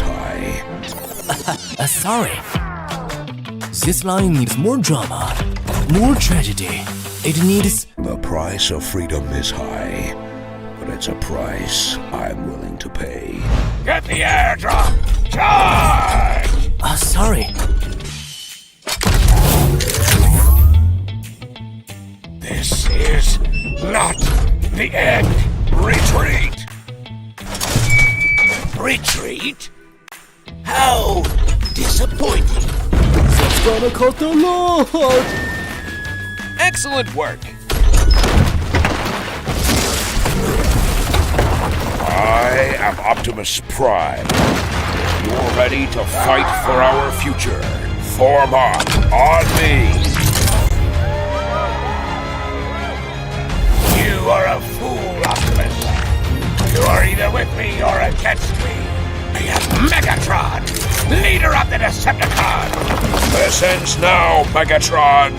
high. Sorry. This line needs more drama, more tragedy. It needs... The price of freedom is high, but it's a price I'm willing to pay. Get the airdrop! Charge! Sorry. This is not the end. Retreat! Retreat? How disappointing. It's gonna cost a lot. Excellent work. I am Optimus Prime. You're ready to fight for our future. Form up on me. You are a fool, Optimus. You are either with me or against me. I am Megatron, leader of the Decepticons. This ends now, Megatron.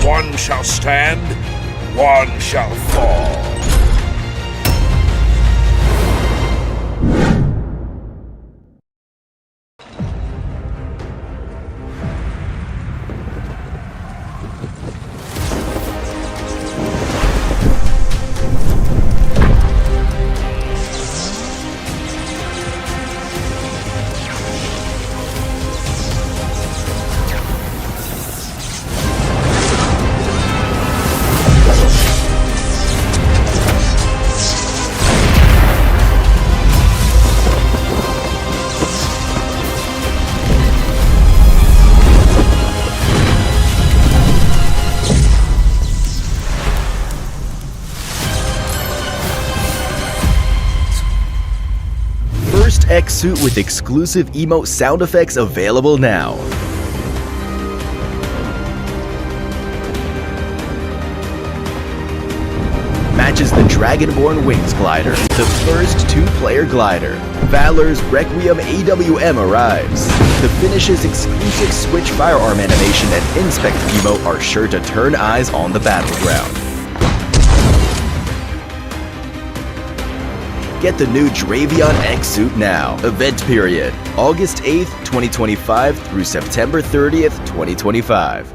One shall stand, one shall fall. X suit with exclusive emote sound effects available now. Matches the Dragonborn Wings glider, the first two-player glider. Valor's Requiem AWM arrives. The finish's exclusive Switch firearm animation and Inspect emote are sure to turn eyes on the battleground. Get the new Dravion X suit now. Event period, August 8th, 2025 through September 30th, 2025.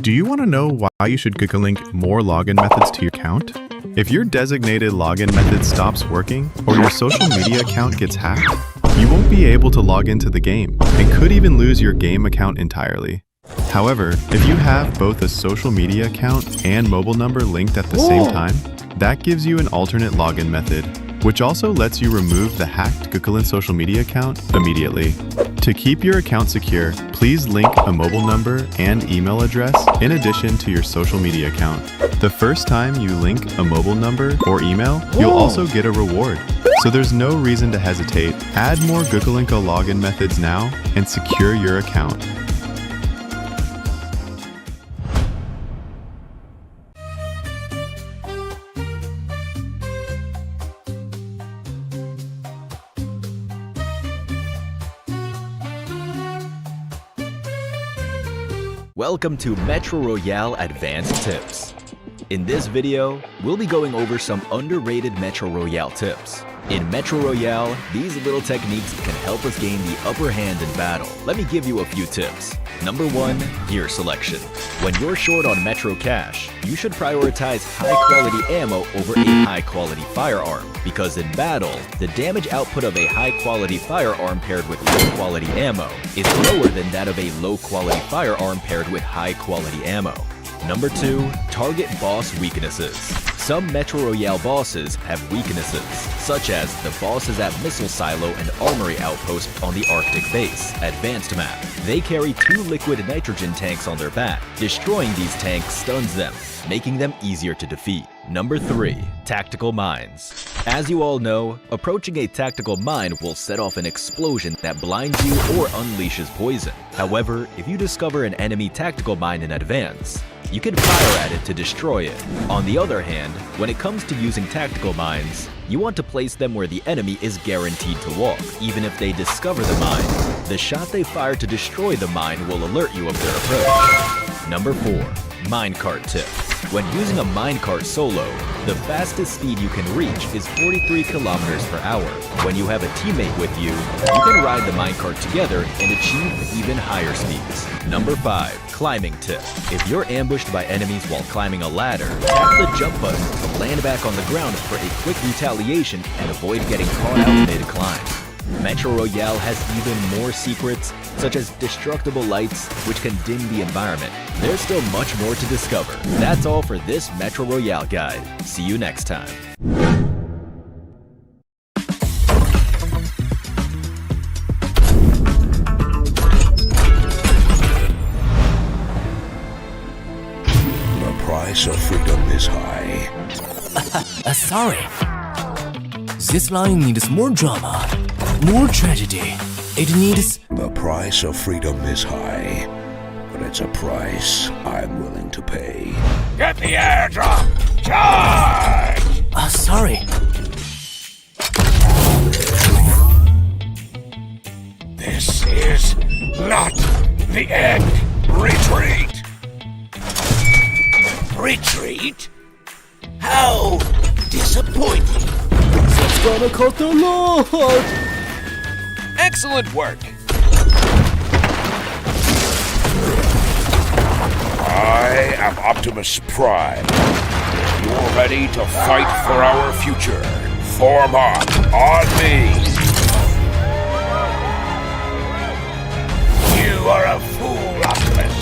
Do you want to know why you should link more login methods to your account? If your designated login method stops working or your social media account gets hacked, you won't be able to log into the game and could even lose your game account entirely. However, if you have both a social media account and mobile number linked at the same time, that gives you an alternate login method, which also lets you remove the hacked Gukulin social media account immediately. To keep your account secure, please link a mobile number and email address in addition to your social media account. The first time you link a mobile number or email, you'll also get a reward. So there's no reason to hesitate. Add more Gukulinko login methods now and secure your account. Welcome to Metro Royale Advanced Tips. In this video, we'll be going over some underrated Metro Royale tips. In Metro Royale, these little techniques can help us gain the upper hand in battle. Let me give you a few tips. Number 1, gear selection. When you're short on Metro cash, you should prioritize high-quality ammo over a high-quality firearm, because in battle, the damage output of a high-quality firearm paired with low-quality ammo is lower than that of a low-quality firearm paired with high-quality ammo. Number 2, target boss weaknesses. Some Metro Royale bosses have weaknesses, such as the bosses at Missile Silo and Armory Outpost on the Arctic Base, Advanced Map. They carry 2 liquid nitrogen tanks on their back. Destroying these tanks stuns them, making them easier to defeat. Number 3, tactical mines. As you all know, approaching a tactical mine will set off an explosion that blinds you or unleashes poison. However, if you discover an enemy tactical mine in advance, you can fire at it to destroy it. On the other hand, when it comes to using tactical mines, you want to place them where the enemy is guaranteed to walk. Even if they discover the mine, the shot they fire to destroy the mine will alert you of their approach. Number 4, minecart tip. When using a minecart solo, the fastest speed you can reach is 43 kilometers per hour. When you have a teammate with you, you can ride the minecart together and achieve even higher speeds. Number 5, climbing tip. If you're ambushed by enemies while climbing a ladder, tap the jump button to land back on the ground for a quick retaliation and avoid getting caught out mid-climb. Metro Royale has even more secrets, such as destructible lights, which can dim the environment. There's still much more to discover. That's all for this Metro Royale guide. See you next time. The price of freedom is high. Sorry. This line needs more drama, more tragedy. It needs... The price of freedom is high, but it's a price I'm willing to pay. Get the airdrop! Charge! Sorry. This is not the end. Retreat! Retreat? How disappointing. It's gonna cut the Lord! Excellent work! I am Optimus Prime. You're ready to fight for our future. Form up on me. You are a fool, Optimus.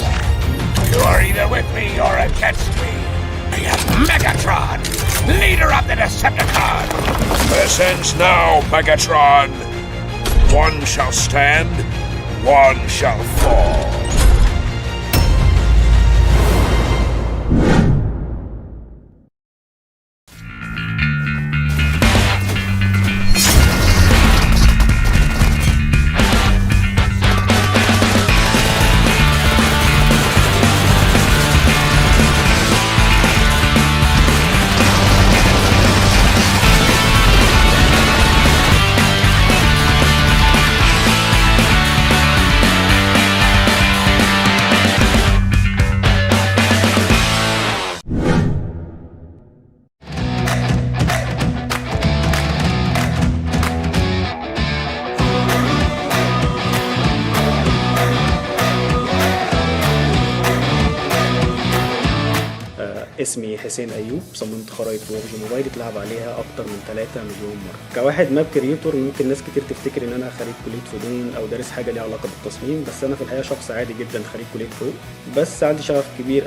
You are either with me or against me. I am Megatron, leader of the Decepticons. This ends now, Megatron. One shall stand, one shall fall. اسمي حسين أيوب. صممت خرائط ببجي موبايل اتلعب عليها أكتر من 3 مليون مرة. كواحد ماب كريتور ممكن ناس كتير تفتكر إن أنا خريج كلية فنون أو دارس حاجة ليها علاقة بالتصميم، بس أنا في الحقيقة شخص عادي جدا خريج كلية حقوق، بس عندي شغف كبير.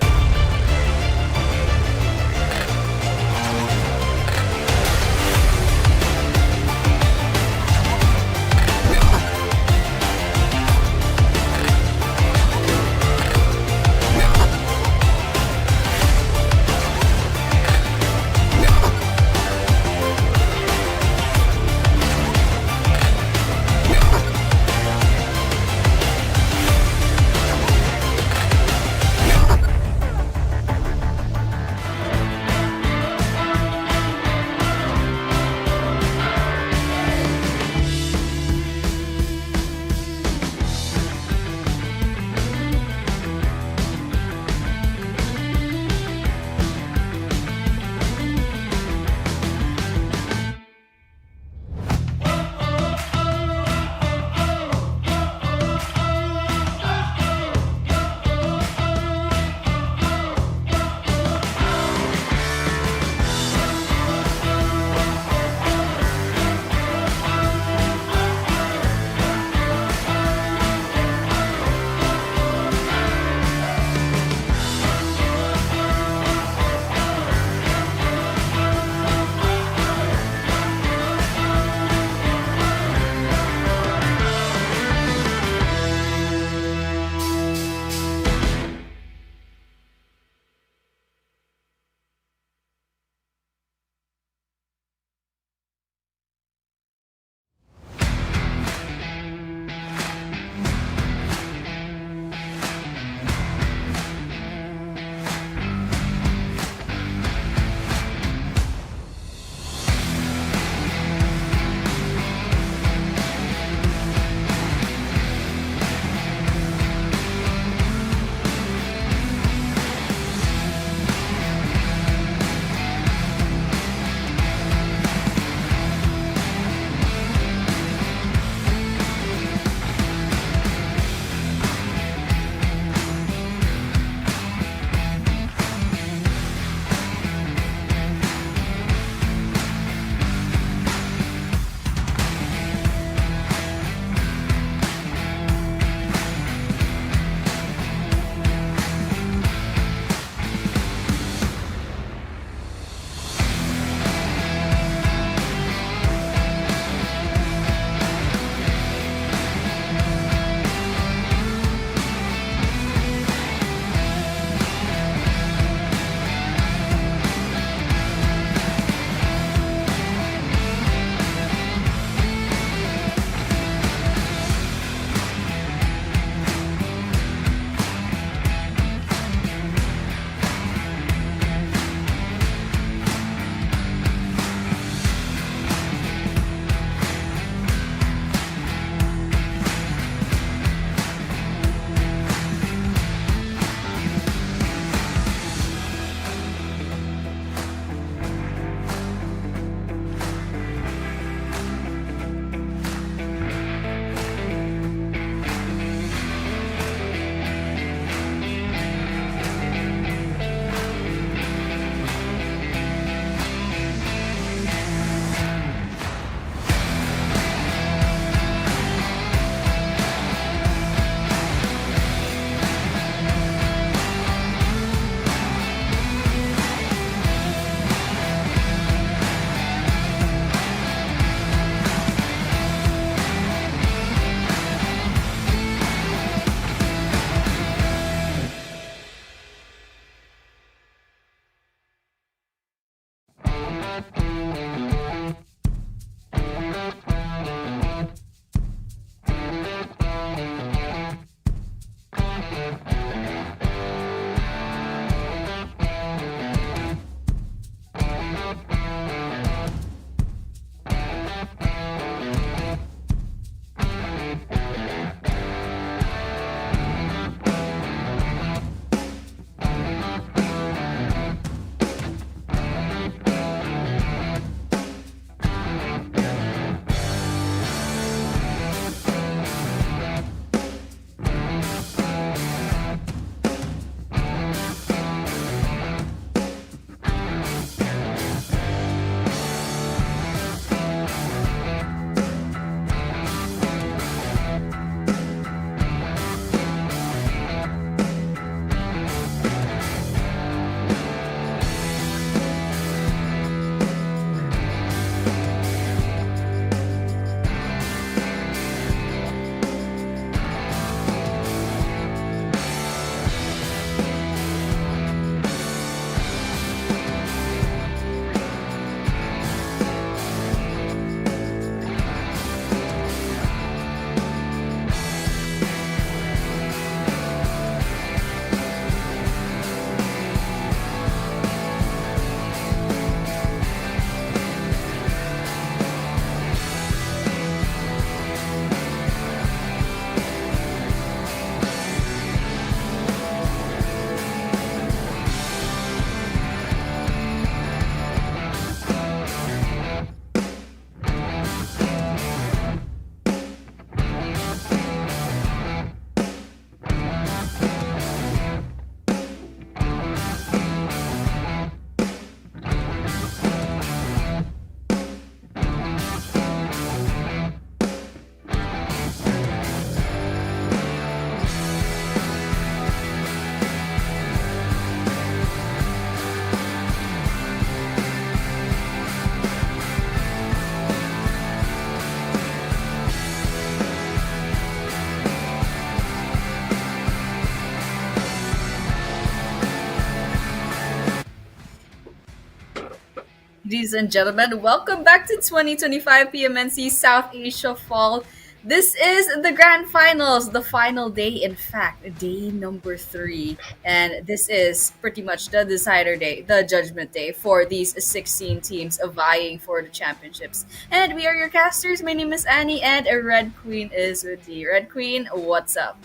Ladies and gentlemen, welcome back to 2025 PMNC South Asia Fall. This is the grand finals, the final day, in fact, day number 3. And this is pretty much the decider day, the judgment day for these 16 teams vying for the championships. And we are your casters. My name is Annie, and a Red Queen is with me. Red Queen, what's up?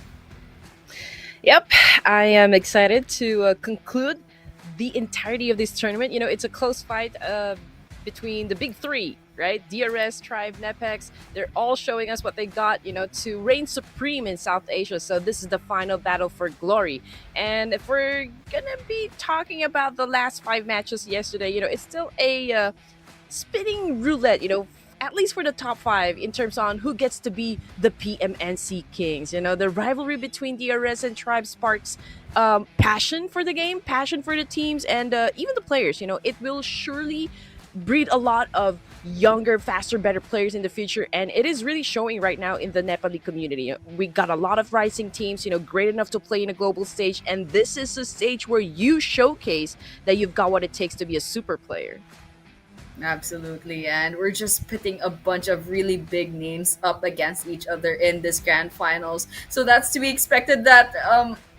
Yep, I am excited to conclude the entirety of this tournament. You know, it's a close fight between the big three, right? DRS, Tribe, NEPX. They're all showing us what they got, you know, to reign supreme in South Asia. So this is the final battle for glory. And if we're gonna be talking about the last 5 matches yesterday, you know, it's still a spinning roulette, you know, at least for the top 5 in terms on who gets to be the PMNC kings. You know, the rivalry between DRS and Tribe sparks passion for the game, passion for the teams, and even the players. You know, it will surely breed a lot of younger, faster, better players in the future, and it is really showing right now in the Nepali community. We got a lot of rising teams, you know, great enough to play in a global stage, and this is a stage where you showcase that you've got what it takes to be a super player. Absolutely, and we're just pitting a bunch of really big names up against each other in this grand finals. So that's to be expected that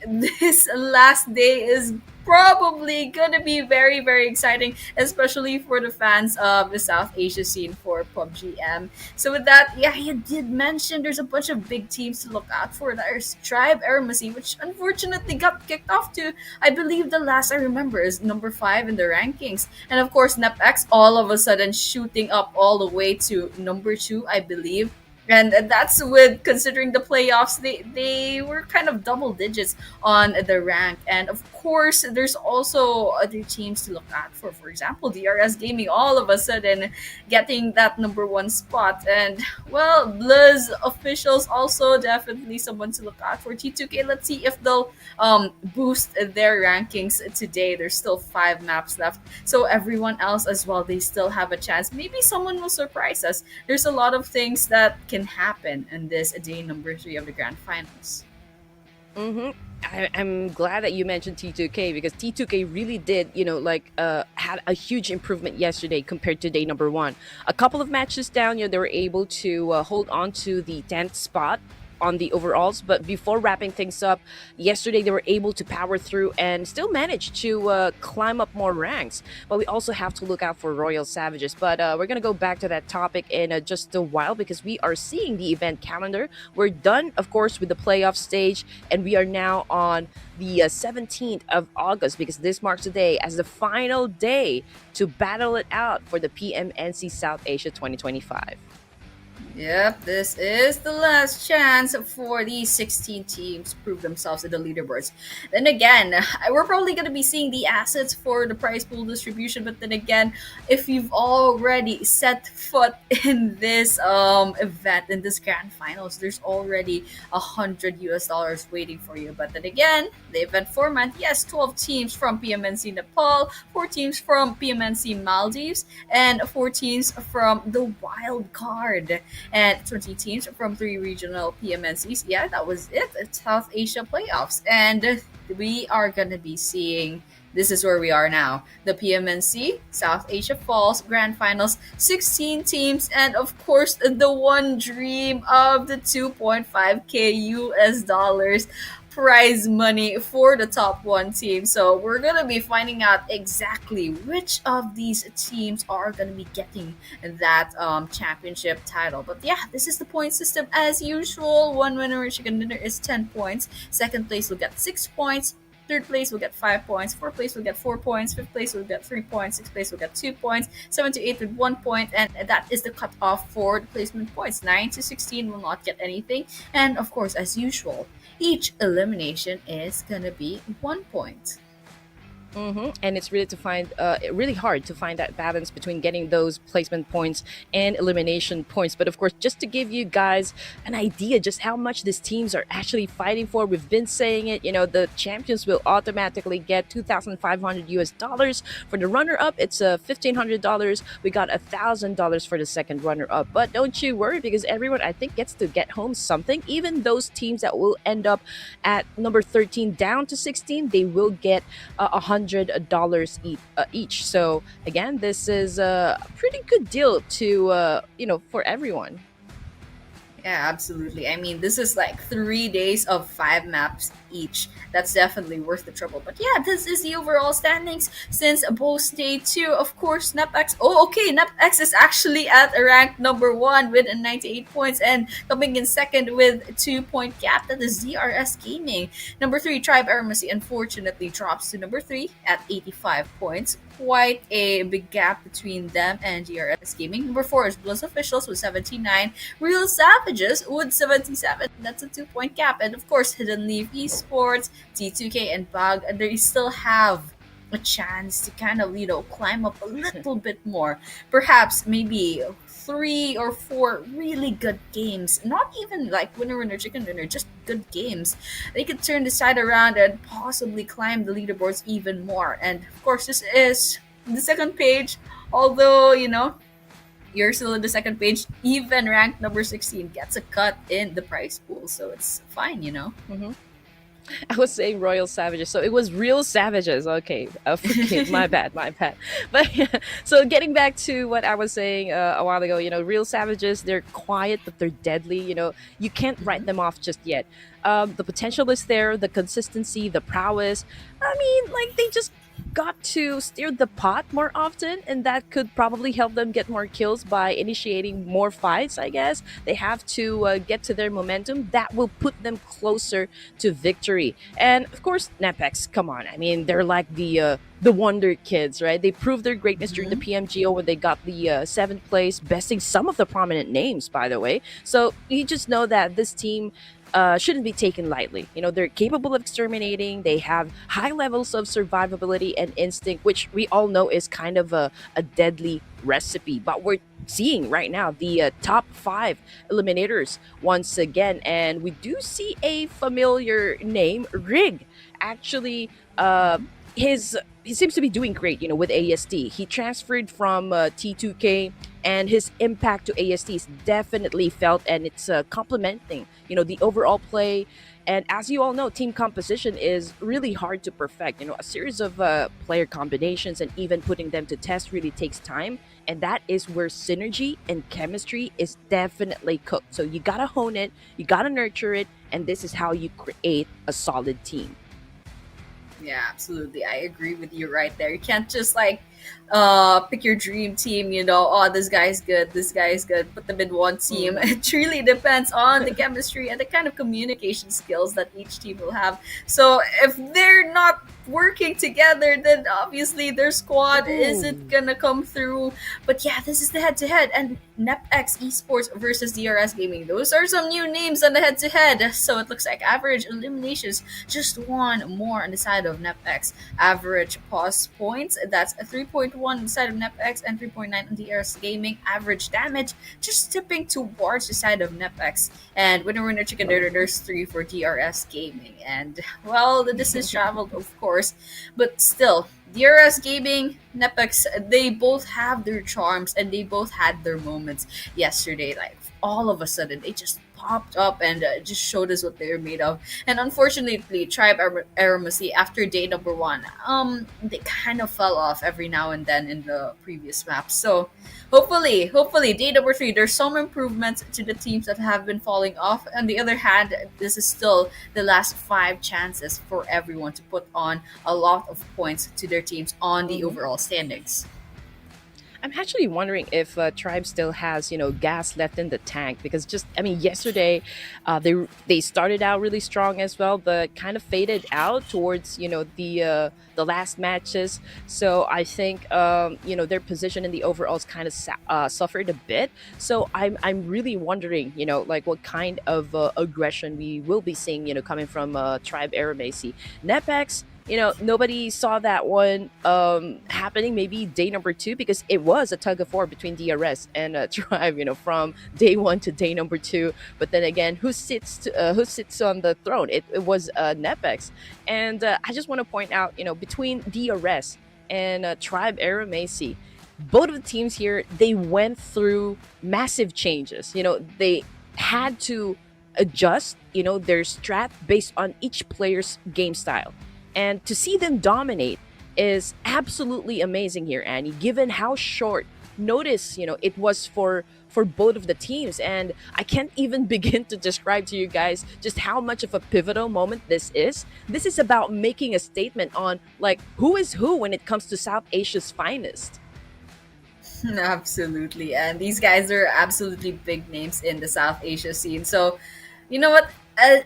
this last day is probably gonna be very, very exciting, especially for the fans of the South Asia scene for PUBG M. So with that, yeah, you did mention there's a bunch of big teams to look out for. There's Tribe AEROMACY, which unfortunately got kicked off to, I believe the last I remember is number 5 in the rankings. And of course, NEPX all of a sudden shooting up all the way to number 2, I believe. And that's with considering the playoffs, they were kind of double digits on the rank. And of course, there's also other teams to look at for. For example, DRS Gaming all of a sudden getting that number 1 spot. And well, BLUZZ officials also definitely someone to look out for. T2K, let's see if they'll boost their rankings today. There's still 5 maps left. So everyone else as well, they still have a chance. Maybe someone will surprise us. There's a lot of things that can happen in this day number 3 of the grand finals. I'm glad that you mentioned T2K because T2K really did, you know, like had a huge improvement yesterday compared to day number 1. A couple of matches down, you know, they were able to hold on to the 10th spot on the overalls, but before wrapping things up yesterday, they were able to power through and still manage to climb up more ranks. But we also have to look out for Royal Savages. But we're gonna go back to that topic in just a while because we are seeing the event calendar. We're done, of course, with the playoff stage, and we are now on the 17th of August because this marks the day as the final day to battle it out for the PMNC South Asia 2025. Yep, this is the last chance for these 16 teams to prove themselves in the leaderboards. Then again, we're probably going to be seeing the assets for the prize pool distribution, but then again, if you've already set foot in this event, in this grand finals, there's already $100 waiting for you. But then again, the event format, yes, 12 teams from PMNC Nepal, 4 teams from PMNC Maldives, and 4 teams from the wild card. And 20 teams from 3 regional PMNCs. Yeah, that was it. It's South Asia playoffs. And we are going to be seeing, this is where we are now, the PMNC South Asia Falls Grand Finals, 16 teams, and of course, the one dream of the 2.5k US dollars prize money for the top 1 team. So we're gonna be finding out exactly which of these teams are gonna be getting that championship title. But yeah, this is the point system as usual. 1 winner chicken dinner is 10 points. Second place will get 6 points. Third place will get 5 points. Fourth place will get 4 points. Fifth place will get 3 points. Sixth place will get 2 points. 7 to 8 with 1 point. And that is the cutoff for the placement points. 9 to 16 will not get anything. And of course, as usual, each elimination is gonna be 1 point. And it's really hard to find that balance between getting those placement points and elimination points. But of course, just to give you guys an idea just how much these teams are actually fighting for, we've been saying it, you know, the champions will automatically get $2,500 for the runner-up. It's $1,500. We got $1,000 for the second runner-up. But don't you worry, because everyone, I think, gets to get home something. Even those teams that will end up at number 13 down to 16, they will get $100 each. So again, this is a pretty good deal to for everyone. Yeah, absolutely. I mean, this is like 3 days of 5 maps each. That's definitely worth the trouble. But yeah, this is the overall standings since both day two. Of course, NEPX. Oh, okay. NEPX is actually at a rank number one with 98 points, and coming in second with 2 point gap. That is DRS Gaming. Number three, Tribe AEROMACY, unfortunately drops to number three at 85 points. Quite a big gap between them and DRS Gaming. Number four is BLUZZ Officials with 79. Real Savages with 77. That's a 2 point gap. And of course, Hidden Leaf Esports, T2K, and BAGH, they still have a chance to kind of, climb up a little bit more. Perhaps maybe 3 or 4 really good games. Not even like winner, chicken dinner, just good games. They could turn the side around and possibly climb the leaderboards even more. And of course, this is the second page. Although, you're still in the second page, even ranked number 16 gets a cut in the prize pool. So it's fine. Mhm. I was saying Royal Savages, so it was Real Savages. Okay, forgive, my bad, my bad. But yeah, so getting back to what I was saying a while ago, Real Savages, they're quiet, but they're deadly. You can't write them off just yet. The potential is there, the consistency, the prowess. I mean, like, they just got to steer the pot more often, and that could probably help them get more kills by initiating more fights. I guess they have to get to their momentum. That will put them closer to victory. And of course, NEPX, come on, I mean, they're like the wonder kids, right? They proved their greatness during the PMGO when they got the 7th place, besting some of the prominent names, by the way. So you just know that this team shouldn't be taken lightly. They're capable of exterminating. They have high levels of survivability and instinct, which we all know is kind of a deadly recipe. But we're seeing right now the top 5 eliminators once again, and we do see a familiar name, Rig. Actually, he seems to be doing great, with AST. He transferred from T2K, and his impact to AST is definitely felt, and it's complementing, the overall play. And as you all know, team composition is really hard to perfect. A series of player combinations and even putting them to test really takes time. And that is where synergy and chemistry is definitely cooked. So you gotta hone it, you gotta nurture it, and this is how you create a solid team. Yeah, absolutely. I agree with you right there. You can't just pick your dream team, oh, this guy's good, put them in one team. It really depends on the chemistry and the kind of communication skills that each team will have. So if they're not working together, then obviously their squad isn't gonna come through. But yeah, this is the head-to-head, and NEPX Esports versus DRS Gaming. Those are some new names on the head-to-head. So it looks like average eliminations, just one more on the side of NEPX. Average pause points, that's a 3.1 on the side of NEPX and 3.9 on DRS Gaming. Average damage, just tipping towards the side of NEPX. And winner, chicken dinner, there's 3 for DRS Gaming. And well, the distance traveled, of course, but still, DRS Gaming, NEPX, they both have their charms, and they both had their moments yesterday. Like, all of a sudden, they just popped up and just showed us what they're made of. And unfortunately, Tribe AEROMACY, after day number 1, they kind of fell off every now and then in the previous map. So hopefully, day number 3, there's some improvements to the teams that have been falling off. On the other hand, this is still the last 5 chances for everyone to put on a lot of points to their teams on the overall standings. I'm actually wondering if Tribe still has, gas left in the tank, because yesterday they started out really strong as well, but kind of faded out towards, the last matches. So I think, their position in the overalls kind of suffered a bit. So I'm really wondering, what kind of aggression we will be seeing, coming from Tribe AEROMACY. NEPX, nobody saw that one happening maybe day number 2, because it was a tug of war between DRS and Tribe, from day 1 to day number 2. But then again, who sits on the throne? It was NEPX. And I just want to point out, between DRS and Tribe AEROMACY, both of the teams here, they went through massive changes. They had to adjust, their strat based on each player's game style. And to see them dominate is absolutely amazing here, Annie, given how short notice it was for both of the teams. And I can't even begin to describe to you guys just how much of a pivotal moment this is about making a statement on like who is who when it comes to South Asia's finest. Absolutely. And these guys are absolutely big names in the South Asia scene. So, you know what?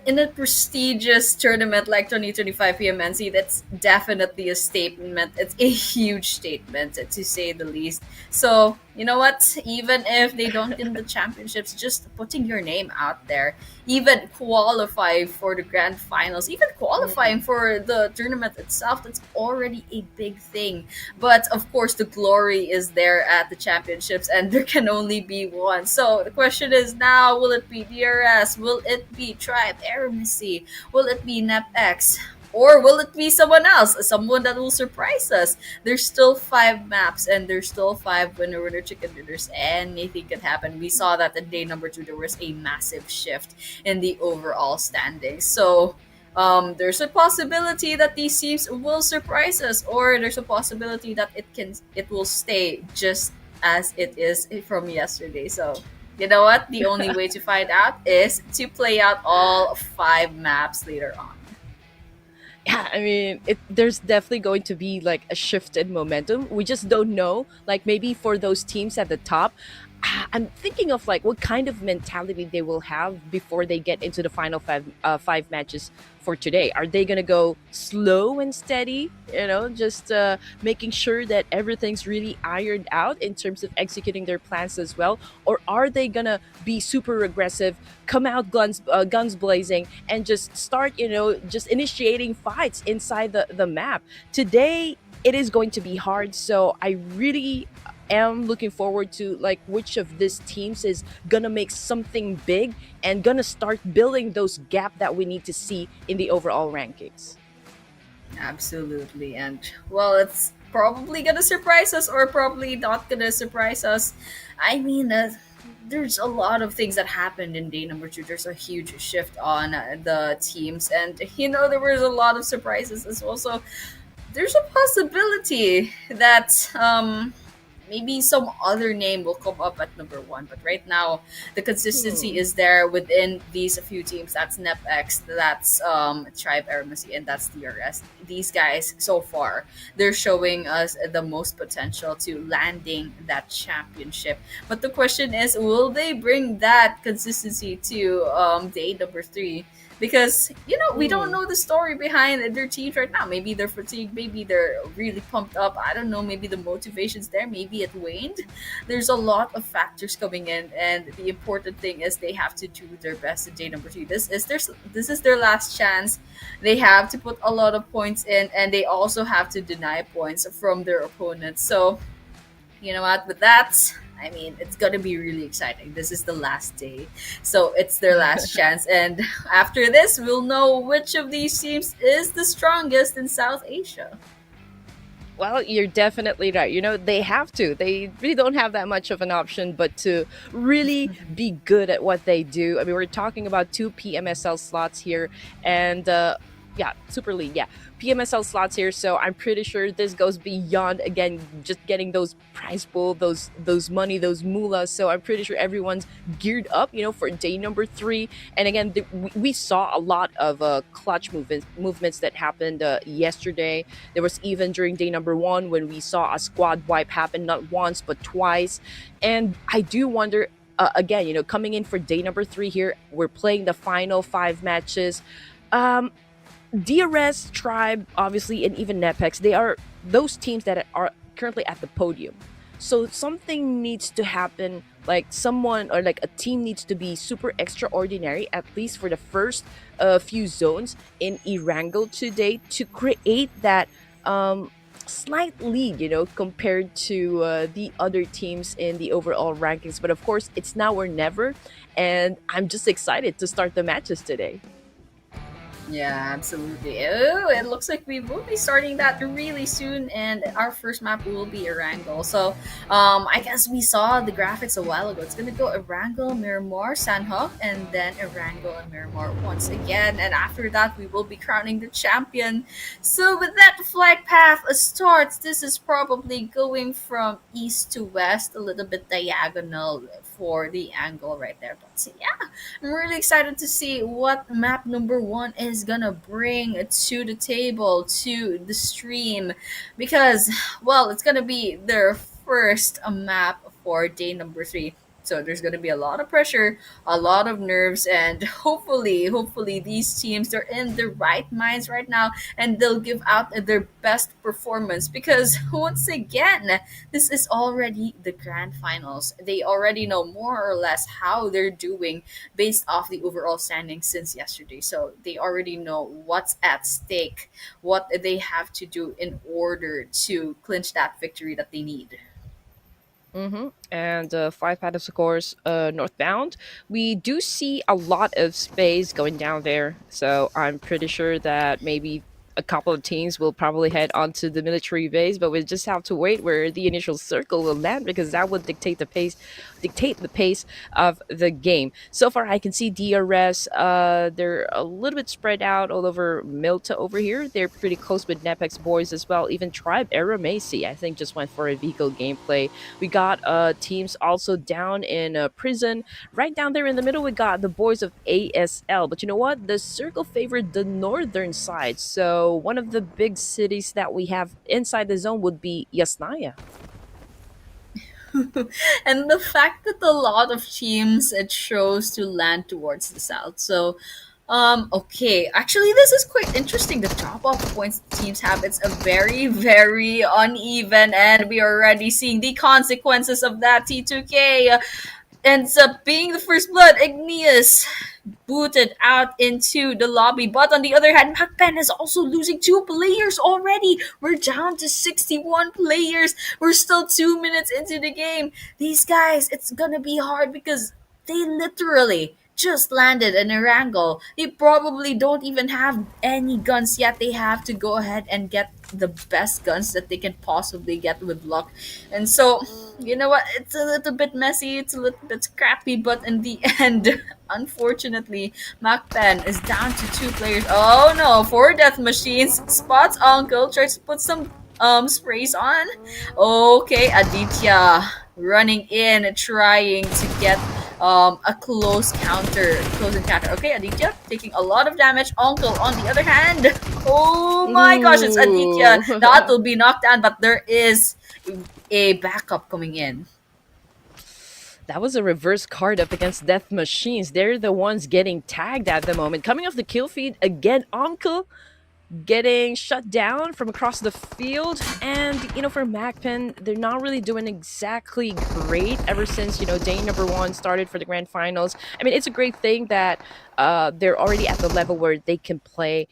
In a prestigious tournament like 2025 PMNC, that's definitely a statement. It's a huge statement, to say the least. So, you know what? Even if they don't win the championships, just putting your name out there, even qualifying for the grand finals, even qualifying for the tournament itself, that's already a big thing. But of course, the glory is there at the championships, and there can only be one. So the question is now: will it be DRS? Will it be Tribe AEROMACY? Will it be NEPX? Or will it be someone else? Someone that will surprise us? There's still 5 maps and there's still 5 winner chicken dinners. Anything could happen. We saw that in day number 2 there was a massive shift in the overall standings. So there's a possibility that these teams will surprise us, or there's a possibility that it will stay just as it is from yesterday. So you know what? The only way to find out is to play out all 5 maps later on. Yeah, I mean, there's definitely going to be like a shift in momentum. We just don't know. Like maybe for those teams at the top, I'm thinking of like what kind of mentality they will have before they get into the final 5 matches for today. Are they gonna go slow and steady? Just making sure that everything's really ironed out in terms of executing their plans as well, or are they gonna be super aggressive, come out guns blazing, and just start just initiating fights inside the map? Today it is going to be hard, so I really am looking forward to like which of these teams is gonna make something big and gonna start building those gap that we need to see in the overall rankings. Absolutely. And well, it's probably gonna surprise us or probably not gonna surprise us. I mean, there's a lot of things that happened in day number 2. There's a huge shift on the teams, and there was a lot of surprises as well. So there's a possibility that maybe some other name will come up at number 1. But right now, the consistency is there within these few teams. That's NEPX, that's Tribe AEROMACY, and that's DRS. These guys, so far, they're showing us the most potential to landing that championship. But the question is, will they bring that consistency to day number 3? Because, we don't know the story behind their teams right now. Maybe they're fatigued. Maybe they're really pumped up. I don't know. Maybe the motivation's there. Maybe it waned. There's a lot of factors coming in. And the important thing is they have to do their best in day number 3. This is their last chance. They have to put a lot of points in. And they also have to deny points from their opponents. So, you know what? With that, I mean, it's going to be really exciting. This is the last day. So it's their last chance. And after this, we'll know which of these teams is the strongest in South Asia. Well, you're definitely right. They have to. They really don't have that much of an option but to really be good at what they do. I mean, we're talking about 2 PMSL slots here. And Super League, PMSL slots here, so I'm pretty sure this goes beyond, again, just getting those prize pool, those money, those moolah. So I'm pretty sure everyone's geared up, for day number 3. And again, we saw a lot of clutch movements that happened yesterday. There was even during day number 1 when we saw a squad wipe happen, not once but twice. And I do wonder, again, coming in for day number 3 here, we're playing the final 5 matches. DRS, Tribe, obviously, and even NEPX, they are those teams that are currently at the podium. So something needs to happen, like someone or like a team needs to be super extraordinary, at least for the first few zones in Erangel today, to create that slight lead, compared to the other teams in the overall rankings. But of course, it's now or never, and I'm just excited to start the matches today. Yeah, absolutely. Oh, it looks like we will be starting that really soon, and our first map will be Erangel. So, I guess we saw the graphics a while ago. It's gonna go Erangel, Miramar, Sanhok, and then Erangel and Miramar once again. And after that, we will be crowning the champion. So, with that flag pass path starts. This is probably going from east to west, a little bit diagonal for the angle right there. But so yeah, I'm really excited to see what map number one is gonna bring to the table, to the stream, because, well, it's gonna be their first map for day number three. So there's going to be a lot of pressure, a lot of nerves, and hopefully these teams, they're in their right minds right now, and they'll give out their best performance, because once again, this is already the grand finals. They already know more or less how they're doing based off the overall standings since yesterday. So they already know what's at stake, what they have to do in order to clinch that victory that they need. And 5 paddles, of course, northbound. We do see a lot of space going down there, so I'm pretty sure that maybe a couple of teams will probably head onto the military base, but we just have to wait where the initial circle will land, because that would dictate the pace of the game. So far, I can see DRS. They're a little bit spread out all over Milta over here. They're pretty close with NEPX boys as well. Even Tribe AEROMACY, I think, just went for a vehicle gameplay. We got teams also down in prison. Right down there in the middle, we got the boys of ASL. But you know what? The circle favored the northern side. So one of the big cities that we have inside the zone would be Yasnaya. And the fact that a lot of teams it chose to land towards the south. So okay, actually this is quite interesting. The drop off points teams have, it's a very uneven, and we are already seeing the consequences of that. T2K ends up being the first blood. Igneous booted out into the lobby. But on the other hand, MAKPEN is also losing 2 players already. We're down to 61 players. We're still 2 minutes into the game. These guys, it's gonna be hard because they literally just landed an Erangel. They probably don't even have any guns yet. They have to go ahead and get the best guns that they can possibly get with luck. And so, you know what? It's a little bit messy. It's a little bit scrappy. But in the end, unfortunately, MAKPEN is down to 2 players. Oh no, 4 death machines. Spots Uncle, tries to put some sprays on. Okay, Aditya running in, trying to get a close encounter. Okay, Aditya taking a lot of damage. Uncle on the other hand, oh my gosh, it's Aditya that will be knocked down, but there is a backup coming in. That was a reverse card up against Death Machines. They're the ones getting tagged at the moment. Coming off the kill feed again, Uncle getting shut down from across the field. And for MAKPEN, they're not really doing exactly great ever since day number one started for the grand finals. I mean, it's a great thing that they're already at the level where they can play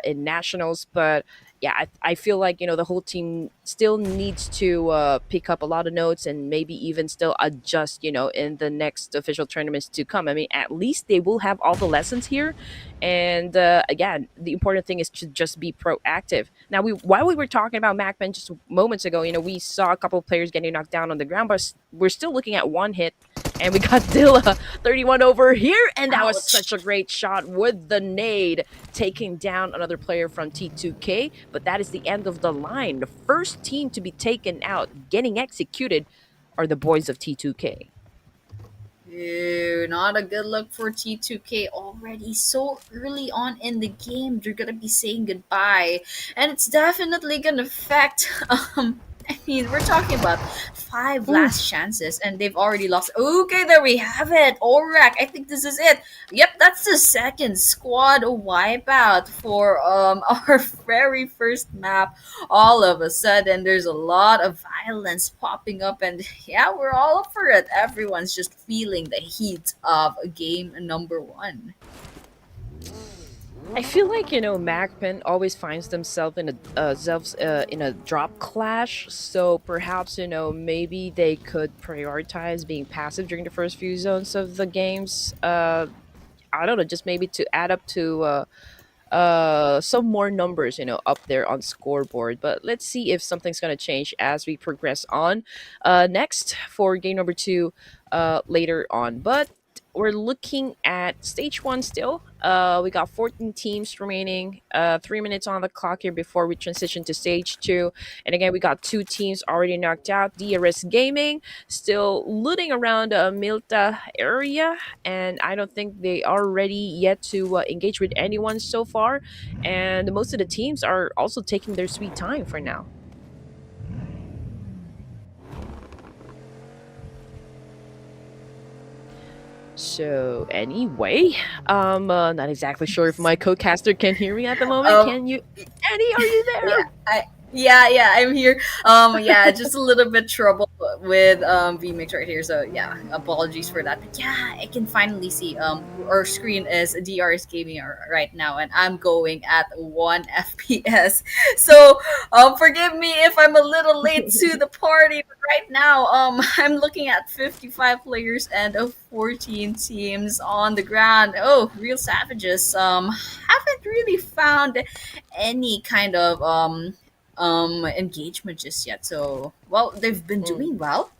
in nationals, but yeah, I feel like the whole team still needs to pick up a lot of notes and maybe even still adjust in the next official tournaments to come. I mean, at least they will have all the lessons here, and again, the important thing is to just be proactive. Now, while we were talking about MAKPEN just moments ago, we saw a couple of players getting knocked down on the ground, but we're still looking at one hit, and we got Dilla 31 over here, and that was such a great shot with the nade, taking down another player from T2K. But that is the end of the line. The first team to be taken out, getting executed, are the boys of T2K. Ew, not a good look for T2K already. So early on in the game, they're gonna be saying goodbye, and it's definitely gonna affect. I mean, we're talking about 5 last chances, and they've already lost. Okay, there we have it. Orak, I think this is it. Yep, that's the second squad wipeout for our very first map. All of a sudden, there's a lot of violence popping up, and yeah, we're all up for it. Everyone's just feeling the heat of game number one. I feel like MAKPEN always finds themselves in a drop clash. So perhaps maybe they could prioritize being passive during the first few zones of the games. I don't know, just maybe to add up to some more numbers up there on scoreboard. But let's see if something's gonna change as we progress on. Next for game number two later on, but we're looking at stage one still. We got 14 teams remaining. 3 minutes on the clock here before we transition to stage two. And again, we got two teams already knocked out. DRS Gaming still looting around Milta area, and I don't think they are ready yet to engage with anyone so far. And most of the teams are also taking their sweet time for now. So anyway, not exactly sure if my co-caster can hear me at the moment. Um, Can you, Annie? Are you yeah, there? yeah, I'm here. Yeah, just a little bit trouble with VMix right here. So yeah, apologies for that. But yeah, I can finally see our screen is DRS gaming right now, and I'm going at 1 FPS. So forgive me if I'm a little late to the party. But right now, I'm looking at 55 players and 14 teams on the ground. Oh, real savages. Haven't really found any kind of engagement just yet. So well, they've been Mm. doing well.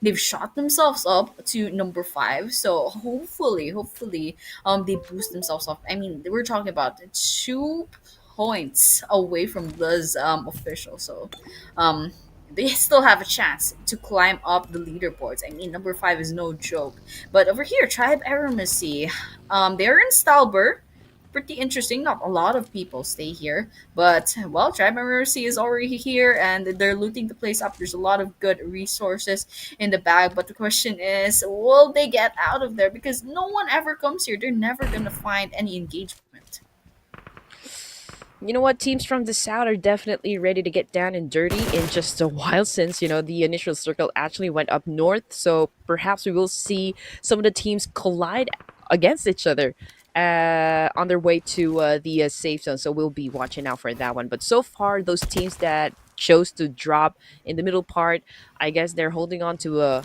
They've shot themselves up to number 5. So hopefully they boost themselves up. I mean, we're talking about 2 points away from BLUZZ official. So um they still have a chance to climb up the leaderboards. I mean, number 5 is no joke. But over here, Tribe AEROMACY, they're in Stalber. Pretty interesting. Not a lot of people stay here, but well, Tribe Mercy is already here and they're looting the place up. There's a lot of good resources in the bag, but the question is, will they get out of there? Because no one ever comes here. They're never gonna find any engagement. You know what? Teams from the south are definitely ready to get down and dirty in just a while since, the initial circle actually went up north. So perhaps we will see some of the teams collide against each other on their way to the safe zone. So we'll be watching out for that one. But so far, those teams that chose to drop in the middle part, I guess they're holding on to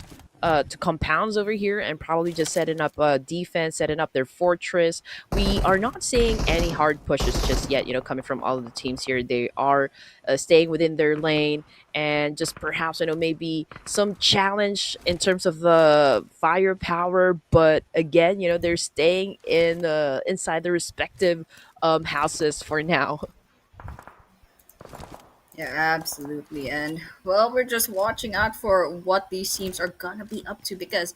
compounds over here and probably just setting up a defense, setting up their fortress. We are not seeing any hard pushes just yet, coming from all of the teams here. They are staying within their lane and just perhaps, maybe some challenge in terms of the firepower. But again, they're staying inside the respective houses for now. Yeah, absolutely. And well, we're just watching out for what these teams are gonna be up to because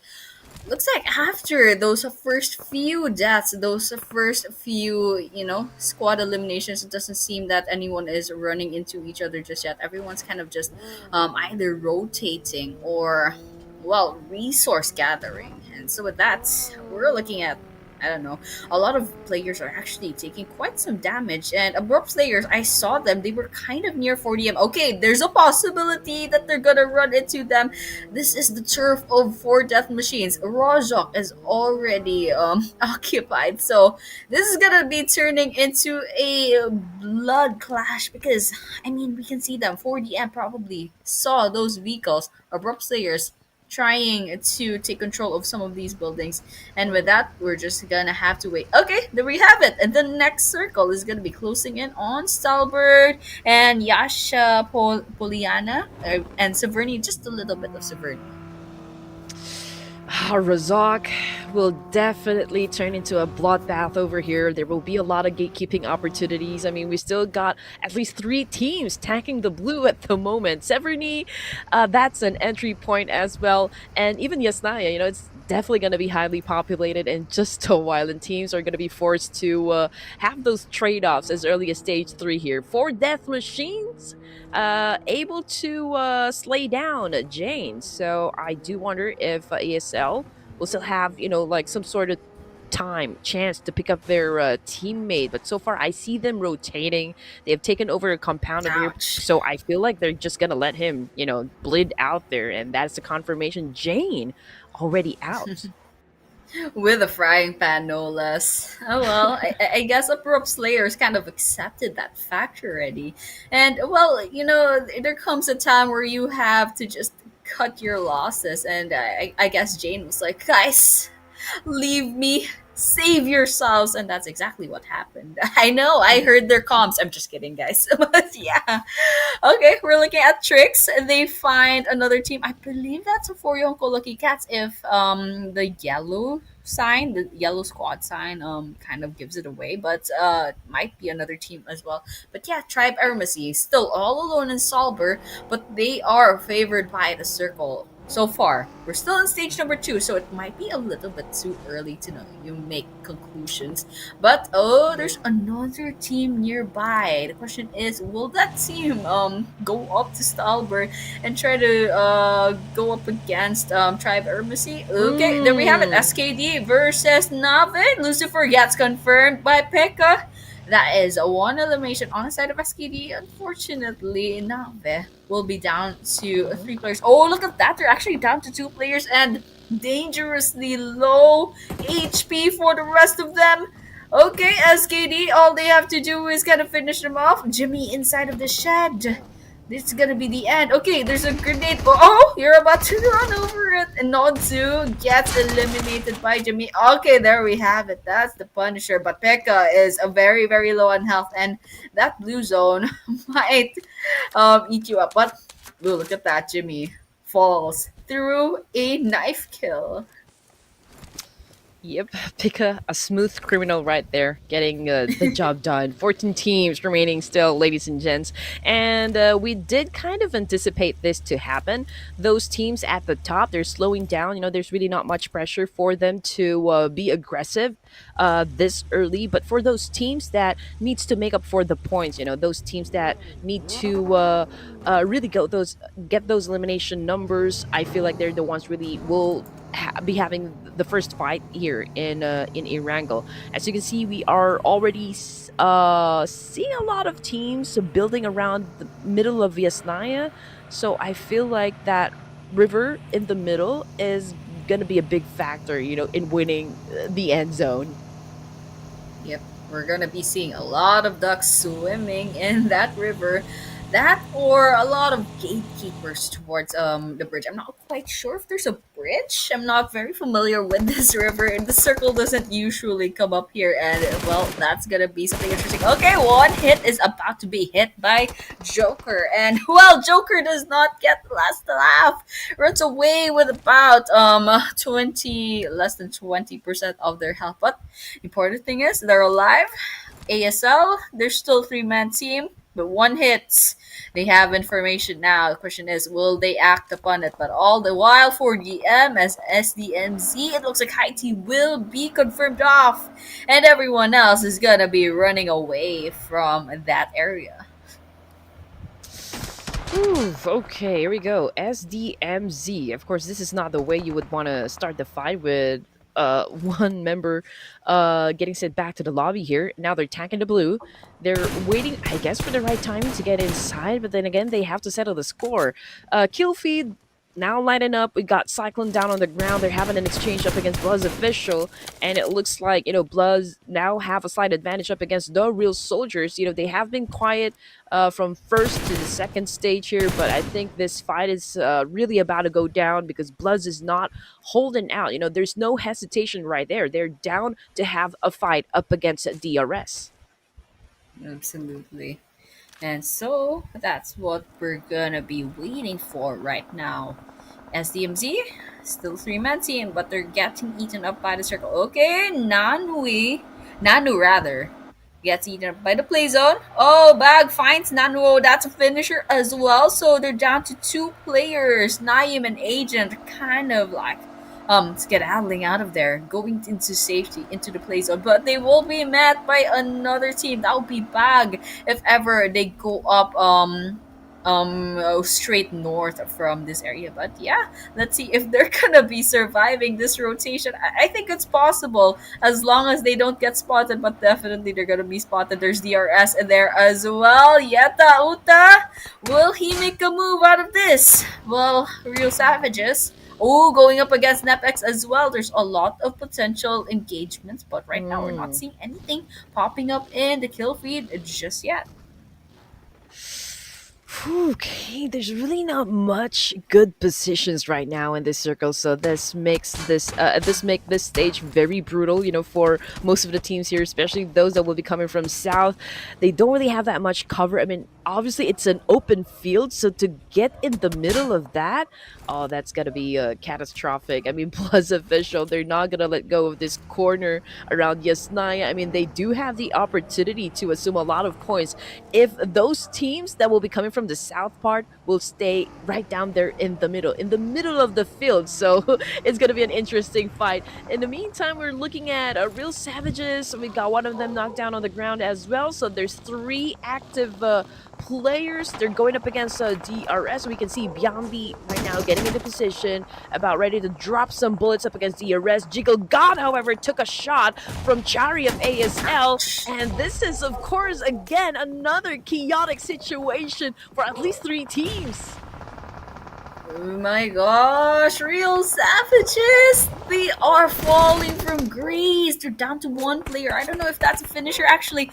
looks like after those first few deaths, those first few, squad eliminations, it doesn't seem that anyone is running into each other just yet. Everyone's kind of just either rotating or, well, resource gathering. And so with that, we're looking at, I don't know, a lot of players are actually taking quite some damage. And Abrupt players, I saw them, they were kind of near 40M. Okay, there's a possibility that they're gonna run into them. This is the turf of 4 death machines. Rojok is already occupied. So this is gonna be turning into a blood clash because, I mean, we can see them. 4DM probably saw those vehicles. Abrupt players trying to take control of some of these buildings. And with that, we're just gonna have to wait. Okay, there we have it. And the next circle is gonna be closing in on Stalbert and Yasha Poliana and Severny, just a little bit of Severny. Razak will definitely turn into a bloodbath over here. There will be a lot of gatekeeping opportunities. I mean, we still got at least 3 teams tanking the blue at the moment. Severny, that's an entry point as well. And even Yasnaya, it's definitely going to be highly populated in just a while. And teams are going to be forced to have those trade-offs as early as stage 3 here. 4 death machines able to slay down Jane. So I do wonder if ESL will still have, like some sort of chance to pick up their teammate. But so far, I see them rotating. They have taken over a compound over here. Ouch. So I feel like they're just going to let him, bleed out there. And that's the confirmation. Jane already out. With a frying pan, no less. Oh well, I guess Abrupt Slayers kind of accepted that fact already. And well, there comes a time where you have to just cut your losses. And I guess Jane was like, guys, Leave me. Save yourselves. And that's exactly what happened. I know, I heard their comms. I'm just kidding, guys. But yeah. Okay, we're looking at tricks. They find another team. I believe that's for YONKO Lucky Cats if the yellow sign, the yellow squad sign, kind of gives it away. But might be another team as well. But yeah, Tribe AEROMACY still all alone in Salber, but they are favored by the circle. So far, we're still in stage number 2, so it might be a little bit too early to know you make conclusions. But oh, there's another team nearby. The question is, will that team go up to Stalber and try to go up against Tribe AEROMACY? Okay, there we have it. SKD versus Nave. Lucifer gets confirmed by Pekka. That is one elimination on the side of SKD. Unfortunately, Nave will be down to 3 players. Oh, look at that. They're actually down to 2 players and dangerously low HP for the rest of them. Okay, SKD, all they have to do is kind of finish them off. Jimmy inside of the shed. This is gonna be the end. Okay, there's a grenade. Oh, you're about to run over it. And Nodzu gets eliminated by Jimmy. Okay, there we have it. That's the Punisher. But Pekka is a very, very low on health. And that blue zone might eat you up. But ooh, look at that. Jimmy falls through a knife kill. Yep, pick a smooth criminal right there, getting the job done. 14 teams remaining still, ladies and gents. And we did kind of anticipate this to happen. Those teams at the top, they're slowing down. You know, there's really not much pressure for them to be aggressive this early. But for those teams that needs to make up for the points, you know, those teams that need to really get those elimination numbers, I feel like they're the ones really will be having the first fight here in Erangel. As you can see, we are already seeing a lot of teams building around the middle of Yasnaya. So I feel like that river in the middle is gonna be a big factor, you know, in winning the end zone. Yep, we're gonna be seeing a lot of ducks swimming in that river. That or a lot of gatekeepers towards the bridge. I'm not quite sure if there's a bridge. I'm not very familiar with this river, and the circle doesn't usually come up here. And well, that's gonna be something interesting. Okay, one hit is about to be hit by Joker, and well, Joker does not get the last laugh. Runs away with about 20 less than 20% of their health. But important thing is they're alive. ASL, they're still 3-man team, but one hits. They have information now. The question is, will they act upon it? But all the while for DM as SDMZ, it looks like Haiti will be confirmed off, and everyone else is gonna be running away from that area. Ooh, okay, here we go. SDMZ. Of course, this is not the way you would want to start the fight with one member getting sent back to the lobby here. Now they're tanking the blue. They're waiting, I guess, for the right timing to get inside, but then again, they have to settle the score. Kill feed now lining up. We got Cyclone down on the ground. They're having an exchange up against BLUZZ official, and it looks like, you know, BLUZZ now have a slight advantage up against the real soldiers. You know, they have been quiet from first to the second stage here, but I think this fight is really about to go down because BLUZZ is not holding out. You know, there's no hesitation right there. They're down to have a fight up against DRS. Absolutely. And so that's what we're gonna be waiting for right now. SDMZ, still 3-man team, but they're getting eaten up by the circle. Okay, Nanu rather, gets eaten up by the play zone. Oh, BAGH finds Nanu. Oh, that's a finisher as well. So they're down to 2 players. Naim and Agent kind of like skedaddling out of there, going into safety into the play zone. But they will be met by another team. That will be BAGH if ever they go up straight north from this area. But yeah, let's see if they're gonna be surviving this rotation. I think it's possible as long as they don't get spotted, but definitely they're gonna be spotted. There's DRS there as well. Yeta Uta, will he make a move out of this? Well, real savages. Oh, going up against NEPX as well. There's a lot of potential engagements, but right now we're not seeing anything popping up in the kill feed just yet. Okay, there's really not much good positions right now in this circle, so this make this stage very brutal. For most of the teams here, especially those that will be coming from south, they don't really have that much cover. I mean, obviously it's an open field, so to get in the middle of that, oh, that's gonna be catastrophic. I mean, plus official, they're not gonna let go of this corner around Yasnaya. I mean, they do have the opportunity to assume a lot of points if those teams that will be coming from the south part will stay right down there in the middle of the field. So it's going to be an interesting fight. In the meantime, we're looking at real savages. We got one of them knocked down on the ground as well. So there's 3 active players. They're going up against DRS. We can see Biambi right now getting into position, about ready to drop some bullets up against DRS. Jiggle God, however, took a shot from Chari of ASL, and this is, of course, again, another chaotic situation for at least 3 teams. Oh my gosh, real savages! They are falling from Greece. They're down to 1 player. I don't know if that's a finisher actually.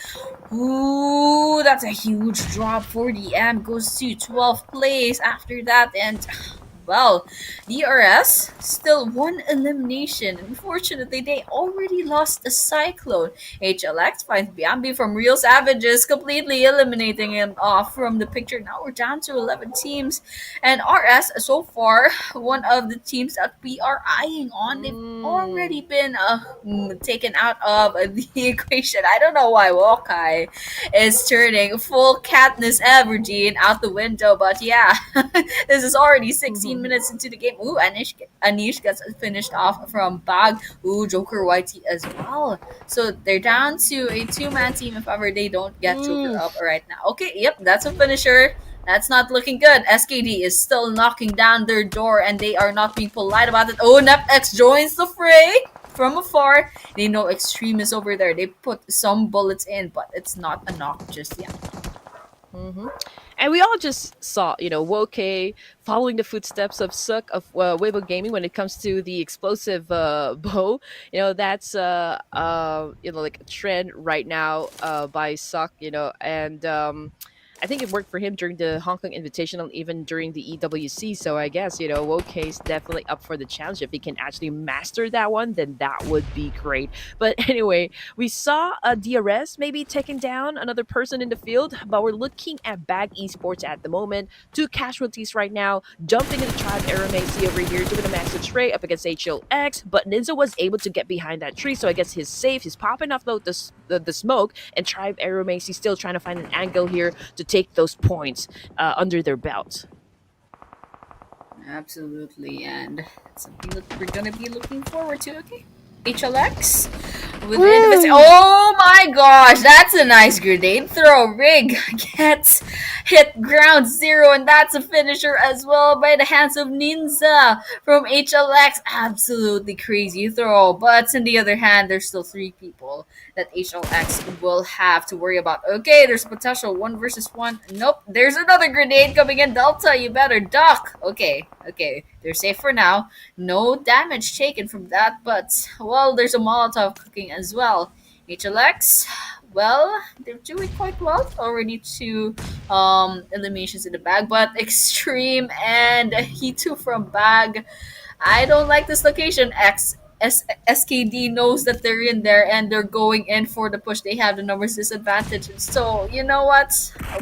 Ooh, that's a huge drop for the M. Goes to 12th place after that, and well, DRS still 1 elimination. Unfortunately, they already lost a Cyclone. HLX finds Biambi from Real Savages, completely eliminating him off from the picture. Now we're down to 11 teams. And RS, so far, one of the teams that we are eyeing on. They've already been taken out of the equation. I don't know why Wokai is turning full Katniss Everdeen out the window, but yeah, this is already 16 minutes into the game. Ooh, Anish gets finished off from BAGH. Ooh, Joker YT as well. So they're down to a 2-man team if ever they don't get Joker up right now. Okay, yep, that's a finisher. That's not looking good. SKD is still knocking down their door and they are not being polite about it. Oh, NEPX joins the fray from afar. They know Extreme is over there. They put some bullets in, but it's not a knock just yet. And we all just saw, Woke following the footsteps of Suk of Weibo Gaming when it comes to the explosive bow. That's like a trend right now by Suk. And I think it worked for him during the Hong Kong Invitational, even during the EWC. So I guess, Woke is definitely up for the challenge. If he can actually master that one, then that would be great. But anyway, we saw a DRS maybe taking down another person in the field, but we're looking at BAGH Esports at the moment. 2 casualties right now, jumping into Tribe AEROMACY over here, doing a massive tray up against HLX, but Ninja was able to get behind that tree, so I guess he's safe. He's popping off the smoke, and Tribe AEROMACY still trying to find an angle here to take those points under their belt. Absolutely, and that's something that we're gonna be looking forward to. Okay, HLX with oh my gosh, that's a nice grenade throw. Rig gets hit ground 0, and that's a finisher as well by the hands of Ninja from HLX. Absolutely crazy throw, but on the other hand, there's still 3 people that HLX will have to worry about. Okay, there's a potential 1 versus 1. Nope, there's another grenade coming in. Delta, you better duck. Okay, they're safe for now. No damage taken from that, but well, there's a Molotov cooking as well. HLX, well, they're doing quite well. Already 2 eliminations in the bag, but Extreme and He2 from BAGH. I don't like this location. SKD knows that they're in there and they're going in for the push. They have the numbers disadvantage. So, you know what?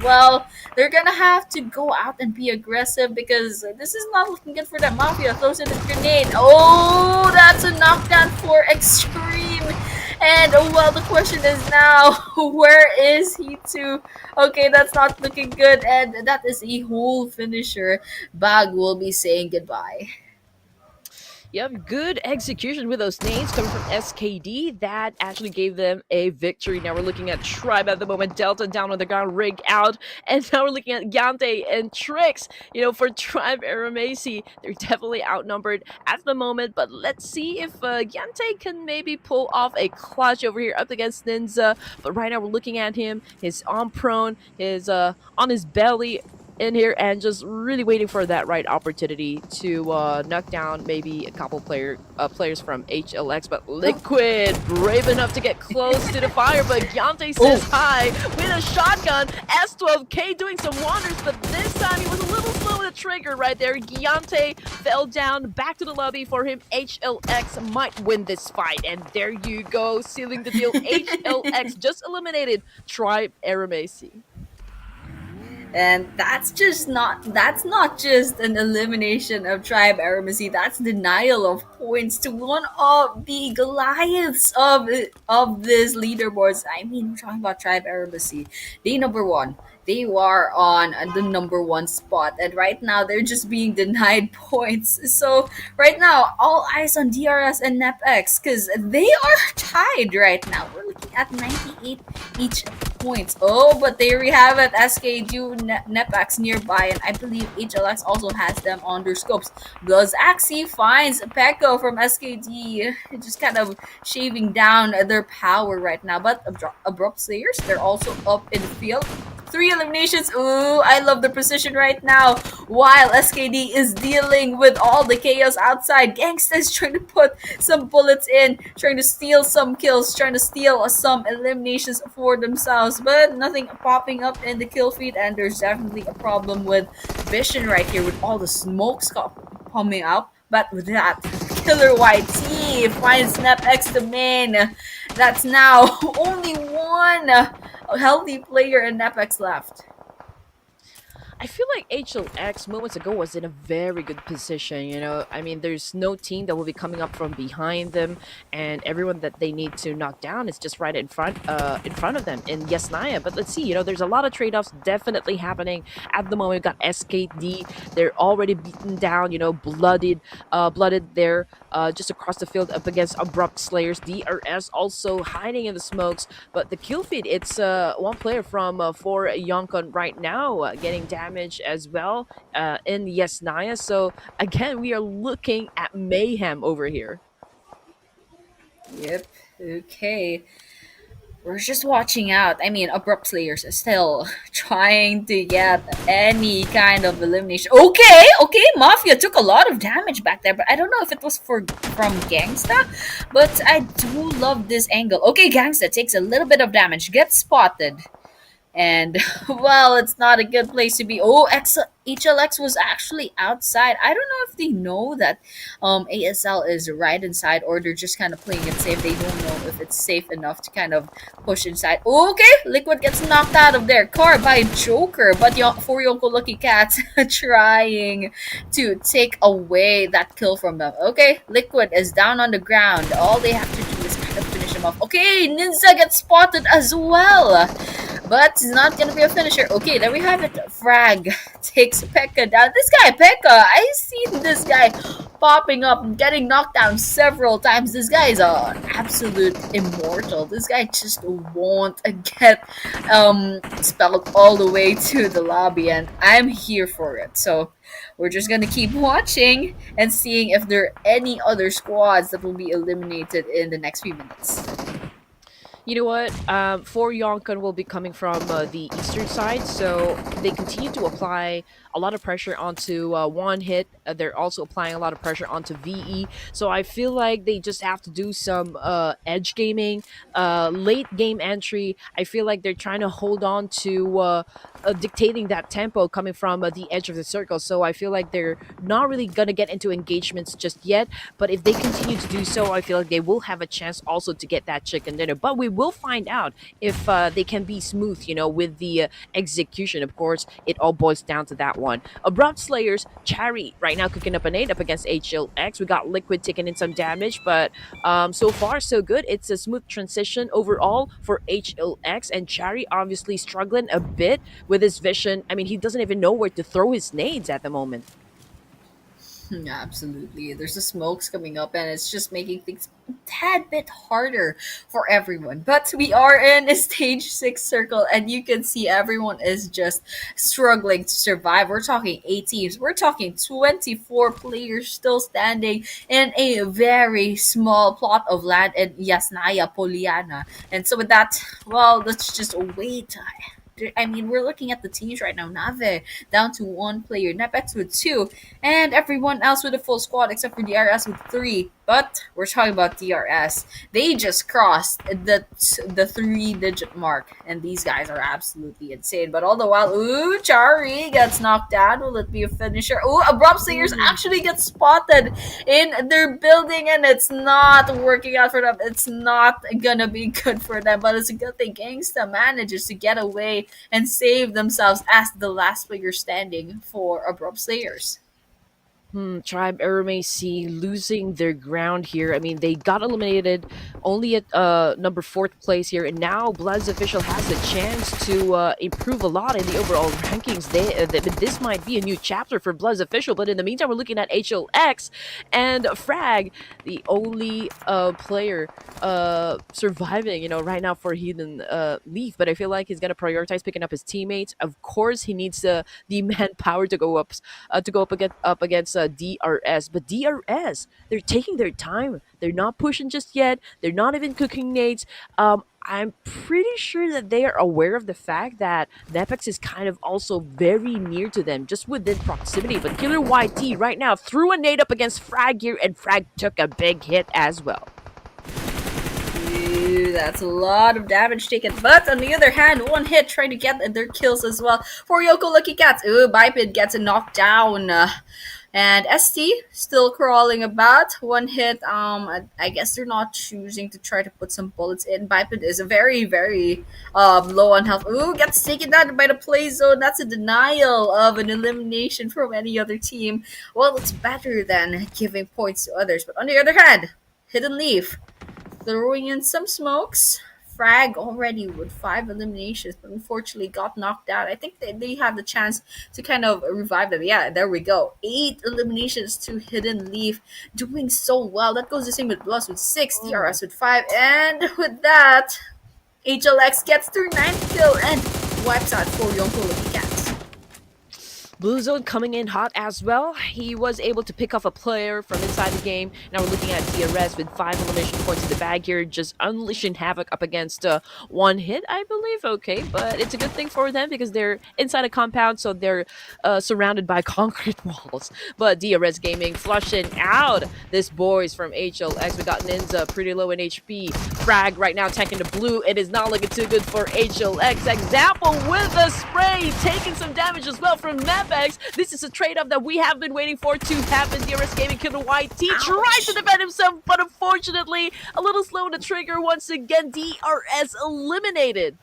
Well, they're gonna have to go out and be aggressive because this is not looking good for them. Mafia throws in a grenade. Oh, that's a knockdown for Extreme. And well, the question is now, where is he to? Okay, that's not looking good, and that is a whole finisher. BAGH will be saying goodbye. Yep, good execution with those nades coming from SKD. That actually gave them a victory. Now we're looking at Tribe at the moment. Delta down on the ground, Rig out. And now we're looking at Yante and Trix. For Tribe AEROMACY, they're definitely outnumbered at the moment. But let's see if Yante can maybe pull off a clutch over here up against Ninja. But right now we're looking at him. He's on prone. He's on his belly. in here and just really waiting for that right opportunity to knock down maybe a couple players from HLX. But Liquid brave enough to get close to the fire, but Gyante says hi with a shotgun. S12K doing some wonders, but this time he was a little slow with the trigger right there. Gyante fell down back to the lobby for him. HLX might win this fight, and there you go, sealing the deal. HLX just eliminated Tribe AEROMACY. And that's not just an elimination of Tribe AEROMACY, that's denial of points to one of the Goliaths of this leaderboards. I mean, we're talking about Tribe AEROMACY. They number one. They are on the number one spot, and right now they're just being denied points. So right now, all eyes on DRS and NEPX because they are tied right now. We're looking at 98 each points. Oh, but there we have it. SKD NEPX nearby, and I believe HLX also has them on their scopes. BLUZZ actually finds Pekko from SKD, just kind of shaving down their power right now. But Abrupt Slayers, they're also up in the field. 3 eliminations. Ooh, I love the precision right now. While SKD is dealing with all the chaos outside, Gangsta's trying to put some bullets in, trying to steal some kills, trying to steal some eliminations for themselves, but nothing popping up in the kill feed, and there's definitely a problem with vision right here with all the smokes coming out. But with that, Killer YT finds NEPX the main. That's now only one healthy player in NEPX left. I feel like HLX moments ago was in a very good position. You know, I mean, there's no team that will be coming up from behind them, and everyone that they need to knock down is just right in front of them in YesNaya. But let's see, you know, there's a lot of trade-offs definitely happening at the moment. We've got SKD, they're already beaten down, you know, blooded there, just across the field up against Abrupt Slayers. DRS also hiding in the smokes, but the kill feed, it's one player from for YONKO right now getting damage as well in YesNaya. So again, we are looking at mayhem over here. Yep. Okay. We're just watching out. I mean, Abrupt Slayers is still trying to get any kind of elimination. Okay, Mafia took a lot of damage back there, but I don't know if it was from Gangsta, but I do love this angle. Okay, Gangsta takes a little bit of damage, gets spotted. And well, it's not a good place to be. Oh, HLX was actually outside. I don't know if they know that ASL is right inside, or they're just kind of playing it safe. They don't know if it's safe enough to kind of push inside. Okay, Liquid gets knocked out of their car by Joker, but for YONKO Lucky Cats trying to take away that kill from them. Okay, Liquid is down on the ground. All they have to do is kind of finish him off. Okay, Ninja gets spotted as well, but it's not gonna be a finisher. Okay, there we have it. Frag takes Pekka down. This guy, Pekka, I seen this guy popping up and getting knocked down several times. This guy is an absolute immortal. This guy just won't get spelled all the way to the lobby, and I'm here for it. So we're just gonna keep watching and seeing if there are any other squads that will be eliminated in the next few minutes. You know what? For YONKO will be coming from the eastern side, so they continue to apply a lot of pressure onto one hit. They're also applying a lot of pressure onto VE. So I feel like they just have to do some edge gaming, late game entry. I feel like they're trying to hold on to dictating that tempo coming from the edge of the circle. So I feel like they're not really gonna get into engagements just yet. But if they continue to do so, I feel like they will have a chance also to get that chicken dinner. But we will find out if they can be smooth, you know, with the execution. Of course, it all boils down to that one. Abrupt Slayers, Cherry right now cooking up an 8 up against HLX. We got Liquid taking in some damage, but so far so good. It's a smooth transition overall for HLX, and Cherry obviously struggling a bit with his vision. I mean, he doesn't even know where to throw his nades at the moment. Yeah, absolutely. There's the smokes coming up, and it's just making things a tad bit harder for everyone. But we are in a stage 6 circle, and you can see everyone is just struggling to survive. We're talking 8 teams. We're talking 24 players still standing in a very small plot of land in YesNaya Poliana. And so with that, well, let's just wait I mean, we're looking at the teams right now. Nave down to 1 player, NEPX with 2, and everyone else with a full squad except for DRS with 3. But we're talking about DRS. They just crossed the 3-digit mark, and these guys are absolutely insane. But all the while, ooh, Chari gets knocked down. Will it be a finisher? Ooh, Abrupt Slayers actually get spotted in their building, and it's not working out for them. It's not gonna be good for them, but it's a good thing Gangsta manages to get away and save themselves as the last player standing for Abrupt Slayers. Tribe AEROMACY losing their ground here. I mean, they got eliminated only at number 4th place here, and now BLUZZ official has a chance to improve a lot in the overall rankings. This might be a new chapter for BLUZZ official, but in the meantime, we're looking at HLX and Frag, the only player surviving, right now for Hidden Leaf. But I feel like he's gonna prioritize picking up his teammates. Of course, he needs the manpower to go up against DRS. But DRS, they're taking their time. They're not pushing just yet. They're not even cooking nades. I'm pretty sure that they are aware of the fact that NEPX is kind of also very near to them, just within proximity. But Killer YT right now threw a nade up against Frag here, and Frag took a big hit as well. Ooh, that's a lot of damage taken. But on the other hand, 1 hit trying to get their kills as well for YONKO Lucky Cats. Ooh, Biped gets a knockdown. And ST still crawling about. 1 hit. I guess they're not choosing to try to put some bullets in. Biped is very, very low on health. Ooh, gets taken down by the play zone. That's a denial of an elimination from any other team. Well, it's better than giving points to others. But on the other hand, Hidden Leaf throwing in some smokes. Frag already with 5 eliminations, but unfortunately got knocked out. I think they have the chance to kind of revive them. Yeah, there we go. 8 eliminations to Hidden Leaf, doing so well. That goes the same with BLUZZ with 6, DRS with 5, and with that, HLX gets their 9th kill and wipes out for YONKO Lucky Cats. BLUZZ coming in hot as well. He was able to pick off a player from inside the game. Now we're looking at DRS with 5 elimination points in the bag here, just unleashing havoc up against 1 hit, I believe. Okay, but it's a good thing for them because they're inside a compound, so they're surrounded by concrete walls. But DRS Gaming flushing out this boys from HLX. We got Ninja pretty low in HP. Frag right now attacking the blue. It is not looking too good for HLX. Example with the spray, taking some damage as well from NEPX. This is a trade-up that we have been waiting for to happen. DRS Gaming Killer YT tries to defend himself, but unfortunately a little slow on the trigger once again. DRS eliminated.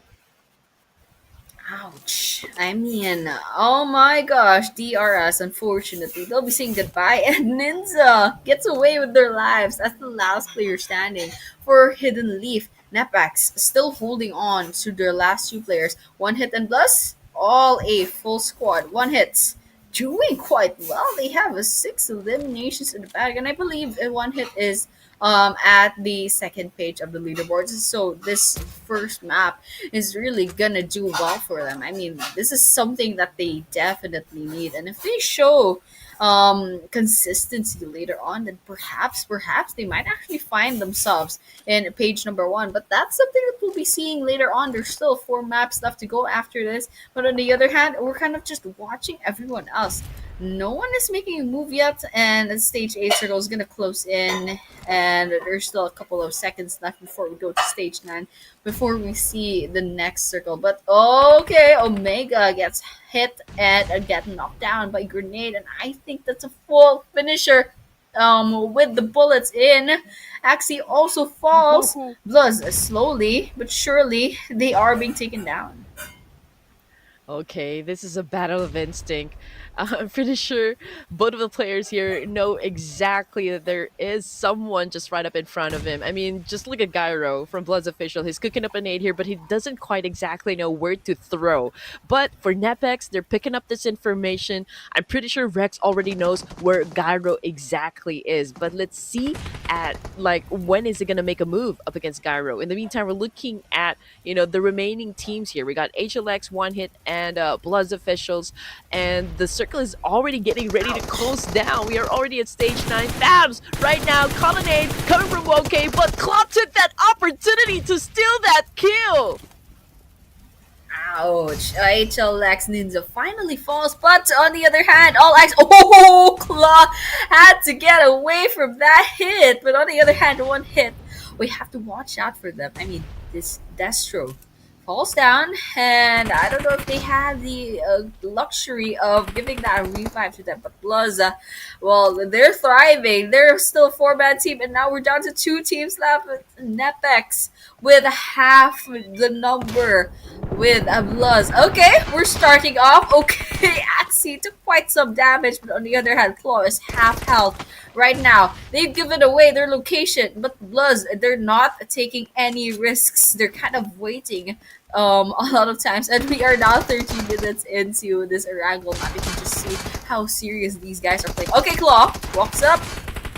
Ouch. I mean, oh my gosh, DRS, unfortunately, they'll be saying goodbye, and Ninja gets away with their lives as the last player standing for Hidden Leaf. NEPX still holding on to their last 2 players. 1 hit and BLUZZ, all a full squad. 1 hit. Doing quite well. They have 6 eliminations in the bag, and I believe 1 hit is at the 2nd page of the leaderboards. So this first map is really gonna do well for them. I mean, this is something that they definitely need, and if they show consistency later on, then perhaps they might actually find themselves in page number 1. But that's something that we'll be seeing later on. There's still 4 maps left to go after this, but on the other hand, we're kind of just watching everyone else. No one is making a move yet, and stage 8 circle is gonna close in, and there's still a couple of seconds left before we go to stage 9 before we see the next circle. But okay, Omega gets hit and get knocked down by grenade, and I think that's a full finisher with the bullets in. Axie also falls. BLUZZ slowly but surely they are being taken down. Okay, this is a battle of instinct. I'm pretty sure both of the players here know exactly that there is someone just right up in front of him. I mean, just look at Gyro from BLUZZ official. He's cooking up a nade here, but he doesn't quite exactly know where to throw. But for NEPX, they're picking up this information. I'm pretty sure Rex already knows where Gyro exactly is. But let's see at, like, when is he going to make a move up against Gyro. In the meantime, we're looking at, the remaining teams here. We got HLX, 1 hit, and BLUZZ officials, and the circle is already getting ready to close down. We are already at stage 9. Fabs right now, Colonnade coming from YONKO, but Claw took that opportunity to steal that kill. Ouch. HLX Ninja finally falls, but on the other hand, All Eyes. Oh, Claw had to get away from that hit. But on the other hand, one hit, we have to watch out for them. I mean, this Destro falls down, and I don't know if they have the luxury of giving that revive to them. But BLUZZ, well, they're thriving. They're still a four-man team, and now we're down to two teams left with NEPX with half the number with BLUZZ. Okay, we're starting off. Okay, Axie took quite some damage, but on the other hand, Claw is half health right now. They've given away their location, but BLUZZ, they're not taking any risks. They're kind of waiting a lot of times, and we are now 13 minutes into this Erangel map. You can just see how serious these guys are playing. Okay, Claw walks up,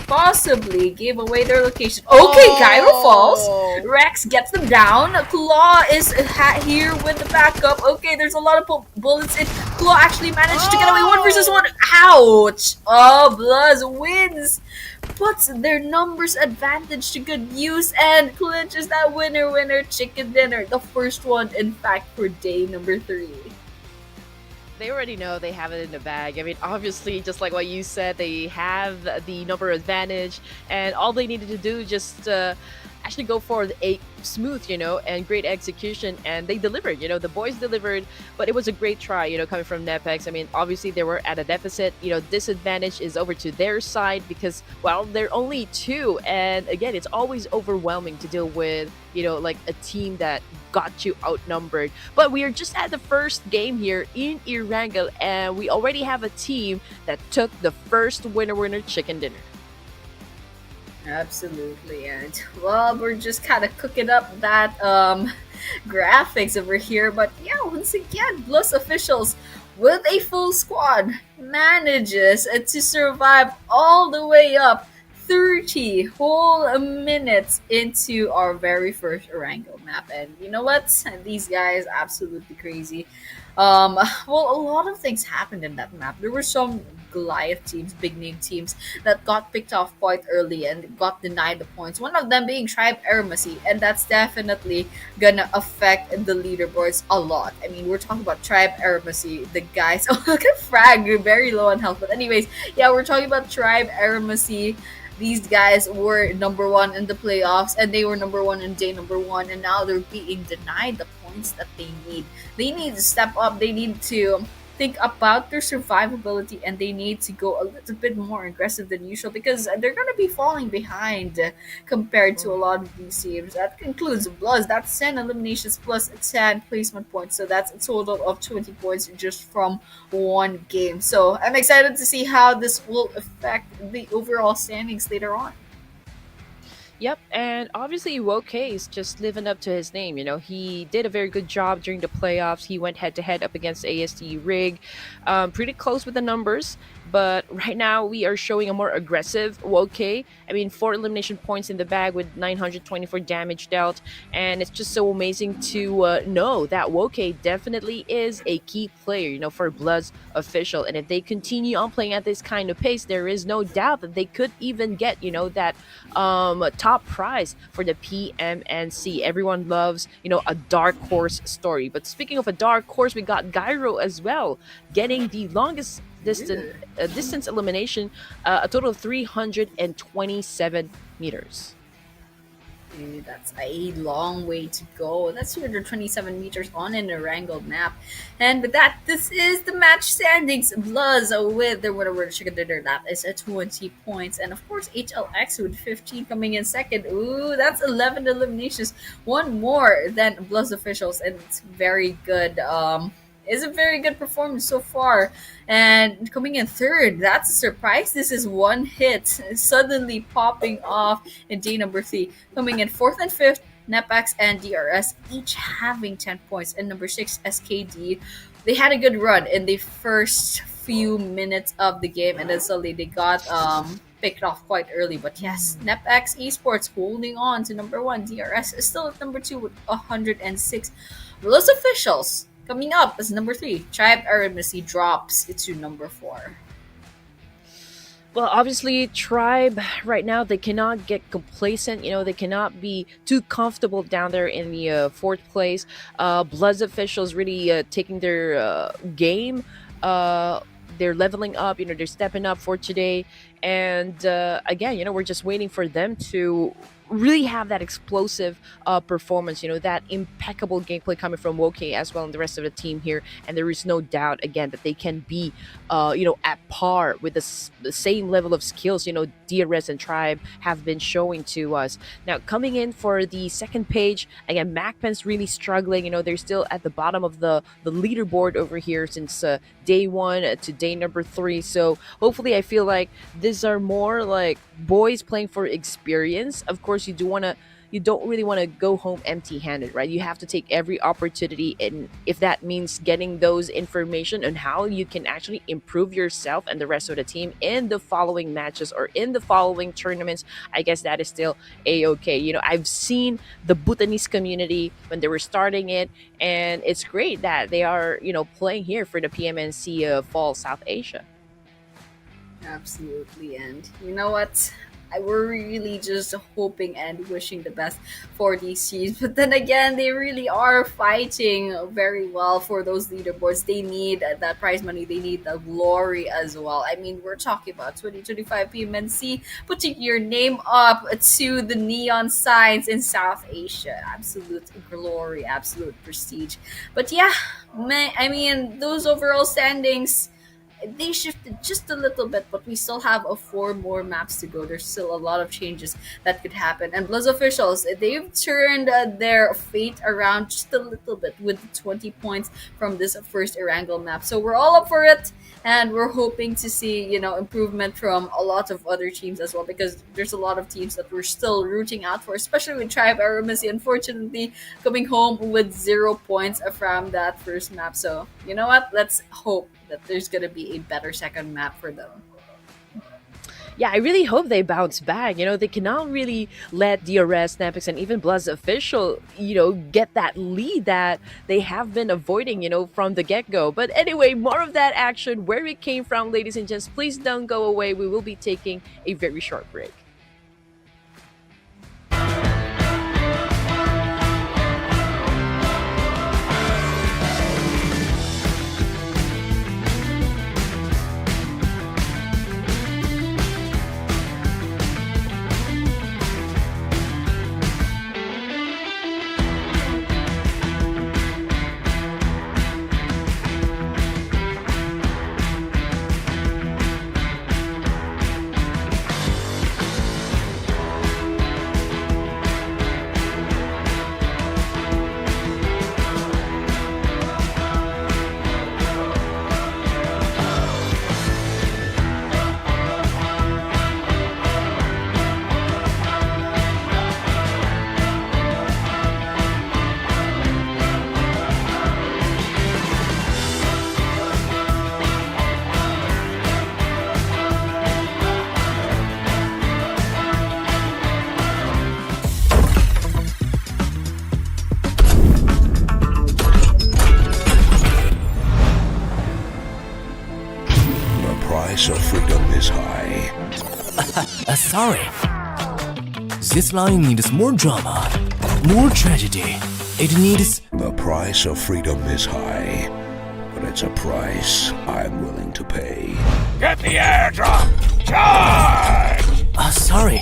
possibly gave away their location. Okay, Gyro falls. Rex gets them down. Claw is here with the backup. Okay, there's a lot of bullets in. Claw actually managed to get away 1v1. Ouch! Oh, BLUZZ wins. Puts their numbers advantage to good use and clinches that winner chicken dinner. The first one, in fact, for day number 3. They already know they have it in the bag. I mean, obviously, just like what you said, they have the number advantage, and all they needed to do just actually go for a smooth, and great execution, and they delivered. The boys delivered, but it was a great try, coming from NEPX. I mean, obviously they were at a deficit. Disadvantage is over to their side because, well, they're only 2, and again, it's always overwhelming to deal with, like a team that got you outnumbered. But we are just at the first game here in Erangel, and we already have a team that took the first winner chicken dinner. Absolutely, and well, we're just kind of cooking up that graphics over here, but yeah, once again, BLUZZ officials with a full squad manages to survive all the way up 30 whole minutes into our very first Erangel map. And you know what? These guys absolutely crazy. Well, a lot of things happened in that map. There were some Goliath teams, big name teams that got picked off quite early and got denied the points. One of them being Tribe AEROMACY, and that's definitely gonna affect the leaderboards a lot. I mean, we're talking about Tribe AEROMACY, the guys. Oh, look at Frag, you're very low on health. But anyways, yeah, we're talking about Tribe AEROMACY. These guys were number 1 in the playoffs, and they were number 1 in day number 1, and now they're being denied the points that they need. They need to step up. They need to think about their survivability, and they need to go a little bit more aggressive than usual because they're going to be falling behind compared to a lot of these teams. That concludes BLUZZ. That's 10 eliminations plus 10 placement points, so that's a total of 20 points just from one game. So I'm excited to see how this will affect the overall standings later on. Yep, and obviously YONKO is just living up to his name. He did a very good job during the playoffs. He went head-to-head up against AST Rig. Pretty close with the numbers, but right now we are showing a more aggressive YONKO. I mean, 4 elimination points in the bag with 924 damage dealt, and it's just so amazing to know that YONKO definitely is a key player, for BLUZZ official. And if they continue on playing at this kind of pace, there is no doubt that they could even get, that top prize for the PMNC. Everyone loves, a dark horse story. But speaking of a dark horse, we got Gyro as well, getting the longest distance elimination, a total of 327 meters. Dude, that's a long way to go. That's 227 meters on an Erangel map. And with that, this is the match standings. BLUZZ with the winner chicken dinner. That is at 20 points. And of course, HLX with 15 coming in second. Ooh, that's 11 eliminations. One more than BLUZZ officials. And it's very good. It's a very good performance so far. And coming in third, that's a surprise. This is one hit suddenly popping off in day number 3. Coming in fourth and fifth, NEPX and DRS each having 10 points. And number 6, SKD. They had a good run in the first few minutes of the game, and then suddenly they got picked off quite early. But yes, NEPX Esports holding on to number 1. DRS is still at number 2 with 106. BLUZZ officials coming up as number 3. Tribe AEROMACY drops to number 4. Well, obviously, Tribe right now they cannot get complacent. They cannot be too comfortable down there in the fourth place. BLUZZ officials really taking their game. Uh, they're leveling up. They're stepping up for today. And again, we're just waiting for them to really have that explosive performance. That impeccable gameplay coming from Woke as well and the rest of the team here. And there is no doubt again that they can be at par with the same level of skills DRS and Tribe have been showing to us. Now coming in for the second page, again, MAKPEN's really struggling. They're still at the bottom of the leaderboard over here since day 1 to day number 3. So hopefully, I feel like these are more like boys playing for experience. Of course, you don't really want to go home empty-handed, right? You have to take every opportunity, and if that means getting those information on how you can actually improve yourself and the rest of the team in the following matches or in the following tournaments, I guess that is still a-okay. I've seen the Bhutanese community when they were starting it, and it's great that they are playing here for the PMNC Fall South Asia. Absolutely, and you know what? We're really just hoping and wishing the best for these teams. But then again, they really are fighting very well for those leaderboards. They need that prize money. They need the glory as well. I mean, we're talking about 2025 PMNC, putting your name up to the neon signs in South Asia. Absolute glory, absolute prestige. But yeah, I mean, those overall standings, they shifted just a little bit, but we still have 4 more maps to go. There's still a lot of changes that could happen. And BLUZZ officials, they've turned their fate around just a little bit with 20 points from this first Erangel map. So we're all up for it, and we're hoping to see, improvement from a lot of other teams as well, because there's a lot of teams that we're still rooting out for, especially with Tribe AEROMACY, unfortunately, coming home with 0 points from that first map. So, you know what? Let's hope that there's going to be a better second map for them. Yeah, I really hope they bounce back. They cannot really let DRS, NEPX, and even BLUZZ official, get that lead that they have been avoiding, from the get-go. But anyway, more of that action, where it came from, ladies and gents. Please don't go away. We will be taking a very short break. So freedom is high. Sorry. This line needs more drama, more tragedy. It needs... The price of freedom is high, but it's a price I'm willing to pay. Get the airdrop! Charge! Sorry.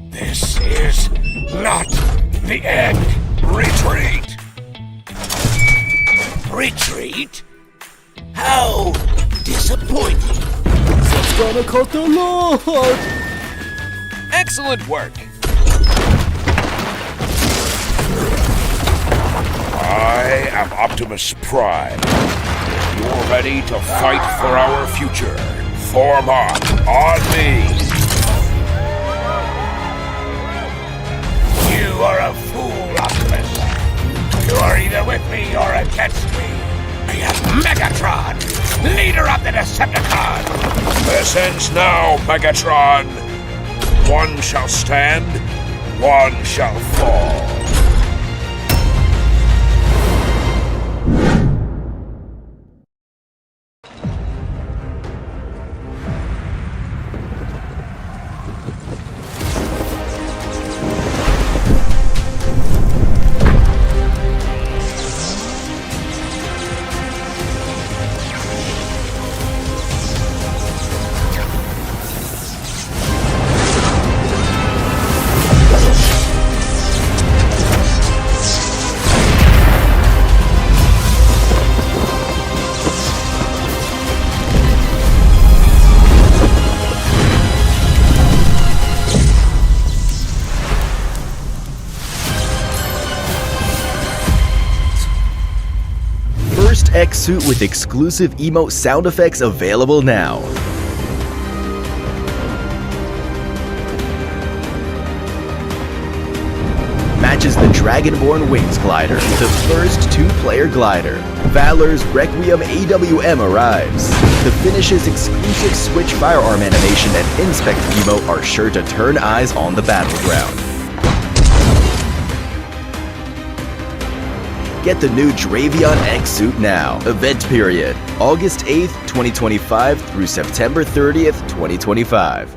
This is not the end. Retreat! Retreat? How disappointing. It's gonna cut the Lord! Excellent work. I am Optimus Prime. You're ready to fight for our future. Form up on me. You are a fool, Optimus. You are either with me or against me. I am Megatron, leader of the Decepticons. This ends now, Megatron. One shall stand, one shall fall. NEPX suit with exclusive emote sound effects available now. Matches the Dragonborn Wings glider, the first two-player glider. Valor's Requiem AWM arrives. The finish's exclusive switch firearm animation and inspect emote are sure to turn eyes on the battleground. Get the new Dravion X suit now. Event period, August 8th, 2025 through September 30th, 2025.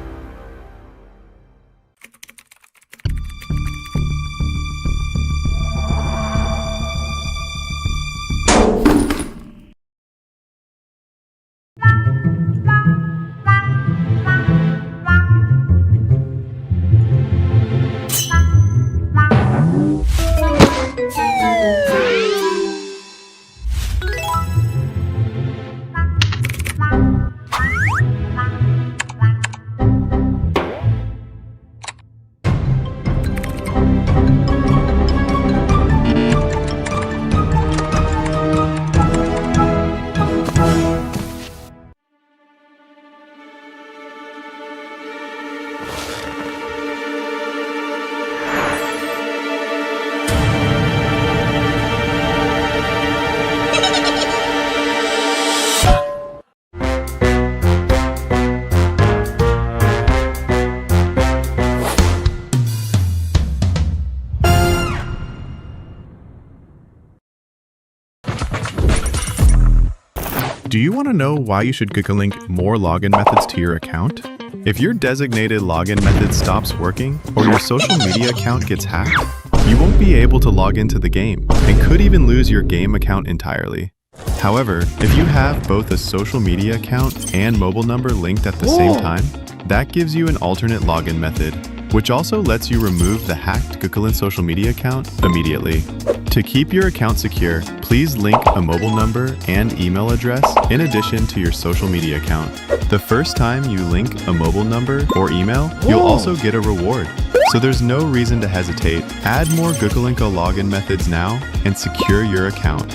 Do you want to know why you should link more login methods to your account? If your designated login method stops working or your social media account gets hacked, you won't be able to log into the game and could even lose your game account entirely. However, if you have both a social media account and mobile number linked at the same time, that gives you an alternate login method, which also lets you remove the hacked Gukulin social media account immediately. To keep your account secure, please link a mobile number and email address in addition to your social media account. The first time you link a mobile number or email, you'll also get a reward. So there's no reason to hesitate. Add more Gukulinko login methods now and secure your account.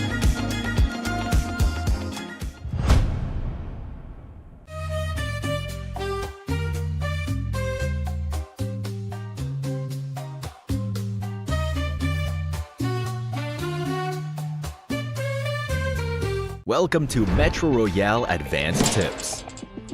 Welcome to Metro Royale Advanced Tips.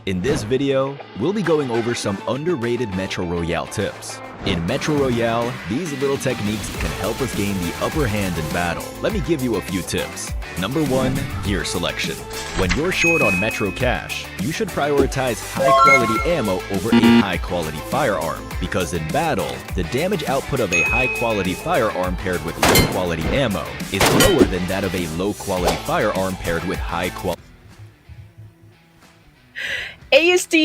In this video, we'll be going over some underrated Metro Royale tips. In Metro Royale, these little techniques can help us gain the upper hand in battle. Let me give you a few tips. Number 1, gear selection. When you're short on Metro cash, you should prioritize high-quality ammo over a high-quality firearm, because in battle, the damage output of a high-quality firearm paired with low-quality ammo is lower than that of a low-quality firearm paired with high-quality. AST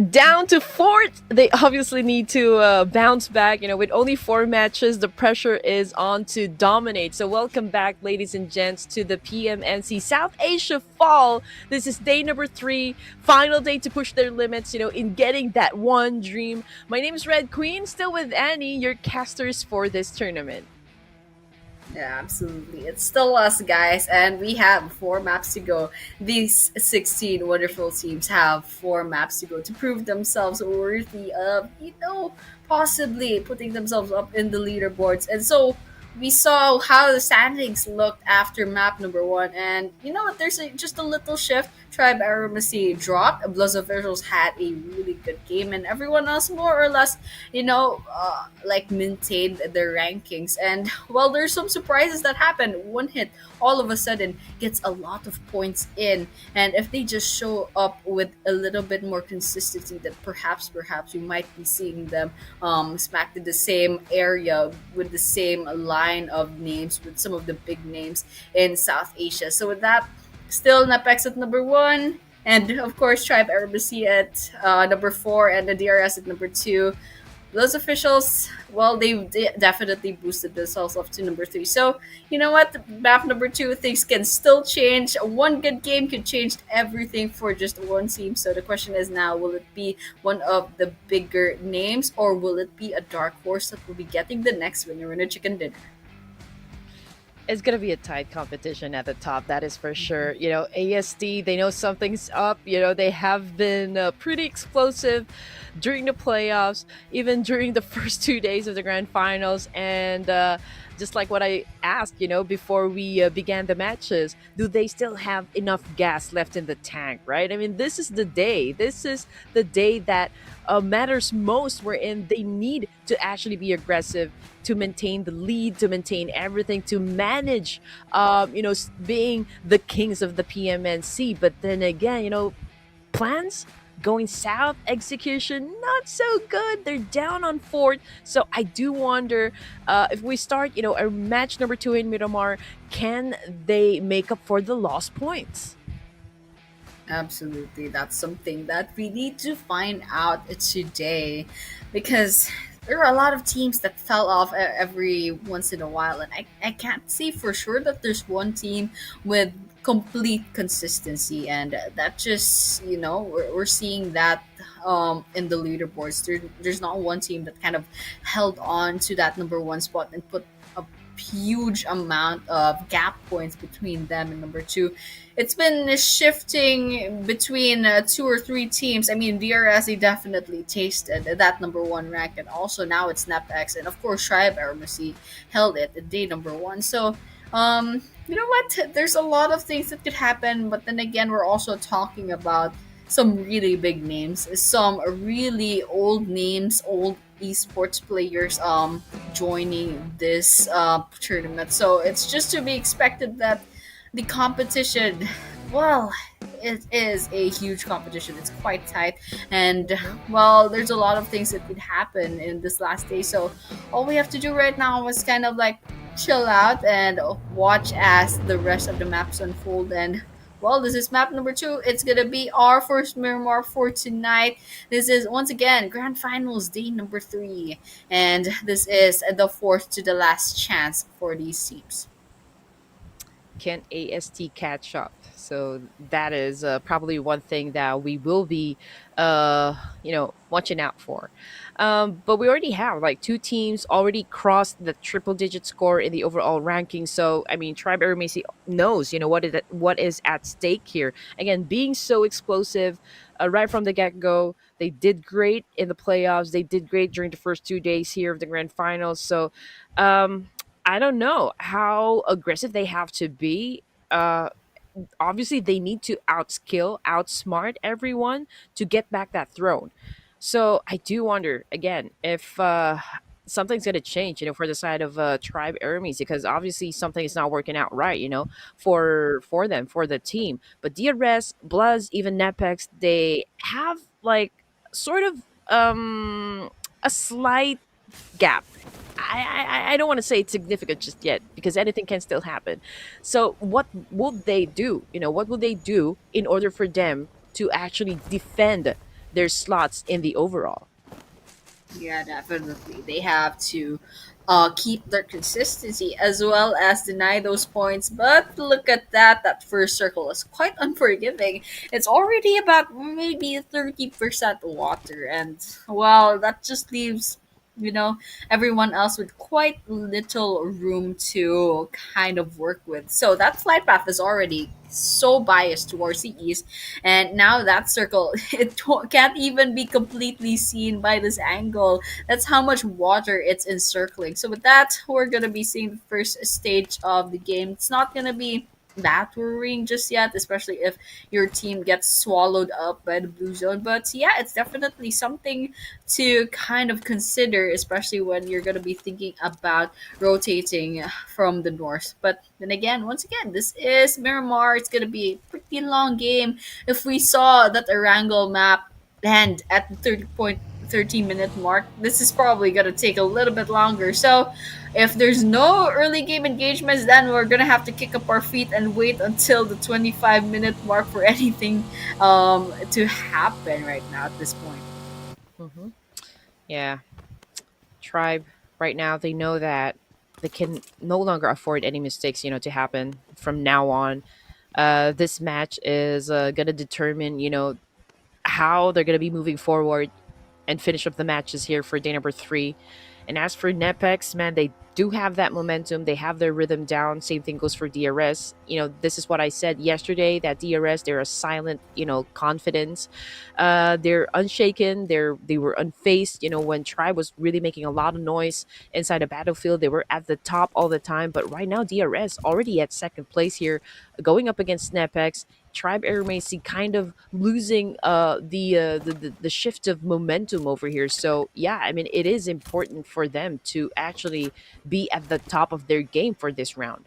down to 4th. They obviously need to bounce back. You know, with only 4 matches, the pressure is on to dominate. So welcome back, ladies and gents, to the PMNC South Asia Fall. This is day number 3, final day to push their limits, you know, in getting that one dream. My name is Red Queen, still with Annie, your casters for this tournament. Yeah, absolutely. It's still us, guys, and we have 4 maps to go. These 16 wonderful teams have 4 maps to go to prove themselves worthy of, you know, possibly putting themselves up in the leaderboards. And so we saw how the standings looked after map number 1, and you know what? There's just a little shift. Tribe AEROMACY dropped. BLUZZ officials had a really good game, and everyone else more or less, you know, like maintained their rankings. And well, there's some surprises that happened. One hit all of a sudden gets a lot of points in, and if they just show up with a little bit more consistency, that perhaps we might be seeing them smacked in the same area with the same line of names with some of the big names in South Asia. So with that, still NEPX at number 1, and of course Tribe AEROMACY at number 4, and the DRS at number 2. Those officials, well, they definitely boosted themselves up to number 3. So you know what, map number 2, things can still change. One good game could change everything for just one team. So the question is now, will it be one of the bigger names, or will it be a dark horse that will be getting the next winner in a chicken dinner? It's gonna be a tight competition at the top, that is for sure. You know, ASD, they know something's up. You know, they have been pretty explosive during the playoffs, even during the first 2 days of the grand finals. And just like what I asked, you know, before we began the matches, do they still have enough gas left in the tank, right? I mean, this is the day. This is the day that matters most, wherein they need to actually be aggressive to maintain the lead, to maintain everything, to manage, being the kings of the PMNC. But then again, you know, plans going south, execution not so good. They're down on fourth. So I do wonder if we start, you know, a match number two in Miramar, can they make up for the lost points? Absolutely. That's something that we need to find out today because there are a lot of teams that fell off every once in a while. And I can't say for sure that there's one team with complete consistency. And that just, you know, we're seeing that in the leaderboards. There's not one team that kind of held on to that number one spot and put a huge amount of gap points between them and number two. It's been shifting between two or three teams. I mean, DRS they definitely tasted that number one rank, and also now it's NEPX, and of course Tribe AEROMACY held it at day number one. So, you know what? There's a lot of things that could happen, but then again, we're also talking about some really big names, some really old names, old esports players joining this tournament. So it's just to be expected that the competition, well, it is a huge competition. It's quite tight, and well, there's a lot of things that could happen in this last day. So all we have to do right now is kind of like chill out and watch as the rest of the maps unfold. And well, this is map number two. It's gonna be our first Miramar for tonight. This is once again Grand Finals day number three, and this is the fourth to the last chance for these teams. Can AST catch up? So that is probably one thing that we will be, watching out for. But we already have like two teams already crossed the triple digit score in the overall ranking. So I mean, Tribe Aeromacey knows, you know, what is at stake here. Again, being so explosive right from the get go. They did great in the playoffs. They did great during the first 2 days here of the grand finals. So um, I don't know how aggressive they have to be. Obviously, they need to outskill, outsmart everyone to get back that throne. So I do wonder again if something's gonna change, you know, for the side of Tribe Aramis, because obviously something is not working out right, you know, for them, for the team. But DRS, BLUZZ, even NEPX, they have like sort of a slight gap. I don't want to say it's significant just yet because anything can still happen. So what would they do? You know, what would they do in order for them to actually defend their slots in the overall? Yeah, definitely. They have to keep their consistency as well as deny those points. But look at that. That first circle is quite unforgiving. It's already about maybe 30% water. And, well, that just leaves, you know, everyone else with quite little room to kind of work with. So that flight path is already so biased towards the east, and now that circle can't even be completely seen by this angle. That's how much water it's encircling. So with that, we're gonna be seeing the first stage of the game. It's not gonna be that worrying just yet, especially if your team gets swallowed up by the blue zone. But yeah, it's definitely something to kind of consider, especially when you're going to be thinking about rotating from the north. But then again, once again, this is Miramar. It's going to be a pretty long game. If we saw that Erangel map end at the 30.13 minute mark, this is probably going to take a little bit longer. So if there's no early game engagements, then we're going to have to kick up our feet and wait until the 25-minute mark for anything to happen right now at this point. Hmm. Yeah, Tribe right now, they know that they can no longer afford any mistakes, you know, to happen from now on. This match is gonna determine, you know, how they're gonna be moving forward and finish up the matches here for day number three. And as for NEPX, man, they do have that momentum. They have their rhythm down. Same thing goes for DRS. This is what I said yesterday, that DRS, they're a silent, confidence. They're unshaken. They were unfazed. When Tribe was really making a lot of noise inside a battlefield, they were at the top all the time. But right now, DRS already at second place here, going up against NEPX. Tribe AEROMACY kind of losing the shift of momentum over here. So yeah, I mean, it is important for them to actually be at the top of their game for this round.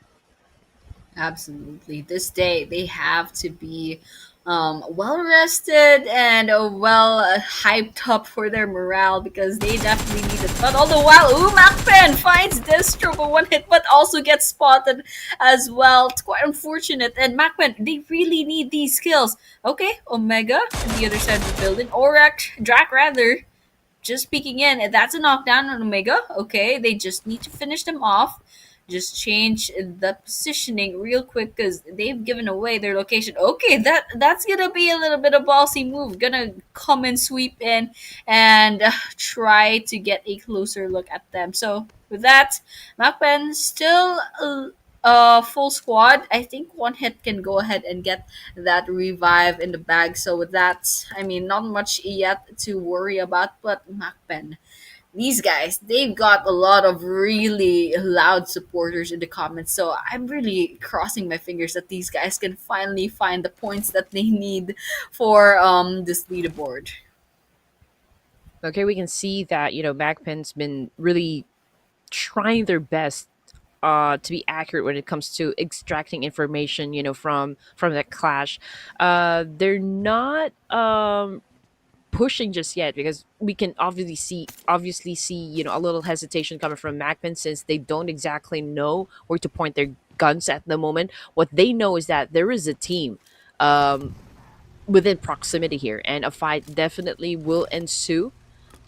Absolutely. This day, they have to be well rested and well hyped up for their morale because they definitely need it. But all the while, MAKPEN finds Destro for one hit, but also gets spotted as well. It's quite unfortunate. And MAKPEN, they really need these kills. Okay, Omega on the other side of the building. Drac rather, just peeking in. And that's a knockdown on Omega. Okay, they just need to finish them off. Just change the positioning real quick because they've given away their location. Okay, that's gonna be a little bit of ballsy move. Gonna come and sweep in and try to get a closer look at them. So with that, MAKPEN still full squad. I think one hit can go ahead and get that revive in the bag. So with that, I mean, not much yet to worry about, but MAKPEN, these guys, they've got a lot of really loud supporters in the comments. So I'm really crossing my fingers that these guys can finally find the points that they need for this leaderboard. Okay, we can see that MAKPEN's been really trying their best to be accurate when it comes to extracting information, from that clash. They're not pushing just yet because we can obviously see a little hesitation coming from MAKPEN since they don't exactly know where to point their guns at the moment. What they know is that there is a team um, within proximity here, and a fight definitely will ensue.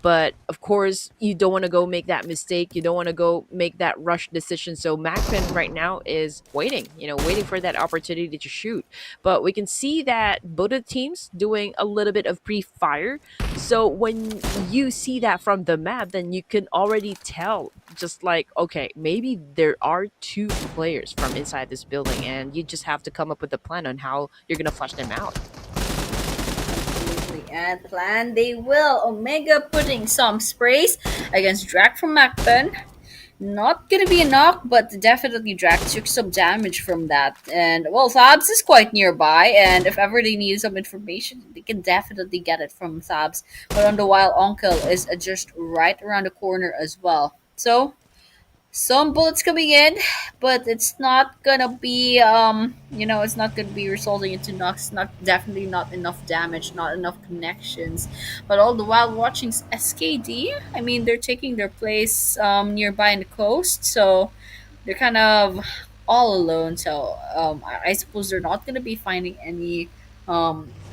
But of course, you don't want to go make that mistake. You don't want to go make that rush decision. So MAKPEN right now is waiting for that opportunity to shoot. But we can see that both of the teams doing a little bit of pre-fire. So when you see that from the map, then you can already tell, just like, okay, maybe there are two players from inside this building, and you just have to come up with a plan on how you're gonna flush them out. And plan they will. Omega putting some sprays against Drac from MAKPEN. Not gonna be a knock, but definitely Drac took some damage from that. And well, Thabs is quite nearby, and if ever they need some information, they can definitely get it from Thabs. But on the while, Onkel is just right around the corner as well. So some bullets coming in, but it's not gonna be it's not gonna be resulting into knocks. Not definitely not enough damage, not enough connections. But all the while watching SKD, I mean, they're taking their place nearby in the coast, so they're kind of all alone. So I suppose they're not gonna be finding any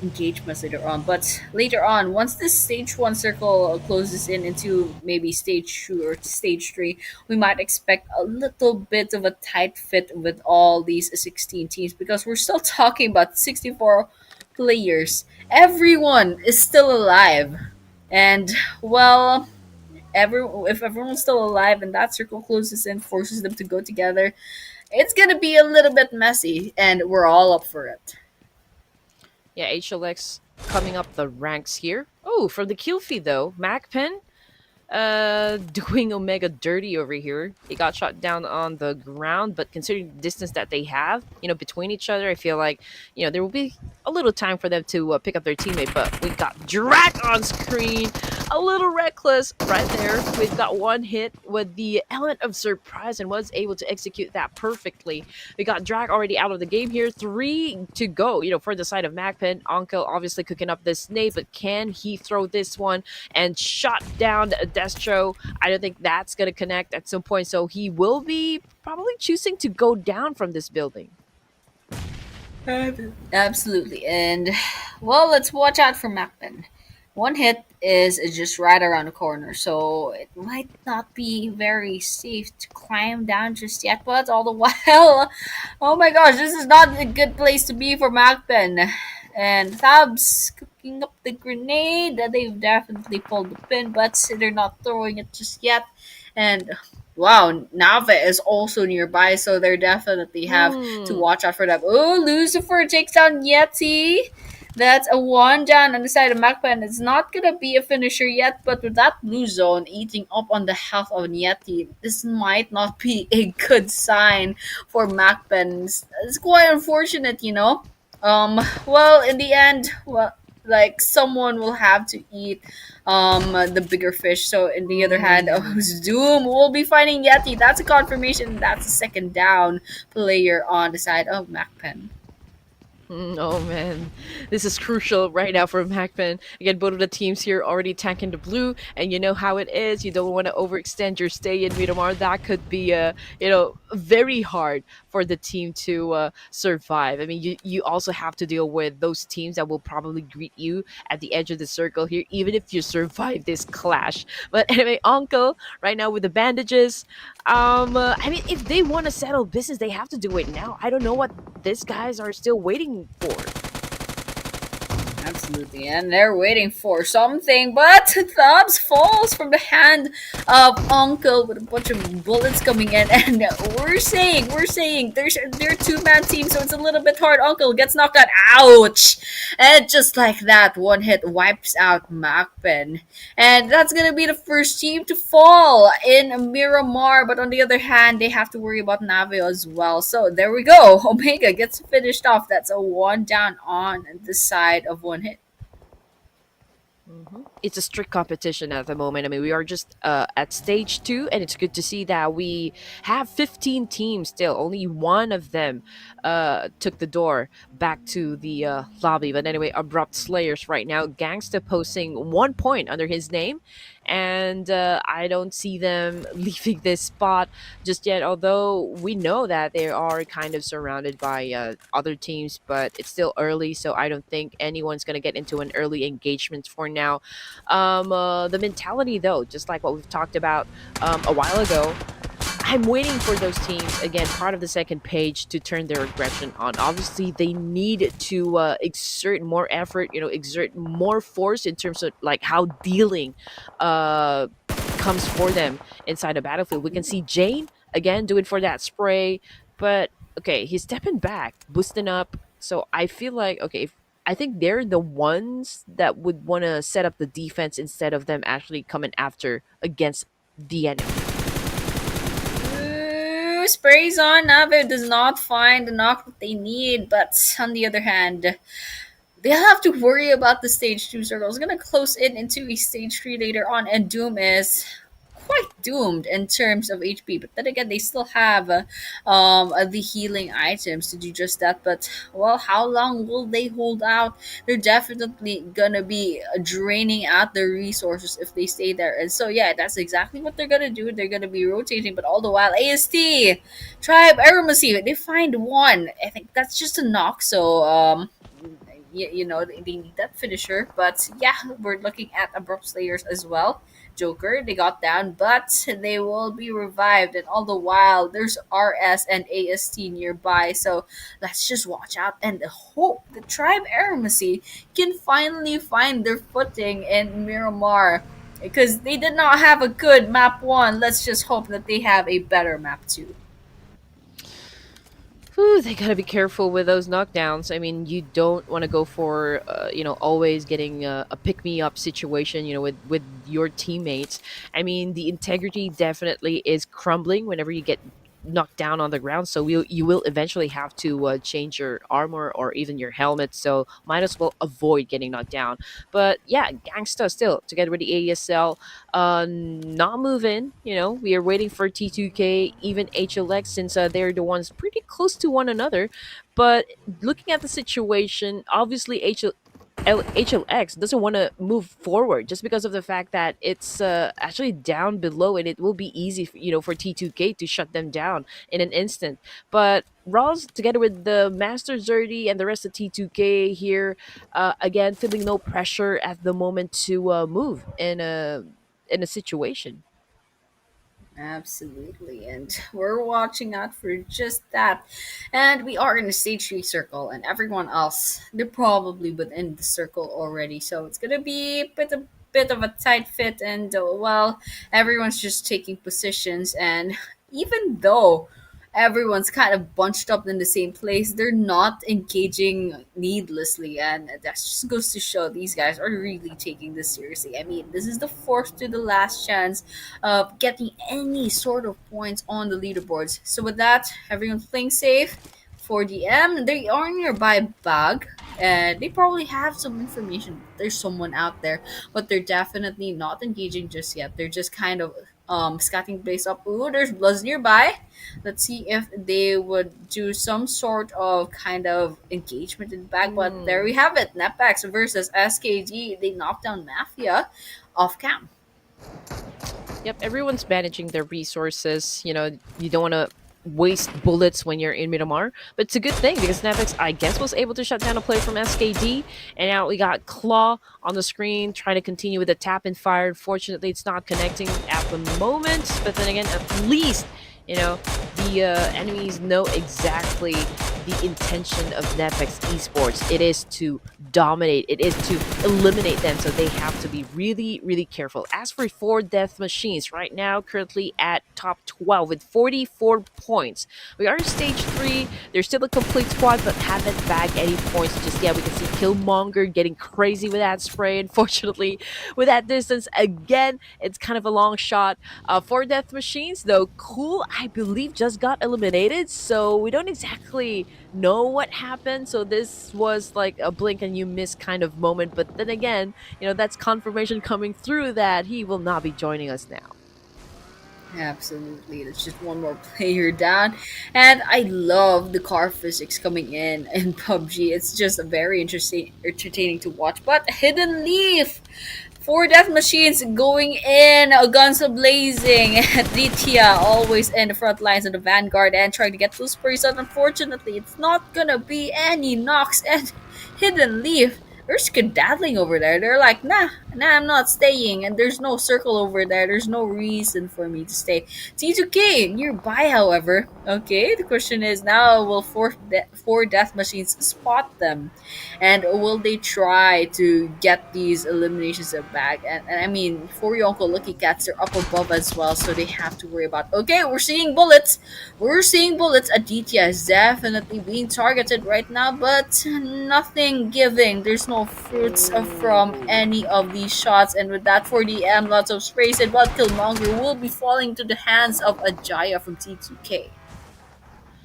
engagements later on. But later on, once this stage one circle closes in into maybe stage two or stage three, we might expect a little bit of a tight fit with all these 16 teams because we're still talking about 64 players. Everyone is still alive, and well, if everyone's still alive and that circle closes in, forces them to go together, it's gonna be a little bit messy, and we're all up for it. Yeah, HLX coming up the ranks here. Oh, for the kill feed though, MAKPEN doing Omega dirty over here. He got shot down on the ground, but considering the distance that they have, between each other, I feel like, there will be a little time for them to pick up their teammate. But we got Drac on screen, a little reckless right there. We've got one hit with the element of surprise and was able to execute that perfectly. We got Drac already out of the game here. 3 to go, for the side of MAKPEN. Onkel obviously cooking up this nade, but can he throw this one and shot down Destro? I don't think that's going to connect at some point, so he will be probably choosing to go down from this building. Absolutely. And well, let's watch out for MAKPEN. One hit is just right around the corner, so it might not be very safe to climb down just yet. But all the while, oh my gosh, this is not a good place to be for MAKPEN. And Thabs cooking up the grenade. They've definitely pulled the pin, but they're not throwing it just yet. And wow, Nava is also nearby, so they definitely have to Hmm. watch out for that. Oh, Lucifer takes down Yeti. That's a one down on the side of MAKPEN. It's not gonna be a finisher yet, but with that blue zone eating up on the health of Yeti, this might not be a good sign for MAKPEN. It's quite unfortunate, you know. Well, in the end, well, like someone will have to eat the bigger fish. So in the other hand, Hmm. Doom will be finding Yeti. That's a confirmation. That's a second down player on the side of MAKPEN. Oh man, this is crucial right now for MACPEN. Again, both of the teams here already tanking the blue, and you know how it is. You don't want to overextend your stay in Miramar. That could be, very hard for the team to survive. I mean, you also have to deal with those teams that will probably greet you at the edge of the circle here, even if you survive this clash. But anyway, Uncle, right now with the bandages, I mean, if they want to settle business, they have to do it now. I don't know what these guys are still waiting for. Absolutely, and they're waiting for something, but Thumbs falls from the hand of Uncle with a bunch of bullets coming in, and we're saying they're two-man team, so it's a little bit hard. Uncle gets knocked out, ouch, and just like that, one hit wipes out MAKPEN, and that's gonna be the first team to fall in Miramar. But on the other hand, they have to worry about Navio as well. So there we go. Omega gets finished off. That's a one down on the side of one hit. It's a strict competition at the moment. I mean, we are just at stage two, and it's good to see that we have 15 teams still. Only one of them took the door back to the lobby. But anyway, Abrupt Slayers right now. Gangsta posting 1 point under his name, and I don't see them leaving this spot just yet. Although we know that they are kind of surrounded by other teams, but it's still early, so I don't think anyone's gonna get into an early engagement for now. The mentality, though, just like what we've talked about a while ago, I'm waiting for those teams, again, part of the second page, to turn their aggression on. Obviously, they need to exert more effort, exert more force in terms of like how dealing uh, comes for them inside a battlefield. We can see Jane, again, do it for that spray, but okay, he's stepping back, boosting up. So I feel like, okay, if I think they're the ones that would want to set up the defense instead of them actually coming after against the enemy. Ooh, sprays on. Nave does not find the knock that they need, but on the other hand, they'll have to worry about the stage 2 circle. It's gonna close in into a stage 3 later on, and Doom is quite doomed in terms of HP. But then again, they still have the healing items to do just that. But well, how long will they hold out? They're definitely gonna be draining out their resources if they stay there. And so yeah, that's exactly what they're gonna do. They're gonna be rotating, but all the while, AST Tribe AEROMACY, they find one. I think that's just a knock. So they need that finisher. But yeah, we're looking at abrupt slayers as well. Joker, they got down, but they will be revived, and all the while there's RS and AST nearby. So let's just watch out and hope the Tribe Aromacy can finally find their footing in Miramar, because they did not have a good map 1. Let's just hope that they have a better map 2. Whew, they gotta be careful with those knockdowns. I mean, you don't want to go for, always getting a pick me up situation, with your teammates. I mean, the integrity definitely is crumbling whenever you get knocked down on the ground. So you will eventually have to change your armor or even your helmet. So might as well avoid getting knocked down. But yeah, Gangsta still together with the AESL, not moving. We are waiting for T2K, even HLX, since they're the ones pretty close to one another. But looking at the situation, obviously HLX doesn't want to move forward just because of the fact that it's actually down below, and it will be easy for T2K to shut them down in an instant. But Roz, together with the Master Zerdy and the rest of T2K here, again feeling no pressure at the moment to move in a situation. Absolutely, and we're watching out for just that. And we are in a stage 3 circle, and everyone else, they're probably within the circle already. So it's gonna be bit of a tight fit, and well, everyone's just taking positions. And even though everyone's kind of bunched up in the same place, they're not engaging needlessly, and that just goes to show these guys are really taking this seriously. I mean, this is the fourth to the last chance of getting any sort of points on the leaderboards. So with that, everyone's playing safe. For DM, they are nearby BAGH, and they probably have some information. There's someone out there, but they're definitely not engaging just yet. They're just kind of scouting place up. Ooh, there's BLUZZ nearby. Let's see if they would do some sort of kind of engagement in the back. But there we have it. NEPX versus SKG. They knocked down Mafia off cam. Yep, everyone's managing their resources. You don't want to waste bullets when you're in Miramar, but it's a good thing because NEPX, I guess, was able to shut down a player from SKD, and now we got Claw on the screen trying to continue with the tap and fire. Fortunately, it's not connecting at the moment, but then again, at least the enemies know exactly the intention of NEPX Esports. It is to dominate. It is to eliminate them, so they have to be really, really careful. As for 4 death machines, right now, currently at top 12 with 44 points. We are in stage 3. There's still a complete squad, but haven't bagged any points just yet. We can see Killmonger getting crazy with that spray. Unfortunately, with that distance, again, it's kind of a long shot. 4 death machines, though, cool, I believe, just got eliminated, so we don't exactly know what happened. So this was like a blink and you miss kind of moment, but then again, that's confirmation coming through that he will not be joining us now. Absolutely, that's just one more player down, and I love the car physics coming in PUBG. It's just very entertaining to watch. But Hidden Leaf, 4 death machines going in, guns a blazing. Ditya always in the front lines of the vanguard and trying to get those sprays out. Unfortunately, it's not gonna be any knocks, and Hidden Leaf, they're skedaddling over there. They're like, nah, I'm not staying. And there's no circle over there. There's no reason for me to stay. T2K nearby, however. Okay, the question is now, will 4 death machines spot them? And will they try to get these eliminations back? And I mean, for Yonko, Lucky Cats, they're up above as well, so they have to worry about, okay, we're seeing bullets. Aditya is definitely being targeted right now, but nothing giving. There's no fruits from any of these shots. And with that, for DM, lots of sprays, and while Killmonger will be falling to the hands of Ajaya from T2K.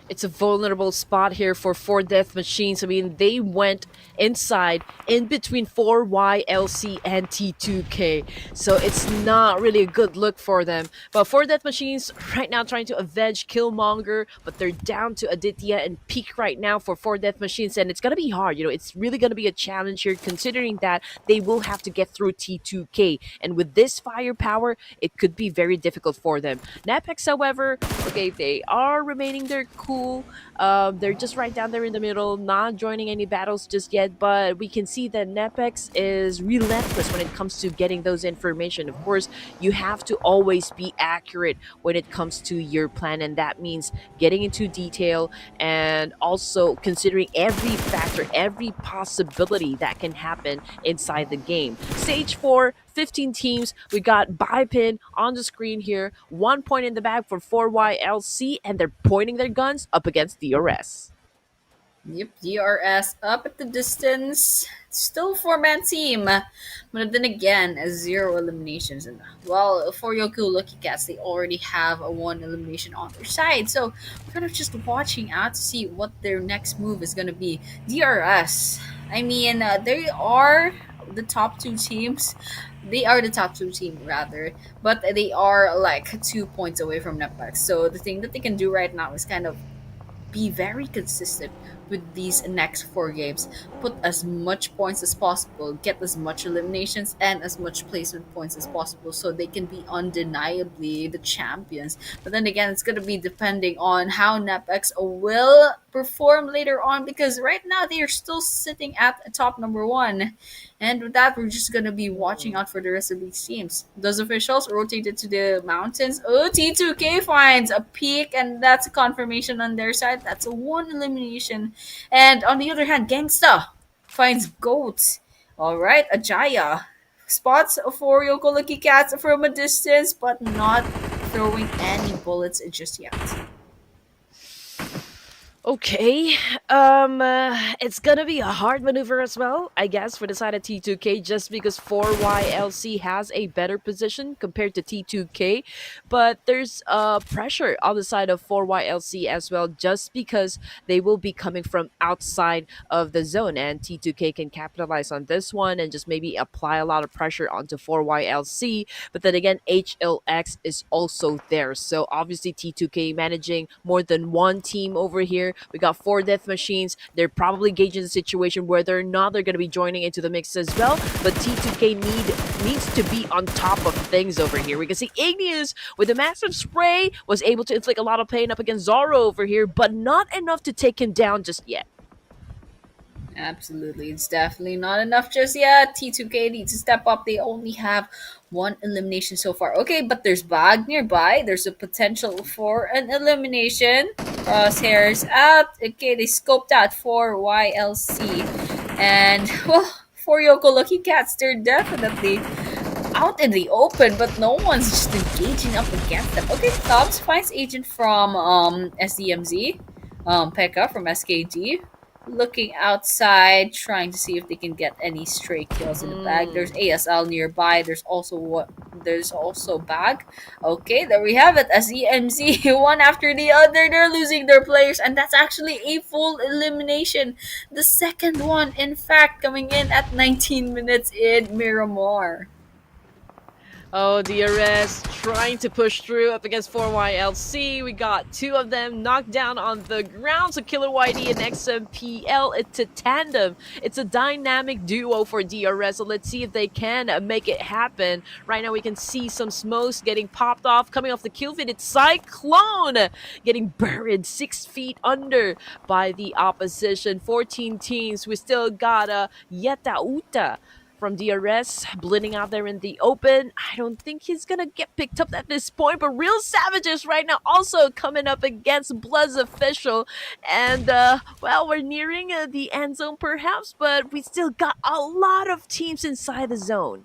It's a vulnerable spot here for 4 death machines. I mean, they went inside in between 4YLC and T2K. So it's not really a good look for them. But 4 death machines right now trying to avenge Killmonger, but they're down to Aditya and Peak right now for 4 death machines. And it's going to be hard. It's really going to be a challenge here, considering that they will have to get through T2K. And with this firepower, it could be very difficult for them. NEPX, however, okay, they are remaining their cool. They're just right down there in the middle, not joining any battles just yet, but we can see that NEPX is relentless when it comes to getting those information. Of course, you have to always be accurate when it comes to your plan, and that means getting into detail and also considering every factor, every possibility that can happen inside the game. Stage 4, 15 teams. We got MAKPEN on the screen here. 1 point in the bag for 4YLC, and they're pointing their guns up against DRS. Yep, DRS up at the distance. Still 4-man team. But then again, 0 eliminations. And well, for Yoku Lucky Cats, they already have a 1 elimination on their side. So we're kind of just watching out to see what their next move is going to be. DRS. I mean, they are the top 2 teams. They are the top 2 team, rather. But they are like 2 points away from NEPX. So the thing that they can do right now is kind of be very consistent with these next 4 games. Put as much points as possible, get as much eliminations and as much placement points as possible, so they can be undeniably the champions. But then again, it's going to be depending on how NEPX will perform later on, because right now they are still sitting at top number 1. And with that, we're just going to be watching out for the rest of these teams. Those officials rotated to the mountains. Oh, T2K finds a peak, and that's a confirmation on their side. That's a 1 elimination. And on the other hand, Gangsta finds Goat. All right, Ajaya spots for Yoko Lucky Cats from a distance, but not throwing any bullets just yet. Okay, it's gonna be a hard maneuver as well, I guess, for the side of T2K, just because 4YLC has a better position compared to T2K, but there's pressure on the side of 4YLC as well, just because they will be coming from outside of the zone, and T2K can capitalize on this one and just maybe apply a lot of pressure onto 4YLC. But then again, HLX is also there, so obviously T2K managing more than one team over here. We got 4 death machines. They're probably gauging the situation whether or not they're going to be joining into the mix as well. But T2K needs to be on top of things over here. We can see Igneous with the massive spray was able to inflict a lot of pain up against Zoro over here, but not enough to take him down just yet. Absolutely, it's definitely not enough just yet. T2K needs to step up. They only have one elimination so far. Okay, but there's BAGH nearby. There's a potential for an elimination. Crosshairs out. Okay, they scoped out for YLC. And, well, for Yoko Lucky Cats, they're definitely out in the open, but no one's just engaging up against them. Okay, Thumbs finds agent from SDMZ. Pekka from SKG. Looking outside, trying to see if they can get any stray kills in the bag. There's ASL nearby. There's also BAGH. Okay, there we have it. SDMZ, one after the other, they're losing their players, and that's actually a full elimination. The second one, in fact, coming in at 19 minutes in Miramar. Oh, DRS trying to push through up against 4YLC. We got 2 of them knocked down on the ground. So Killer YD and XMPL, it's a tandem. It's a dynamic duo for DRS. So let's see if they can make it happen. Right now we can see some smokes getting popped off. Coming off the kill feed, it's Cyclone getting buried 6 feet under by the opposition. 14 teams. We still got Yeta Uta from DRS, blending out there in the open. I don't think he's gonna get picked up at this point, but Real Savages right now also coming up against BLUZZ Official. And, well, we're nearing the end zone perhaps, but we still got a lot of teams inside the zone.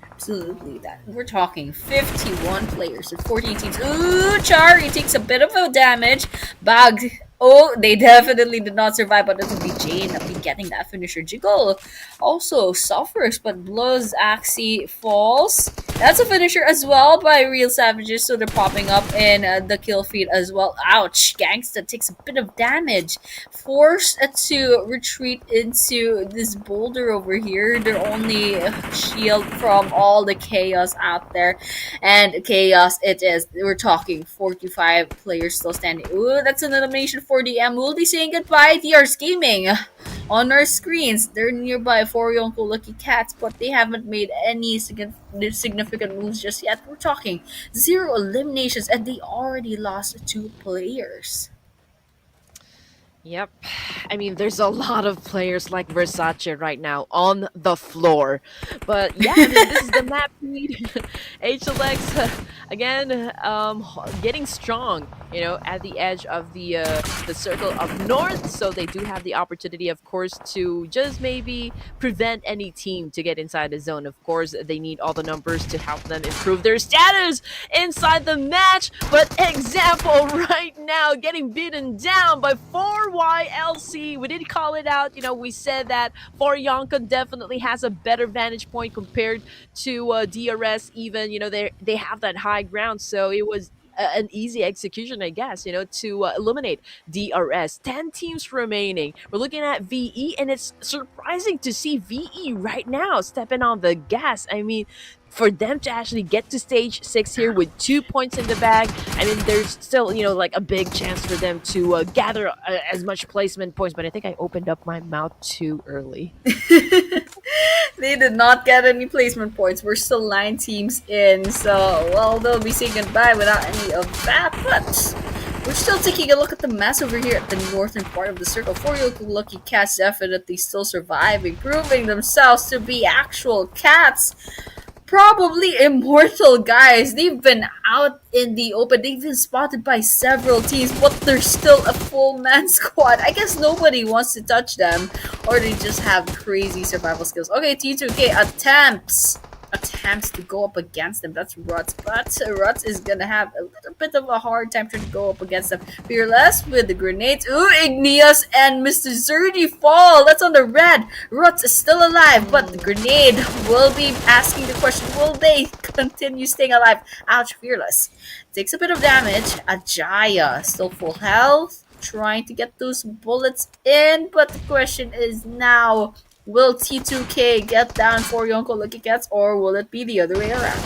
Absolutely, that we're talking 51 players and 14 teams. Ooh, Chari takes a bit of a damage. BAGH. Oh, they definitely did not survive, but it will be Jane that will be getting that finisher. Jiggle also suffers, but BLUZZ Axie falls. That's a finisher as well by Real Savages, so they're popping up in the kill feed as well. Ouch, Gangsta takes a bit of damage. Forced to retreat into this boulder over here. Their only shield from all the chaos out there. And chaos it is. We're talking 45 players still standing. Ooh, that's an elimination for DM. We'll be saying goodbye to DRS Gaming on our screens. They're nearby for YONKO Lucky Cats, but they haven't made any significant moves just yet. We're talking 0 eliminations, and they already lost 2 players. Yep. I mean, there's a lot of players like Versace right now on the floor. But yeah, I mean, this is the map lead. HLX, again, getting strong, you know, at the edge of the circle of north. So they do have the opportunity, of course, to just maybe prevent any team to get inside the zone. Of course, they need all the numbers to help them improve their status inside the match. But example right now, getting beaten down by 4YLC. We did call it out. You know, we said that 4YONKO definitely has a better vantage point compared to DRS. Even, you know, they have that high ground. So it was an easy execution, I guess, you know, to eliminate DRS. 10 teams remaining. We're looking at VE, and it's surprising to see VE right now stepping on the gas. I mean, for them to actually get to stage 6 here with 2 points in the bag, I mean, there's still, you know, like a big chance for them to gather as much placement points, but I think I opened up my mouth too early. They did not get any placement points. We're still 9 teams in, so, well, they'll be saying goodbye without any of that, but we're still taking a look at the mess over here at the northern part of the circle. 4 Lucky Cats definitely still surviving, proving themselves to be actual cats. probably immortal, guys. They've been out in the open. They've been spotted by several teams, but they're still a full man squad. I guess nobody wants to touch them, or they just have crazy survival skills. Okay, T2K attempts to go up against them. That's Ruts, but Ruts is gonna have a little bit of a hard time trying to go up against them. Fearless with the grenades. Ooh, Igneous and Mr. Zerdy fall. That's on the red. Ruts is still alive, but the grenade will be asking the question, will they continue staying alive? Ouch, Fearless. Takes a bit of damage. Ajaya, still full health. Trying to get those bullets in, but the question is now, will T2K get down for Yonko Lucky Cats, or will it be the other way around?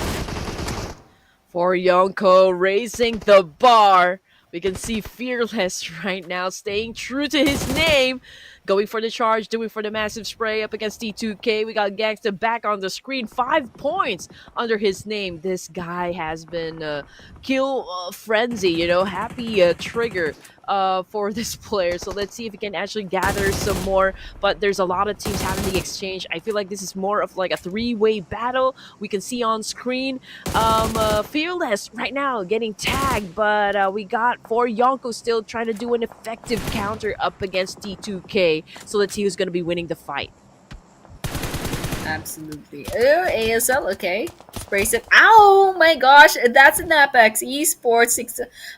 For YONKO raising the bar. We can see Fearless right now staying true to his name. Going for the charge, doing for the massive spray up against T2K. We got Gangsta back on the screen. 5 points under his name. This guy has been kill frenzy, happy trigger for this player. So let's see if he can actually gather some more. But there's a lot of teams having the exchange. I feel like this is more of like a 3-way battle. We can see on screen Fearless right now getting tagged, but we got for Yonko still trying to do an effective counter up against T2K. So let's see who's going to be winning the fight. Absolutely. Oh, ASL, okay. Sprays it. Ow, my gosh, that's an NEPX. Esports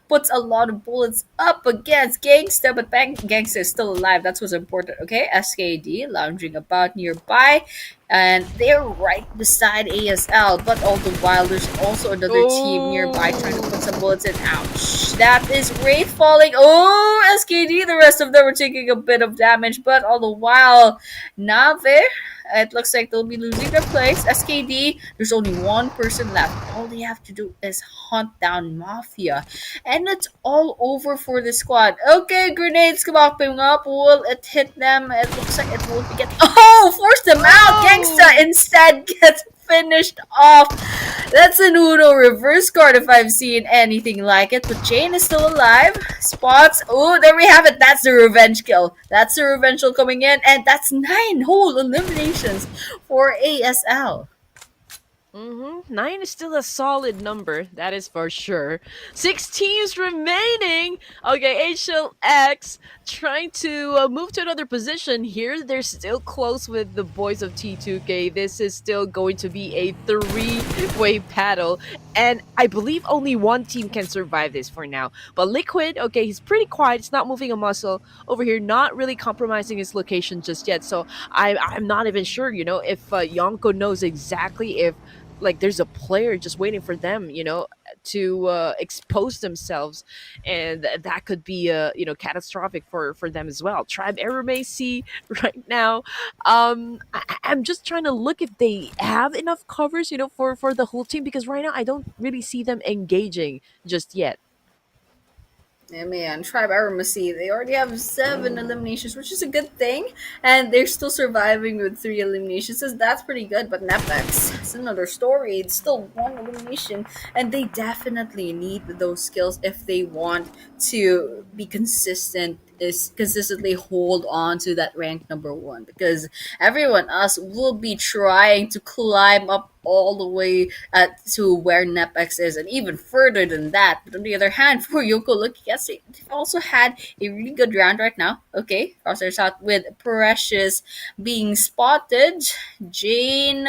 puts a lot of bullets up against Gangsta, but Gangsta is still alive. That's what's important, okay? SKD lounging about nearby, and they're right beside ASL, but all the while, there's also another team nearby trying to put some bullets in. Ouch. That is Wraith falling. Oh, SKD, the rest of them are taking a bit of damage, but all the while, Nave, it looks like they'll be losing their place. SKD, there's only one person left. All they have to do is hunt down Mafia. And it's all over for the squad. Okay, grenades popping up. Will it hit them? It looks like it won't be getting... Oh! Force them out! Gangsta instead gets finished off. That's an Uno reverse card if I've seen anything like it. But Jane is still alive. Spots. Oh, there we have it. That's the revenge kill. That's the revenge kill coming in. And that's 9 whole eliminations for ASL. 9 is still a solid number, that is for sure. 6 teams remaining. Okay, HLX trying to move to another position here. They're still close with the boys of T2K. This is still going to be a 3-way battle, and I believe only one team can survive this for now. But Liquid, okay, he's pretty quiet. He's not moving a muscle over here, not really compromising his location just yet. So I'm not even sure, if Yonko knows exactly if like there's a player just waiting for them, to expose themselves, and that could be catastrophic for them as well. Tribe AEROMACY right now. I'm just trying to look if they have enough covers, for the whole team, because right now I don't really see them engaging just yet. Yeah, man, Tribe AEROMACY, they already have 7 eliminations, which is a good thing, and they're still surviving with 3 eliminations, so that's pretty good. But NEPX, it's another story. It's still 1 elimination, and they definitely need those skills if they want to be consistent, is consistently hold on to that rank number 1, because everyone else will be trying to climb up all the way to where NEPX is, and even further than that. But on the other hand, for Yonko Lucky Cats, they've also had a really good round right now. Okay, Crosshairs out with Precious being spotted. Jane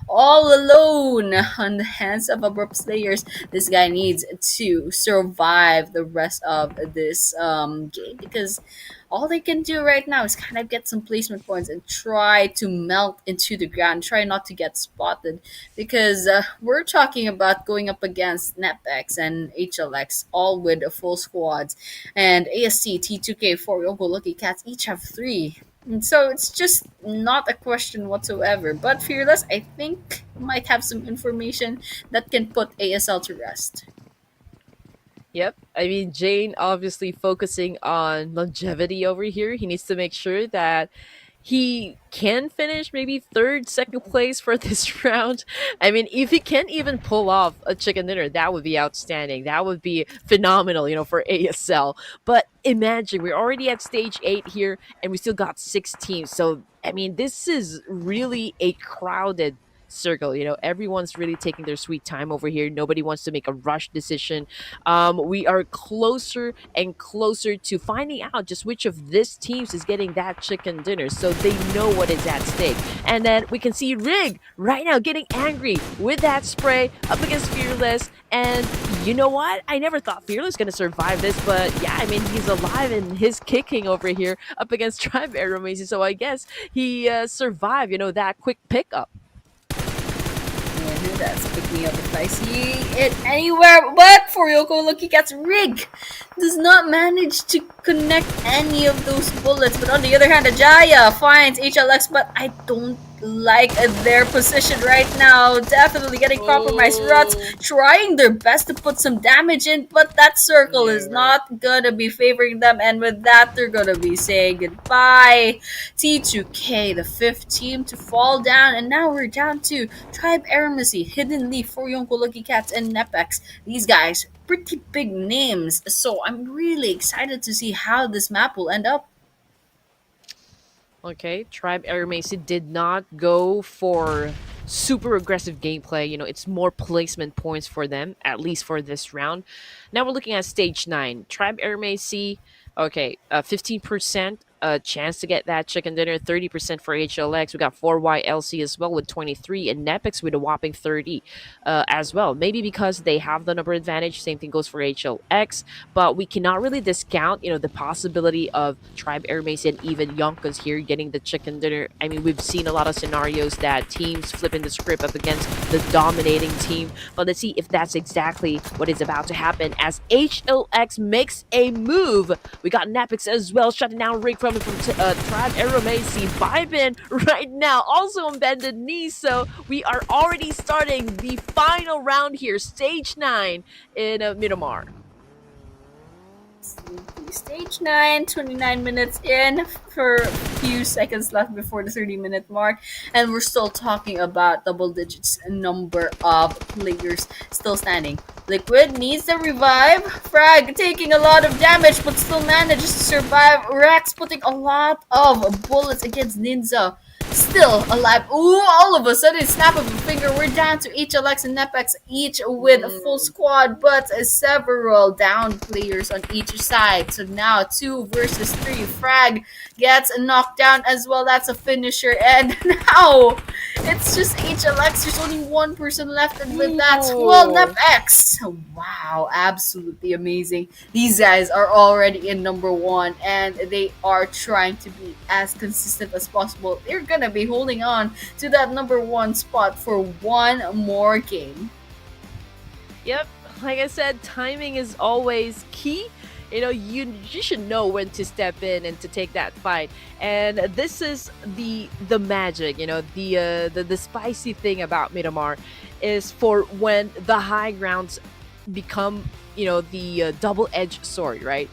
all alone on the hands of ABRUPT players. This guy needs to survive the rest of this game, because all they can do right now is kind of get some placement points and try to melt into the ground, try not to get spotted, because we're talking about going up against NEPX and HLX, all with full squads, and ASC, T2K, 4 Yonko Lucky Cats each have 3. And so it's just not a question whatsoever. But Fearless, I think, might have some information that can put ASL to rest. Yep. I mean, Jane obviously focusing on longevity over here. He needs to make sure that he can finish maybe third, second place for this round. I mean, if he can even pull off a chicken dinner, that would be outstanding. That would be phenomenal, for ASL. But imagine, we're already at stage 8 here, and we still got 6 teams. So, I mean, this is really a crowded circle. Everyone's really taking their sweet time over here. Nobody wants to make a rush decision. We are closer and closer to finding out just which of these teams is getting that chicken dinner, so they know what is at stake. And then we can see Rig right now getting angry with that spray up against Fearless. And you know what? I never thought Fearless gonna survive this, but yeah, I mean, he's alive and he's kicking over here up against Tribe AEROMACY. So I guess he survived, that quick pickup. And that's picking up if I see it anywhere. But for Yoko, look, he gets Rig. Does not manage to connect any of those bullets. But on the other hand, Ajaya finds HLX, but I don't like their position right now. Definitely getting compromised. Ruts trying their best to put some damage in, but that circle is not gonna be favoring them. And with that, they're gonna be saying goodbye. T2K, the fifth team to fall down, and now we're down to Tribe AEROMACY, Hidden Leaf, for Yonko Lucky Cats, and NEPX. These guys, pretty big names, so I'm really excited to see how this map will end up. Okay, Tribe AEROMACY did not go for super aggressive gameplay. It's more placement points for them, at least for this round. Now we're looking at stage 9. Tribe AEROMACY, okay, 15% chance to get that chicken dinner, 30% for HLX. We got 4YLC as well with 23, and NEPX with a whopping 30 as well. Maybe because they have the number advantage. Same thing goes for HLX, but we cannot really discount, the possibility of Tribe AEROMACY and even Yonkos here getting the chicken dinner. I mean, we've seen a lot of scenarios that teams flipping the script up against the dominating team, but let's see if that's exactly what is about to happen as HLX makes a move. We got NEPX as well, shutting down Rig from Tribe AEROMACY. Vibin right now, also on bended knee, so we are already starting the final round here, stage 9 in Miramar. Stage 9, 29 minutes in, for a few seconds left before the 30-minute mark, and we're still talking about double digits number of players still standing. Liquid needs the revive. Frag taking a lot of damage but still manages to survive. Rex putting a lot of bullets against Ninja. Still alive. Ooh, all of a sudden, snap of a finger, we're down to HLX and NEPX, each with a full squad, but several down players on each side. So now 2 versus 3. Frag gets knocked down as well. That's a finisher. And now it's just HLX. There's only one person left, and with that, well, NEPX. Wow, absolutely amazing. These guys are already in number 1, and they are trying to be as consistent as possible. They're gonna be holding on to that number 1 spot for one more game. Yep, like I said, timing is always key. You should know when to step in and to take that fight, and this is the magic. The spicy thing about Miramar is for when the high grounds become the double-edged sword, right?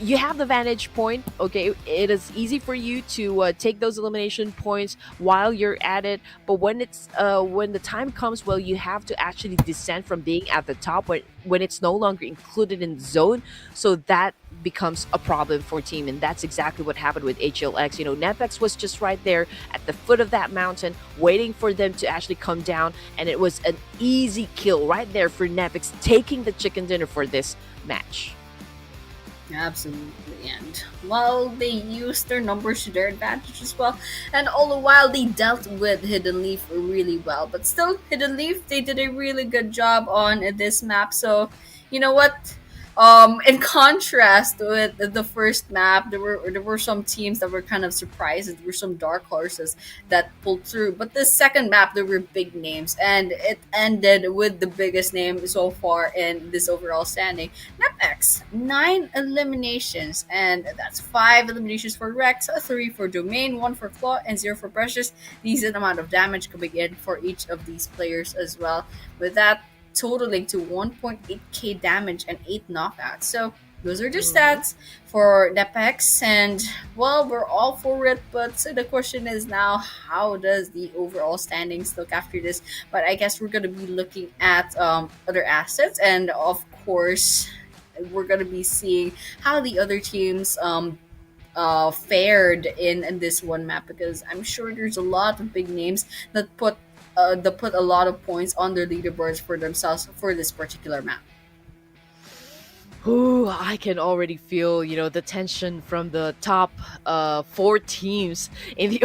You have the vantage point. Okay, it is easy for you to take those elimination points while you're at it, but when the time comes, well, you have to actually descend from being at the top when it's no longer included in the zone. So that becomes a problem for team, and that's exactly what happened with HLX. NEPX was just right there at the foot of that mountain waiting for them to actually come down, and it was an easy kill right there for NEPX, taking the chicken dinner for this match. Absolutely, and well, they used their numbers to their advantage as well, and all the while they dealt with Hidden Leaf really well. But still, Hidden Leaf, they did a really good job on this map. So, you know what? In contrast with the first map, there were some teams that were kind of surprised. There were some dark horses that pulled through. But the second map, there were big names, and it ended with the biggest name so far in this overall standing. NEPX, 9 eliminations, and that's 5 eliminations for Rex, 3 for Domain, 1 for Claw, and 0 for Precious. Decent amount of damage coming in for each of these players as well. With that, totaling to 1.8k damage and 8 knockouts. So those are the stats for NEPX, and well, we're all for it, but the question is now, how does the overall standings look after this? But I guess we're going to be looking at other assets, and of course we're going to be seeing how the other teams fared in this one map, because I'm sure there's a lot of big names that put put a lot of points on their leaderboards for themselves for this particular map. Ooh, I can already feel, the tension from the top four teams in the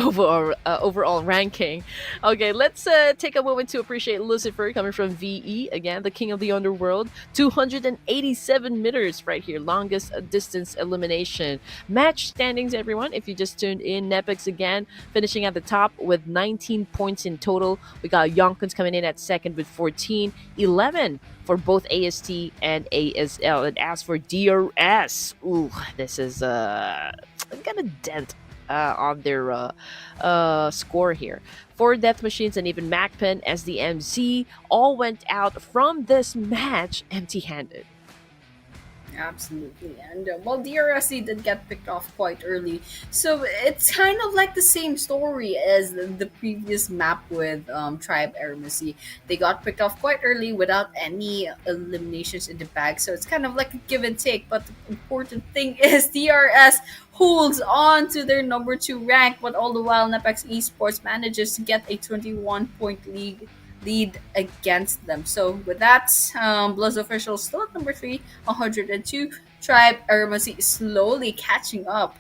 overall ranking. Okay, let's take a moment to appreciate Lucifer coming from VE, again, the king of the underworld. 287 meters right here, longest distance elimination. Match standings, everyone, if you just tuned in. NEPX again, finishing at the top with 19 points in total. We got YONKO coming in at second with 14, 11 for both AST and ASL. And as for DRS, ooh, this is got a dent on their score here. 4 Death Machines and even MAKPEN, SDMZ, all went out from this match empty-handed. Absolutely. And well, DRSC did get picked off quite early. So it's kind of like the same story as the previous map with Tribe AEROMACY. They got picked off quite early without any eliminations in the bag. So it's kind of like a give and take. But the important thing is DRS holds on to their number 2 rank. But all the while, NEPX Esports manages to get a 21-point lead against them. So with that, BLUZZ official still at number 3, 102. Tribe AEROMACY is slowly catching up,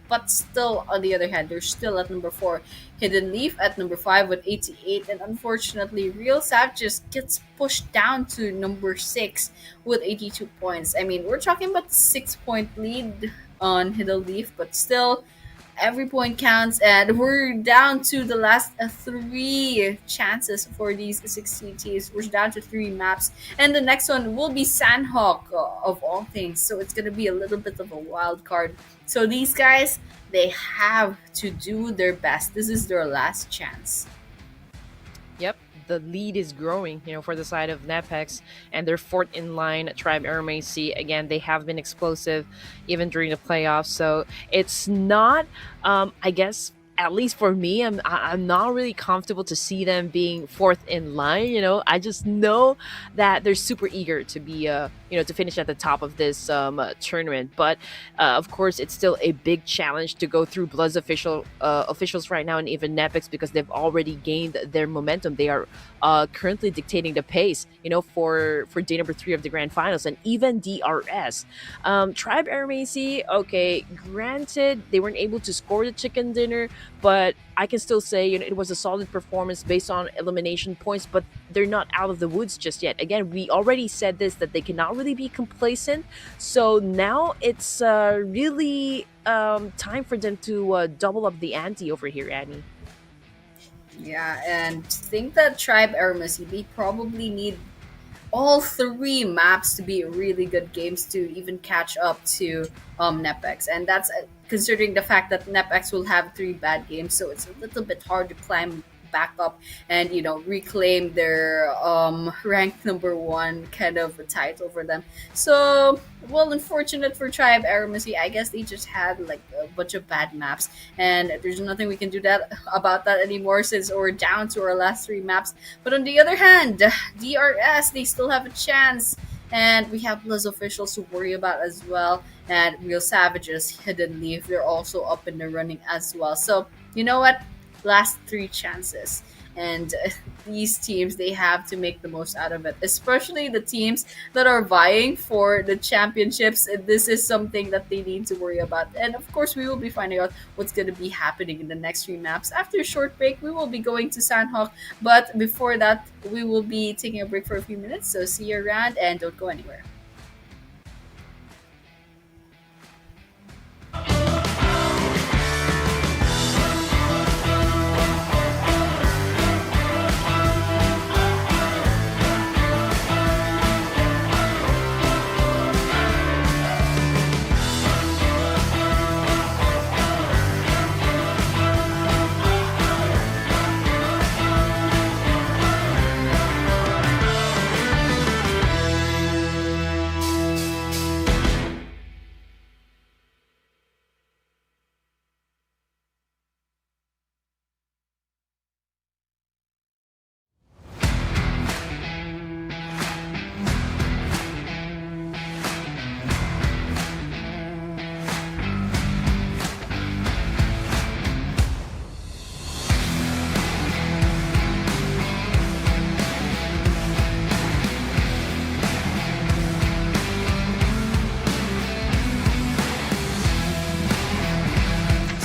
but still on the other hand, they're still at number 4. Hidden Leaf at number 5 with 88, and unfortunately, Real Savages gets pushed down to number 6 with 82 points. I mean, we're talking about 6-point lead on Hidden Leaf, but still, every point counts, and we're down to the last 3 chances for these 16 teams. We're down to 3 maps, and the next one will be Sanhok, of all things. So it's gonna be a little bit of a wild card. So these guys, they have to do their best. This is their last chance. Yep, the lead is growing, for the side of NEPX, and they're 4th in line. Tribe AEROMACY, again, they have been explosive even during the playoffs. So it's not, I guess, at least for me, I'm not really comfortable to see them being 4th in line. I just know that they're super eager to be, to finish at the top of this tournament. But of course, it's still a big challenge to go through BLUZZ officials right now, and even NEPX, because they've already gained their momentum. They are currently dictating the pace, for day number 3 of the grand finals, and even DRS. Tribe AEROMACY, okay, granted they weren't able to score the chicken dinner, but I can still say, it was a solid performance based on elimination points, but they're not out of the woods just yet. Again, we already said this, that they cannot really be complacent. So now it's really time for them to double up the ante over here, Annie. Yeah, and think that Tribe AEROMACY, they probably need all 3 maps to be really good games to even catch up to NEPX. And that's considering the fact that NEPX will have 3 bad games, so it's a little bit hard to climb back up and reclaim their ranked number 1 kind of a title for them. So, well, unfortunate for Tribe AEROMACY, I guess they just had like a bunch of bad maps, and there's nothing we can do about that anymore since we're down to our last 3 maps. But on the other hand, DRS, they still have a chance, and we have BLUZZ officials to worry about as well, and Real Savages, Hidden Leaf, they're also up in the running as well. So you know what, last 3 chances, and these teams, they have to make the most out of it, especially the teams that are vying for the championships. This is something that they need to worry about, and of course we will be finding out what's going to be happening in the next 3 maps. After a short break, we will be going to Sanhok, but before that, we will be taking a break for a few minutes. So see you around, and don't go anywhere.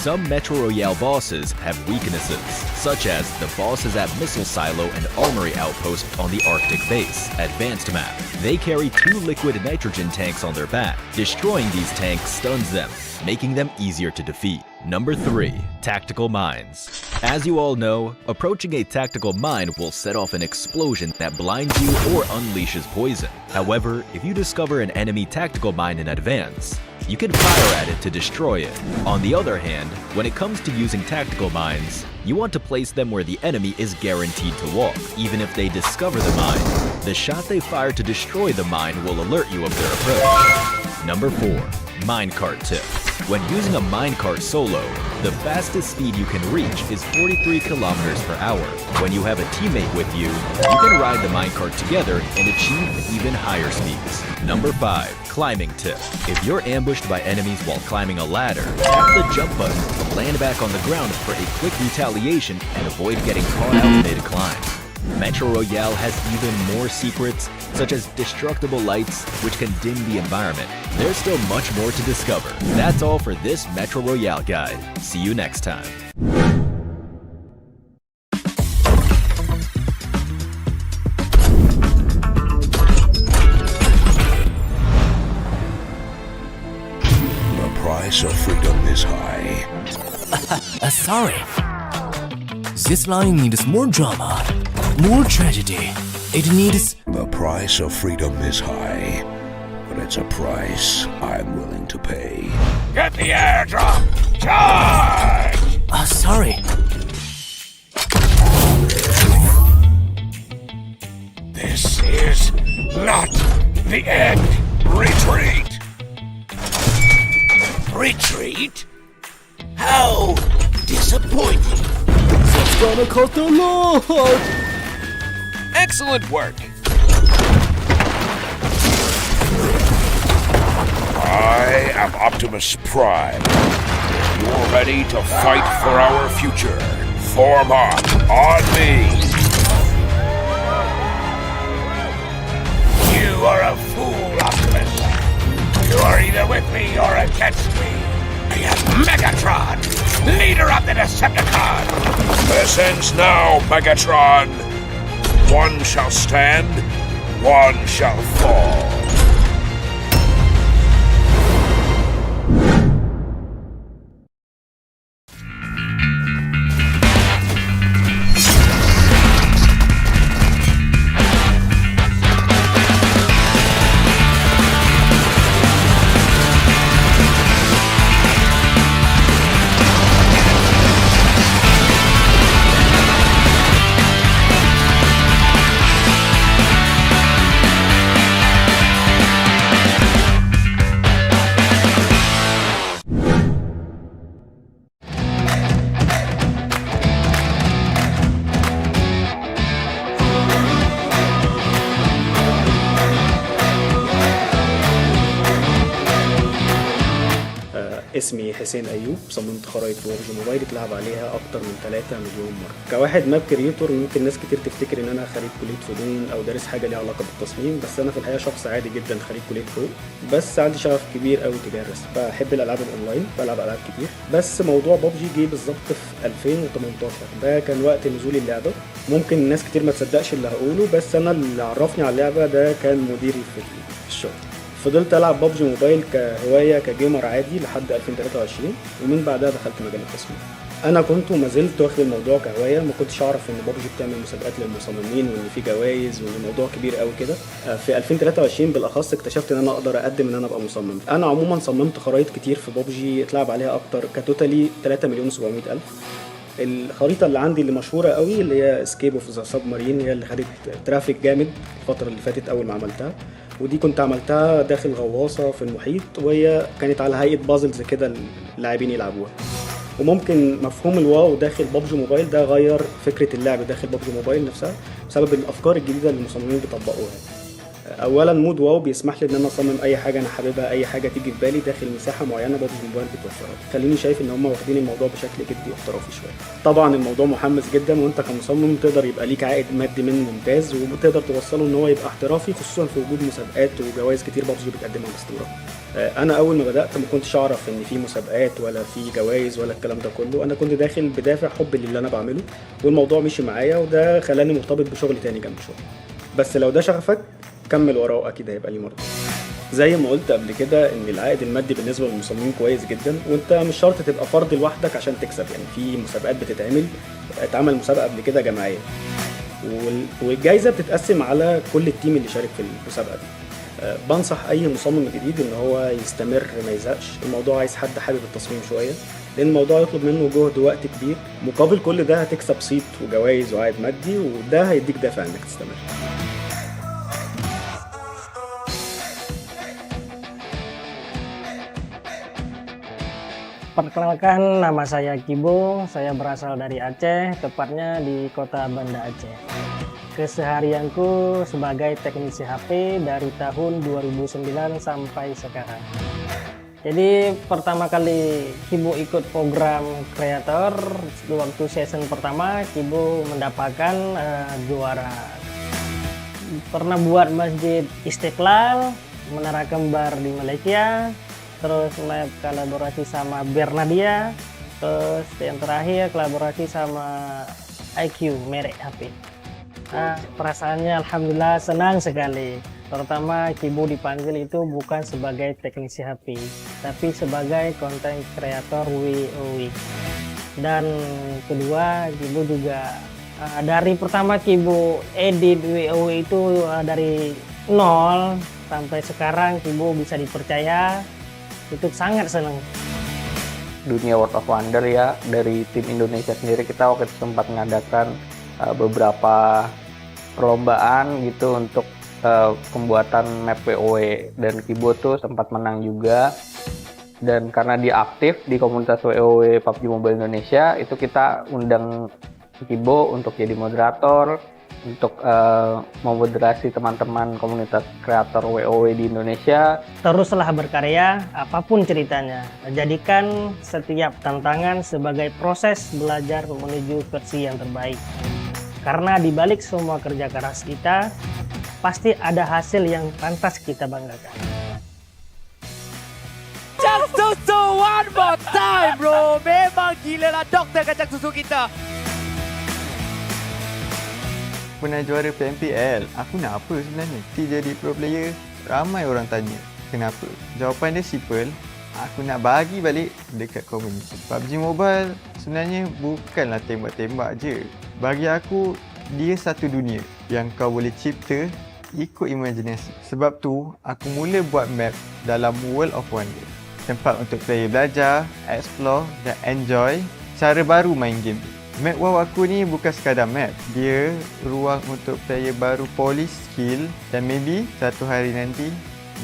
Some Metro Royale bosses have weaknesses, such as the bosses at Missile Silo and Armory Outpost on the Arctic Base, Advanced Map. They carry 2 liquid nitrogen tanks on their back. Destroying these tanks stuns them, making them easier to defeat. Number 3. Tactical Mines. As you all know, approaching a tactical mine will set off an explosion that blinds you or unleashes poison. However, if you discover an enemy tactical mine in advance, you can fire at it to destroy it. On the other hand, when it comes to using tactical mines, you want to place them where the enemy is guaranteed to walk. Even if they discover the mine, the shot they fire to destroy the mine will alert you of their approach. Number 4. Minecart Tip. When using a minecart solo, the fastest speed you can reach is 43 kilometers per hour. When you have a teammate with you, you can ride the minecart together and achieve even higher speeds. Number 5. Climbing Tip. If you're ambushed by enemies while climbing a ladder, tap the jump button to land back on the ground for a quick retaliation and avoid getting caught out mid-climb. Metro Royale has even more secrets, such as destructible lights, which can dim the environment. There's still much more to discover. That's all for this Metro Royale guide. See you next time. The price of freedom is high. Sorry. This line needs more drama, more tragedy. It needs... The price of freedom is high, but it's a price I'm willing to pay. Get the airdrop! Charge! Sorry. This is not the end. Retreat! Retreat? How disappointing. It's gonna cost a lot. Excellent work. I am Optimus Prime. You're ready to fight for our future. Form up on me. You are a fool, Optimus. You are either with me or against me. I am Megatron, leader of the Decepticons. This ends now, Megatron. One shall stand, one shall fall. اسمي حسين أيوب، صممت خرائط ببجي موبايل اتلعب عليها أكتر من 3 مليون مرة. كواحد ماب كريتور ممكن ناس كتير تفتكر إن أنا خريج كلية فنون أو دارس حاجة ليها علاقة بالتصميم، بس أنا في الحقيقة شخص عادي جدا خريج كلية حقوق، بس عندي شغف كبير قوي تجاه الرسم. بحب الألعاب الأونلاين، بلعب ألعاب كتير، بس موضوع ببجي جه بالظبط في 2018. ده كان وقت نزول اللعبة. ممكن ناس كتير ما تصدقش اللي هقوله، بس أنا اللي عرفني على اللعبة ده كان مديري في الشغل. فضلت العب ببجي موبايل كهوايه كجيمر عادي لحد 2023، ومن بعدها دخلت مجال التصميم. انا كنت وما زلت واخد الموضوع كهوايه، ما كنتش اعرف ان ببجي بتعمل مسابقات للمصممين وان في جوائز وان الموضوع كبير قوي كده. في 2023 بالاخص اكتشفت ان انا اقدر اقدم ان انا ابقى مصمم. انا عموما صممت خرائط كتير في ببجي اتلعب عليها اكتر كتوتالي 3,700,000. الخريطه اللي عندي اللي مشهوره قوي اللي هي اسكيب اوف ذا سب مارين، هي اللي خدت ترافيك جامد الفتره اللي فاتت اول ما عملتها، ودي كنت عملتها داخل غواصه في المحيط، وهي كانت على هيئه بازلز كده اللاعبين يلعبوها. وممكن مفهوم الواو داخل ببجي موبايل ده غير فكره اللعب داخل ببجي موبايل نفسها بسبب الافكار الجديده اللي المصممين بيطبقوها. اولا مود واو بيسمح لي ان انا اصمم اي حاجه انا حاببها، اي حاجه تيجي في بالي داخل مساحه معينه بابجي موبايل بتوفرها لي. خليني شايف ان هم واخدين الموضوع بشكل جدي واحترافي شويه. طبعا الموضوع محمس جدا، وانت كمصمم تقدر يبقى ليك عائد مادي منه ممتاز، وتقدر توصله ان هو يبقى احترافي، خصوصا في وجود مسابقات وجوائز كتير بابجي بتقدمها باستمرار. انا اول ما بدات ما كنتش اعرف ان في مسابقات ولا في جوائز ولا الكلام ده كله. انا كنت داخل بدافع حب للي انا بعمله، والموضوع مشي معايا، وده خلاني مرتبط بشغل تاني جنب شغلي. بس لو ده شغفك كمل وراه، اكيد هيبقى ليه مرضى. زي ما قلت قبل كده ان العائد المادي بالنسبه للمصممين كويس جدا، وانت مش شرط تبقى فرد لوحدك عشان تكسب. يعني في مسابقات اتعمل مسابقه قبل كده جماعيه، والجائزه بتتقسم على كل التيم اللي شارك في المسابقه دي. بنصح اي مصمم جديد ان هو يستمر ما يزهقش. الموضوع عايز حد حابب التصميم شويه، لان الموضوع يطلب منه جهد ووقت كبير. مقابل كل ده هتكسب صيت وجوائز وعائد مادي، وده هيديك دافع انك تستمر. Perkenalkan, nama saya Kibo, saya berasal dari Aceh, tepatnya di kota Banda Aceh. Keseharianku sebagai teknisi HP dari tahun 2009 sampai sekarang. Jadi pertama kali Kibo ikut program kreator, waktu season pertama Kibo mendapatkan juara. Pernah buat Masjid Istiqlal, Menara Kembar di Malaysia, terus kolaborasi sama Bernadia, terus yang terakhir kolaborasi sama IQ merek HP. Perasaannya alhamdulillah senang sekali. Terutama Kibo dipanggil itu bukan sebagai teknisi HP, tapi sebagai konten kreator WoW. Dan kedua, Kibo juga dari pertama Kibo edit WoW itu dari nol sampai sekarang Kibo bisa dipercaya. Itu sangat senang. Dunia World of Wonder ya, dari tim Indonesia sendiri kita waktu itu sempat mengadakan beberapa perlombaan gitu untuk pembuatan map WoW, dan Kibo tuh sempat menang juga. Dan karena dia aktif di komunitas WoW PUBG Mobile Indonesia, itu kita undang Kibo untuk jadi moderator, untuk memoderasi teman-teman komunitas kreator WoW di Indonesia. Teruslah berkarya, apapun ceritanya. Jadikan setiap tantangan sebagai proses belajar menuju versi yang terbaik. Karena di balik semua kerja keras kita, pasti ada hasil yang pantas kita banggakan. Kacang susu one more time bro. Memang gila lah doktor kacang susu kita. Pernah juara PMPL, aku nak apa sebenarnya? Si jadi pro player, ramai orang tanya kenapa. Jawapan dia simple, aku nak bagi balik dekat komuniti. PUBG Mobile sebenarnya bukanlah tembak-tembak je. Bagi aku, dia satu dunia yang kau boleh cipta ikut imajinasi. Sebab tu, aku mula buat map dalam World of Wonder. Tempat untuk player belajar, explore dan enjoy cara baru main game. Map WoW aku ni bukan sekadar map. Dia ruang untuk player baru polish skill dan maybe satu hari nanti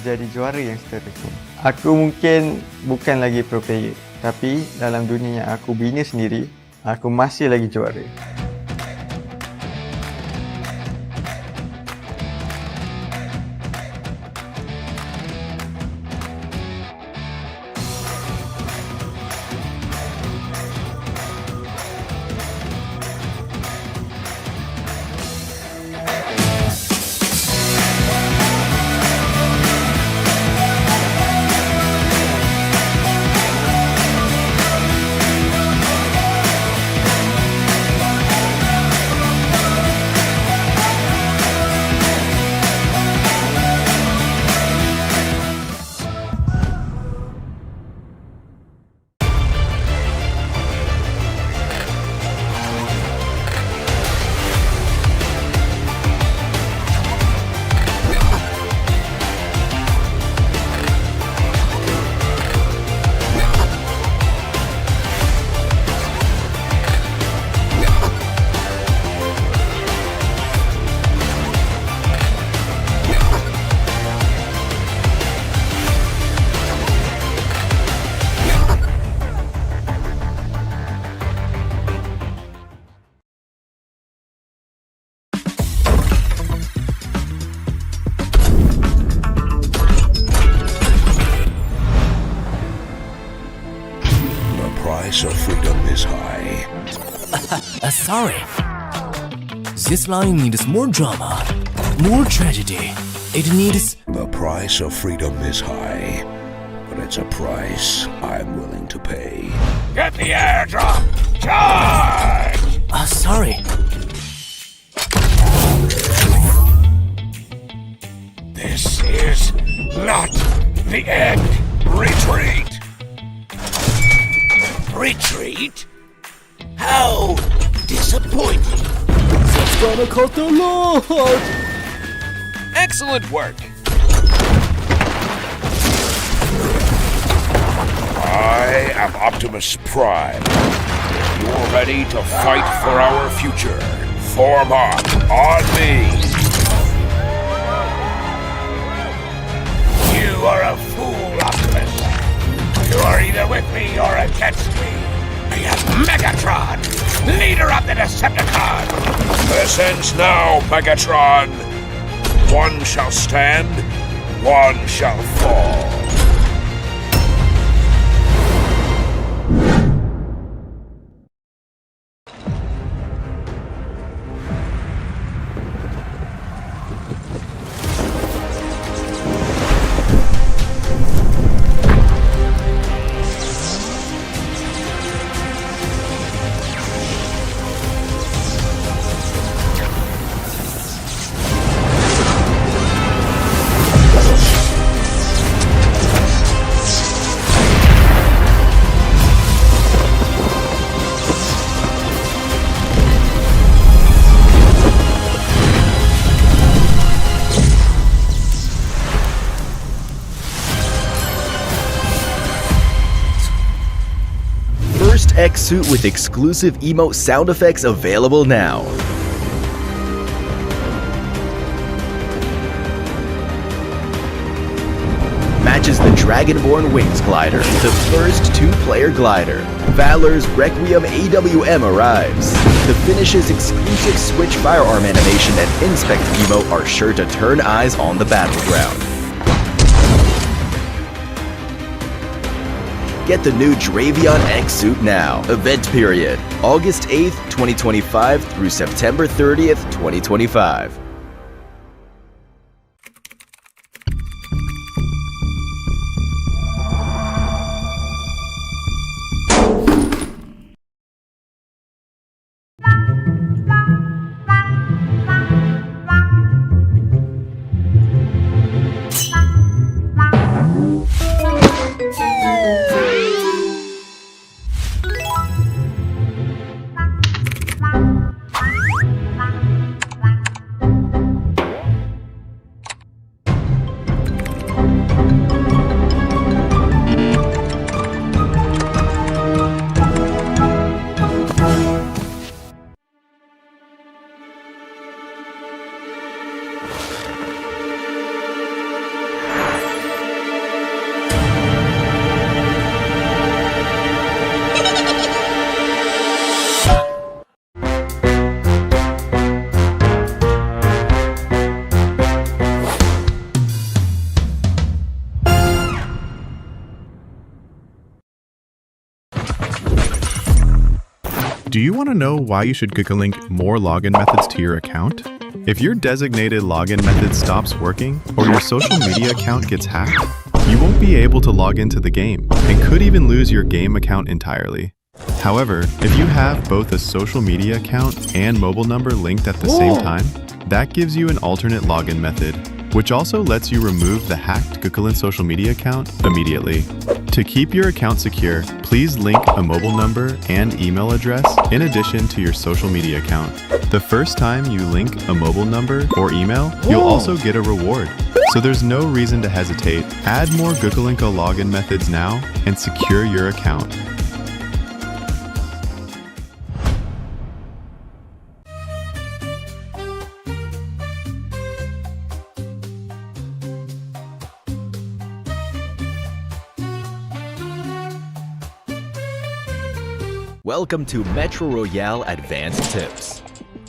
jadi juara yang seterusnya. Aku mungkin bukan lagi pro player, tapi dalam dunia yang aku bina sendiri, aku masih lagi juara. Sorry. This line needs more drama, more tragedy. It needs... The price of freedom is high, but it's a price I'm willing to pay. Get the airdrop! Charge! Sorry. This is not the end. Retreat! Retreat? How disappointing. It's gonna cost a lot! Excellent work. I am Optimus Prime. You're ready to fight for our future. Form up on me. You are a fool, Optimus. You are either with me or against me. I am Megatron, leader of the Decepticons. This ends now, Megatron. One shall stand, one shall fall. X suit with exclusive emote sound effects available now. Matches the Dragonborn Wings glider, the first two-player glider. Valor's Requiem AWM arrives. The finish's exclusive Switch firearm animation and Inspect emote are sure to turn eyes on the battleground. Get the new Dravion X suit now. Event period, August 8th, 2025 through September 30th, 2025. Do you want to know why you should link more login methods to your account? If your designated login method stops working or your social media account gets hacked, you won't be able to log into the game and could even lose your game account entirely. However, if you have both a social media account and mobile number linked at the same time, that gives you an alternate login method, which also lets you remove the hacked Gukulin social media account immediately. To keep your account secure, please link a mobile number and email address in addition to your social media account. The first time you link a mobile number or email, you'll also get a reward. So there's no reason to hesitate. Add more Gukulinko login methods now and secure your account. Welcome to Metro Royale Advanced Tips.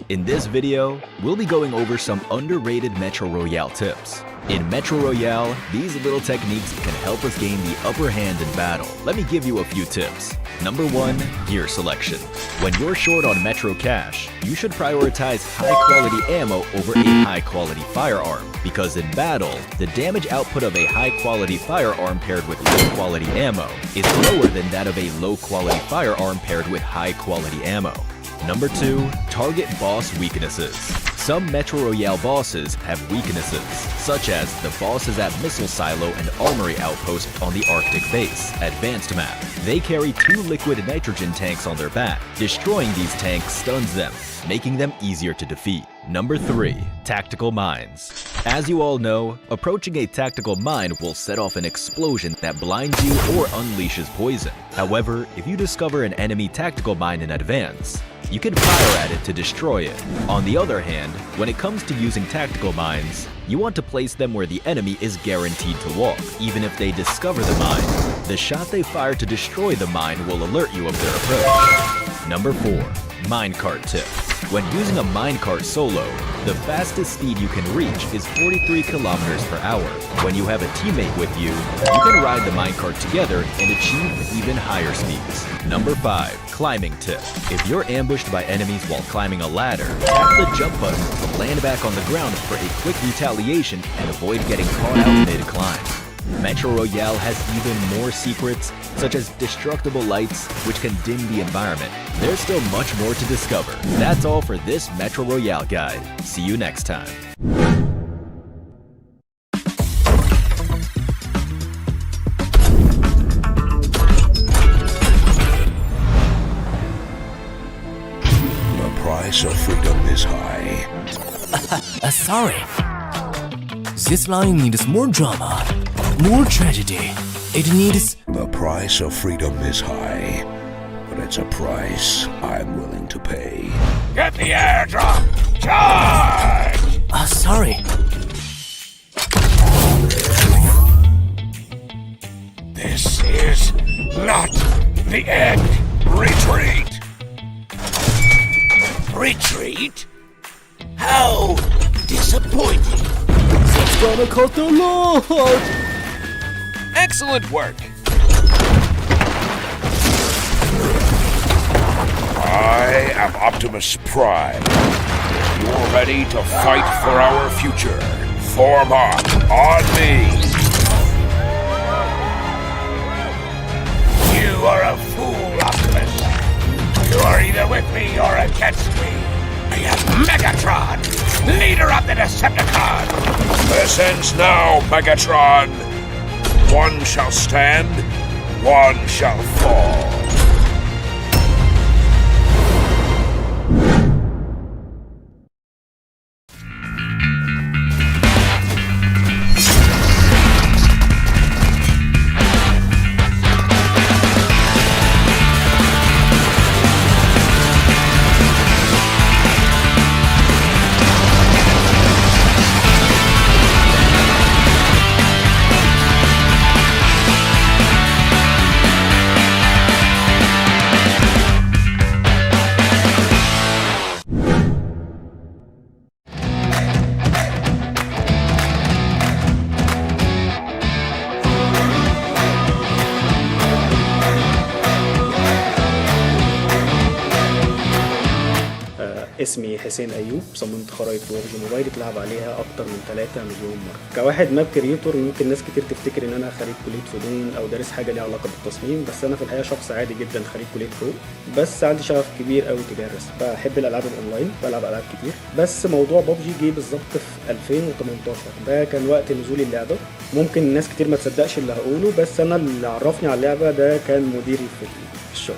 In this video, we'll be going over some underrated Metro Royale tips. In Metro Royale, these little techniques can help us gain the upper hand in battle. Let me give you a few tips. Number 1, gear selection. When you're short on Metro cash, you should prioritize high-quality ammo over a high-quality firearm, because in battle, the damage output of a high-quality firearm paired with low-quality ammo is lower than that of a low-quality firearm paired with high-quality ammo. Number 2, target boss weaknesses. Some Metro Royale bosses have weaknesses, such as the bosses at Missile Silo and Armory Outpost on the Arctic Base, Advanced Map. They carry 2 liquid nitrogen tanks on their back. Destroying these tanks stuns them, making them easier to defeat. Number 3, tactical mines. As you all know, approaching a tactical mine will set off an explosion that blinds you or unleashes poison. However, if you discover an enemy tactical mine in advance, you can fire at it to destroy it. On the other hand, when it comes to using tactical mines, you want to place them where the enemy is guaranteed to walk. Even if they discover the mine, the shot they fire to destroy the mine will alert you of their approach. Number 4, minecart tip. When using a minecart solo, the fastest speed you can reach is 43 kilometers per hour. When you have a teammate with you, you can ride the minecart together and achieve even higher speeds. Number 5, climbing tip. If you're ambushed by enemies while climbing a ladder, tap the jump button to land back on the ground for a quick retaliation and avoid getting caught out mid-climb. Metro Royale has even more secrets, such as destructible lights, which can dim the environment. There's still much more to discover. That's all for this Metro Royale guide. See you next time. The price of freedom is high. Sorry. This line needs more drama, more tragedy. It needs... The price of freedom is high, but it's a price I'm willing to pay. Get the airdrop! Charge! Sorry. This is not the end. Retreat! Retreat? How disappointing. It's gonna cost a lot! Excellent work. I am Optimus Prime. You're ready to fight for our future. Form up on me. You are a fool, Optimus. You are either with me or against me. I am Megatron, leader of the Decepticons. This ends now, Megatron. One shall stand, one shall fall. اسمي حسين أيوب، صممت خرائط ببجي موبايل اتلعب عليها أكتر من 3 مليون مرة. كواحد ماب كريتور ممكن ناس كتير تفتكر إن أنا خريج كلية فنون أو دارس حاجة ليها علاقة بالتصميم، بس أنا في الحقيقة شخص عادي جدا خريج كلية حقوق، بس عندي شغف كبير قوي تجاه الرسم. بحب الألعاب الأونلاين، بلعب ألعاب كتير، بس موضوع ببجي جه بالظبط في 2018. ده كان وقت نزول اللعبة. ممكن ناس كتير ما تصدقش اللي هقوله، بس أنا اللي عرفني على اللعبة ده كان مديري في الشغل.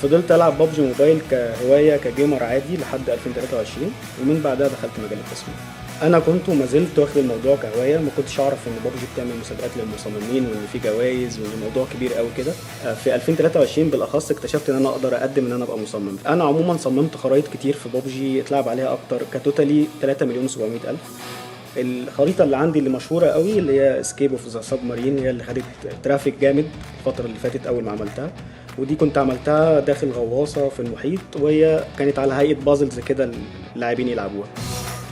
فضلت العب ببجي موبايل كهوايه كجيمر عادي لحد 2023، ومن بعدها دخلت مجال التصميم. انا كنت وما زلت واخد الموضوع كهوايه، ما كنتش اعرف ان ببجي بتعمل مسابقات للمصممين وان في جوائز وان الموضوع كبير قوي كده. في 2023 بالاخص اكتشفت ان انا اقدر اقدم ان انا ابقى مصمم. انا عموما صممت خرائط كتير في ببجي اتلعب عليها اكتر كتوتالي 3,700,000. الخريطه اللي عندي اللي مشهوره قوي اللي هي اسكيب اوف ذا سبمارين، هي اللي خدت ترافيك جامد الفتره اللي فاتت اول ما عملتها، ودي كنت عملتها داخل غواصه في المحيط، وهي كانت على هيئه بازلز كده اللاعبين يلعبوها.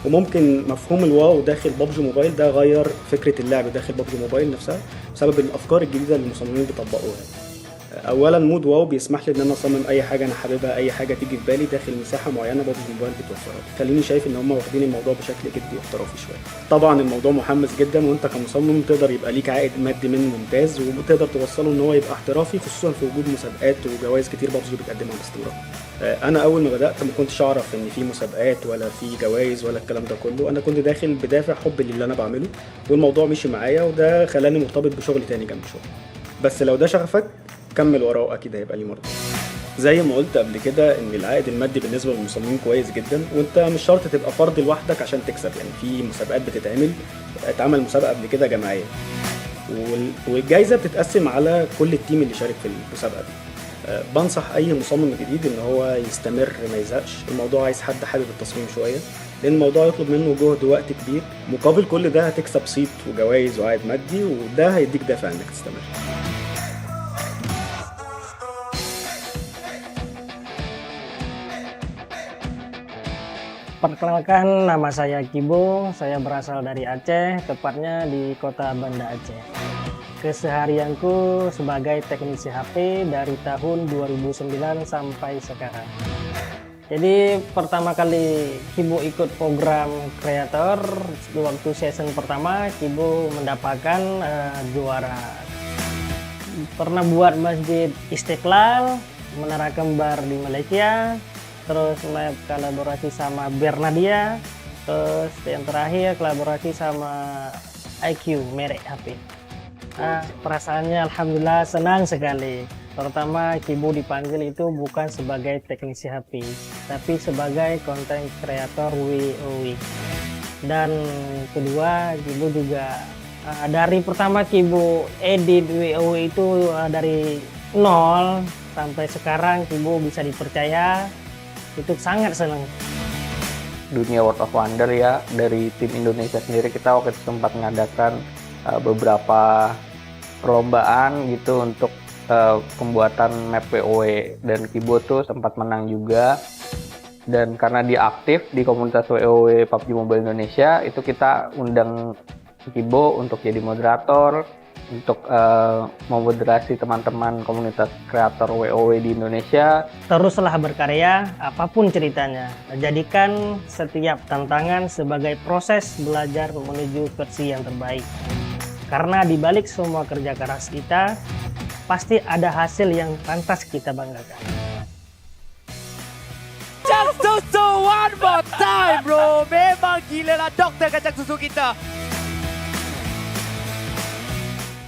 وممكن مفهوم الواو داخل بابجي موبايل ده غير فكره اللعب داخل بابجي موبايل نفسها بسبب الافكار الجديده اللي المصممين بيطبقوها. اولا مود واو بيسمح لي ان انا اصمم اي حاجه انا حاببها، اي حاجه تيجي في بالي داخل مساحه معينه بابجي موبايل بتوفرها لي. خليني شايف ان هم واخدين الموضوع بشكل جدي واحترافي شويه. طبعا الموضوع محمس جدا، وانت كمصمم تقدر يبقى ليك عائد مادي منه ممتاز، وتقدر توصله ان هو يبقى احترافي، خصوصا في وجود مسابقات وجوائز كتير بابجي بتقدمها باستمرار. انا اول ما بدات ما كنتش اعرف ان في مسابقات ولا في جوائز ولا الكلام ده كله. انا كنت داخل بدافع حب للي انا بعمله، والموضوع مشي معايا وده خلاني مرتبط بشغل تاني جنب شغل. بس لو ده شغفك كمل وراه، اكيد هيبقى ليه مرضى. زي ما قلت قبل كده ان العائد المادي بالنسبه للمصممين كويس جدا، وانت مش شرط تبقى فرد لوحدك عشان تكسب. يعني في مسابقات اتعمل مسابقه قبل كده جماعيه، والجائزه بتتقسم على كل التيم اللي شارك في المسابقه دي. بنصح اي مصمم جديد ان هو يستمر ما يزهقش. الموضوع عايز حد حابب التصميم شويه، لان الموضوع يطلب منه جهد ووقت كبير. مقابل كل ده هتكسب صيت وجوائز وعائد مادي، وده هيديك دافع انك تستمر. Perkenalkan, nama saya Kibo, saya berasal dari Aceh, tepatnya di kota Banda Aceh. Keseharianku sebagai teknisi HP dari tahun 2009 sampai sekarang. Jadi pertama kali Kibo ikut program kreator, waktu season pertama Kibo mendapatkan juara. Pernah buat masjid Istiqlal, Menara Kembar di Malaysia, terus kolaborasi sama Bernadia, terus yang terakhir kolaborasi sama IQ merek HP. Perasaannya alhamdulillah senang sekali. Pertama Kibo dipanggil itu bukan sebagai teknisi HP, tapi sebagai konten kreator WoW. Dan kedua Kibo juga dari pertama Kibo edit WoW itu dari nol sampai sekarang Kibo bisa dipercaya. Itu sangat senang. Dunia World of Wonder ya, dari tim Indonesia sendiri kita waktu itu sempat mengadakan beberapa perlombaan gitu untuk pembuatan map WoW, dan Kibo tuh sempat menang juga. Dan karena dia aktif di komunitas WoW PUBG Mobile Indonesia, itu kita undang Kibo untuk jadi moderator, untuk memoderasi teman-teman komunitas kreator WoW di Indonesia. Teruslah berkarya, apapun ceritanya. Jadikan setiap tantangan sebagai proses belajar menuju versi yang terbaik. Karena di balik semua kerja keras kita, pasti ada hasil yang pantas kita banggakan. Just susu one more time bro. Memang gila lah doktor kacang susu kita.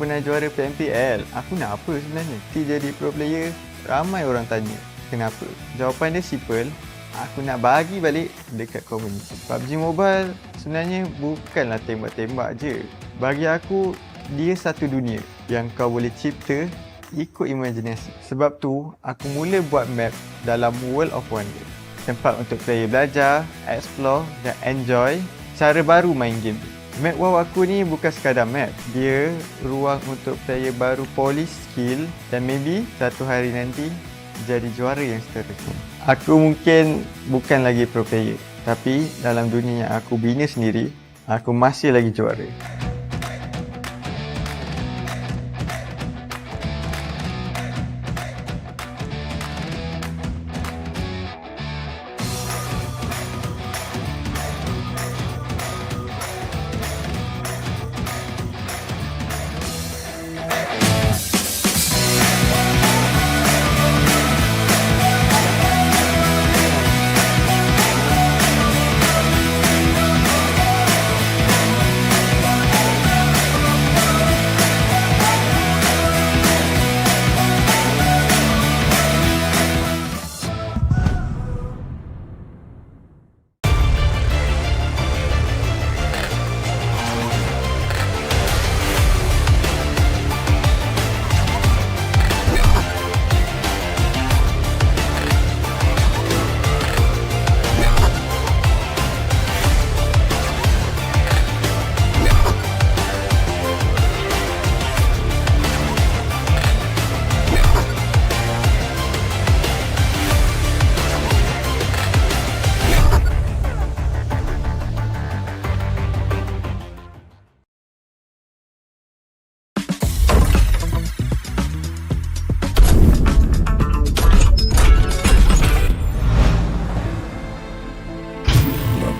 Pernah juara PMPL, aku nak apa sebenarnya? Jadi pro player, ramai orang tanya kenapa. Jawapan dia simple, aku nak bagi balik dekat komuniti. PUBG Mobile sebenarnya bukanlah tembak-tembak je. Bagi aku, dia satu dunia yang kau boleh cipta ikut imajinasi. Sebab tu, aku mula buat map dalam World of Wonder. Tempat untuk player belajar, explore dan enjoy cara baru main game. Map WoW aku ni bukan sekadar map. Dia ruang untuk player baru polish skill dan maybe satu hari nanti jadi juara yang seterusnya. Aku mungkin bukan lagi pro player, tapi dalam dunia yang aku bina sendiri, aku masih lagi juara.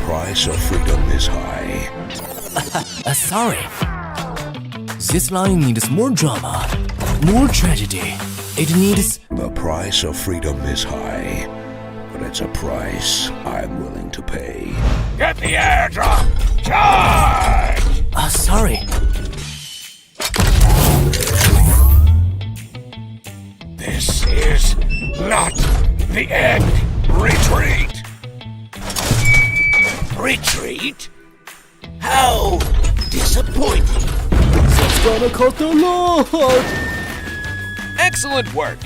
price of freedom is high. Sorry. This line needs more drama, more tragedy. It needs... The price of freedom is high, but it's a price I'm willing to pay. Get the airdrop! Charge! Sorry. This is not the end. Retreat! Retreat? How disappointing. Gonna cut the Lord! Excellent work.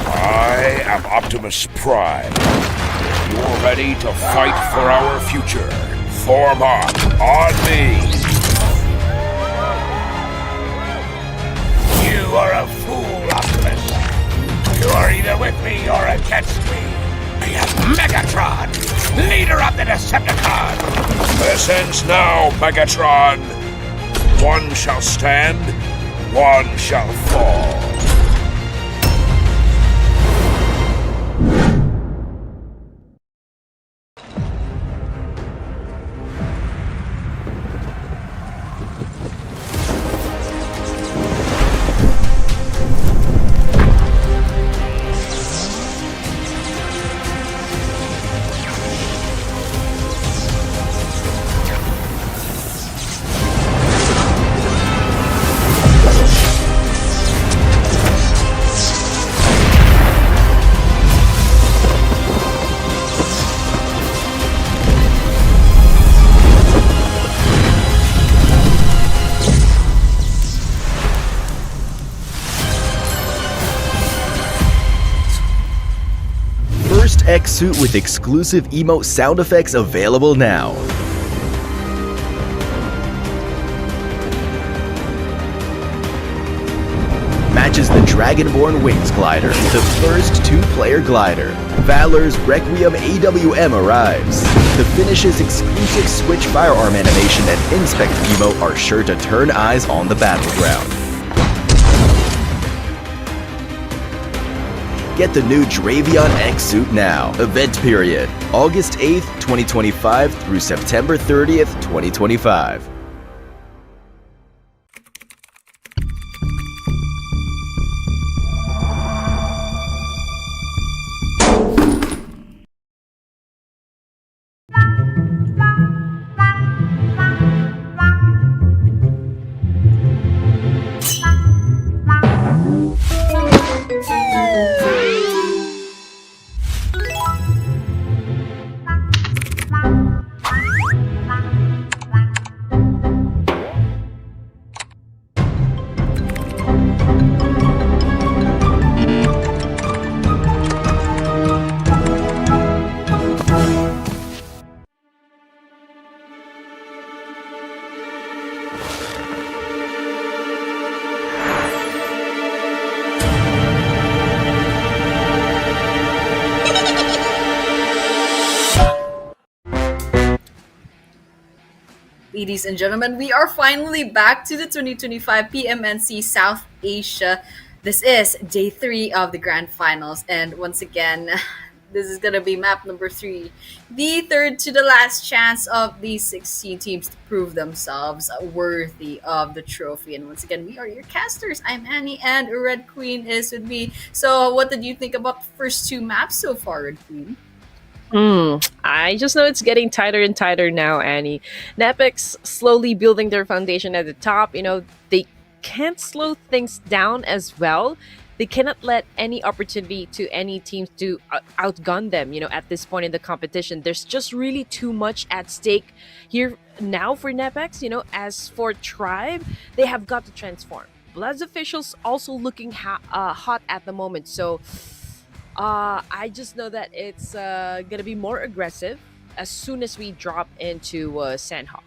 I am Optimus Prime. You're ready to fight for our future. Form up on me. You are a fool, Optimus. You are either with me or against me. I am Megatron, leader of the Decepticons. This ends now, Megatron. One shall stand, one shall fall. X suit with exclusive emote sound effects available now. Matches the Dragonborn Wings glider, the first two-player glider. Valor's Requiem AWM arrives. The finish's exclusive Switch firearm animation and Inspect emote are sure to turn eyes on the battleground. Get the new Dravion X suit now. Event period, August 8th, 2025 through September 30th, 2025. Ladies and gentlemen, we are finally back to the 2025 PMNC South Asia. This is day 3 of the grand finals, and once again, this is gonna be map number 3, the third to the last chance of these 16 teams to prove themselves worthy of the trophy. And once again, we are your casters. I'm Annie, and Red Queen is with me. So, what did you think about the first 2 maps so far, Red Queen? I just know it's getting tighter and tighter now, Annie. NEPX slowly building their foundation at the top. You know, they can't slow things down as well. They cannot let any opportunity to any teams to outgun them, you know, at this point in the competition. There's just really too much at stake here now for NEPX. You know, as for Tribe, they have got to transform. BLUZZ officials also looking hot at the moment. So I just know that it's gonna be more aggressive as soon as we drop into Sanhok.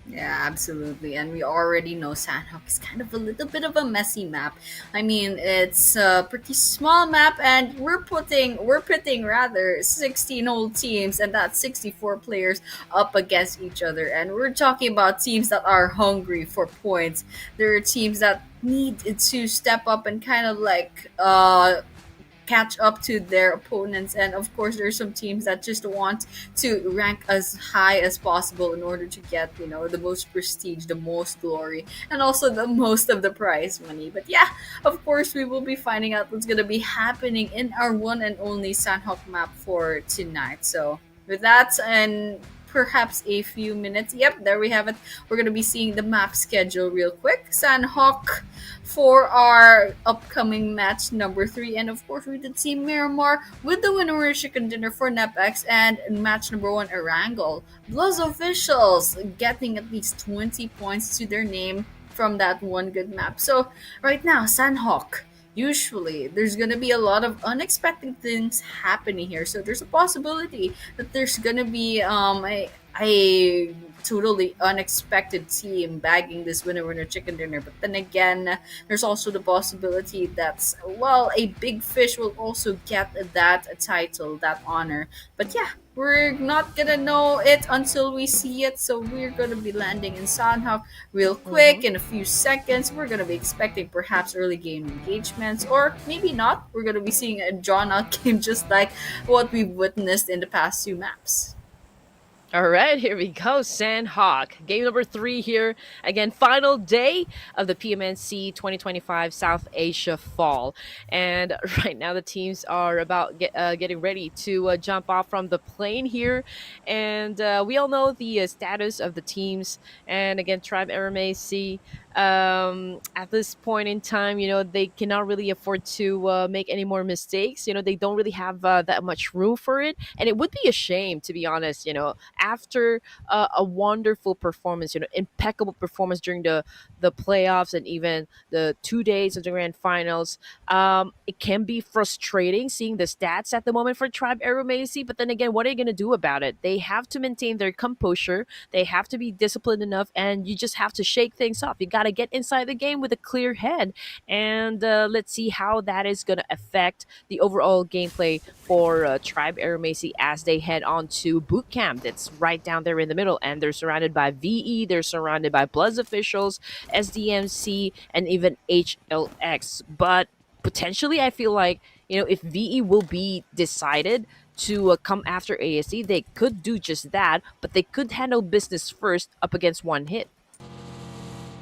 Yeah, absolutely. And we already know Sanhok is kind of a little bit of a messy map. I mean, it's a pretty small map, and we're pitting rather 16 whole teams, and that's 64 players up against each other. And we're talking about teams that are hungry for points. There are teams that need to step up and kind of like catch up to their opponents. And of course, there's some teams that just want to rank as high as possible in order to get, the most prestige, the most glory, and also the most of the prize money. But yeah, of course, we will be finding out what's gonna be happening in our one and only Sanhok map for tonight. So with that, and perhaps a few minutes. Yep, there we have it. We're gonna be seeing the map schedule real quick. Sanhok for our upcoming match number 3, and of course we did see Miramar with the winner chicken dinner for NEPX, and match number 1 Erangel. BLUZZ officials getting at least 20 points to their name from that one good map. So right now, Sanhok. Usually, there's gonna be a lot of unexpected things happening here. So there's a possibility that there's gonna be a totally unexpected team bagging this winner chicken dinner. But then again, there's also the possibility that, well, a big fish will also get that title, that honor. But yeah, we're not gonna know it until we see it. So we're gonna be landing in Sanhok real quick in a few seconds. We're gonna be expecting perhaps early game engagements, or maybe not. We're gonna be seeing a drawn out game just like what we've witnessed in the past 2 maps. All right, here we go. Sanhok. Game number 3 here. Again, final day of the PMNC 2025 South Asia Fall. And right now the teams are about getting ready to jump off from the plane here. And we all know the status of the teams. And again, Tribe AEROMACY, at this point in time, they cannot really afford to make any more mistakes. They don't really have that much room for it. And it would be a shame, to be honest, after a wonderful performance, impeccable performance during the playoffs and even the 2 days of the grand finals. It can be frustrating seeing the stats at the moment for Tribe AEROMACY, but then again, what are you going to do about it? They have to maintain their composure. They have to be disciplined enough, and you just have to shake things off. You got to get inside the game with a clear head, and let's see how that is going to affect the overall gameplay for Tribe AEROMACY as they head on to boot camp. That's right down there in the middle, and they're surrounded by VE, they're surrounded by BLUZZ officials, SDMZ, and even HLX. But potentially, I feel like, if VE will be decided to come after ASE, they could do just that, but they could handle business first up against One Hit.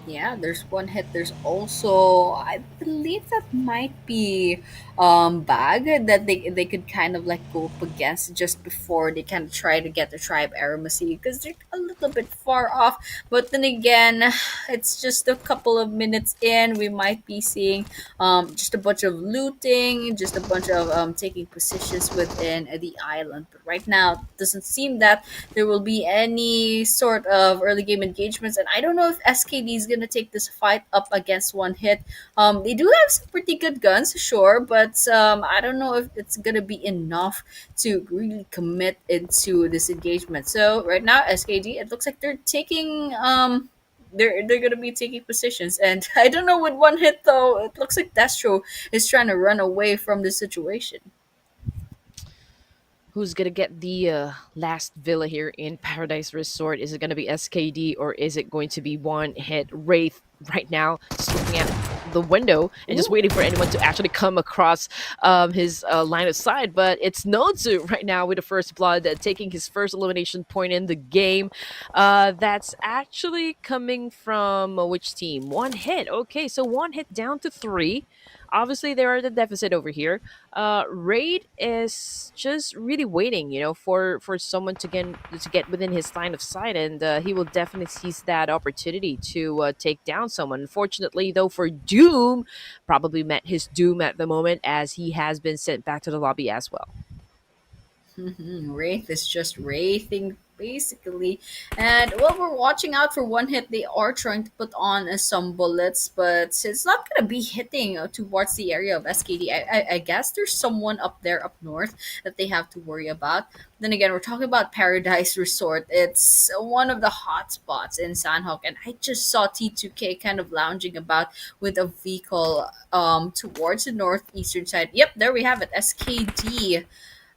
Yeah, there's One Hit. There's also, I believe that might be BAGH that they could kind of like go up against just before they kind of try to get the Tribe AEROMACY, because they're a little bit far off. But then again, it's just a couple of minutes in. We might be seeing just a bunch of looting, just a bunch of taking positions within the island. But right now, it doesn't seem that there will be any sort of early game engagements. And I don't know if SKD is going to take this fight up against One Hit. They do have some pretty good guns, sure, but I don't know if it's going to be enough to really commit into this engagement. So right now, SKD, it looks like they're taking they're gonna be taking positions, and I don't know with One Hit though. It looks like Destro is trying to run away from the situation. Who's gonna get the last villa here in Paradise Resort? Is it gonna be SKD, or is it going to be One Hit? Wraith right now just looking at the window and just waiting for anyone to actually come across his line of sight. But it's Nodzu right now with the first blood, taking his first elimination point in the game. That's actually coming from which team? One Hit. Okay, so One Hit down to 3. Obviously, they are at the deficit over here. Raid is just really waiting, for someone to get within his line of sight, and he will definitely seize that opportunity to take down someone. Unfortunately, though, for Doom, probably met his doom at the moment, as he has been sent back to the lobby as well. Wraith is just wraithing basically, and well, we're watching out for One Hit. They are trying to put on some bullets, but it's not gonna be hitting towards the area of SKD. I guess there's someone up there up north that they have to worry about. Then again, we're talking about Paradise Resort. It's one of the hot spots in Sanhok, and I just saw T2K kind of lounging about with a vehicle towards the northeastern side. Yep, there we have it, SKD.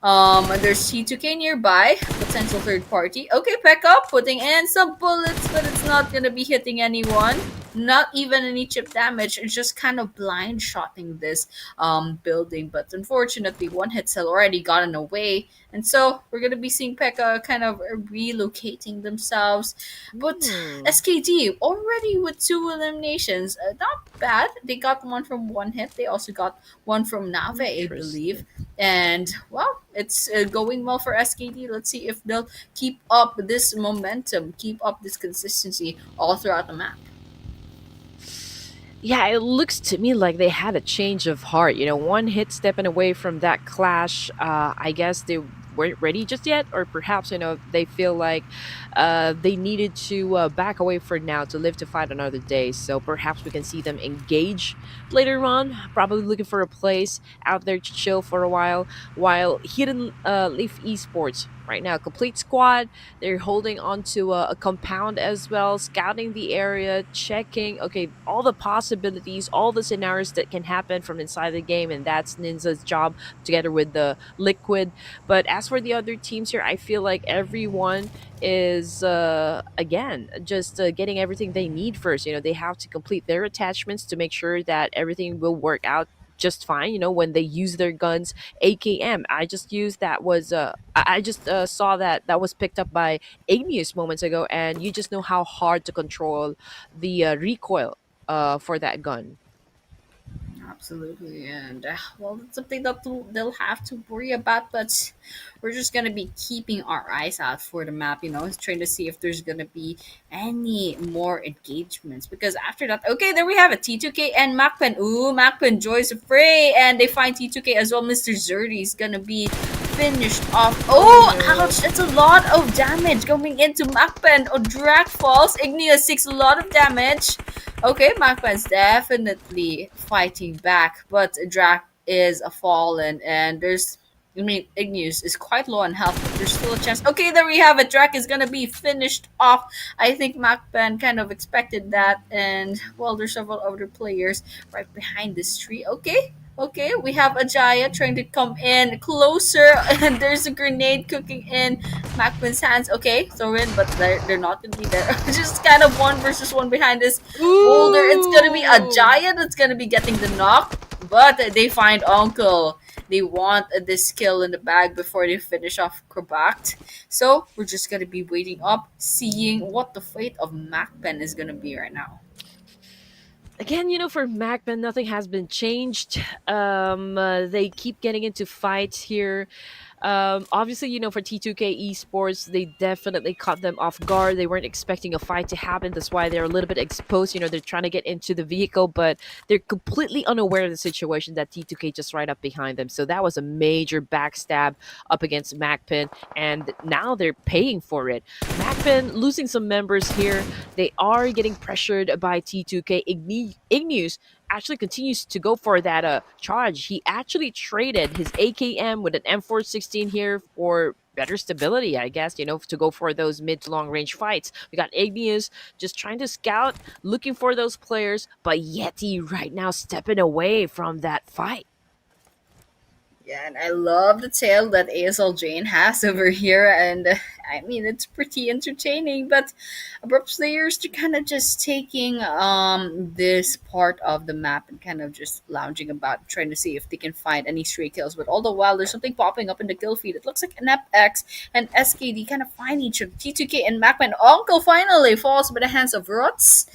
There's C2K nearby, potential third party. Okay, Pekka putting in some bullets, but it's not gonna be hitting anyone. not even any chip damage, just kind of blind shotting this building. But unfortunately, one hit cell already gotten away, and so we're gonna be seeing Pekka kind of relocating themselves. But SKD already with 2 eliminations, not bad. They got one from one hit. They also got one from Nave, I believe. And well, it's going well for SKD. Let's see if they'll keep up this momentum, keep up this consistency all throughout the map. Yeah, it looks to me like they had a change of heart. You know, one hit stepping away from that clash. I guess they weren't ready just yet, or perhaps they feel like they needed to back away for now to live to fight another day. So perhaps we can see them engage later on. Probably looking for a place out there to chill for a while. While Hidden Leaf Esports right now, complete squad. They're holding on to a compound as well, scouting the area, checking, okay, all the possibilities, all the scenarios that can happen from inside the game, and that's Ninja's job together with the Liquid. But as for the other teams here, I feel like everyone is, again, just getting everything they need first. They have to complete their attachments to make sure that everything will work out just fine when they use their guns. AKM, I just used that was I just saw that was picked up by Igneous moments ago, and you just know how hard to control the recoil for that gun. Absolutely, and well, it's something that they'll have to worry about. But we're just gonna be keeping our eyes out for the map. Trying to see if there's gonna be any more engagements. Because after that, okay, there we have it. T2K and MAKPEN. Ooh, MAKPEN joins the fray, and they find T2K as well. Mr. Zerdy is gonna be finished off. Oh, ouch! That's a lot of damage going into MAKPEN. Oh, drag falls. Igneous takes a lot of damage. Okay, MAKPEN's definitely fighting back, but Drac is a fallen, and Igneous is quite low on health, but there's still a chance. Okay, there we have it. Drac is gonna be finished off. I think MAKPEN kind of expected that, and well, there's several other players right behind this tree. Okay, we have Ajaya trying to come in closer, and there's a grenade cooking in MAKPEN's hands. Okay, throw in, but they're not gonna be there. Just kind of 1 versus 1 behind this boulder. It's gonna be Ajaya that's gonna be getting the knock, but they find Uncle. They want this kill in the bag before they finish off Krabacht. So we're just gonna be waiting up, seeing what the fate of MAKPEN is gonna be right now. Again, for MAKPEN, nothing has been changed. They keep getting into fights here. Obviously, for T2K Esports, they definitely caught them off guard. They weren't expecting a fight to happen. That's why they're a little bit exposed. They're trying to get into the vehicle, but they're completely unaware of the situation that T2K just right up behind them. So that was a major backstab up against MAKPEN, and now they're paying for it. MAKPEN losing some members here. They are getting pressured by T2K. Igneous actually continues to go for that charge. He actually traded his AKM with an M416 here for better stability, I guess, to go for those mid to long range fights. We got Igneous just trying to scout, looking for those players, but Yeti right now stepping away from that fight. Yeah, and I love the tale that ASL Jane has over here, and it's pretty entertaining. But ABRUPT players are kind of just taking this part of the map and kind of just lounging about, trying to see if they can find any stray kills. But all the while, there's something popping up in the kill feed. It looks like NEPX and SKD kind of find each other. T2K and MAKPEN. Uncle finally falls by the hands of Ruts.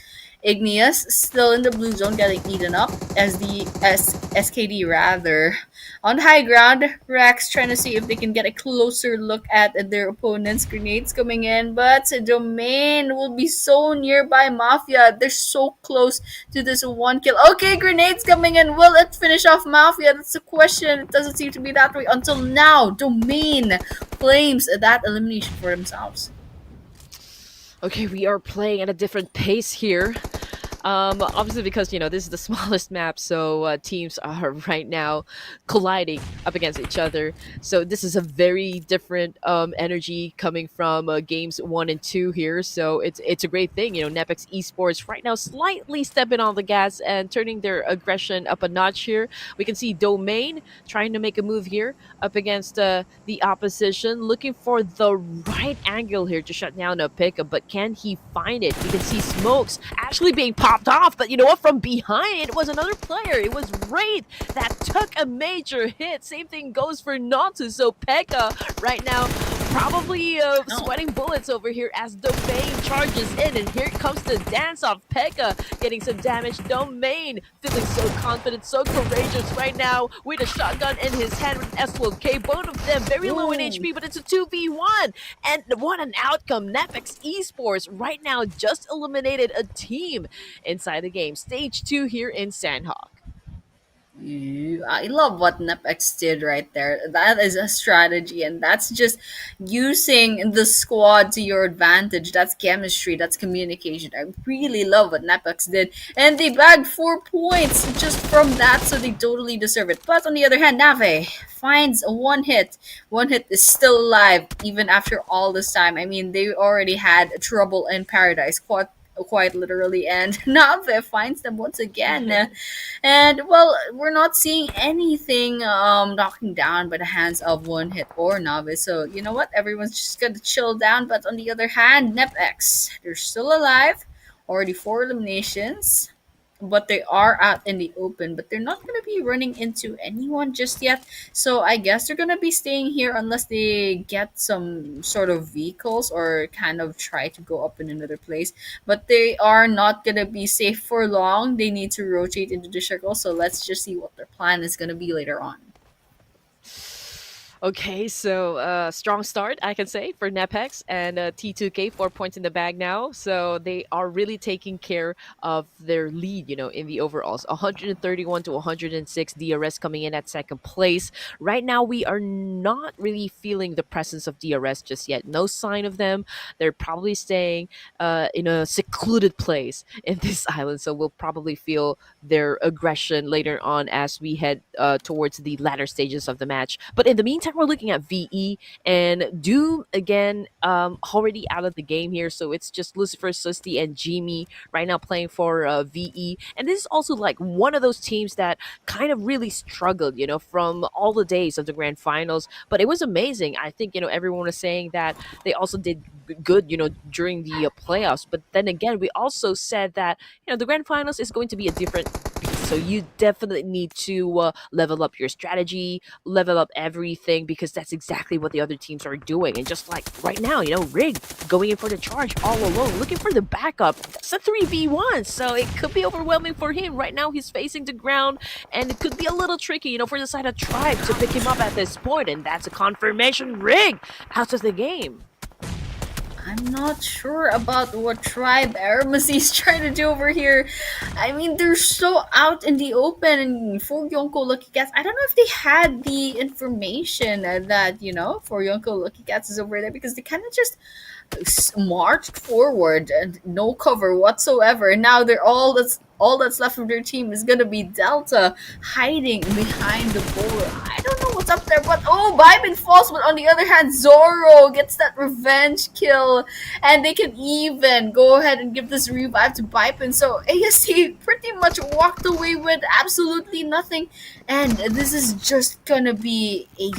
Igneous still in the blue zone, getting eaten up as the SKD rather. On high ground, Rex trying to see if they can get a closer look at their opponent's grenades coming in, but Domain will be so nearby Mafia. They're so close to this one kill. Okay, grenades coming in. Will it finish off Mafia? That's the question. It doesn't seem to be that way until now. Domain claims that elimination for themselves. Okay, we are playing at a different pace here. Obviously because, this is the smallest map, so teams are right now colliding up against each other. So this is a very different energy coming from games 1 and 2 here. So it's a great thing. NEPX Esports right now slightly stepping on the gas and turning their aggression up a notch here. We can see Domain trying to make a move here up against the opposition, looking for the right angle here to shut down a pick, but can he find it? We can see Smokes actually being popped popped off, but you know what? From behind, it was another player. It was Wraith that took a major hit. Same thing goes for Nontu. So Pekka right now probably sweating bullets over here as Domain charges in, and here comes the dance off. Pekka getting some damage. Domain feeling so confident, so courageous right now with a shotgun in his hand with SLK. Both of them very low in HP, but it's a 2v1. And what an outcome. NEPX Esports right now just eliminated a team inside the game. Stage 2 here in Sanhok. I love what NEPX did right there. That is a strategy, and that's just using the squad to your advantage. That's chemistry, that's communication. I really love what NEPX did, and they bagged 4 points just from that, so they totally deserve it. But on the other hand, Nave finds a one hit. One hit is still alive even after all this time. I mean, they already had trouble in paradise, quite literally, and Nave finds them once again. And well, we're not seeing anything knocking down by the hands of one hit or Nave. So you know what? Everyone's just gonna chill down. But on the other hand, NEPX, they're still alive. Already 4 eliminations. But they are out in the open, but they're not going to be running into anyone just yet. So I guess they're going to be staying here unless they get some sort of vehicles or kind of try to go up in another place. But they are not going to be safe for long. They need to rotate into the circle. So let's just see what their plan is going to be later on. Okay, so strong start, I can say, for NEPX and T2K, 4 points in the bag now. So they are really taking care of their lead, in the overalls. 131 to 106, DRS coming in at second place. Right now, we are not really feeling the presence of DRS just yet. No sign of them. They're probably staying in a secluded place in this island. So we'll probably feel their aggression later on as we head towards the latter stages of the match. But in the meantime, we're looking at VE and Doom again, already out of the game here. So it's just Lucifer, Susti, and Jimmy right now playing for VE. And this is also like one of those teams that kind of really struggled, from all the days of the grand finals. But it was amazing. I think, everyone was saying that they also did good, during the playoffs. But then again, we also said that, the grand finals is going to be a different beast. So you definitely need to level up your strategy, level up everything, because that's exactly what the other teams are doing. And just like right now, Rig going in for the charge all alone, looking for the backup. That's a 3v1, so it could be overwhelming for him. Right now, he's facing the ground, and it could be a little tricky, for the side of Tribe to pick him up at this point. And that's a confirmation. Rig out of the game. I'm not sure about what Tribe AEROMACY is trying to do over here. I mean, they're so out in the open, and for YONKO Lucky Cats, I don't know if they had the information that, for YONKO Lucky Cats is over there, because they kind of just marched forward and no cover whatsoever. And now they're all that's left of their team is gonna be Delta hiding behind the bowler. I don't know what's up there, but Bybin falls. But on the other hand, Zoro gets that revenge kill, and they can even go ahead and give this revive to Bybin. So ASC pretty much walked away with absolutely nothing, and this is just gonna be a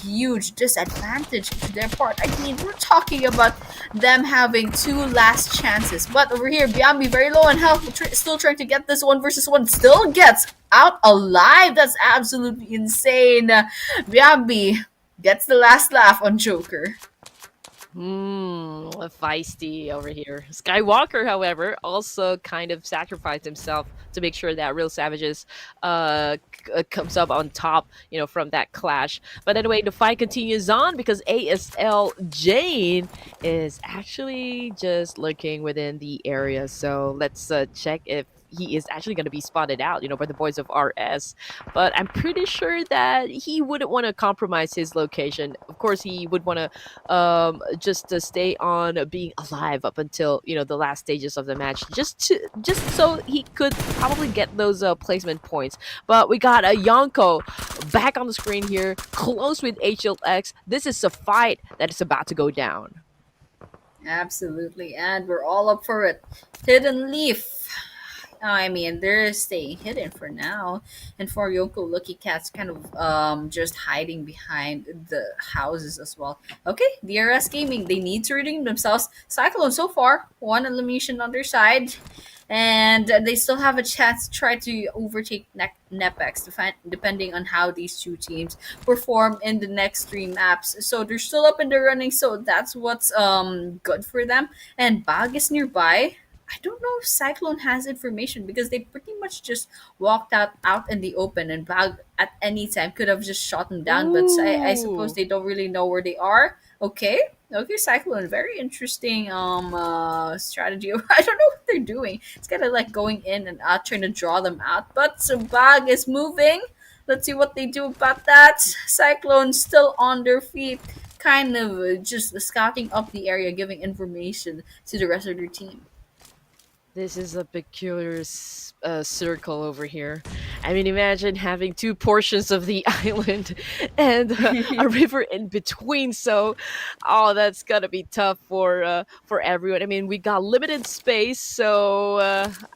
huge disadvantage to their part. I mean, we're talking about them having 2 last chances, but over here, Biambi very low on health, still trying to get this 1v1, still gets out alive. That's absolutely insane. Biambi gets the last laugh on Joker. Feisty over here. Skywalker, however, also kind of sacrificed himself to make sure that Real Savages comes up on top, from that clash. But anyway, the fight continues on because ASL Jane is actually just lurking within the area. So let's check if he is actually going to be spotted out, by the boys of RS. But I'm pretty sure that he wouldn't want to compromise his location. Of course, he would want to just to stay on being alive up until, the last stages of the match, just so he could probably get those placement points. But we got a YONKO back on the screen here, close with HLX. This is a fight that is about to go down. Absolutely, and we're all up for it. Hidden Leaf. I mean, they're staying hidden for now. And for YONKO Lucky Cats, kind of just hiding behind the houses as well. Okay, DRS Gaming, they need to redeem themselves. Cyclone so far, 1 elimination on their side. and they still have a chance to try to overtake NEPX, depending on how these two teams perform in the next three maps. So they're still up in the running, so that's what's good for them. And BAGH is nearby. I don't know if Cyclone has information because they pretty much just walked out in the open, and BAGH at any time could have just shot them down. But I suppose Ooh. they don't really know where they are. Okay, okay, Cyclone, very interesting strategy. I don't know what they're doing. It's kind of like going in and out, trying to draw them out. But so BAGH is moving. Let's see what they do about that. Cyclone still on their feet, kind of just scouting up the area, giving information to the rest of their team. This is a peculiar circle over here. I mean, imagine having two portions of the island and a river in between. So, oh, that's gotta be tough for everyone. I mean, we got limited space, so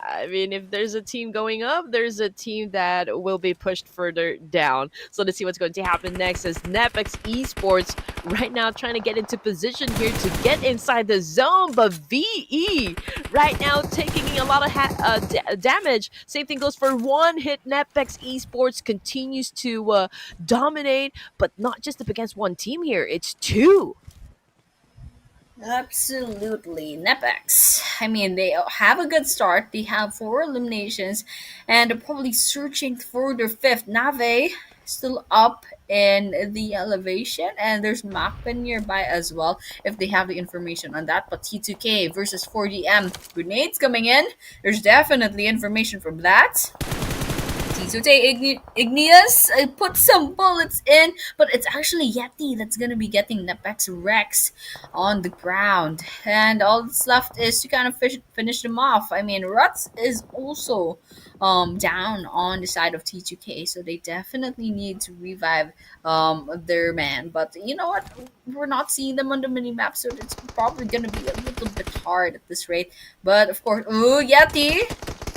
I mean, if there's a team going up, there's a team that will be pushed further down. So let's see what's going to happen next. As NEPX Esports right now trying to get into position here to get inside the zone, but VE right now taking a lot of damage. Same thing goes for one hit. NEPX Esports continues to dominate, but not just up against one team here. It's two. Absolutely. NEPX. I mean, they have a good start. They have four eliminations and they're probably searching for their fifth. Nave still up in the elevation, and there's MAKPEN nearby as well if they have the information on that. But T2K versus 4DM. Grenades coming in. There's definitely information from that. T2K Igneous put some bullets in, but it's actually Yeti that's gonna be getting NEPX Rex on the ground, and all that's left is to kind of finish them off. I mean, Ruts is also down on the side of T2K, so they definitely need to revive their man. But you know what? We're not seeing them on the mini map, so it's probably gonna be a little bit hard at this rate. But of course, ooh, Yeti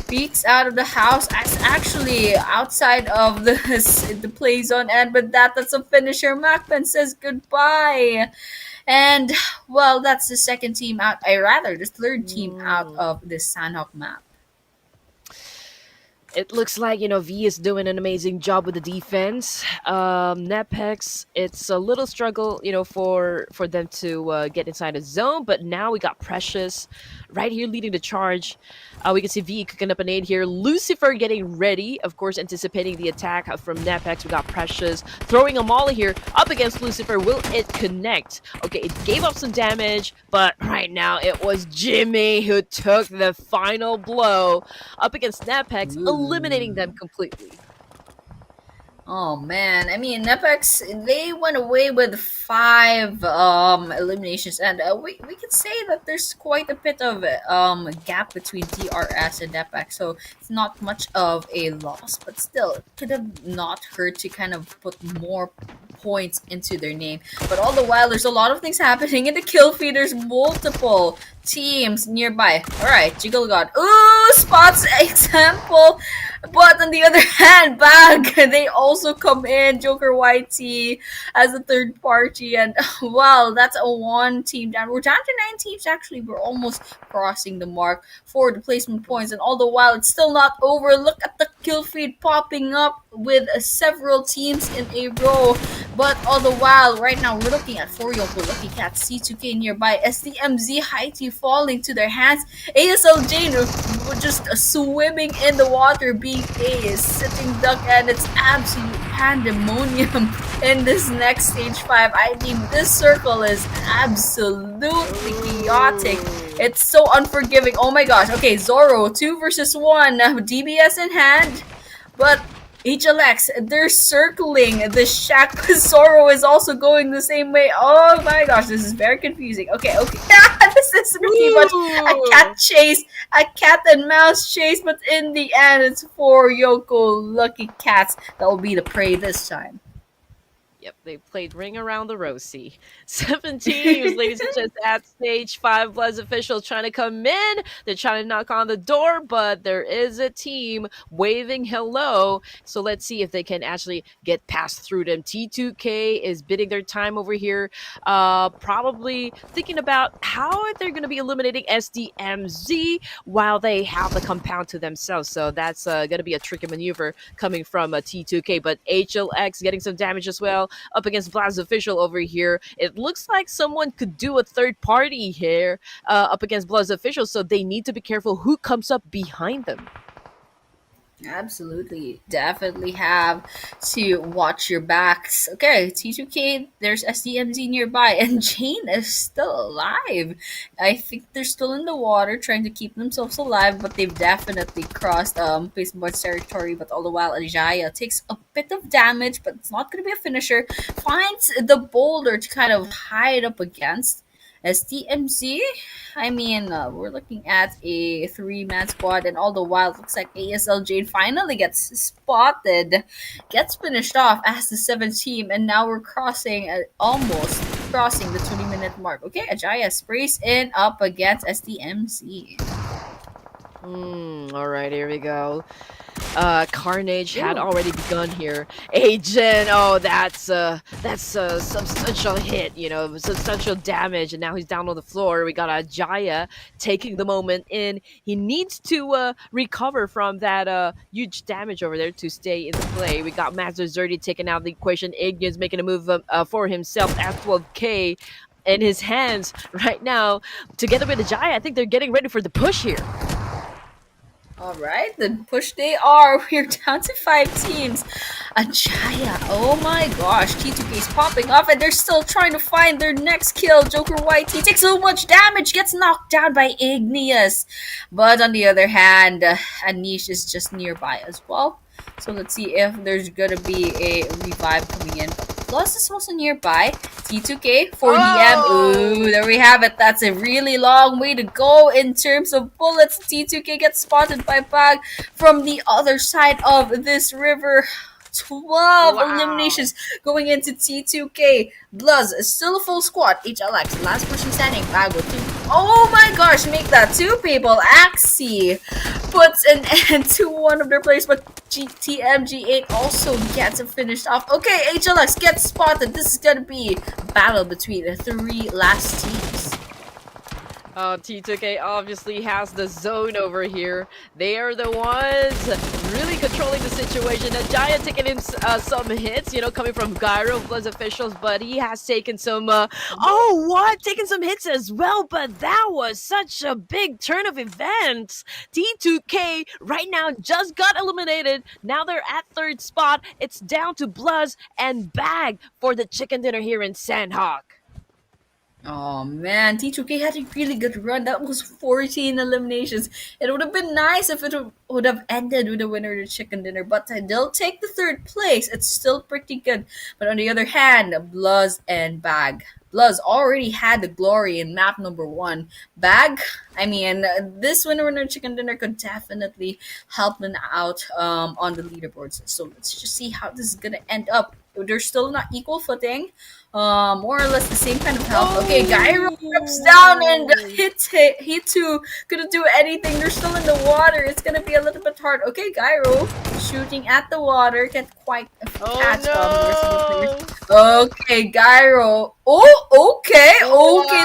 peeks out of the house, as actually outside of the play zone, and with that's a finisher. MAKPEN says goodbye, and well, that's the second team out. I rather the third team out of this Sanhok map. It looks like, V is doing an amazing job with the defense. NEPX, it's a little struggle, for them to get inside the zone, but now we got Precious right here leading the charge. We can see V cooking up an aid here. Lucifer getting ready, of course, anticipating the attack from NEPX. We got Precious throwing a molly here up against Lucifer. Will it connect? Okay, it gave up some damage, but right now it was Jimmy who took the final blow up against NEPX, eliminating them completely. Oh man, I mean, NEPX, they went away with 5 eliminations, and we can say that there's quite a bit of gap between DRS and NEPX, so it's not much of a loss, but still, it could have not hurt to kind of put more points into their name. But all the while, there's a lot of things happening in the kill feed. There's multiple teams nearby. Alright, Jiggle God. Ooh, spots example. But on the other hand, BAGH, they also come in, Joker YT as a third party, and well, that's a 1 team down. We're down to 9 teams actually. We're almost crossing the mark for the placement points, and all the while it's still not over. Look at the kill feed popping up with several teams in a row. But all the while, right now we're looking at 4 YONKO, looking at C2K nearby, SDMZ Haiti falling to their hands, ASLJ just swimming in the water, BK is sitting duck, and it's absolute pandemonium in this next stage 5. I mean, this circle is absolutely chaotic. It's so unforgiving. Oh my gosh. Okay, Zoro, 2 versus 1, DBS in hand, but HLX, they're circling the shack, but Zoro is also going the same way. Oh my gosh, this is very confusing. Okay. This is pretty much a cat chase, a cat and mouse chase, but in the end, it's 4 YONKO lucky cats that will be the prey this time. Yep, They played Ring Around the Rosie. 7 teams, ladies and gents, at stage 5. BLUZZ officials trying to come in. They're trying to knock on the door, but there is a team waving hello. So let's see if they can actually get past through them. T2K is bidding their time over here, probably thinking about how they're going to be eliminating SDMZ while they have the compound to themselves. So that's going to be a tricky maneuver coming from T2K. But HLX getting some damage as well up against BLUZZ official over here. It looks like someone could do a third party here up against BLUZZ official, so they need to be careful who comes up behind them. Absolutely. Definitely have to watch your backs. Okay, T2K, there's SDMZ nearby, and Jane is still alive. I think they're still in the water trying to keep themselves alive, but they've definitely crossed Paceboard's territory. But all the while, Ajaya takes a bit of damage, but it's not going to be a finisher. Finds the boulder to kind of hide up against. SDMZ, I mean, we're looking at a 3-man squad, and all the while, it looks like ASL Jane finally gets spotted, gets finished off as the 7th team, and now we're crossing, almost crossing the 20-minute mark. Okay, Ajaya sprays in up against SDMZ. All right, here we go. Carnage had already begun here. Agent, oh, that's a substantial hit, you know, substantial damage, and now he's down on the floor. We got Ajaya taking the moment in. He needs to recover from that huge damage over there to stay in the play. We got Master Zerdy taking out the equation. Ignis making a move for himself at 12K in his hands right now. Together with Ajaya, I think they're getting ready for the push here. Alright, then push they are. We're down to 5 teams. Ajaya, oh my gosh, T2K is popping off and they're still trying to find their next kill. Joker White, he takes so much damage, gets knocked down by Igneous. But on the other hand, Anish is just nearby as well. So let's see if there's gonna be a revive coming in. BLUZZ is also nearby. T2K, 4DM. Ooh, there we have it. That's a really long way to go in terms of bullets. T2K gets spotted by BAGH from the other side of this river. 12 eliminations going into T2K. BLUZZ is still a full squad. HLX, last person standing. BAGH with 2. Oh my gosh, make that 2 people. Axie puts an end to one of their players, but TMG8 also gets it finished off. Okay, HLX gets spotted. This is gonna be a battle between the 3 last teams. T2K obviously has the zone over here. They are the ones really controlling the situation. Ajaya taking him some hits, you know, coming from Gyro, BLUZZ officials, but he has taken some, taken some hits as well, but that was such a big turn of events. T2K right now just got eliminated. Now they're at 3rd spot. It's down to BLUZZ and BAGH for the chicken dinner here in Sanhok. Oh man, T2K had a really good run. That was 14 eliminations. It would have been nice if it would have ended with a winner of the chicken dinner, but they'll take the 3rd place. It's still pretty good. But on the other hand, BLUZZ and BAGH. BLUZZ already had the glory in map number 1. BAGH, I mean, this winner of the chicken dinner could definitely help them out on the leaderboards. So let's just see how this is gonna end up. They're still not equal footing. More or less the same kind of health. Okay, Gyro drops down and Hitu couldn't do anything. They're still in the water. It's gonna be a little bit hard. Okay, Gyro shooting at the water. Can't quite catch Okay, Gyro. Okay,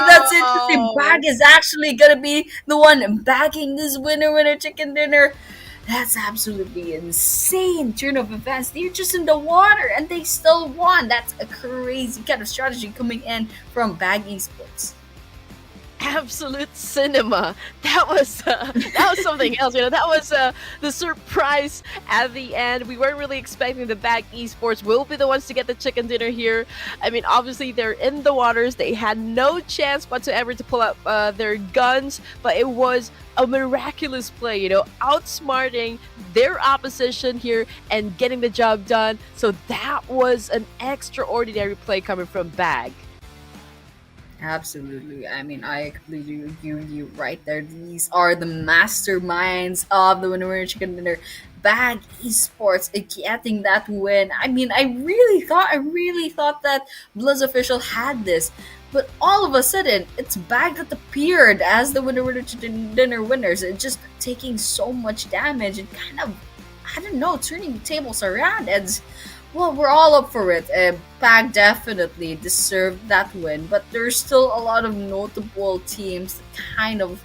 that's interesting. BAGH is actually gonna be the one bagging this winner chicken dinner. That's absolutely insane turn of events. They're just in the water and they still won. That's a crazy kind of strategy coming in from BAGH Esports. Absolute cinema. That was something else. You know, that was the surprise at the end. We weren't really expecting the BAGH Esports will be the ones to get the chicken dinner here. I mean, obviously they're in the waters. They had no chance whatsoever to pull out their guns, but it was a miraculous play, you know, outsmarting their opposition here and getting the job done. So that was an extraordinary play coming from BAGH. Absolutely. I mean, I completely agree with you right there. These are the masterminds of the winner chicken dinner. BAGH Esports getting that win. I mean, I really thought that BLUZZ official had this. But all of a sudden, it's BAGH that appeared as the winner chicken dinner winners, and just taking so much damage and kind of, I don't know, turning the tables around. And well, we're all up for it. BAGH definitely deserved that win, but there's still a lot of notable teams that kind of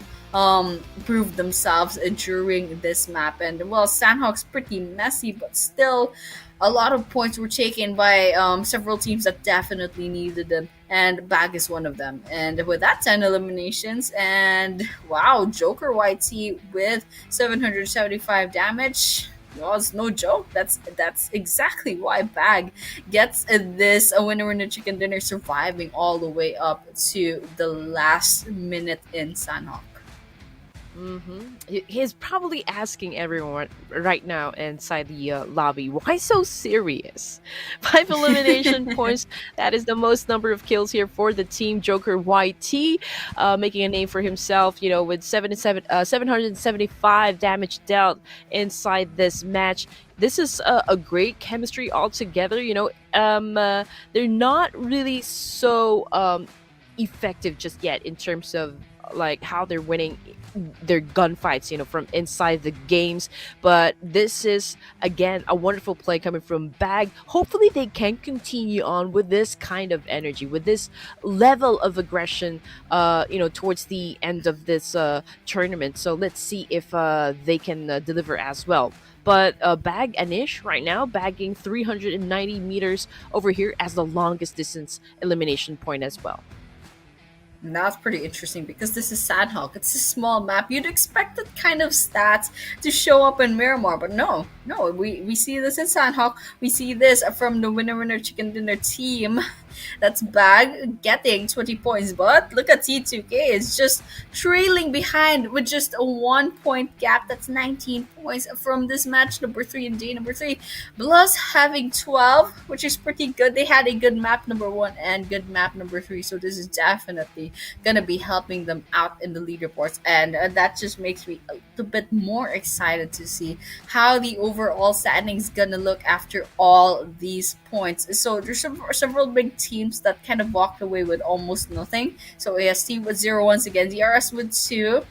proved themselves during this map. And well, Sanhok's pretty messy, but still, a lot of points were taken by several teams that definitely needed them, and BAGH is one of them. And with that, 10 eliminations, and wow, Joker YT with 775 damage. Well, it's no joke. That's exactly why BAGH gets this a winner in the chicken dinner, surviving all the way up to the last minute in Sanhok. He's probably asking everyone right now inside the lobby, why so serious? 5 elimination points. That is the most number of kills here for the team. Joker YT making a name for himself, you know, with 775 damage dealt inside this match. This is a great chemistry altogether. You know, they're not really so effective just yet in terms of like how they're winning their gunfights, you know, from inside the games. But this is again a wonderful play coming from BAGH. Hopefully they can continue on with this kind of energy, with this level of aggression, you know, towards the end of this tournament. So let's see if they can deliver as well. But BAGH Anish right now bagging 390 meters over here as the longest distance elimination point as well. And that's pretty interesting because this is Sanhok. It's a small map. You'd expect that kind of stats to show up in Miramar, but no. We see this in Sanhok. We see this from the winner chicken dinner team. That's BAGH getting 20 points, but look at T2K. It's just trailing behind with just a 1 point gap. That's 19 points from this match number 3 and day number 3. BLUZZ having 12, which is pretty good. They had a good map number 1 and good map number 3, so this is definitely gonna be helping them out in the leaderboards, and that just makes me a little bit more excited to see how the overall standings gonna look after all these points. So there's several big teams that kind of walked away with almost nothing. So AST with 0 once again, DRS with 2.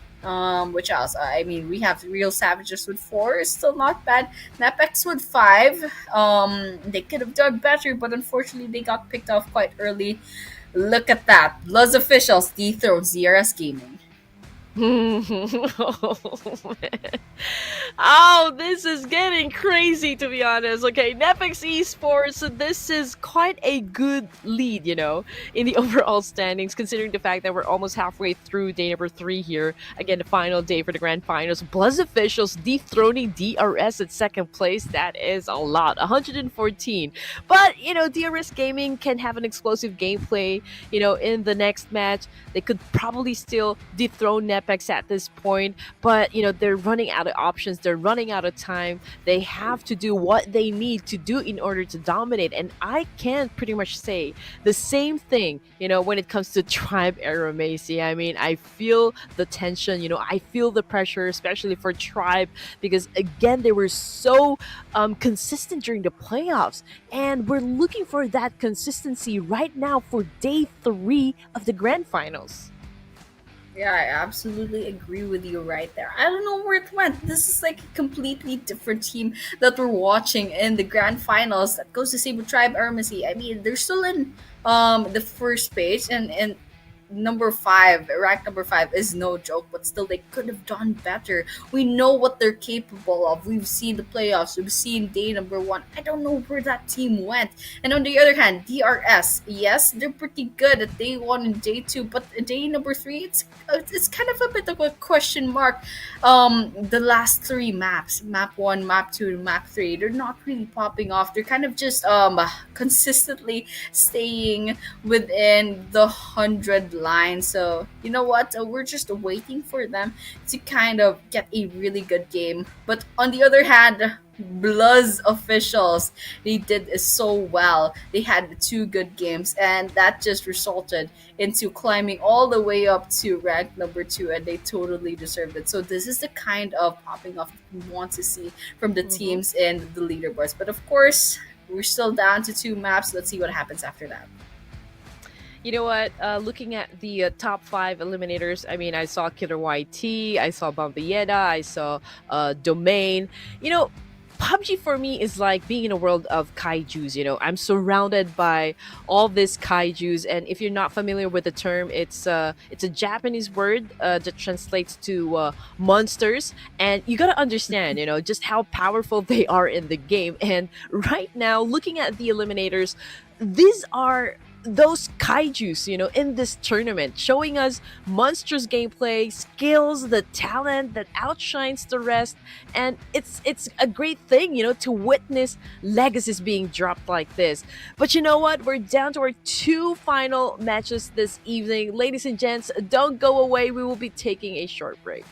Which else? I mean, we have Real Savages with 4. It's still not bad. NEPX with 5. They could have done better, but unfortunately they got picked off quite early. Look at that. BLUZZ officials dethrones DRS Gaming. Oh, man. Oh, this is getting crazy, to be honest. Okay, NEPX Esports, so this is quite a good lead, you know, in the overall standings, considering the fact that we're almost halfway through day number 3 here. Again, the final day for the grand finals. BLUZZ officials dethroning DRS at second place. That is a lot, 114. But, you know, DRS Gaming can have an explosive gameplay, you know, in the next match. They could probably still dethrone NEPX at this point, but you know, they're running out of options, they're running out of time. They have to do what they need to do in order to dominate, and I can pretty much say the same thing, you know, when it comes to Tribe AEROMACY. I mean, I feel the tension, you know, I feel the pressure, especially for Tribe, because again, they were so consistent during the playoffs, and we're looking for that consistency right now for day 3 of the grand finals. Yeah, I absolutely agree with you right there. I don't know where it went. This is like a completely different team that we're watching in the grand finals. That goes to same with Tribe AEROMACY. I mean, they're still in the first page, and number 5, rank number 5 is no joke, but still they could have done better. We know what they're capable of. We've seen the playoffs, we've seen day number 1. I don't know where that team went. And on the other hand, DRS, yes, they're pretty good at day 1 and day 2, but day number 3, it's kind of a bit of a question mark. The last 3 maps, map 1, map 2, and map 3, they're not really popping off. They're kind of just consistently staying within the 100 line. So you know what? We're just waiting for them to kind of get a really good game. But on the other hand, BLUZZ officials, they did so well. They had 2 good games, and that just resulted into climbing all the way up to rank number 2, and they totally deserved it. So this is the kind of popping off we want to see from the teams in the leaderboards. But of course, we're still down to 2 maps. Let's see what happens after that. You know what? Looking at the top 5 eliminators, I mean, I saw Killer YT, I saw Bambayeda, I saw Domain. You know, PUBG for me is like being in a world of kaijus. You know, I'm surrounded by all these kaijus, and if you're not familiar with the term, it's a Japanese word that translates to monsters, and you gotta understand, you know, just how powerful they are in the game. And right now, looking at the eliminators, these are those kaijus, you know, in this tournament, showing us monstrous gameplay, skills, the talent that outshines the rest. And it's a great thing, you know, to witness legacies being dropped like this. But you know what? We're down to our 2 final matches this evening. Ladies and gents, don't go away. We will be taking a short break.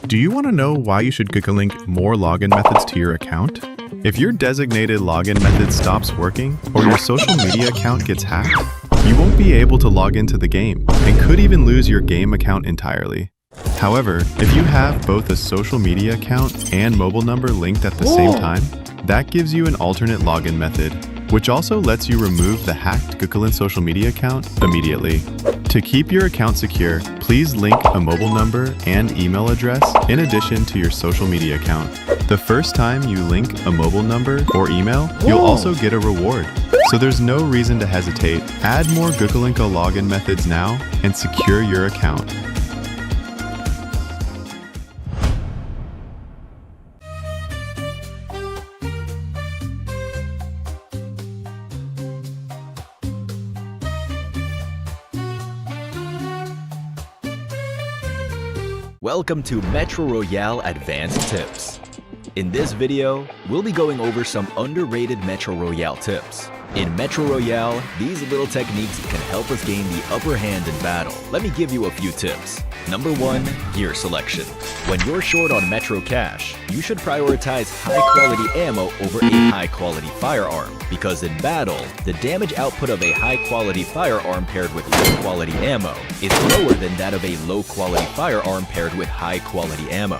Do you want to know why you should link more login methods to your account? If your designated login method stops working or your social media account gets hacked, you won't be able to log into the game and could even lose your game account entirely. However, if you have both a social media account and mobile number linked at the same time, that gives you an alternate login method, which also lets you remove the hacked Gukulin social media account immediately. To keep your account secure, please link a mobile number and email address in addition to your social media account. The first time you link a mobile number or email, you'll also get a reward. So there's no reason to hesitate. Add more Gukulinko login methods now and secure your account. Welcome to Metro Royale Advanced Tips. In this video, we'll be going over some underrated Metro Royale tips. In Metro Royale, these little techniques can help us gain the upper hand in battle. Let me give you a few tips. Number 1, gear selection. When you're short on Metro cash, you should prioritize high-quality ammo over a high-quality firearm, because in battle, the damage output of a high-quality firearm paired with low-quality ammo is lower than that of a low-quality firearm paired with high-quality ammo.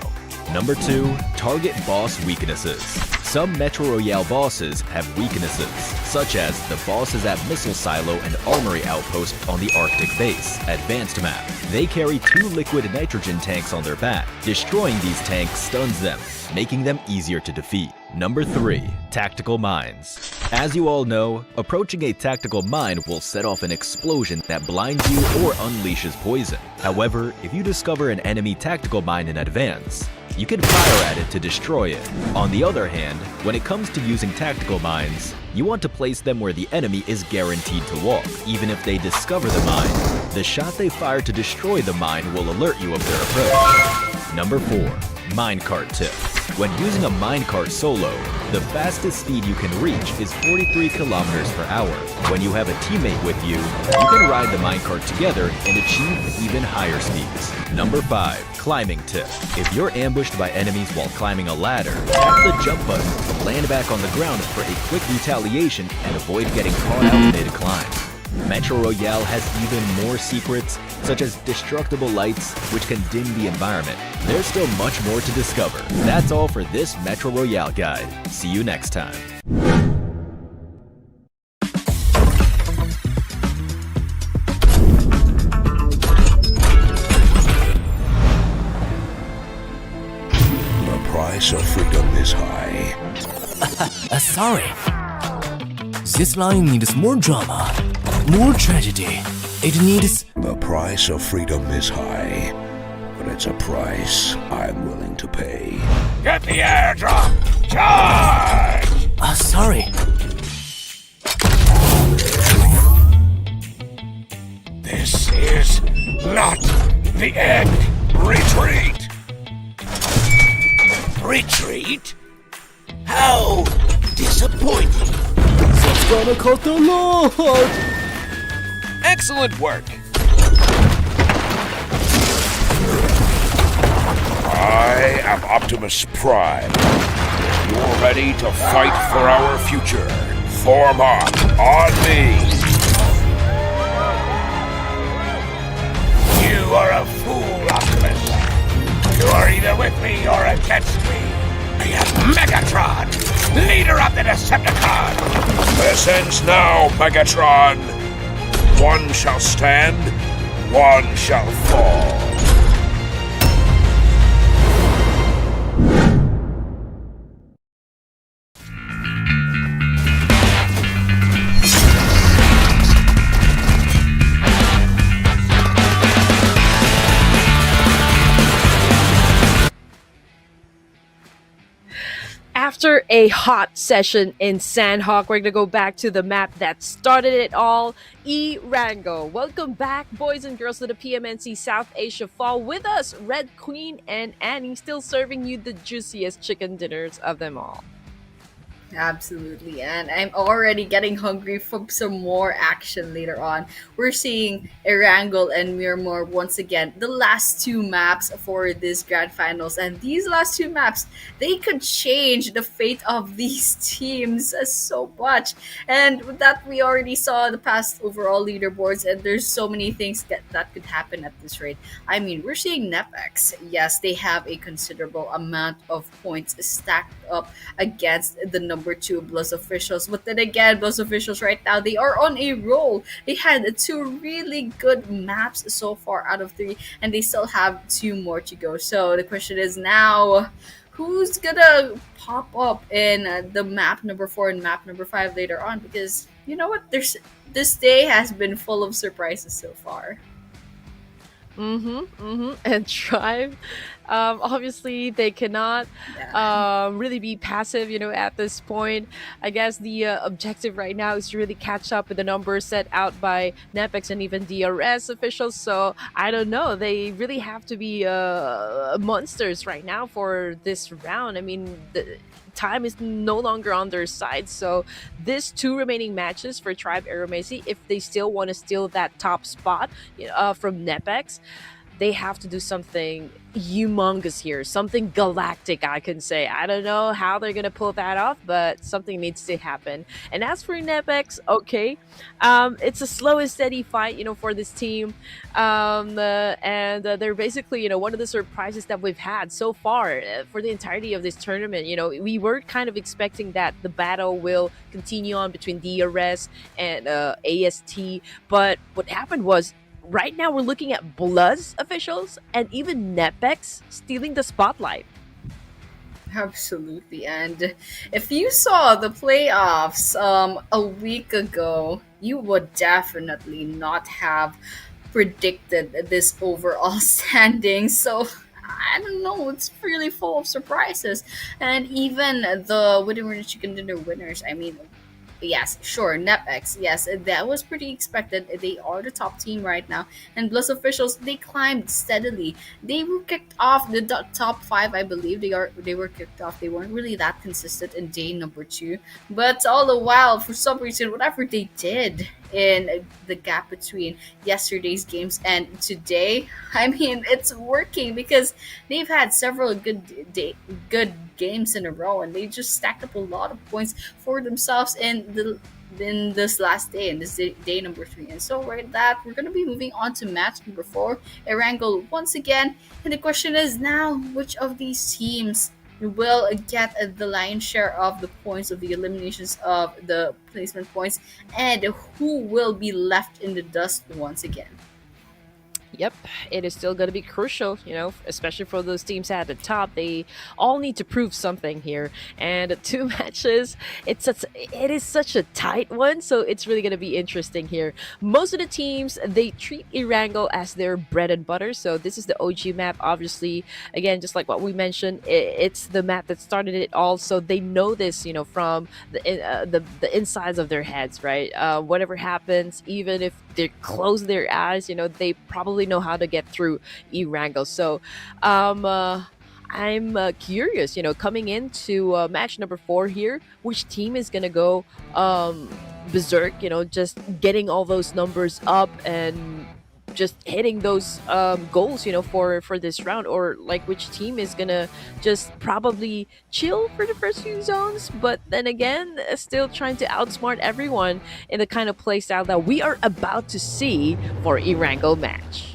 Number 2, target boss weaknesses. Some Metro Royale bosses have weaknesses, such as the bosses at Missile Silo and Armory Outpost on the Arctic Base, Advanced Map. They carry 2 liquid nitrogen tanks on their back. Destroying these tanks stuns them, making them easier to defeat. Number 3, tactical mines. As you all know, approaching a tactical mine will set off an explosion that blinds you or unleashes poison. However, if you discover an enemy tactical mine in advance, you can fire at it to destroy it. On the other hand, when it comes to using tactical mines, you want to place them where the enemy is guaranteed to walk. Even if they discover the mine, the shot they fire to destroy the mine will alert you of their approach. Number 4, Minecart tip. When using a minecart solo, the fastest speed you can reach is 43 kilometers per hour. When you have a teammate with you, you can ride the minecart together and achieve even higher speeds. Number 5. Climbing tip. If you're ambushed by enemies while climbing a ladder, tap the jump button to land back on the ground for a quick retaliation and avoid getting caught out mid-climb. Metro Royale has even more secrets, such as destructible lights, which can dim the environment. There's still much more to discover. That's all for this Metro Royale guide. See you next time. The price of freedom is high. Sorry. This line needs more drama, more tragedy. It needs... The price of freedom is high, but it's a price I'm willing to pay. Get the airdrop! Charge! Sorry. This is not the end. Retreat! Retreat? How disappointing. It's gonna cut the load! Excellent work. I am Optimus Prime. You're ready to fight for our future. Form up on me. You are a fool, Optimus. You are either with me or against me. I am Megatron, leader of the Decepticons. This ends now, Megatron. One shall stand, one shall fall. After a hot session in Sanhok, we're gonna go back to the map that started it all, Erangel. Welcome back, boys and girls, to the PMNC South Asia Fall. With us, Red Queen and Annie, still serving you the juiciest chicken dinners of them all. Absolutely, and I'm already getting hungry for some more action later on. We're seeing Erangel and Miramar once again, the last two maps for this grand finals, and these last two maps, they could change the fate of these teams so much. And with that, we already saw the past overall leaderboards, and there's so many things that could happen at this rate. I mean, we're seeing NEPX. Yes, they have a considerable amount of points stacked up against the number 2 BLUZZ officials, but then again, BLUZZ officials right now, they are on a roll. They had 2 really good maps so far out of 3, and they still have 2 more to go. So the question is now, who's gonna pop up in the map number 4 and map number 5 later on? Because you know what, this day has been full of surprises so far. And Tribe, obviously they cannot really be passive, at this point. I guess the objective right now is to really catch up with the numbers set out by NEPX and even DRS officials. So I don't know, they really have to be monsters right now for this round. I mean, the time is no longer on their side. So these 2 remaining matches for Tribe AEROMACY, if they still want to steal that top spot from NEPX, they have to do something humongous here, something galactic, I can say. I don't know how they're gonna pull that off, but something needs to happen. And as for NEPX, okay, it's a slow and steady fight, for this team, and they're basically, one of the surprises that we've had so far for the entirety of this tournament. We were kind of expecting that the battle will continue on between DRS and AST, but what happened was, right now we're looking at BLUZZ officials and even NEPX stealing the spotlight. Absolutely, and if you saw the playoffs a week ago, you would definitely not have predicted this overall standing. So I don't know, it's really full of surprises. And even the winner chicken dinner winners, I mean, Yes, sure. NEPX. Yes, that was pretty expected. They are the top team right now. And BLUZZ officials, they climbed steadily. They were kicked off the top five, I believe. They were kicked off. They weren't really that consistent in day number two. But all the while, for some reason, whatever they did in the gap between yesterday's games and today, I mean, it's working because they've had several good games in a row, and they just stacked up a lot of points for themselves in this last day, in this day number three. And so right that we're gonna be moving on to match number four, Erangel once again. And the question is now, which of these teams will get the lion's share of the points of the eliminations of the placement points, and who will be left in the dust once again? Yep, it is still going to be crucial, especially for those teams at the top. They all need to prove something here. And two matches, it is such a tight one, so it's really going to be interesting here. Most of the teams, they treat Erangel as their bread and butter. So this is the OG map, obviously. Again, just like what we mentioned, it's the map that started it all. So they know this, from the insides of their heads, right? Whatever happens, even if they close their eyes, they probably know how to get through Erangel. So I'm curious, coming into match number four here, which team is gonna go berserk, just getting all those numbers up and just hitting those goals, for this round, or like which team is gonna just probably chill for the first few zones, but then again, still trying to outsmart everyone in the kind of playstyle that we are about to see for Erangel match.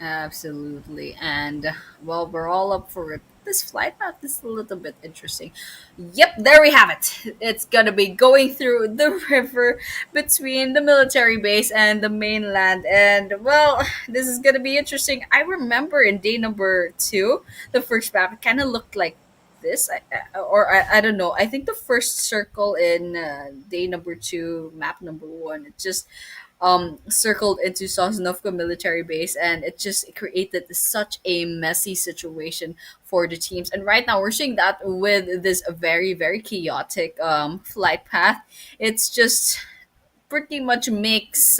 Absolutely. And well, we're all up for it. This flight path is a little bit interesting. Yep, there we have it. It's gonna be going through the river between the military base and the mainland. And well, this is gonna be interesting. I remember in day number two, the first map, it kind of looked like this. I don't know. I think the first circle in day number two, map number one, it just circled into Sosnovka military base, and it just created such a messy situation for the teams. And right now we're seeing that with this very very chaotic flight path. It's just pretty much makes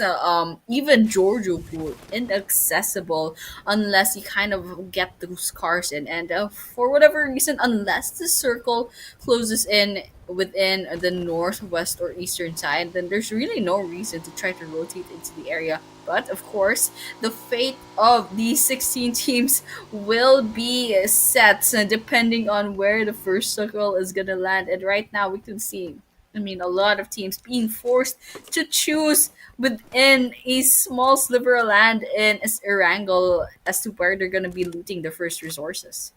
even Giorgio Pool inaccessible unless you kind of get those cars in. And for whatever reason, unless the circle closes in within the northwest or eastern side, then there's really no reason to try to rotate into the area. But of course, the fate of these 16 teams will be set depending on where the first circle is gonna land. And right now, we can see, I mean, a lot of teams being forced to choose within a small sliver of land in Erangel as to where they're going to be looting their first resources.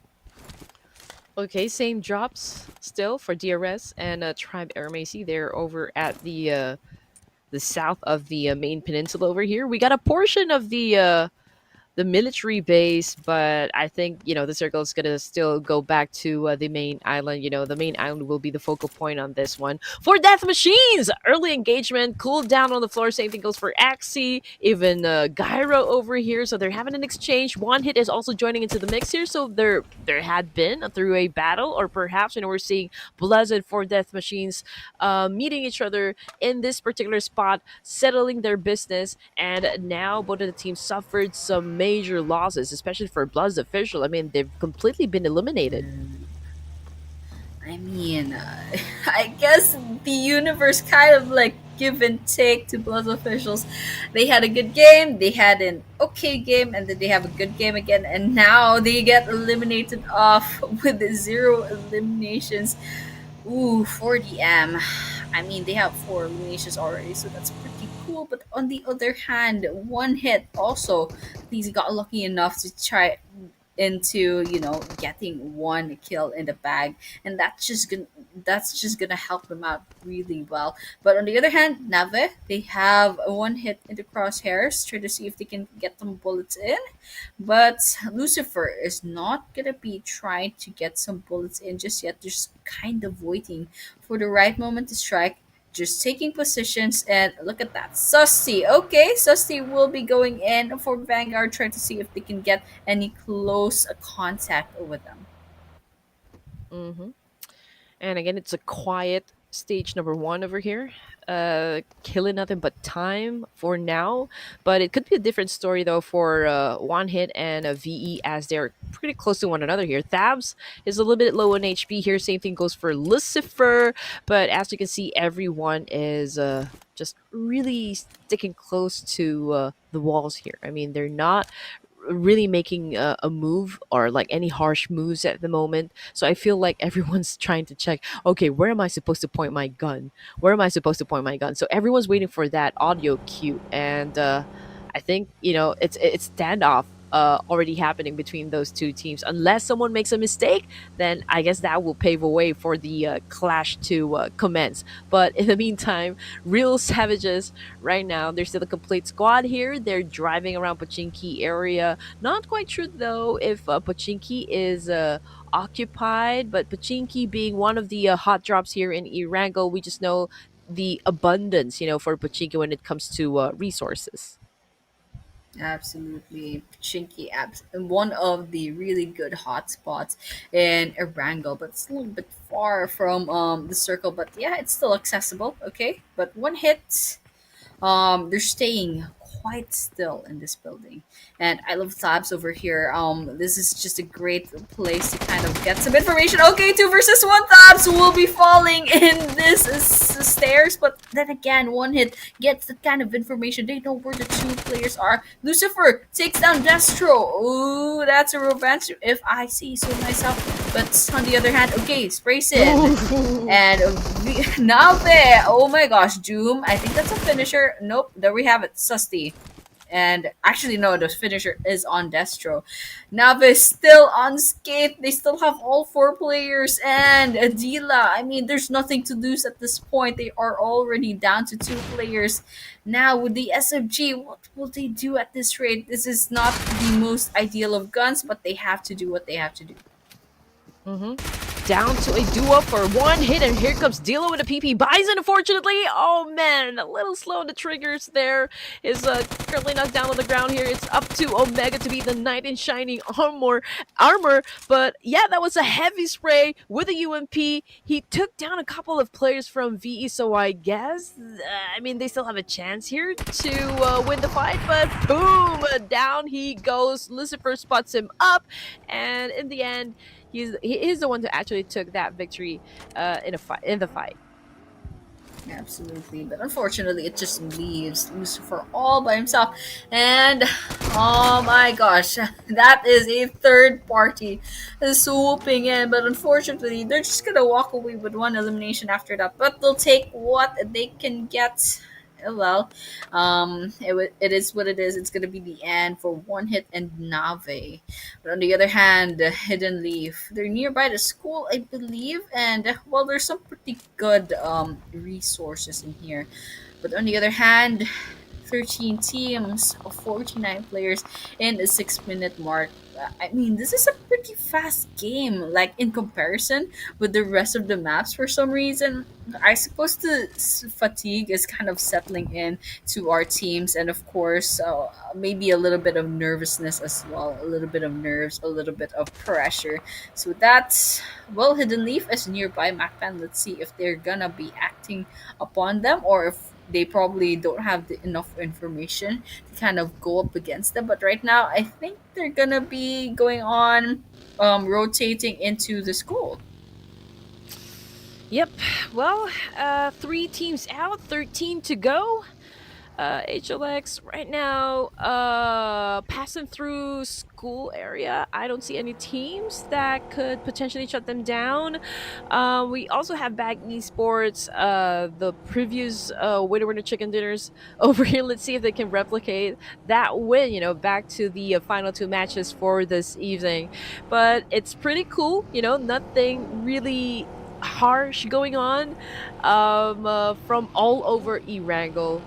Okay, same drops still for DRS and Tribe AEROMACY. They're over at the south of the main peninsula over here. We got a portion of the military base, but I think the circle is gonna still go back to the main island. The main island will be the focal point on this one. For Death Machines, early engagement, cool down on the floor. Same thing goes for Axie, even Gyro over here. So they're having an exchange. One Hit is also joining into the mix here. So there had been a three-way battle, or perhaps we're seeing BLUZZ and For Death Machines meeting each other in this particular spot, settling their business. And now both of the teams suffered some major losses, especially for BLUZZ official. I mean, they've completely been eliminated. I mean, I guess the universe kind of like give and take to BLUZZ officials. They had a good game, they had an okay game, and then they have a good game again, and now they get eliminated off with zero eliminations. Ooh, 4DM. I mean, they have four eliminations already, so that's pretty cool. But on the other hand, One Hit also, he's got lucky enough to try into getting one kill in the bag, and that's just gonna help them out really well. But on the other hand, Nave, they have a one hit in the crosshairs, try to see if they can get some bullets in. But Lucifer is not gonna be trying to get some bullets in just yet, just kind of waiting for the right moment to strike, just taking positions. And look at that, Susty. Okay, Susty will be going in for Vanguard, trying to see if they can get any close contact with them. hmm And again, it's a quiet stage number 1 over here. Killing nothing but time for now, but it could be a different story though for One Hit and a VE, as they're pretty close to one another here. Thabs is a little bit low on HP here. Same thing goes for Lucifer, but as you can see, everyone is just really sticking close to the walls here. I mean, they're not really making a move or like any harsh moves at the moment. So I feel like everyone's trying to check, okay, where am I supposed to point my gun? Where am I supposed to point my gun? So everyone's waiting for that audio cue. And I think, it's standoff already happening between those two teams. Unless someone makes a mistake, then I guess that will pave a way for the clash to commence. But in the meantime, real savages right now. There's still a complete squad here. They're driving around Pochinki area. Not quite sure though if Pochinki is occupied, but Pochinki being one of the hot drops here in Erangel, we just know the abundance, for Pochinki when it comes to resources. Absolutely. Chinky apps and one of the really good hotspots in Erangel, but it's a little bit far from the circle, but yeah, it's still accessible, okay? But one hit, they're staying quite still in this building. And I love tabs over here. This is just a great place to kind of get some information. Okay, 2 versus 1 tabs will be falling in this stairs, but then again, one hit gets that kind of information. They know where the 2 players are. Lucifer takes down Destro. Ooh, that's a revenge if I see so myself. But on the other hand, okay, sprays in. And now there, oh my gosh, Doom. I think that's a finisher. Nope, there we have it, Susty. And actually, no, the finisher is on Destro. Navis still unscathed. They still have all 4 players. And Adila, I mean, there's nothing to lose at this point. They are already down to 2 players. Now, with the SFG, what will they do at this rate? This is not the most ideal of guns, but they have to do what they have to do. Down to a duo for one hit, and here comes Dilo with a PP Bison, unfortunately. Oh man, a little slow on the triggers there. Is currently knocked down on the ground here. It's up to Omega to be the knight in shining armor. But yeah, that was a heavy spray with a UMP. He took down a couple of players from VE, so I guess, I mean, they still have a chance here to win the fight, but boom, down he goes. Lucifer spots him up, and in the end, he is the one who actually took that victory in the fight. Absolutely, but unfortunately, it just leaves Lucifer all by himself. And oh my gosh, that is a third party swooping in. But unfortunately, they're just gonna walk away with 1 elimination after that. But they'll take what they can get. Well, it is what it is. It's gonna be the end for one hit and Nave. But on the other hand, Hidden Leaf, they're nearby the school, I believe, and well, there's some pretty good resources in here. But on the other hand, 13 teams of 49 players in the 6-minute mark. I mean, this is a pretty fast game, like in comparison with the rest of the maps for some reason. I suppose the fatigue is kind of settling in to our teams, and of course, maybe a little bit of nervousness as well, a little bit of nerves, a little bit of pressure. So that's, well, Hidden Leaf is nearby MAKPEN. Let's see if they're gonna be acting upon them or if they probably don't have enough information to kind of go up against them. But right now, I think they're gonna be going on rotating into the school. Yep. Well, 3 teams out, 13 to go. HLX right now passing through school area. I don't see any teams that could potentially shut them down. We also have BAGH Esports, the previous winner chicken dinners over here. Let's see if they can replicate that win, back to the final 2 matches for this evening. But it's pretty cool, nothing really harsh going on from all over Erangel.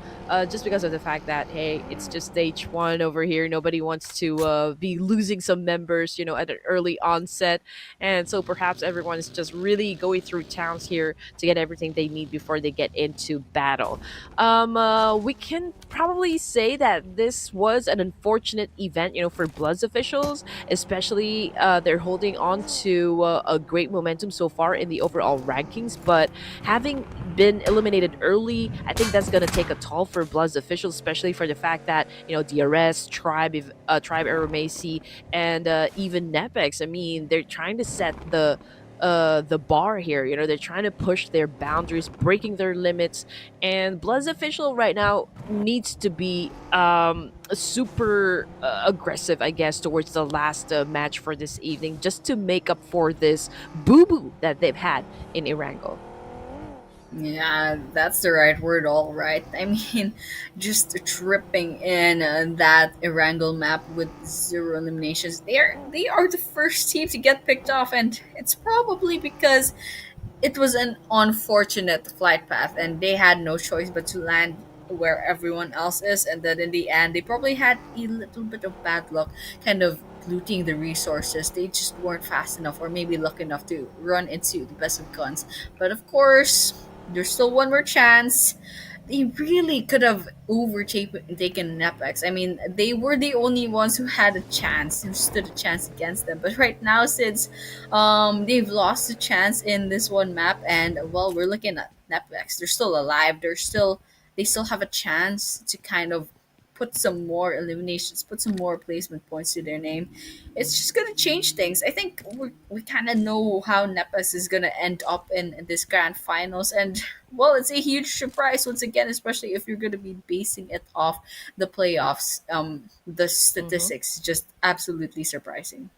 just because of the fact that, hey, it's just stage one over here. Nobody wants to be losing some members, at an early onset. And so perhaps everyone is just really going through towns here to get everything they need before they get into battle. We can probably say that this was an unfortunate event, for BLUZZ officials, especially they're holding on to a great momentum so far in the overall rankings, but having been eliminated early, I think that's going to take a toll for BLUZZ officials, especially for the fact that, DRS, Tribe AEROMACY, and even NEPX. I mean, they're trying to set the bar here. They're trying to push their boundaries, breaking their limits, and BLUZZ official right now needs to be super aggressive, I guess, towards the last match for this evening, just to make up for this boo-boo that they've had in Erangel. Yeah, that's the right word, all right. I mean, just tripping in that Erangel map with 0 eliminations. They are the first team to get picked off, and it's probably because it was an unfortunate flight path, and they had no choice but to land where everyone else is. And then in the end, they probably had a little bit of bad luck, kind of looting the resources. They just weren't fast enough, or maybe lucky enough to run into the best of guns. But of course, there's still one more chance. They really could have overtaken NEPX. I mean, they were the only ones who had a chance, who stood a chance against them. But right now, since they've lost a chance in this one map, and well, we're looking at NEPX. They're still alive. They still have a chance to kind of put some more eliminations, put some more placement points to their name. It's just gonna change things. I think we kind of know how NEPS is gonna end up in this grand finals, and well, it's a huge surprise once again, especially if you're gonna be basing it off the playoffs. The statistics just absolutely surprising.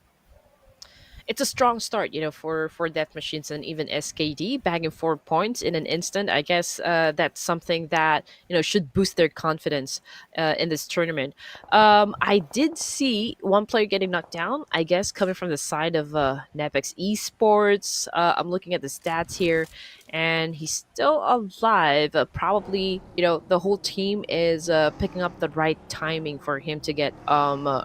It's a strong start, for Death Machines and even SKD, bagging 4 points in an instant. I guess that's something that should boost their confidence in this tournament. I did see one player getting knocked down. I guess coming from the side of NEPX Esports. I'm looking at the stats here, and he's still alive. Probably, the whole team is picking up the right timing for him to get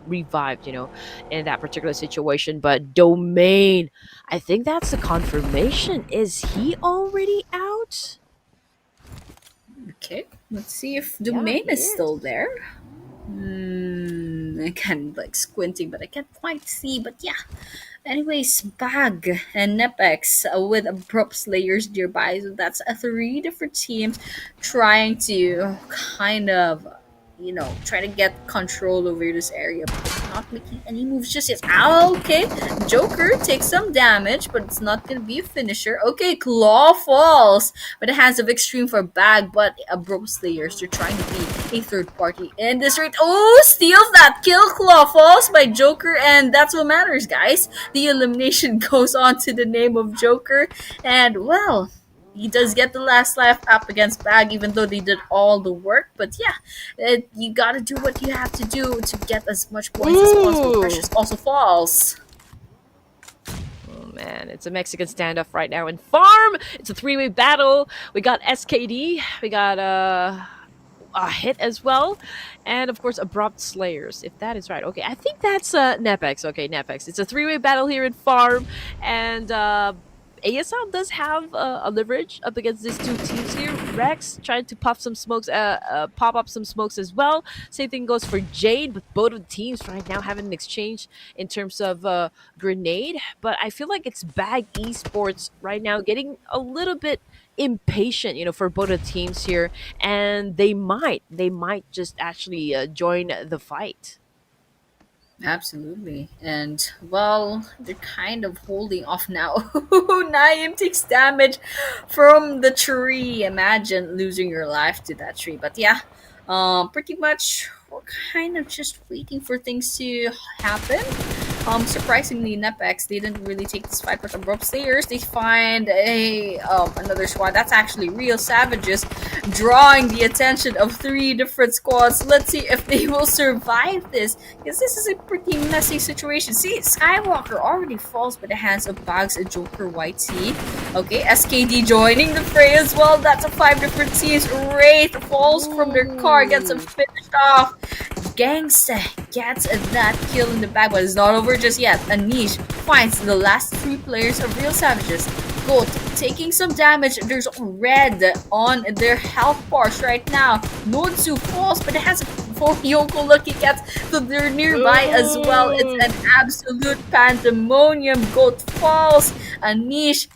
revived. In that particular situation. But Domain, I think that's the confirmation. Is he already out? Okay, let's see if Yeah, Domain he is still is. there. I kind of like squinting, but I can't quite see. But yeah. Anyways, BAGH and NEPX with abrupt slayers nearby. So that's 3 different teams trying to kind of, try to get control over this area, but not making any moves just yet. Okay, Joker takes some damage, but it's not going to be a finisher. Okay, Claw falls by the hands of Extreme for BAGH, but abrupt slayers, they're trying to be a third party in this rate. Oh, steals that kill. Claw falls by Joker, and that's what matters, guys. The elimination goes on to the name of Joker, and well, he does get the last life up against BAGH, even though they did all the work. But yeah, you gotta do what you have to do to get as much points as possible. Ooh. Precious also falls. Oh man, it's a Mexican standoff right now in Farm. It's a 3-way battle. We got SKD. We got a hit as well, and of course abrupt slayers, if that is right. Okay, I think that's NEPX. Okay, NEPX. It's a 3-way battle here in Farm, and ASL does have a leverage up against these two teams here. Rex trying to pop up some smokes as well. Same thing goes for Jade, but both of the teams right now having an exchange in terms of grenade. But I feel like it's BAGH Esports right now getting a little bit impatient, for both of the teams here, and they might just actually join the fight. Absolutely. And, well, they're kind of holding off now. Naim takes damage from the tree. Imagine losing your life to that tree. But yeah, pretty much we're kind of just waiting for things to happen. Surprisingly, NEPX, they didn't really take this fight with Abrupt Slayers. They find a another squad. That's actually Real Savages, drawing the attention of 3 different squads. Let's see if they will survive this, because this is a pretty messy situation. See, Skywalker already falls by the hands of BAGH's Joker YT. Okay, SKD joining the fray as well. That's a 5 different teams. Wraith falls from their car, gets him finished off. Gangsta gets that kill in the back, but it's not over just yet. Anish finds the last 3 players of Real Savages. Goat taking some damage. There's red on their health bars right now. Nodzu falls, but it has for YONKO Lucky Cats, so they're nearby as well. It's an absolute pandemonium. Goat falls. Anish.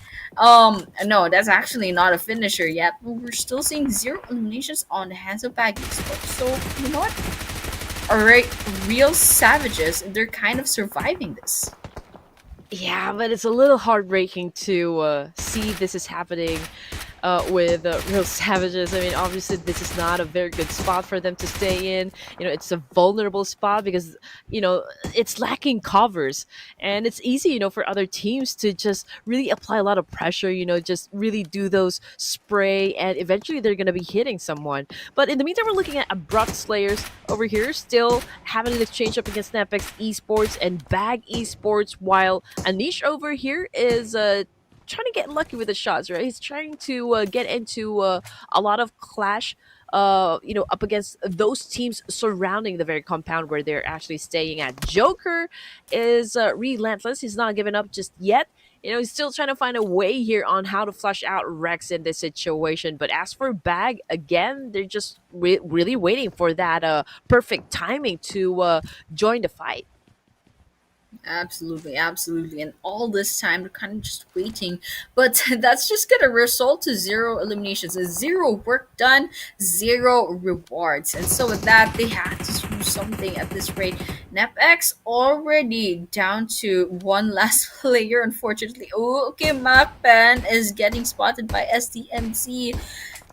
No, that's actually not a finisher yet. We're still seeing 0 eliminations on the hands of BAGH Esports. So, you know what? Alright, Real Savages, they're kind of surviving this. Yeah, but it's a little heartbreaking to see this is happening with Real Savages. I mean, obviously, this is not a very good spot for them to stay in. You know, it's a vulnerable spot because, you know, it's lacking covers. And it's easy, you know, for other teams to just really apply a lot of pressure, you know, just really do those spray, and eventually they're going to be hitting someone. But in the meantime, we're looking at Abrupt Slayers over here, still having an exchange up against NEPX Esports and BAGH Esports, while Anish over here is trying to get lucky with the shots, right? He's trying to get into a lot of clash, you know, up against those teams surrounding the very compound where they're actually staying at. Joker is relentless. He's not giving up just yet. You know, he's still trying to find a way here on how to flush out Rex in this situation. But as for BAGH, again, they're just really waiting for that perfect timing to join the fight. Absolutely, absolutely. And all this time, they're kind of just waiting. But that's just going to result to 0 eliminations. 0 work done, 0 rewards. And so with that, they had to do something at this rate. NEPX already down to 1 last player, unfortunately. Oh, okay, MAKPEN is getting spotted by SDMZ.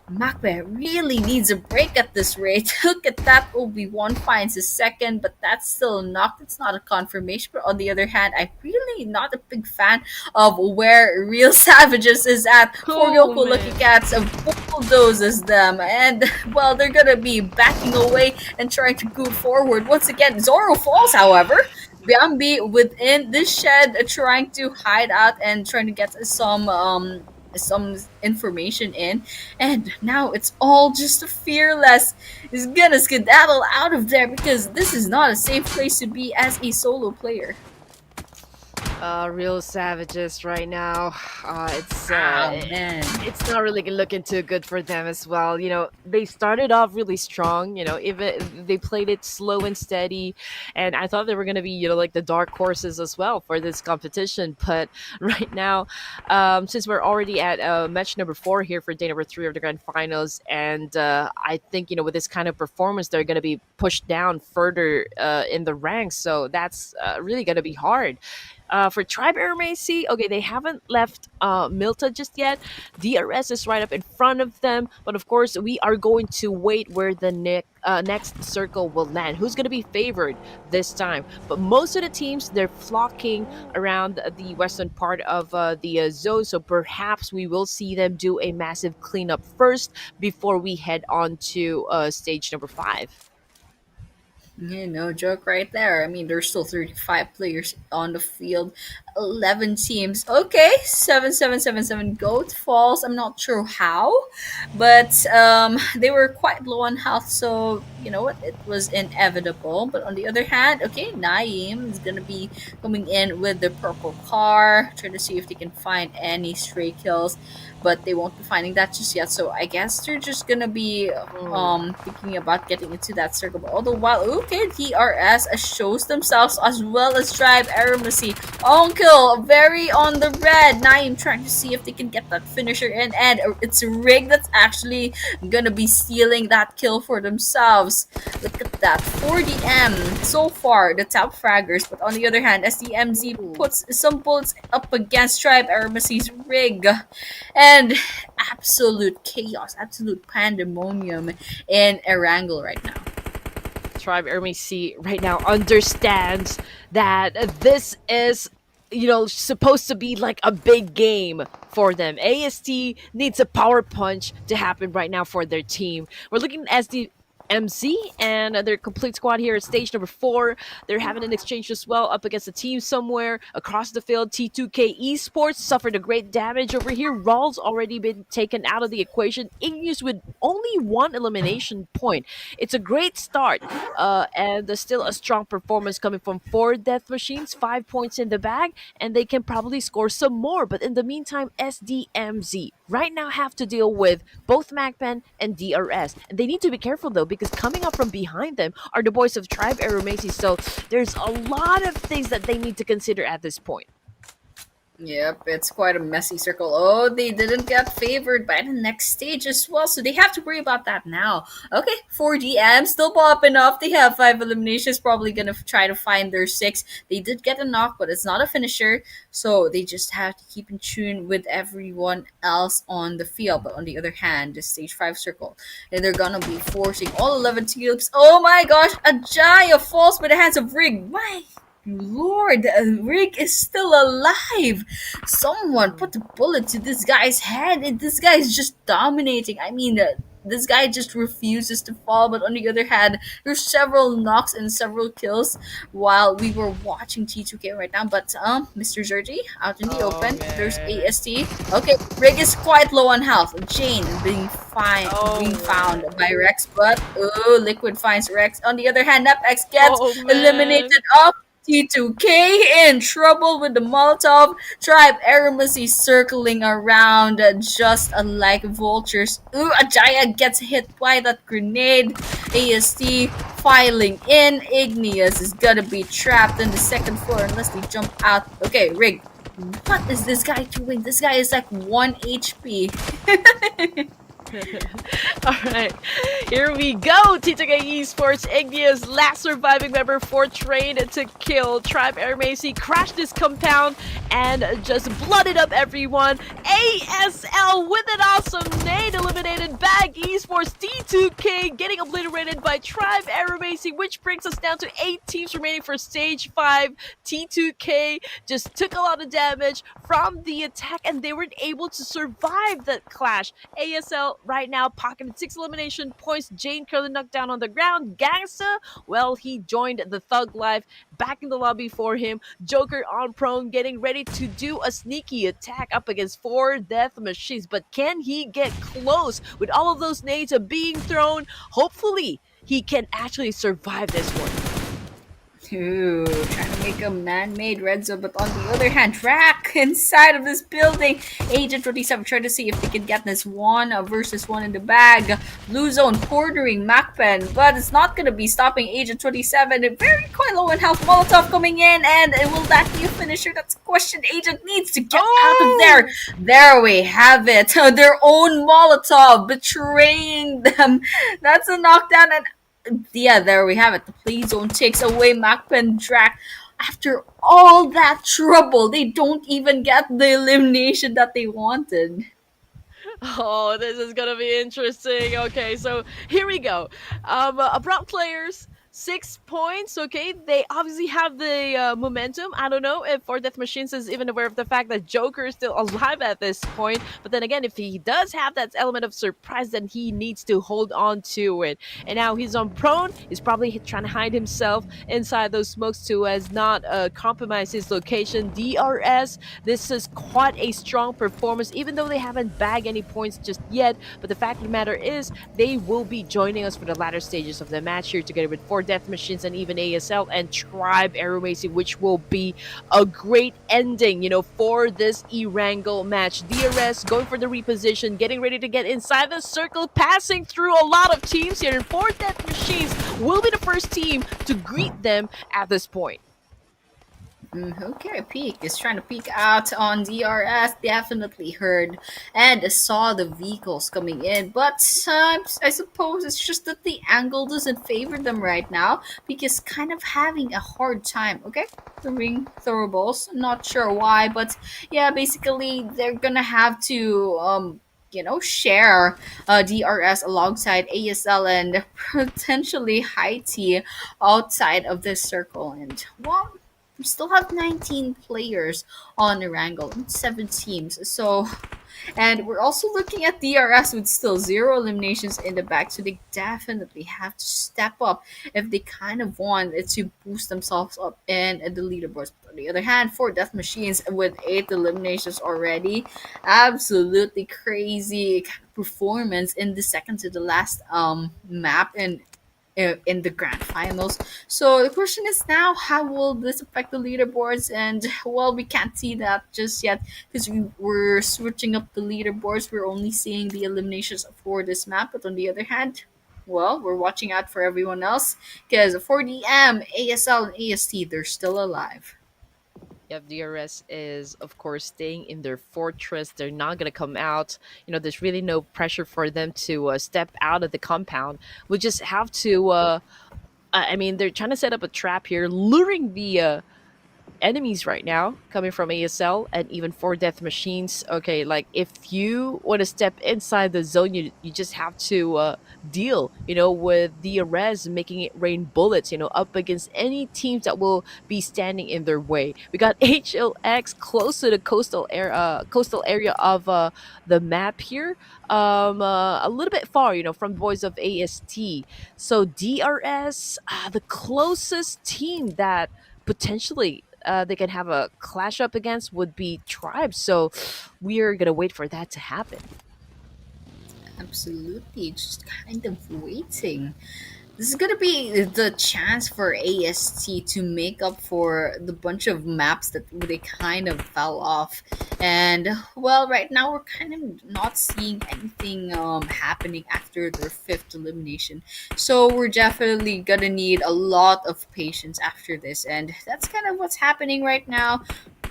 MAKPEN really needs a break at this rate. Look at that. Obi-Wan finds his second, but that's still knocked. It's not a confirmation. But on the other hand, I'm really not a big fan of where Real Savages is at. For YONKO Lucky Cats bulldozes them. And, well, they're gonna be backing away and trying to go forward. Once again, Zoro falls, however. Biambi within this shed trying to hide out and trying to get some information in, and now it's all just Fearless is gonna skedaddle out of there because this is not a safe place to be as a solo player. Real Savages right now. Man. It's not really looking too good for them as well. You know, they started off really strong. You know, even they played it slow and steady, and I thought they were gonna be, you know, like the dark horses as well for this competition. But right now, since we're already at match number 4 here for day number 3 of the grand finals, and I think, you know, with this kind of performance, they're gonna be pushed down further in the ranks. So that's really gonna be hard. For Tribe AEROMACY, okay, they haven't left Milta just yet. DRS is right up in front of them, but of course, we are going to wait where the next circle will land. Who's going to be favored this time? But most of the teams, they're flocking around the western part of the zone, so perhaps we will see them do a massive cleanup first before we head on to stage number 5. Yeah, no joke right there. I mean, there's still 35 players on the field, 11 teams. Okay, 7777 Goat falls. I'm not sure how, but they were quite low on health, so you know what? It was inevitable. But on the other hand, okay, Naeem is gonna be coming in with the purple car, trying to see if they can find any stray kills, but they won't be finding that just yet. So I guess they're just gonna be thinking about getting into that circle. But all the while, okay, DRS shows themselves as well as Tribe AEROMACY. Uncle very on the red. Naeem trying to see if they can get that finisher in, and it's Rig that's actually gonna be stealing that kill for themselves. Look at that, 40M so far, the top fraggers. But on the other hand, SDMZ puts some bullets up against Tribe AEROMACY's Rig, and absolute chaos, absolute pandemonium in Erangel right now. Tribe AEROMACY right now understands that this is, supposed to be like a big game for them. AST needs a power punch to happen right now for their team. We're looking at SDMZ and their complete squad here at stage number 4. They're having an exchange as well up against a team somewhere across the field. T2K Esports suffered a great damage over here. Rawls already been taken out of the equation. Igneous with only 1 elimination point. It's a great start, and there's still a strong performance coming from 4 Death Machines, 5 points in the bag, and they can probably score some more. But in the meantime, SDMZ right now have to deal with both MAKPEN and DRS. And they need to be careful though, because coming up from behind them are the boys of Tribe AEROMACY. So there's a lot of things that they need to consider at this point. Yep, it's quite a messy circle. Oh, they didn't get favored by the next stage as well, so they have to worry about that now. Okay, 4DM still popping off. They have 5 eliminations, probably gonna try to find their 6. They did get a knock, but it's not a finisher, so they just have to keep in tune with everyone else on the field. But on the other hand, the stage 5 circle, and they're gonna be forcing all 11 teams. Oh my gosh, Ajaya falls by the hands of Rig. My Lord, Rick is still alive. Someone put a bullet to this guy's head, and this guy is just dominating. I mean, this guy just refuses to fall. But on the other hand, there's several knocks and several kills while we were watching T2K right now. But Mr. Zergy out in the open. Man. There's AST. Okay, Rick is quite low on health. Jane being found by Rex, but Liquid finds Rex. On the other hand, NEPX gets eliminated off. T2K in trouble with the Molotov. Tribe AEROMACY circling around just like vultures. Ajaya gets hit by that grenade. AST filing in. Igneous is gonna be trapped in the 2nd floor unless they jump out. Okay, Rig. What is this guy doing? This guy is like 1 HP. Alright, here we go. T2K Esports, Igneous, last surviving member for trained to kill. Tribe AEROMACY crashed this compound and just blooded up everyone. ASL with an awesome nade eliminated. BAGH Esports, T2K getting obliterated by Tribe AEROMACY, which brings us down to 8 teams remaining for stage 5. T2K just took a lot of damage from the attack and they weren't able to survive that clash. ASL right now pocketed 6 elimination points. Jane currently knocked down on the ground. Gangsta, well, he joined the Thug Life back in the lobby for him. Joker on prone, getting ready to do a sneaky attack up against 4 Death Machines. But can he get close with all of those nades being thrown? Hopefully, he can actually survive this one. Ooh, trying to make a man-made red zone, but on the other hand, Drac inside of this building. Agent 27 trying to see if they can get this 1 versus 1 in the bag. Blue zone cornering MAKPEN, but it's not going to be stopping Agent 27. Very quite low in health. Molotov coming in, and will that be a finisher? That's a question. Agent needs to get out of there. There we have it. Their own Molotov betraying them. That's a knockdown, and yeah, there we have it. The play zone takes away MAKPEN Drac. After all that trouble, they don't even get the elimination that they wanted. Oh, this is gonna be interesting. Okay, so here we go. ABRUPT players, 6 points. Okay, they obviously have the momentum. I don't know if 4 Death Machines is even aware of the fact that Joker is still alive at this point. But then again, if he does have that element of surprise, then he needs to hold on to it. And now he's on prone. He's probably trying to hide himself inside those smokes to as not compromise his location. DRS, this is quite a strong performance, even though they haven't bagged any points just yet. But the fact of the matter is, they will be joining us for the latter stages of the match here together with 4 Death Machines and even ASL and Tribe AEROMACY, which will be a great ending, for this Erangel match. DRS going for the reposition, getting ready to get inside the circle, passing through a lot of teams here, and 4 Death Machines will be the first team to greet them at this point. Okay, Peek is trying to peek out on DRS. Definitely heard and saw the vehicles coming in, but I suppose it's just that the angle doesn't favor them right now. Peek is kind of having a hard time. Okay, throwing throwables. Not sure why, but yeah, basically they're gonna have to share DRS alongside ASL and potentially Haiti outside of this circle. And well, we still have 19 players on Erangel and 7 teams. So and we're also looking at DRS with still 0 eliminations in the back, so they definitely have to step up if they kind of want to boost themselves up in the leaderboards. But on the other hand, for Death Machines with 8 eliminations already, absolutely crazy kind of performance in the second to the last map and in the grand finals. So the question is now, how will this affect the leaderboards? And well, we can't see that just yet because we're switching up the leaderboards. We're only seeing the eliminations for this map. But on the other hand, well, we're watching out for everyone else because for DM, ASL, and AST, they're still alive. Yep, DRS is, of course, staying in their fortress. They're not going to come out. There's really no pressure for them to step out of the compound. We just have to. I mean, they're trying to set up a trap here, luring the enemies right now coming from ASL and even for Death Machines. Okay, like if you want to step inside the zone, you just have to deal, with the res making it rain bullets, up against any teams that will be standing in their way. We got HLX close to the coastal area of the map here, a little bit far, from Boys of AST. So DRS, the closest team that potentially they can have a clash up against would be tribes. So we're gonna wait for that to happen. Absolutely, just kind of waiting. This is gonna be the chance for AST to make up for the bunch of maps that they kind of fell off. And well, right now we're kind of not seeing anything happening after their fifth elimination. So we're definitely gonna need a lot of patience after this, and that's kind of what's happening right now.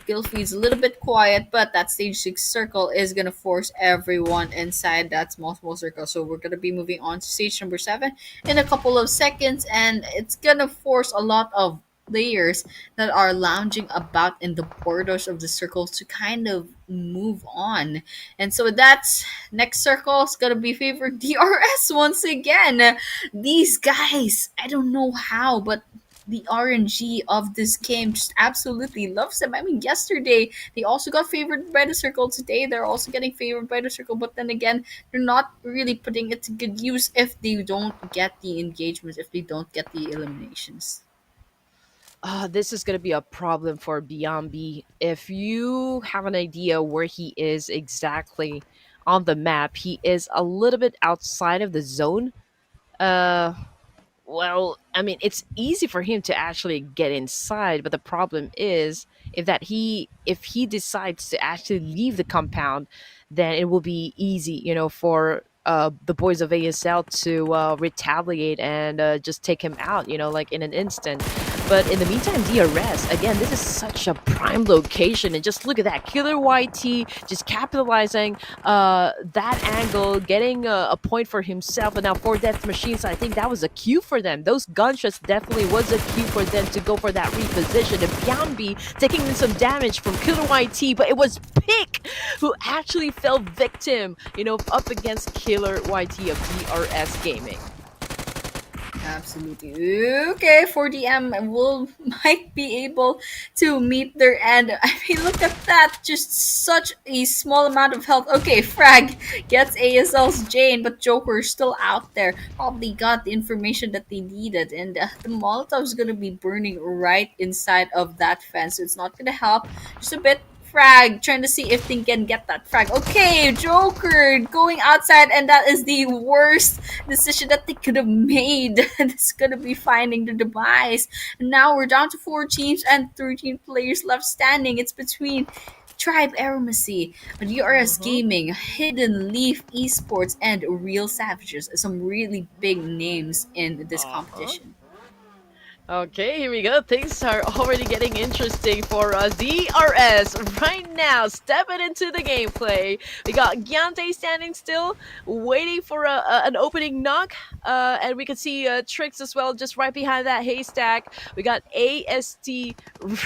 Guild feed's a little bit quiet, but that stage 6 circle is gonna force everyone inside that small circle. So we're gonna be moving on to stage number 7 in a couple of seconds, and it's gonna force a lot of players that are lounging about in the borders of the circles to kind of move on. And so that's next circle is gonna be favored DRS once again. These guys, I don't know how, but the RNG of this game just absolutely loves them. I mean, yesterday they also got favored by the circle. Today they're also getting favored by the circle, but then again, they're not really putting it to good use if they don't get the engagements, if they don't get the eliminations. This is going to be a problem for Biambi. If you have an idea where he is exactly on the map, he is a little bit outside of the zone. Uh, Well, I mean, it's easy for him to actually get inside, but the problem is if he decides to actually leave the compound, then it will be easy, for the boys of ASL to retaliate and just take him out, like in an instant. But in the meantime, DRS, again, this is such a prime location, and just look at that, Killer YT just capitalizing that angle, getting a point for himself. And now for Death Machines, I think that was a cue for them. Those gunshots definitely was a cue for them to go for that reposition. And Byambi taking in some damage from Killer YT, but it was Pick who actually fell victim, up against Killer YT of DRS Gaming. Absolutely. Okay, 4DM will might be able to meet their end. I mean, look at that. Just such a small amount of health. Okay, Frag gets ASL's Jane, but Joker is still out there. Probably got the information that they needed. And the Molotov is going to be burning right inside of that fence. So it's not going to help. Just a bit. Frag trying to see if they can get that frag. Okay, Joker going outside, and that is the worst decision that they could have made. It's gonna be finding the device. Now we're down to 4 teams and 13 players left standing. It's between Tribe AEROMACY, DRS Gaming, Hidden Leaf Esports, and Real Savages. Some really big names in this competition. Okay, here we go. Things are already getting interesting for DRS right now. Stepping into the gameplay. We got Gyante standing still, waiting for an opening knock. And we can see Tricks as well, just right behind that haystack. We got AST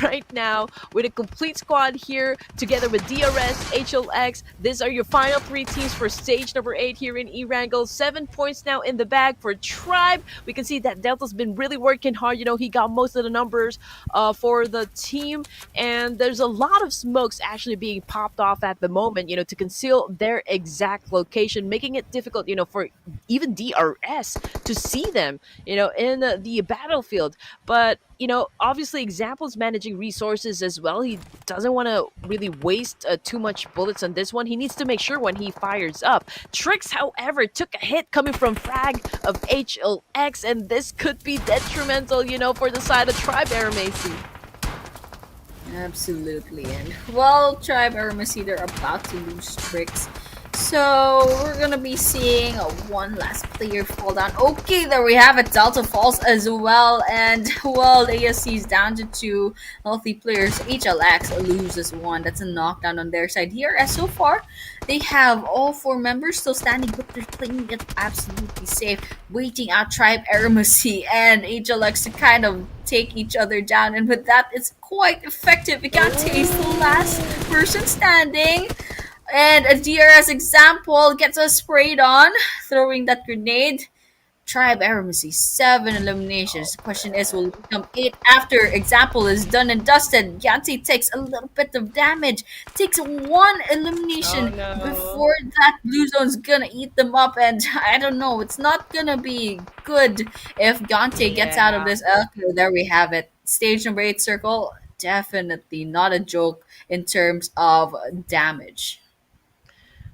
right now with a complete squad here, together with DRS, HLX. These are your final three teams for stage number 8 here in Erangel. 7 points now in the bag for Tribe. We can see that Delta's been really working hard. He got most of the numbers for the team, and there's a lot of smokes actually being popped off at the moment, to conceal their exact location, making it difficult, for even DRS to see them, in the battlefield. But obviously, Example's managing resources as well. He doesn't want to really waste too much bullets on this one. He needs to make sure when he fires up. Tricks, however, took a hit coming from frag of HLX, and this could be detrimental, for the side of Tribe AEROMACY. Absolutely. And well, Tribe AEROMACY, they're about to lose Tricks. So we're gonna be seeing one last player fall down. Okay, there we have it. Delta falls as well, and well, ASC is down to 2 healthy players. HLX loses 1. That's a knockdown on their side. Here, as so far, they have all 4 members still standing, but they're playing it absolutely safe, waiting out Tribe AEROMACY and HLX to kind of take each other down, and with that, it's quite effective. We can't taste the last person standing. And a DRS example gets us sprayed on, throwing that grenade. Tribe AEROMACY, 7 eliminations. The question is, will it become 8 after example is done and dusted? Yanti takes a little bit of damage, takes 1 elimination before that blue zone's gonna eat them up, and I don't know, it's not gonna be good if Gante gets out of this. Okay, there we have it. Stage number 8 circle, definitely not a joke in terms of damage.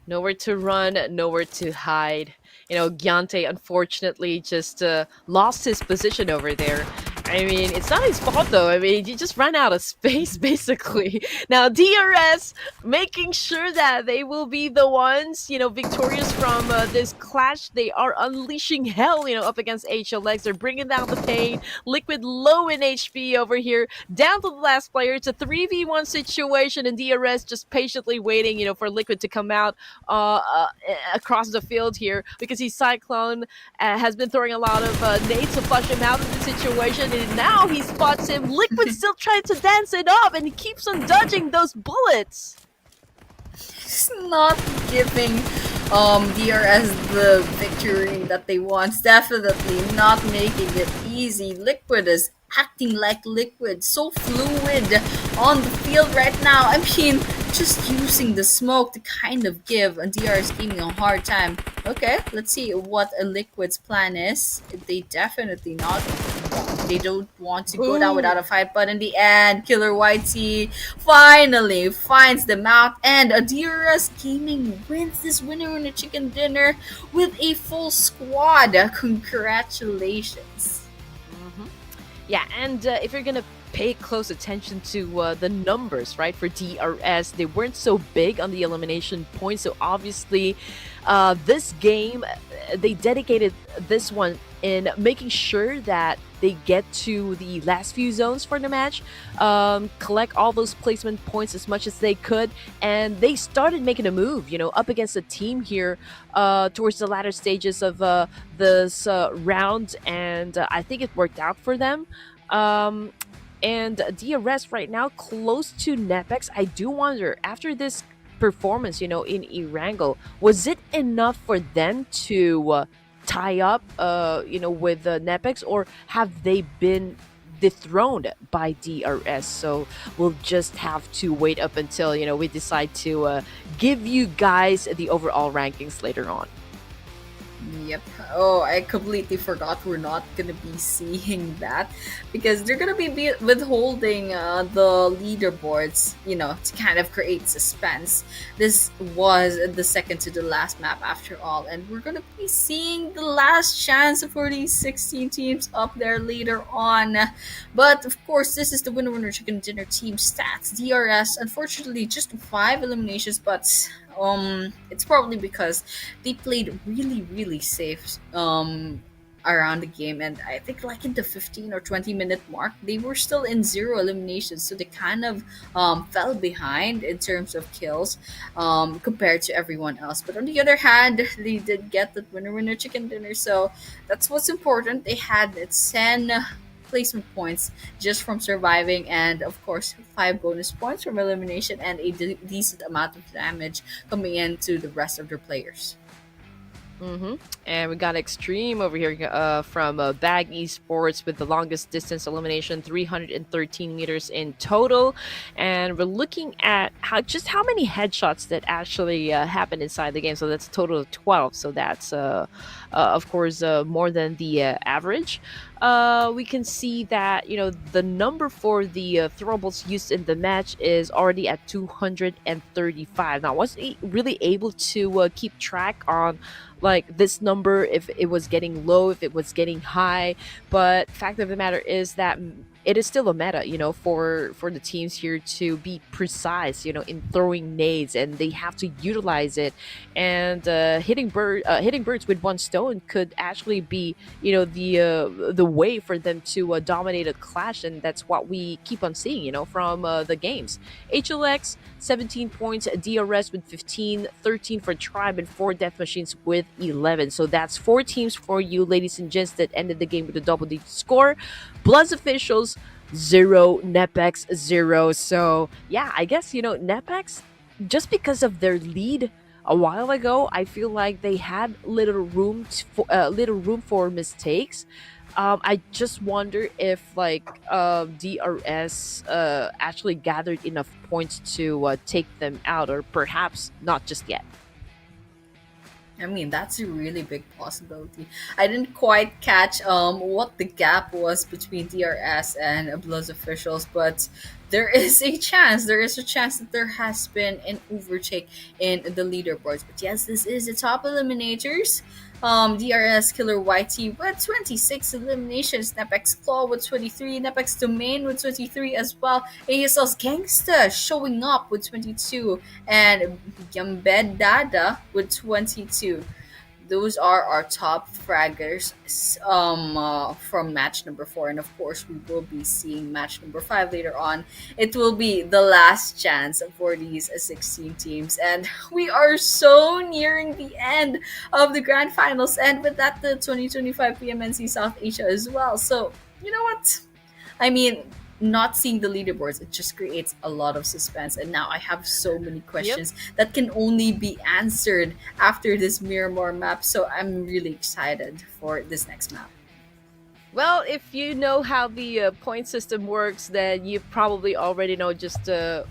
Nowhere to run, nowhere to hide. Gyante unfortunately just lost his position over there. I mean, it's not his fault though. I mean, he just ran out of space basically. Now DRS making sure that they will be the ones, victorious from this clash. They are unleashing hell, up against HLX. They're bringing down the pain. Liquid low in HP over here, down to the last player. It's a 3v1 situation, and DRS just patiently waiting, for Liquid to come out across the field here, because he Cyclone has been throwing a lot of nades to flush him out of the situation, and now he spots him. Liquid still trying to dance it up, and he keeps on dodging those bullets. It's not giving DRS the victory that they want. It's definitely not making it easy. Liquid is acting like Liquid, so fluid on the field right now. I mean, just using the smoke to kind of give DRS Gaming a hard time. Okay, let's see what a Liquid's plan is. They definitely not. They don't want to go down without a fight, but in the end, Killer Whitey finally finds them out, and DRS Gaming wins this winner in a chicken dinner with a full squad. Congratulations. Yeah, and if you're gonna pay close attention to the numbers, right, for DRS, they weren't so big on the elimination points. So obviously, this game, they dedicated this one in making sure that they get to the last few zones for the match, collect all those placement points as much as they could, and they started making a move, up against a team here towards the latter stages of this round, and I think it worked out for them. And DRS right now close to NEPX. I do wonder, after this performance, in Erangel, was it enough for them to tie up, with NEPX, or have they been dethroned by DRS? So we'll just have to wait up until, we decide to give you guys the overall rankings later on. Yep. Oh, I completely forgot we're not gonna be seeing that, because they're gonna be withholding the leaderboards, to kind of create suspense. This was the second to the last map after all, and we're gonna be seeing the last chance for these 16 teams up there later on. But of course, this is the winner chicken dinner team stats. DRS, unfortunately, just 5 eliminations, but it's probably because they played really safe. around the game, and I think like in the 15 or 20-minute mark, they were still in zero eliminations, so they kind of fell behind in terms of kills compared to everyone else. But on the other hand, they did get the winner chicken dinner, so that's what's important. They had 10 placement points just from surviving, and of course 5 bonus points from elimination, and a decent amount of damage coming into the rest of their players. And we got Extreme over here from BAGH Esports with the longest distance elimination, 313 meters in total. And we're looking at how many headshots that actually happened inside the game. So that's a total of 12. So that's, of course, more than the average. We can see that, you know, the number for the throwables used in the match is already at 235. Now, I wasn't really able to keep track on like this number, if it was getting low, if it was getting high, but fact of the matter is that it is still a meta, you know, for the teams here to be precise, you know, in throwing nades, and they have to utilize it. And hitting birds with one stone could actually be, you know, the way for them to dominate a clash, and that's what we keep on seeing, you know, from the games. HLX 17 points, DRS with 15, 13 for Tribe, and 4 Death Machines with 11. So that's 4 teams for you, ladies and gents, that ended the game with a double-digit score. BLUZZ officials 0, NEPX 0. So yeah, I guess, you know, NEPX, just because of their lead a while ago, I feel like they had little room for mistakes. I just wonder if like DRS actually gathered enough points to take them out, or perhaps not just yet. I mean, that's a really big possibility. I didn't quite catch what the gap was between DRS and BLUZZ officials, but there is a chance. There is a chance that there has been an overtake in the leaderboards. But yes, this is the top eliminators. DRS Killer YT with 26 eliminations, NEPX Claw with 23, NEPX Domain with 23 as well, ASL's Gangsta showing up with 22, and Yambed Dada with 22. Those are our top fraggers from match number 4, and of course we will be seeing match number 5 later on. It will be the last chance for these 16 teams, and we are so nearing the end of the grand finals, and with that the 2025 PMNC South Asia as well. So you know what, I mean, not seeing the leaderboards, it just creates a lot of suspense, and now I have so many questions that can only be answered after this Miramar map, so I'm really excited for this next map. Well, if you know how the point system works, then you probably already know just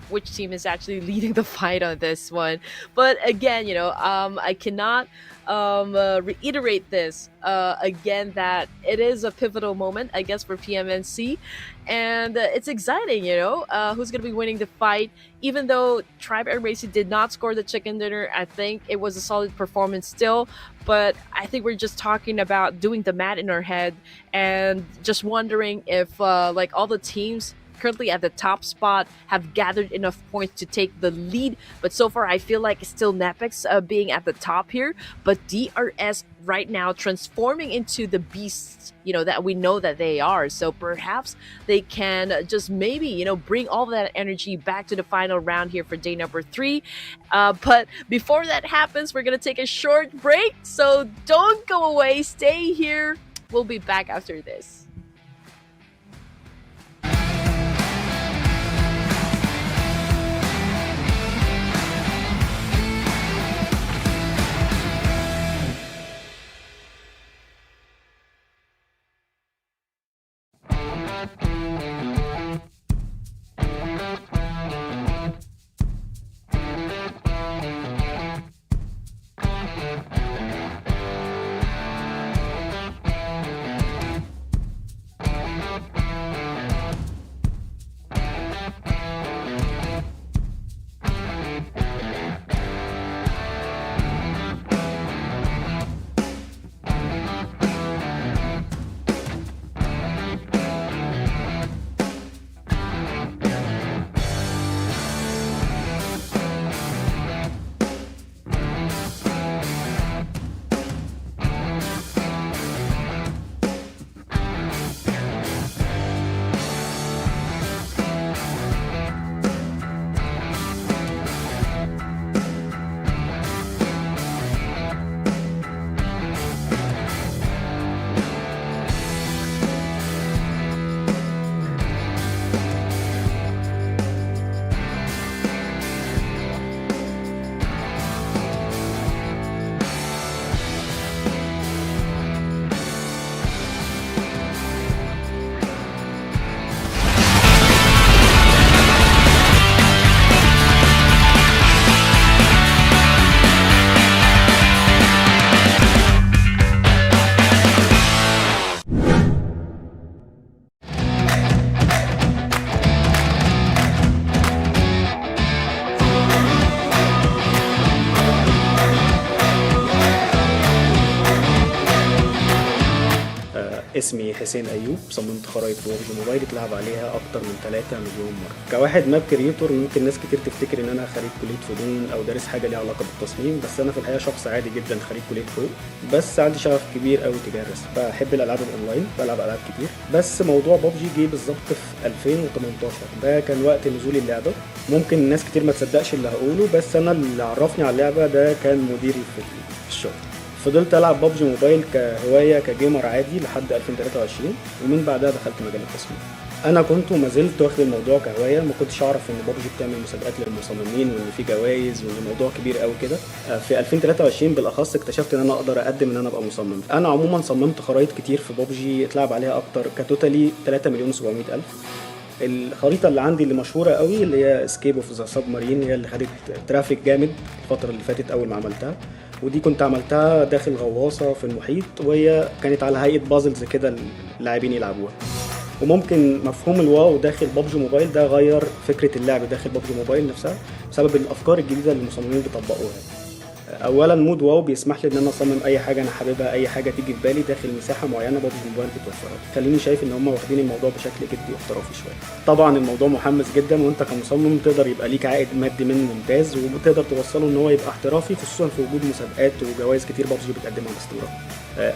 which team is actually leading the fight on this one. But again, you know, I cannot reiterate this again, that it is a pivotal moment, I guess, for PMNC, and it's exciting, you know, who's gonna be winning the fight. Even though Tribe AEROMACY did not score the chicken dinner, I think it was a solid performance still, but I think we're just talking about doing the math in our head and just wondering if like all the teams currently at the top spot have gathered enough points to take the lead. But so far I feel like it's still NEPX being at the top here, but DRS right now transforming into the beasts, you know, that we know that they are. So perhaps they can just maybe, you know, bring all that energy back to the final round here for day number 3. But before that happens, we're gonna take a short break, so don't go away, stay here. We'll be back after this. اسمي حسين أيوب، صممت خرائط ببجي موبايل اتلعب عليها أكتر من 3 مليون مرة. كواحد ماب كريتور ممكن ناس كتير تفتكر إن أنا خريج كلية فنون أو دارس حاجة ليها علاقة بالتصميم، بس أنا في الحقيقة شخص عادي جدا خريج كلية حقوق، بس عندي شغف كبير قوي تجاه الرسم. بحب الألعاب الأونلاين، بلعب ألعاب كتير، بس موضوع ببجي جه بالظبط في 2018. ده كان وقت نزول اللعبة. ممكن ناس كتير ما تصدقش اللي هقوله، بس أنا اللي عرفني على اللعبة ده كان مديري في الشغل. فضلت العب ببجي موبايل كهوايه كجيمر عادي لحد 2023، ومن بعدها دخلت مجال التصميم. انا كنت وما زلت واخد الموضوع كهوايه، ما كنتش اعرف ان ببجي بتعمل مسابقات للمصممين وان في جوائز وان الموضوع كبير قوي كده. في 2023 بالاخص اكتشفت ان انا اقدر اقدم ان انا ابقى مصمم. انا عموما صممت خرائط كتير في ببجي اتلعب عليها اكتر، كتوتالي 3,700,000. الخريطه اللي عندي اللي مشهوره قوي اللي هي اسكيب اوف ذا سب مارين، هي اللي خدت ترافيك جامد الفتره اللي فاتت اول ما عملتها، ودي كنت عملتها داخل غواصه في المحيط، وهي كانت على هيئه بازلز كده اللاعبين يلعبوها. وممكن مفهوم الواو داخل ببجي موبايل ده غير فكره اللعب داخل ببجي موبايل نفسها بسبب الافكار الجديده اللي المصممين بيطبقوها. اولا مود واو بيسمح لي ان انا اصمم اي حاجه انا حاببها، اي حاجه تيجي في بالي داخل مساحه معينه ببجي موبايل بتوفرها. خليني شايف ان هم واخدين الموضوع بشكل جدي واحترافي شويه. طبعا الموضوع محمس جدا، وانت كمصمم تقدر يبقى ليك عائد مادي منه ممتاز، وتقدر توصله ان هو يبقى احترافي، خصوصا في وجود مسابقات وجوائز كتير ببجي بتقدمها باستمرار.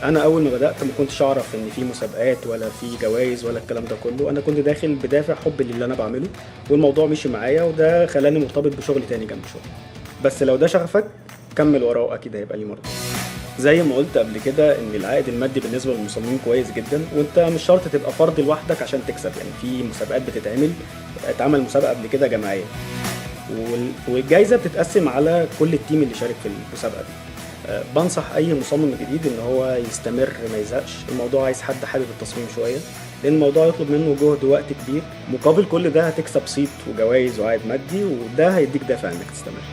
انا اول ما بدات ما كنتش اعرف ان في مسابقات ولا في جوائز ولا الكلام ده كله. انا كنت داخل بدافع حب للي انا بعمله، والموضوع مشي معايا، وده خلاني مرتبط بشغل تاني جنب شغل. بس لو ده شغفك كمل وراه، اكيد هيبقى ليه مرضى. زي ما قلت قبل كده ان العائد المادي بالنسبه للمصممين كويس جدا، وانت مش شرط تبقى فرد لوحدك عشان تكسب. يعني في مسابقات اتعمل مسابقه قبل كده جماعيه، والجائزه بتتقسم على كل التيم اللي شارك في المسابقه دي. بنصح اي مصمم جديد ان هو يستمر ما يزهقش. الموضوع عايز حد حابب التصميم شويه، لان الموضوع يطلب منه جهد ووقت كبير. مقابل كل ده هتكسب صيت وجوائز وعائد مادي، وده هيديك دافع انك تستمر.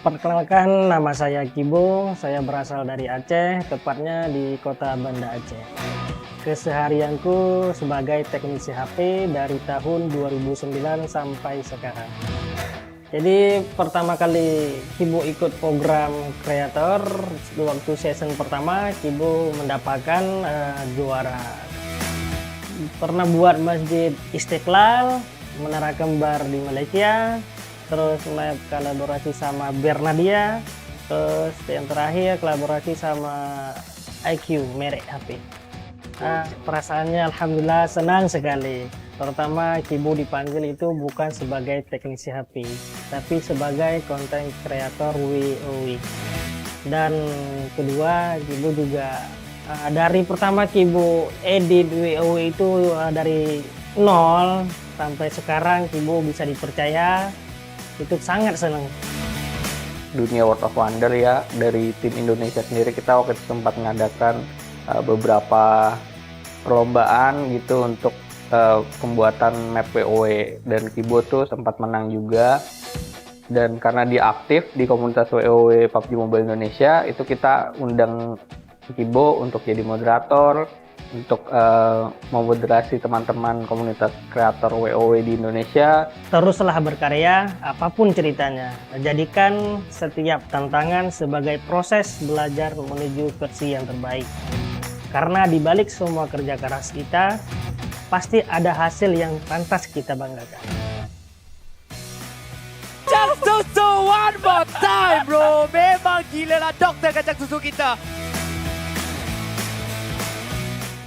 Perkenalkan, nama saya Kibo, saya berasal dari Aceh, tepatnya di kota Banda Aceh. Keseharianku sebagai teknisi HP dari tahun 2009 sampai sekarang. Jadi pertama kali Kibo ikut program kreator, waktu season pertama Kibo mendapatkan juara. Pernah buat Masjid Istiqlal, Menara Kembar di Malaysia, terus kolaborasi sama Bernadia, terus yang terakhir kolaborasi sama IQ merek HP. Perasaannya alhamdulillah senang sekali. Terutama Kibo dipanggil itu bukan sebagai teknisi HP, tapi sebagai konten kreator WoW. Dan kedua, Kibo juga dari pertama Kibo edit WoW itu dari nol sampai sekarang Kibo bisa dipercaya. Itu sangat senang. Dunia World of Wonder ya, dari tim Indonesia sendiri kita waktu itu sempat mengadakan beberapa perlombaan gitu untuk pembuatan map WoW, dan Kibo tuh sempat menang juga. Dan karena dia aktif di komunitas WoW PUBG Mobile Indonesia, itu kita undang Kibo untuk jadi moderator, untuk memoderasi teman-teman komunitas kreator WoW di Indonesia. Teruslah berkarya, apapun ceritanya. Jadikan setiap tantangan sebagai proses belajar menuju versi yang terbaik. Karena di balik semua kerja keras kita, pasti ada hasil yang pantas kita banggakan. Kacang susu one more time bro. Memang gila lah doktor kacang susu kita.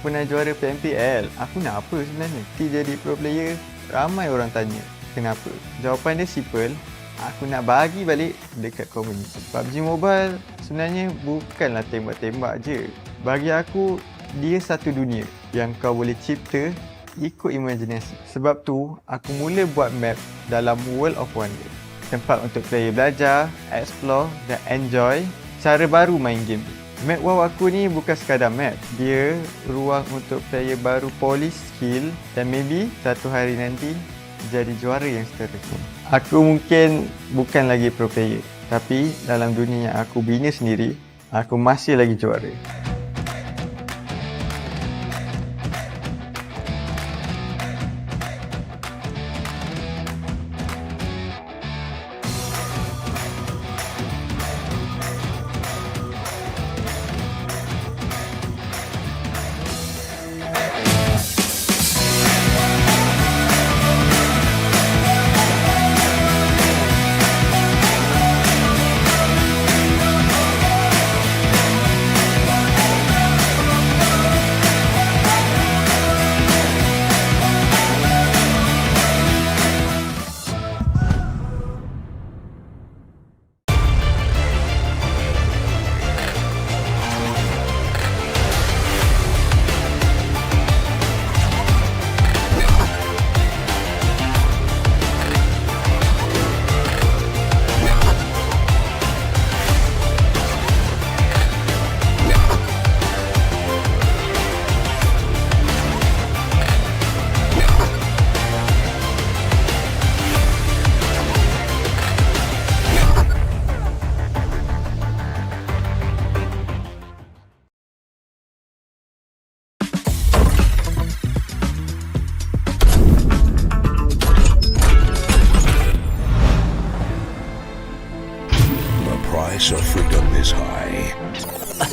Pernah juara PMPL, aku nak apa sebenarnya? Jadi pro player, ramai orang tanya kenapa. Jawapan dia simple, aku nak bagi balik dekat komuniti. PUBG Mobile sebenarnya bukanlah tembak-tembak je. Bagi aku, dia satu dunia yang kau boleh cipta ikut imajinasi. Sebab tu, aku mula buat map dalam World of Wonder. Tempat untuk player belajar, explore dan enjoy cara baru main game. Map WoW aku ni bukan sekadar map. Dia ruang untuk player baru polish skill dan maybe satu hari nanti jadi juara yang seterusnya. Aku mungkin bukan lagi pro player, tapi dalam dunia yang aku bina sendiri, aku masih lagi juara.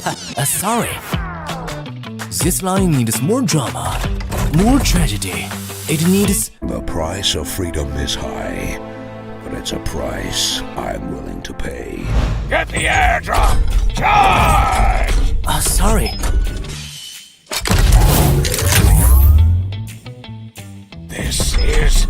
Sorry. This line needs more drama, more tragedy. It needs. The price of freedom is high, but it's a price I'm willing to pay. Get the airdrop! Charge! Sorry. This is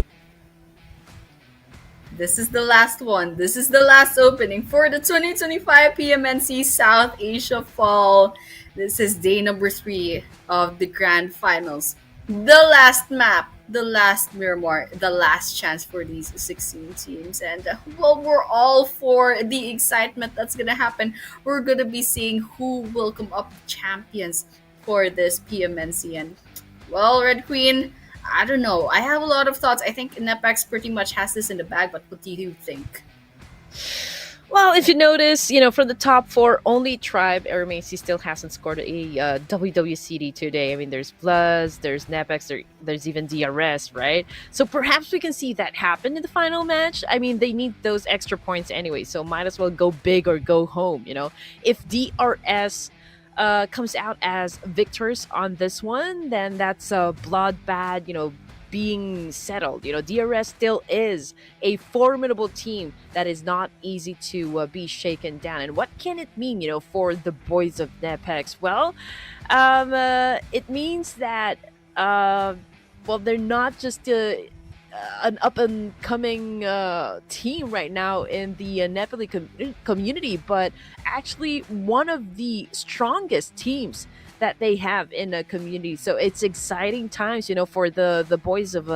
This is the last one. This is the last opening for the 2025 PMNC South Asia Fall. This is day number 3 of the grand finals. The last map, the last Miramar, the last chance for these 16 teams. And well, we're all for the excitement that's gonna happen. We're gonna be seeing who will come up champions for this PMNC. And well, Red Queen, I don't know. I have a lot of thoughts. I think NEPX pretty much has this in the bag, but what do you think? Well, if you notice, from the top 4, only Tribe AEROMACY still hasn't scored a WWCD today. I mean, there's BLUZZ, there's NEPX, there's even DRS, right? So perhaps we can see that happen in the final match. I mean, they need those extra points anyway, so might as well go big or go home, If DRS comes out as victors on this one, then that's a bloodbath, being settled. DRS still is a formidable team that is not easy to be shaken down. And what can it mean, for the boys of NEPX? Well, it means that, they're not just an up and coming team right now in the Nepali community, but actually one of the strongest teams that they have in a community. So it's exciting times, for the boys of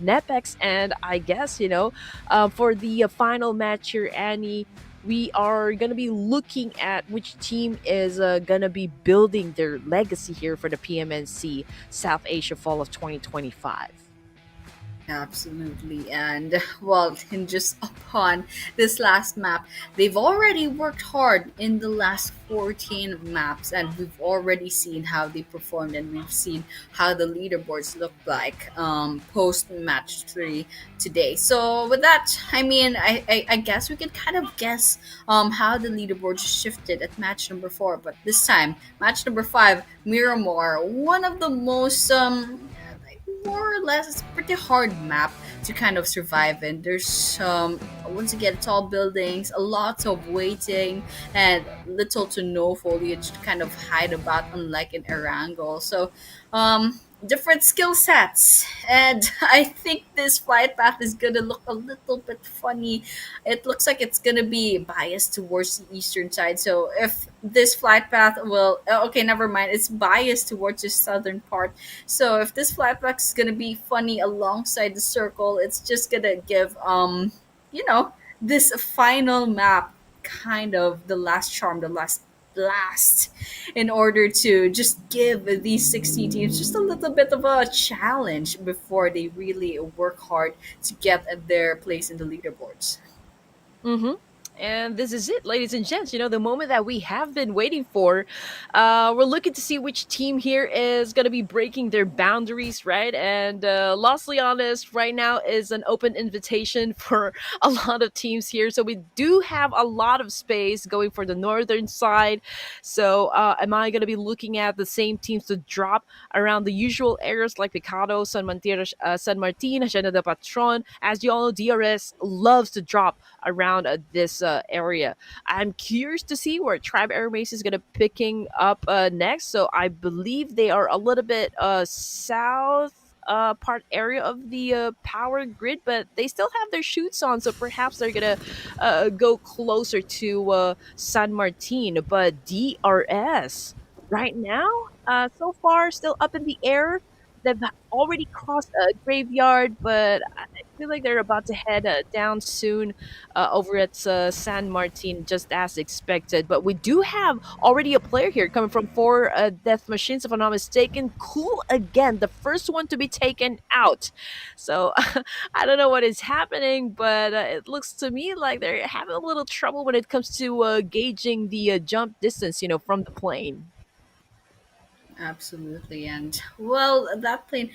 NEPX. And I guess, for the final match here, Annie, we are going to be looking at which team is going to be building their legacy here for the PMNC South Asia Fall of 2025. Absolutely. And well, hinges upon this last map. They've already worked hard in the last 14 maps, and we've already seen how they performed, and we've seen how the leaderboards look like post match 3 today. So with that, I mean, I guess we could kind of guess how the leaderboards shifted at match number 4, but this time match number 5, Miramar, one of the most more or less, it's a pretty hard map to kind of survive in. There's once again, tall buildings, a lot of waiting, and little to no foliage to kind of hide about, unlike in Erangel. So different skill sets, and I think this flight path is gonna look a little bit funny. It looks like it's gonna be biased towards the eastern side. So if this flight path will okay, never mind, it's biased towards the southern part. So if this flight path is gonna be funny alongside the circle, it's just gonna give this final map kind of the last charm, the last blast, in order to just give these 16 teams just a little bit of a challenge before they really work hard to get their place in the leaderboards. Mm-hmm. And this is it, ladies and gents. The moment that we have been waiting for. We're looking to see which team here is going to be breaking their boundaries, right? And lastly honest, right now is an open invitation for a lot of teams here. So we do have a lot of space going for the northern side. So am I going to be looking at the same teams to drop around the usual areas like Picado, San Martin, Hacienda de Patron? As you all know, DRS loves to drop around this area. I'm curious to see where Tribe AEROMACY is going to picking up next. So I believe they are a little bit south part area of the power grid, but they still have their shoots on, so perhaps they're gonna go closer to San Martin. But DRS right now, so far still up in the air. They've already crossed a graveyard, but I feel like they're about to head down soon over at San Martin, just as expected. But we do have already a player here coming from 4 Death Machines, if I'm not mistaken. Cool again, the first one to be taken out. So I don't know what is happening, but it looks to me like they're having a little trouble when it comes to gauging the jump distance, from the plane. Absolutely. And well, that plane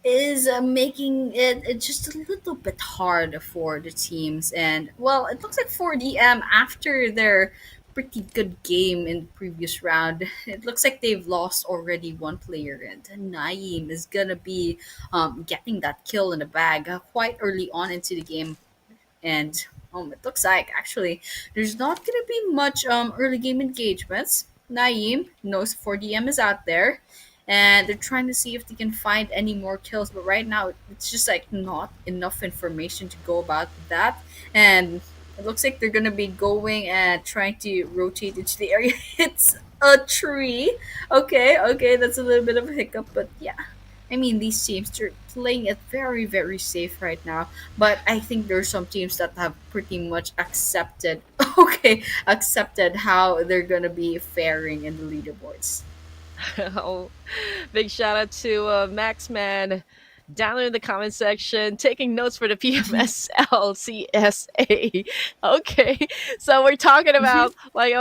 is making it just a little bit hard for the teams. And well, it looks like 4DM, after their pretty good game in the previous round. It looks like they've lost already one player, and Naeem is gonna be getting that kill in the bag quite early on into the game. And it looks like actually there's not gonna be much early game engagements. Naeem knows 4DM is out there, and they're trying to see if they can find any more kills. But right now, it's just like not enough information to go about that. And it looks like they're gonna be going and trying to rotate into the area. It's a tree. Okay, that's a little bit of a hiccup, but yeah. I mean, these teams, they're playing it very, very safe right now. But I think there are some teams that have pretty much accepted, accepted how they're going to be faring in the leaderboards. Oh, big shout out to Maxman down there in the comment section taking notes for the PMSL CSA. Okay, so we're talking about like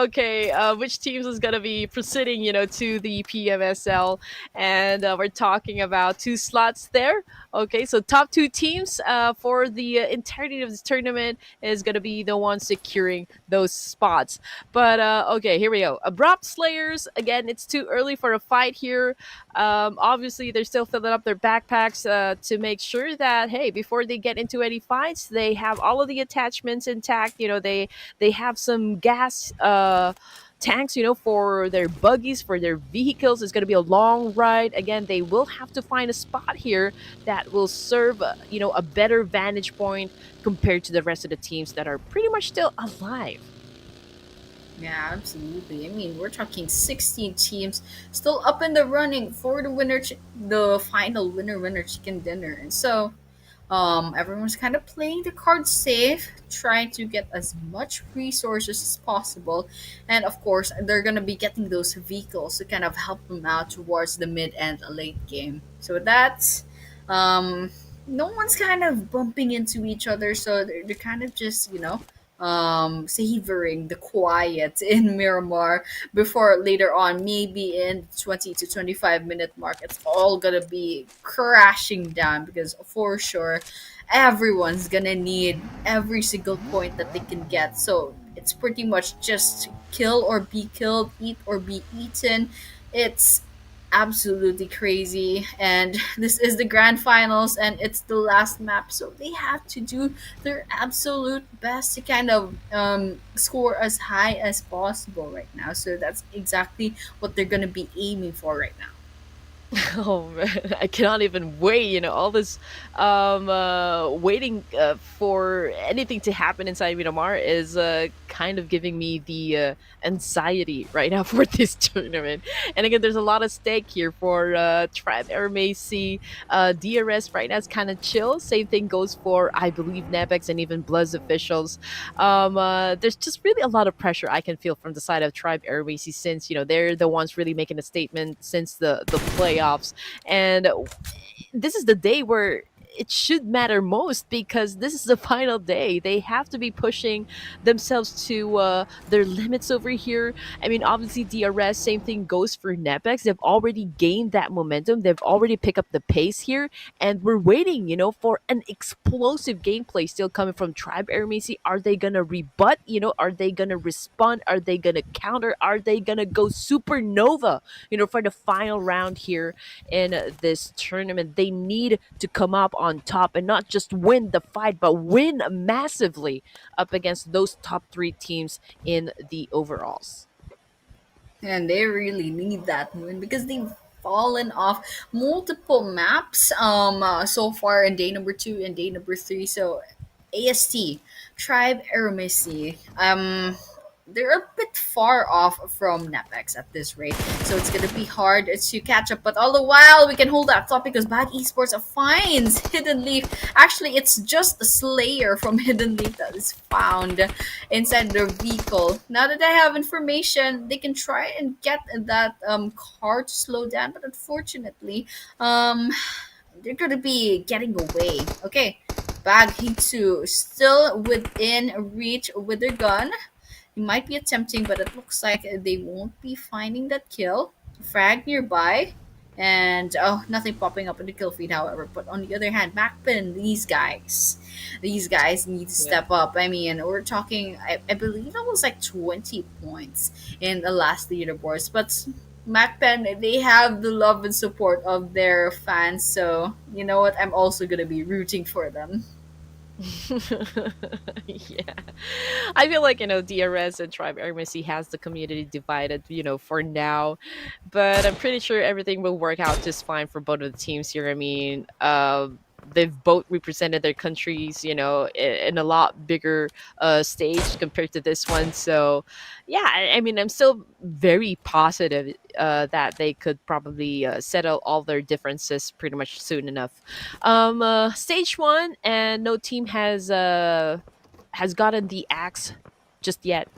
which teams is gonna be proceeding, to the PMSL, and we're talking about two slots there. Okay, so top two teams for the entirety of this tournament is gonna be the ones securing those spots. But okay, here we go. Abrupt Slayers. Again, it's too early for a fight here. Obviously, they're still filling up their backpacks to make sure that, hey, before they get into any fights, they have all of the attachments intact. They have some gas. Tanks, for their buggies, for their vehicles. It's going to be a long ride. Again, they will have to find a spot here that will serve, a better vantage point compared to the rest of the teams that are pretty much still alive. Yeah, absolutely. I mean, we're talking 16 teams still up in the running for the the final winner chicken dinner. And so, everyone's kind of playing the cards safe, trying to get as much resources as possible. And of course, they're going to be getting those vehicles to kind of help them out towards the mid and late game. So that's, no one's kind of bumping into each other. So they're kind of just, savoring the quiet in Miramar before later on, maybe in 20 to 25-minute mark, it's all gonna be crashing down because for sure everyone's gonna need every single point that they can get. So it's pretty much just kill or be killed, eat or be eaten. It's absolutely crazy, and this is the grand finals and it's the last map, so they have to do their absolute best to kind of score as high as possible right now. So that's exactly what they're going to be aiming for right now. Oh man, I cannot even wait. All this waiting for anything to happen inside Miramar is kind of giving me the anxiety right now for this tournament. And again, there's a lot of stake here for Tribe AEROMACY. DRS right now is kind of chill. Same thing goes for, I believe, NEPX and even BLUZZ officials. There's just really a lot of pressure I can feel from the side of Tribe AEROMACY, since they're the ones really making a statement since the playoffs, and this is the day where it should matter most, because this is the final day. They have to be pushing themselves to their limits over here. I mean, obviously, DRS, same thing goes for NEPX. They've already gained that momentum. They've already picked up the pace here, and we're waiting, for an explosive gameplay still coming from Tribe AEROMACY. Are they gonna rebut? Are they gonna respond? Are they gonna counter? Are they gonna go supernova? For the final round here in this tournament, they need to come up on top and not just win the fight, but win massively up against those top three teams in the overalls. And they really need that win because they've fallen off multiple maps so far in day number 2 and day number 3. So AST, Tribe AEROMACY, they're a bit far off from NEPX at this rate, so it's gonna be hard to catch up. But all the while, we can hold that thought because BAGH Esports finds Hidden Leaf. Actually, it's just a Slayer from Hidden Leaf that is found inside their vehicle. Now that they have information, they can try and get that car to slow down, but unfortunately, they're gonna be getting away. Okay, BAGH Hitsu still within reach with their gun. It might be attempting, but it looks like they won't be finding that kill. Frag nearby. And oh, nothing popping up in the kill feed, however. But on the other hand, MAKPEN, these guys need to Yeah. step up. I mean, we're talking, I believe it was like 20 points in the last leaderboards. But MAKPEN, they have the love and support of their fans. So, you know what? I'm also going to be rooting for them. Yeah. I feel like, DRS and Tribe AEROMACY has the community divided, for now. But I'm pretty sure everything will work out just fine for both of the teams here. I mean, they've both represented their countries, in a lot bigger stage compared to this one. So, yeah, I mean, I'm still very positive that they could probably settle all their differences pretty much soon enough. Stage one, and no team has gotten the axe just yet.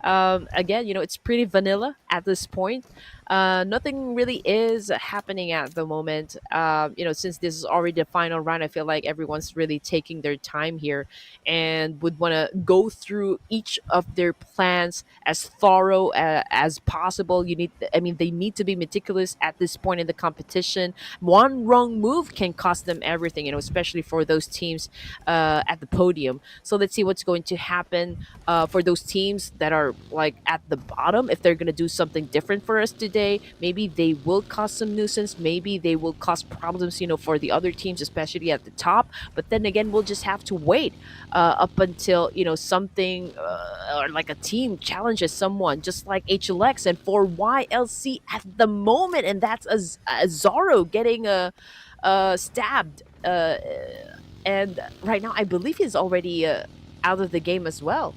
Again, it's pretty vanilla at this point. Nothing really is happening at the moment. Since this is already the final round, I feel like everyone's really taking their time here and would want to go through each of their plans as thorough as possible. I mean, they need to be meticulous at this point in the competition. One wrong move can cost them everything, especially for those teams at the podium. So let's see what's going to happen for those teams that are like at the bottom. If they're going to do something different for us today, maybe they will cause some nuisance, maybe they will cause problems, for the other teams, especially at the top. But then again, we'll just have to wait up until something or like a team challenges someone, just like HLX and for YLC at the moment. And that's a Zoro getting stabbed, and right now I believe he's already out of the game as well.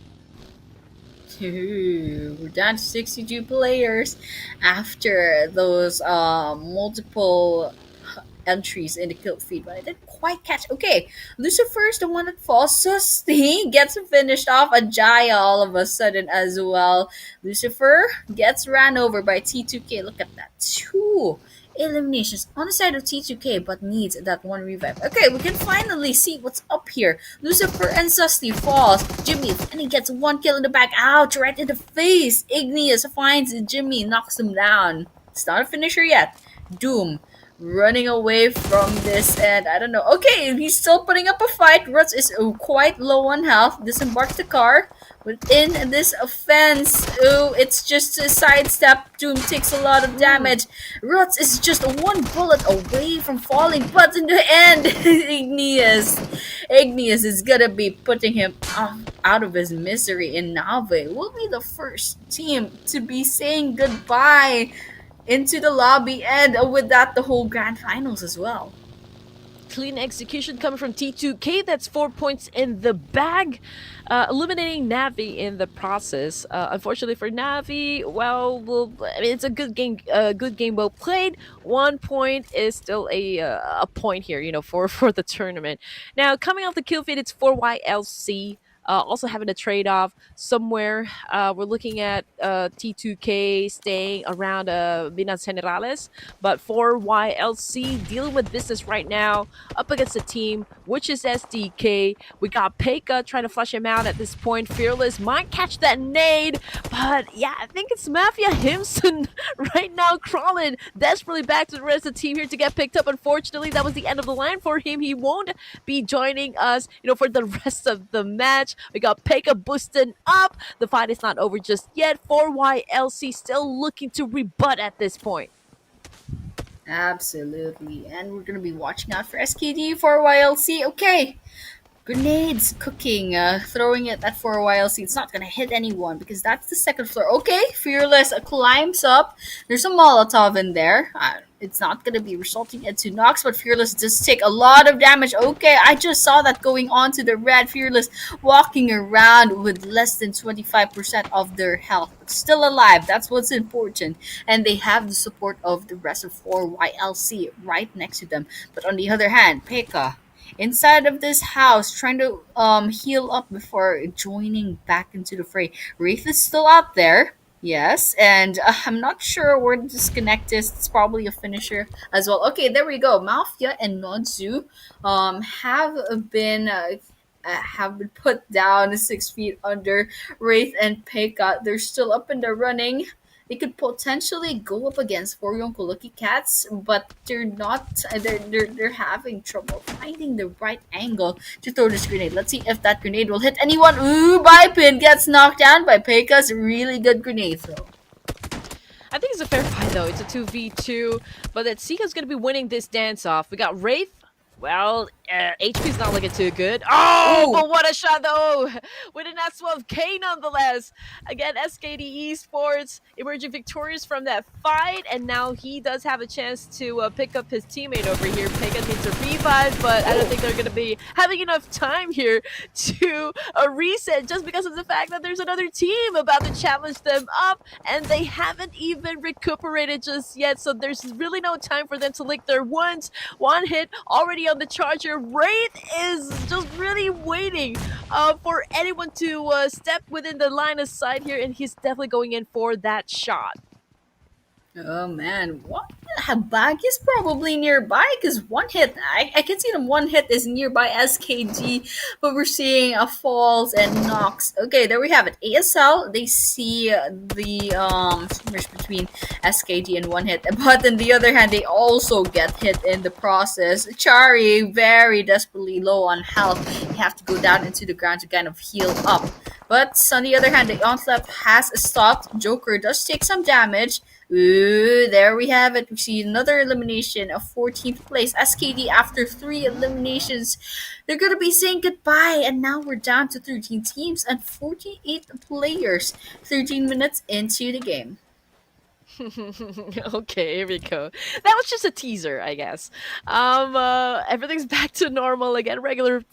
Ooh, we're down to 62 players after those multiple entries in the kill feed, but I didn't quite catch. Okay, Lucifer's the one that falls. Sustain gets finished off. A Jaya all of a sudden as well. Lucifer gets ran over by T2K. Look at that. Two eliminations on the side of T2K, but needs that one revive. Okay, we can finally see what's up here. Lucifer and Susty falls. Jimmy, and he gets one kill in the back. Ouch, right in the face. Igneous finds Jimmy, knocks him down. It's not a finisher yet. Doom running away from this, and I don't know. Okay, he's still putting up a fight. Ruts is quite low on health. Disembarks the car within this offense. Oh, it's just a sidestep. Doom takes a lot of damage. Ruts is just one bullet away from falling, but in the end, Igneous is gonna be putting him out of his misery, and Nave will be the first team to be saying goodbye into the lobby, and with that, the whole grand finals as well. Clean execution coming from T2K. That's 4 points in the bag, eliminating Navi in the process. Unfortunately for Navi, I mean, it's a good game. Good game, well played. 1 point is still a point here, for the tournament. Now, coming off the kill feed, it's for YLC. Also having a trade-off somewhere. We're looking at T2K staying around Minas Generales, but for YLC dealing with business right now up against a team which is SDK. We got Pekka trying to flush him out at this point. Fearless might catch that nade, but yeah, I think it's Mafia Himson right now crawling desperately back to the rest of the team here to get picked up. Unfortunately, that was the end of the line for him. He won't be joining us, for the rest of the match. We got Pekka boosting up. The fight is not over just yet. 4YLC still looking to rebut at this point. Absolutely. And we're going to be watching out for SKD for YLC. Okay. Grenades cooking, throwing it at 4YLC. It's not going to hit anyone because that's the second floor. Okay. Fearless climbs up. There's a Molotov in there. It's not going to be resulting into knocks, but Fearless does take a lot of damage. Okay, I just saw that going on to the red. Fearless walking around with less than 25% of their health, but still alive. That's what's important. And they have the support of the rest of 4YLC right next to them. But on the other hand, Pekka inside of this house trying to heal up before joining back into the fray. Wraith is still out there. Yes, and I'm not sure where the disconnect is. It's probably a finisher as well. Okay, there we go. Mafia and Nodzu have been put down 6 feet under. Wraith and Pekka, they're still up in the running. they could potentially go up against four YONKO Lucky Cats, but they're not. They're having trouble finding the right angle to throw this grenade. Let's see if that grenade will hit anyone. Ooh, MAKPEN gets knocked down by Peka's really good grenade throw. I think it's a fair fight though. It's a 2v2, but that Sika's gonna be winning this dance off. We got Wraith. Well, HP's not looking too good. Oh, Ooh. but what a shot though! With an S12K nonetheless. Again, SKD Esports emerging victorious from that fight, and now he does have a chance to pick up his teammate over here. Pega needs a revive, but I don't think they're gonna be having enough time here to reset, just because of the fact that there's another team about to challenge them up, and they haven't even recuperated just yet. So there's really no time for them to lick their wounds. One hit already on the charger. Wraith is just really waiting for anyone to step within the line of sight here, and he's definitely going in for that shot. Oh man, what? BAGH is probably nearby because one hit. I can see them. One hit is nearby SKG, but we're seeing a falls and knocks. Okay, there we have it. ASL, they see the skirmish between SKG and one hit, but on the other hand, they also get hit in the process. Chari very desperately low on health. You have to go down into the ground to kind of heal up. But on the other hand, the onslaught has stopped. Joker does take some damage. Ooh, there we have it. We see another elimination of 14th place. SKD, after 3 eliminations, they're going to be saying goodbye. And now we're down to 13 teams and 48 players. 13 minutes into the game. Okay, here we go. That was just a teaser, I guess. Everything's back to normal again, regular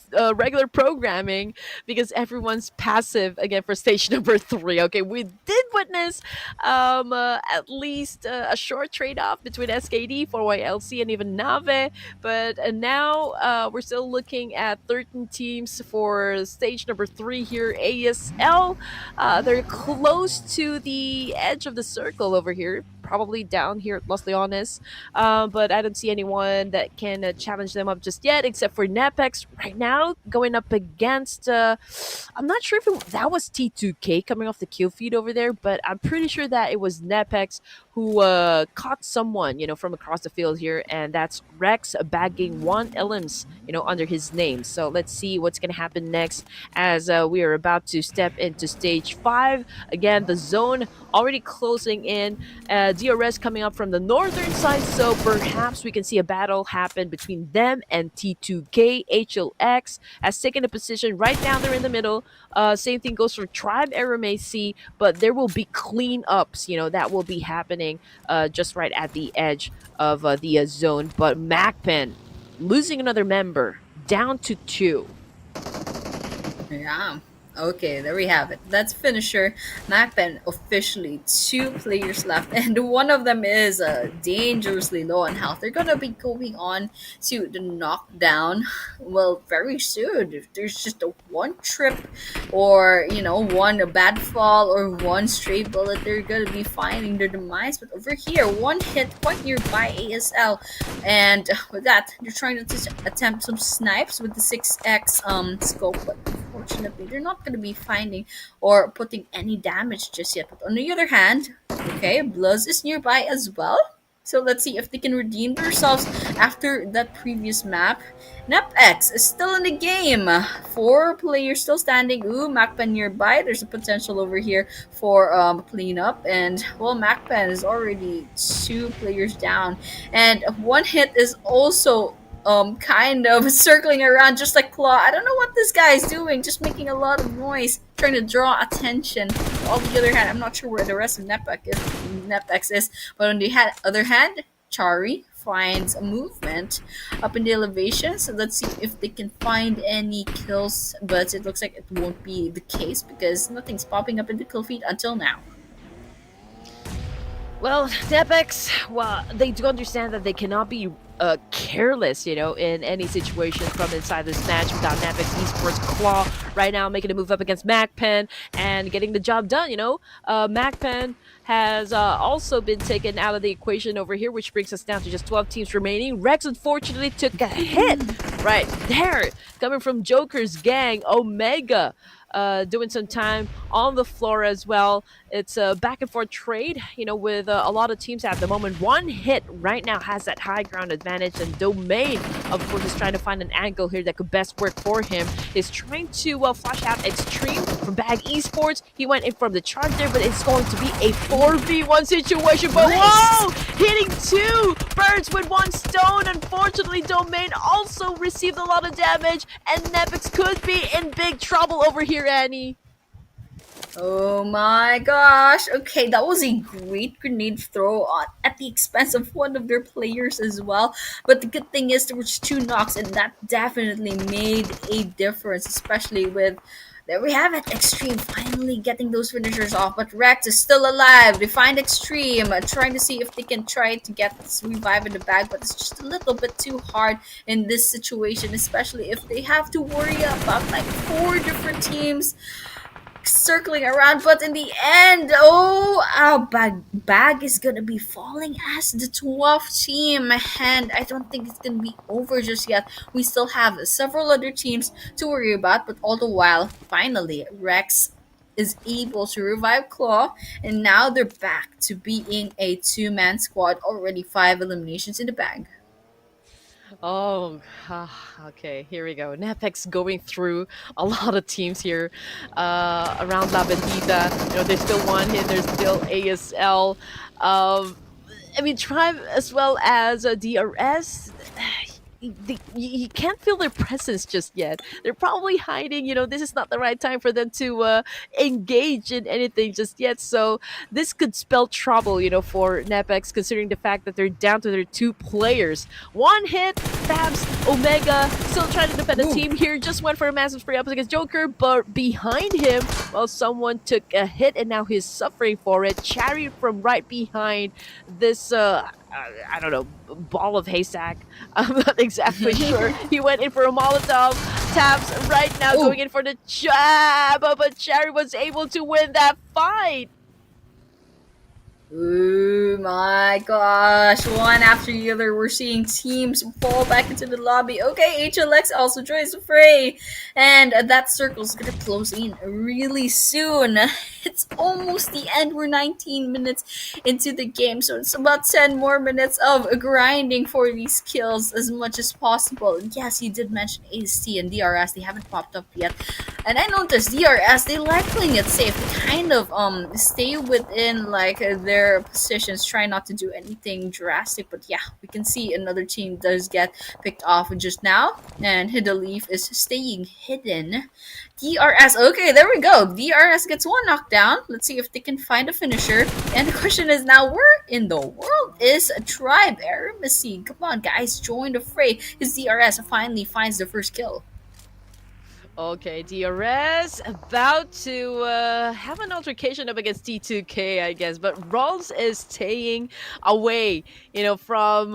programming, because everyone's passive again for stage number 3. Okay, we did witness at least a short trade-off between SKD, 4YLC, and even Nave, but now we're still looking at 13 teams for stage number 3 here. ASL, they're close to the edge of the circle over here, probably down here at Los Leones, but I don't see anyone that can challenge them up just yet, except for NEPX right now going up against I'm not sure if that was T2K coming off the kill feed over there, but I'm pretty sure that it was NEPX who caught someone, from across the field here, and that's Rex bagging 1 Elims, under his name. So let's see what's gonna happen next as we are about to step into stage 5. Again, the zone already closing in. DRS coming up from the northern side, so perhaps we can see a battle happen between them and T2K. HLX has taken a position right down there in the middle. Same thing goes for Tribe AEROMACY, but there will be cleanups, that will be happening just right at the edge of the zone. But MAKPEN losing another member, down to 2. Yeah. Okay, there we have it. That's finisher. MAKPEN officially 2 players left, and one of them is dangerously low on health. They're gonna be going on to the knockdown. Well, very soon. If there's just a one trip, or one bad fall, or one stray bullet, they're gonna be finding their demise. But over here, one hit quite nearby ASL, and with that, they're trying to attempt some snipes with the 6x scope, but unfortunately, they're not going to be finding or putting any damage just yet. But on the other hand, okay, BLUZZ is nearby as well. So let's see if they can redeem themselves after that previous map. NEPX is still in the game. 4 players still standing. Ooh, MAKPEN nearby. There's a potential over here for cleanup. And, well, MAKPEN is already 2 players down. And one hit is also kind of circling around just like Claw. I don't know what this guy is doing, just making a lot of noise, trying to draw attention. On the other hand, I'm not sure where the rest of NEPX is, but on the other hand, Chari finds a movement up in the elevation, so let's see if they can find any kills, but it looks like it won't be the case because nothing's popping up in the kill feed until now. Well, NEPX, well, they do understand that they cannot be careless, in any situation from inside this match without NEPX Esports. Claw right now making a move up against MAKPEN and getting the job done, MAKPEN has also been taken out of the equation over here, which brings us down to just 12 teams remaining. Rex unfortunately took a hit right there, coming from Joker's gang. Omega doing some time on the floor as well. It's a back and forth trade, with a lot of teams at the moment. One hit right now has that high ground advantage, and Domain, of course, is trying to find an angle here that could best work for him. Is trying to flash out Extreme from BAGH Esports. He went in from the charge there, but it's going to be a 4v1 situation. But whoa! Hitting two birds with one stone. Unfortunately, Domain also received a lot of damage, and NEPX could be in big trouble over here, Annie. Oh my gosh. Okay, that was a great grenade throw on at the expense of one of their players as well. But the good thing is there was two knocks, and that definitely made a difference, especially with there we have it, Extreme finally getting those finishers off, but Rex is still alive. They find Extreme, trying to see if they can try to get this revive in the bag, but it's just a little bit too hard in this situation, especially if they have to worry about like 4 different teams circling around. But in the end, BAGH is gonna be falling as the 12th team, and I don't think it's gonna be over just yet. We still have several other teams to worry about, but all the while, finally, Rex is able to revive Claw, and now they're back to being a 2-man squad. Already 5 eliminations in the bag. Oh, okay. Here we go. NEPX going through a lot of teams here around La Bendita. There's still one hit. There's still ASL. I mean, Tribe as well as DRS. You can't feel their presence just yet. They're probably hiding. This is not the right time for them to engage in anything just yet. So this could spell trouble, for NEPX, considering the fact that they're down to their 2 players. One hit, Fabs, Omega, still trying to defend the team here. Just went for a massive spray up against Joker, but behind him, well, someone took a hit and now he's suffering for it. Cherry from right behind this, I don't know, ball of haystack. I'm not exactly sure. He went in for a Molotov. Taps right now going in for the jab, but Cherry was able to win that fight. Oh my gosh, one after the other, we're seeing teams fall back into the lobby. Okay, HLX also joins the fray, and that circle's gonna close in really soon. It's almost the end. We're 19 minutes into the game, so it's about 10 more minutes of grinding for these kills as much as possible. And yes, you did mention AST and DRS, they haven't popped up yet. And I noticed DRS, they like playing it safe. They kind of stay within like their positions, try not to do anything drastic. But yeah, we can see another team does get picked off just now, and Hidalif is staying hidden. DRS, okay, there we go. DRS gets one knockdown. Let's see if they can find a finisher. And the question is now, where in the world is Tribe? AEROMACY, come on guys, join the fray. His DRS finally finds the first kill. Okay, DRS about to have an altercation up against T2K, I guess. But Rolls is staying away, from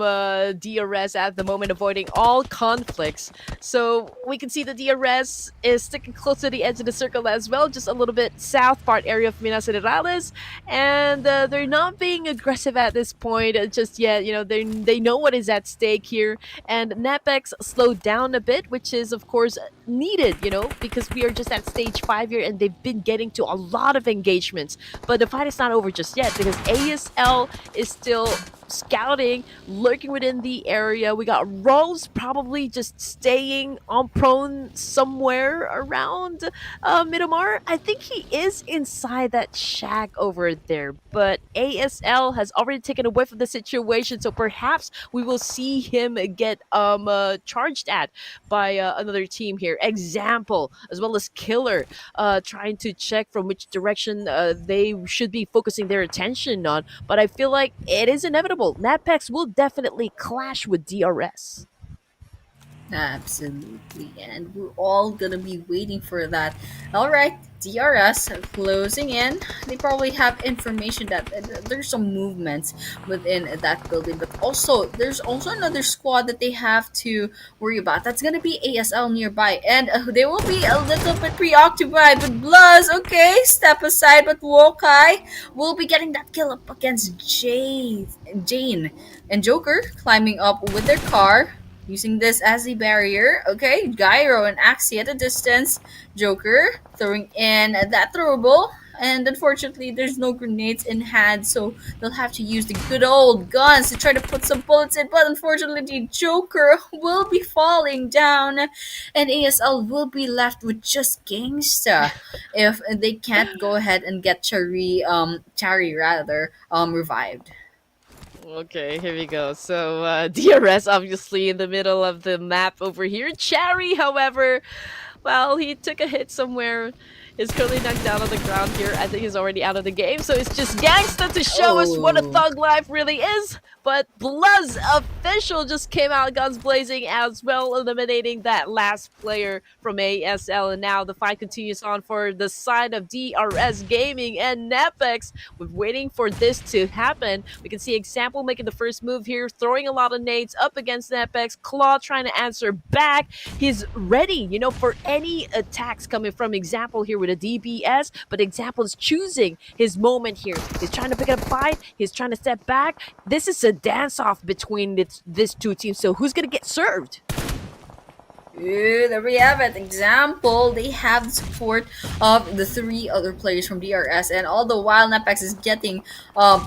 DRS at the moment, avoiding all conflicts. So we can see the DRS is sticking close to the edge of the circle as well, just a little bit south part area of Minas Gerais. And they're not being aggressive at this point just yet. They know what is at stake here. And NEPX slowed down a bit, which is, of course, needed, because we are just at stage 5 here, and they've been getting to a lot of engagements. But the fight is not over just yet, because ASL is still scouting, lurking within the area. We got Rose probably just staying on prone somewhere around Miramar. I think he is inside that shack over there, but ASL has already taken a whiff of the situation, so perhaps we will see him get charged at by another team here. Example, as well as Killer, trying to check from which direction they should be focusing their attention on. But I feel like it is inevitable. NEPX will definitely clash with DRS. Absolutely, and we're all gonna be waiting for that. Alright, DRS closing in. They probably have information that there's some movements within that building, but also there's also another squad that they have to worry about. That's gonna be ASL nearby, and they will be a little bit preoccupied with BLUZZ. Okay, step aside, but Wokai will be getting that kill up against Jane and Joker climbing up with their car. using this as a barrier. Okay, Gyro and Axie at a distance. Joker throwing in that throwable. And unfortunately, there's no grenades in hand, so they'll have to use the good old guns to try to put some bullets in. But unfortunately, the Joker will be falling down, and ASL will be left with just Gangsta if they can't go ahead and get Chari rather, revived. Okay, here we go. So, DRS obviously in the middle of the map over here. Cherry, however, well, he took a hit somewhere. Is currently knocked down on the ground here. I think he's already out of the game. So it's just Gangsta to show us what a thug life really is. But BLUZZ official just came out guns blazing as well, eliminating that last player from ASL. And now the fight continues on for the side of DRS Gaming and NEPX. We're waiting for this to happen. We can see Example making the first move here, throwing a lot of nades up against NEPX. Claw trying to answer back. He's ready, you know, for any attacks coming from Example here with a DBS, but Example is choosing his moment here. He's trying to pick up a fight. He's trying to step back. This is a dance-off between these two teams, so who's going to get served? Ooh, there we have it. Example, they have the support of the 3 other players from DRS, and all the while NEPX is getting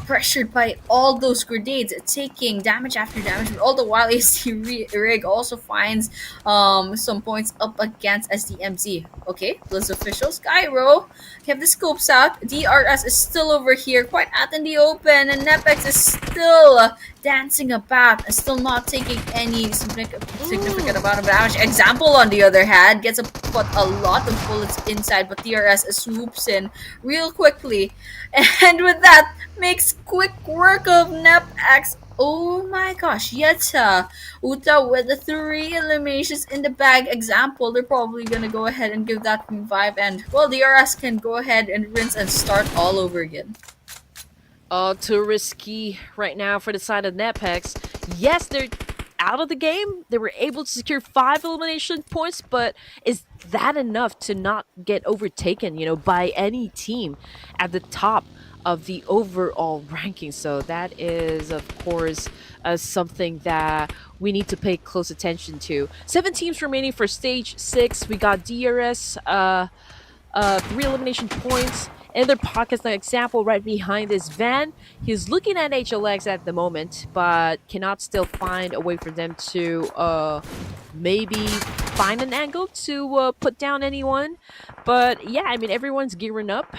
pressured by all those grenades, taking damage after damage. But all the while, AC Rig also finds some points up against SDMZ. Okay, BLUZZ officials, Gyro, have the scopes out. DRS is still over here, quite out in the open, and NEPX is still dancing about, still not taking any significant amount of damage. Example, on the other hand, gets put a lot of bullets inside, but DRS swoops in real quickly, and with that, makes quick work of NEPX. Oh my gosh, Yeta Uta with the 3 eliminations in the bag. Example, they're probably gonna go ahead and give that revive, and well, DRS can go ahead and rinse and start all over again. Too risky right now for the side of NEPX. Yes, they're out of the game. They were able to secure 5 elimination points, but is that enough to not get overtaken, you know, by any team at the top of the overall ranking? So that is, of course, something that we need to pay close attention to. 7 teams remaining for stage 6. We got DRS, 3 elimination points in their pockets. An Example right behind this van. He's looking at HLX at the moment, but cannot still find a way for them to maybe find an angle to put down anyone. But yeah, I mean, everyone's gearing up.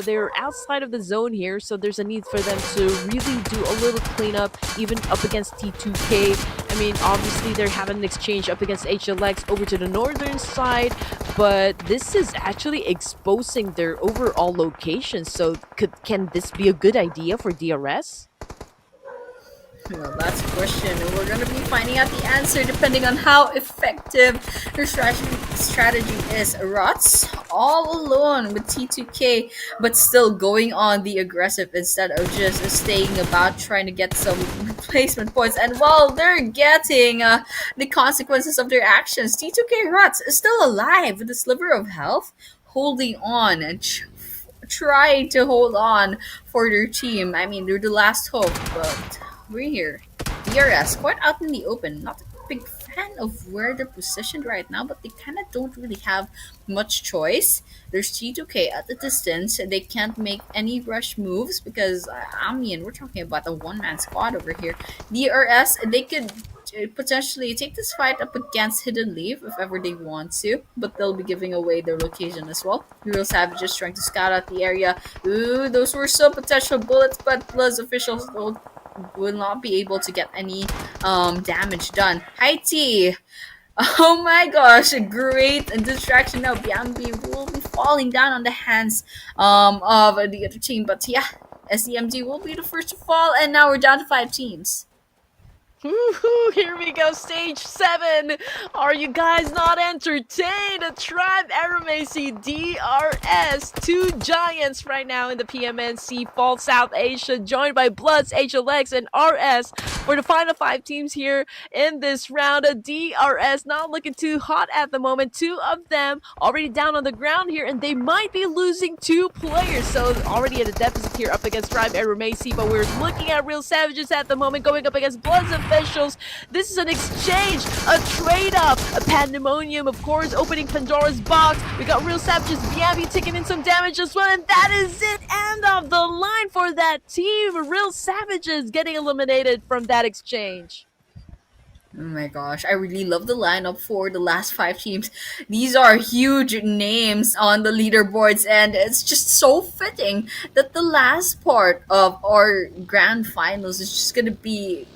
They're outside of the zone here, so there's a need for them to really do a little cleanup, even up against T2K. I mean, obviously they're having an exchange up against HLX over to the northern side, but this is actually exposing their overall location. So can this be a good idea for DRS? Well, that's a question. We're going to be finding out the answer depending on how effective their strategy is. Rots all alone with T2K, but still going on the aggressive instead of just staying about trying to get some replacement points. And while they're getting the consequences of their actions, T2K Rots is still alive with a sliver of health, holding on and trying to hold on for their team. I mean, they're the last hope, but we're here. DRS, quite out in the open. Not a big fan of where they're positioned right now, but they kind of don't really have much choice. There's T2K at the distance. They can't make any rush moves because, I mean, we're talking about a one-man squad over here. DRS, they could potentially take this fight up against Hidden Leaf if ever they want to, but they'll be giving away their location as well. Real Savages trying to scout out the area. Ooh, those were some potential bullets, but BLUZZ officials will not be able to get any damage done. Hi T! Oh my gosh, a great distraction now. Biambi will be falling down on the hands of the other team, but yeah, SDMZ will be the first to fall, and now we're down to 5 teams. Woohoo, here we go, stage 7. Are you guys not entertained? A Tribe AEROMACY DRS, 2 giants right now in the PMNC Fall South Asia, joined by BLUZZ, HLX, and RS for the final 5 teams here in this round. A DRS not looking too hot at the moment. 2 of them already down on the ground here, and they might be losing 2 players, so already at a deficit here up against Tribe AEROMACY. But we're looking at Real Savages at the moment going up against BLUZZ officials. This is an exchange, a trade-up, a pandemonium, of course, opening Pandora's box. We got Real Savages, BMB taking in some damage as well, and that is it. End of the line for that team. Real Savages getting eliminated from that exchange. Oh my gosh, I really love the lineup for the last five teams. These are huge names on the leaderboards, and it's just so fitting that the last part of our grand finals is just gonna be,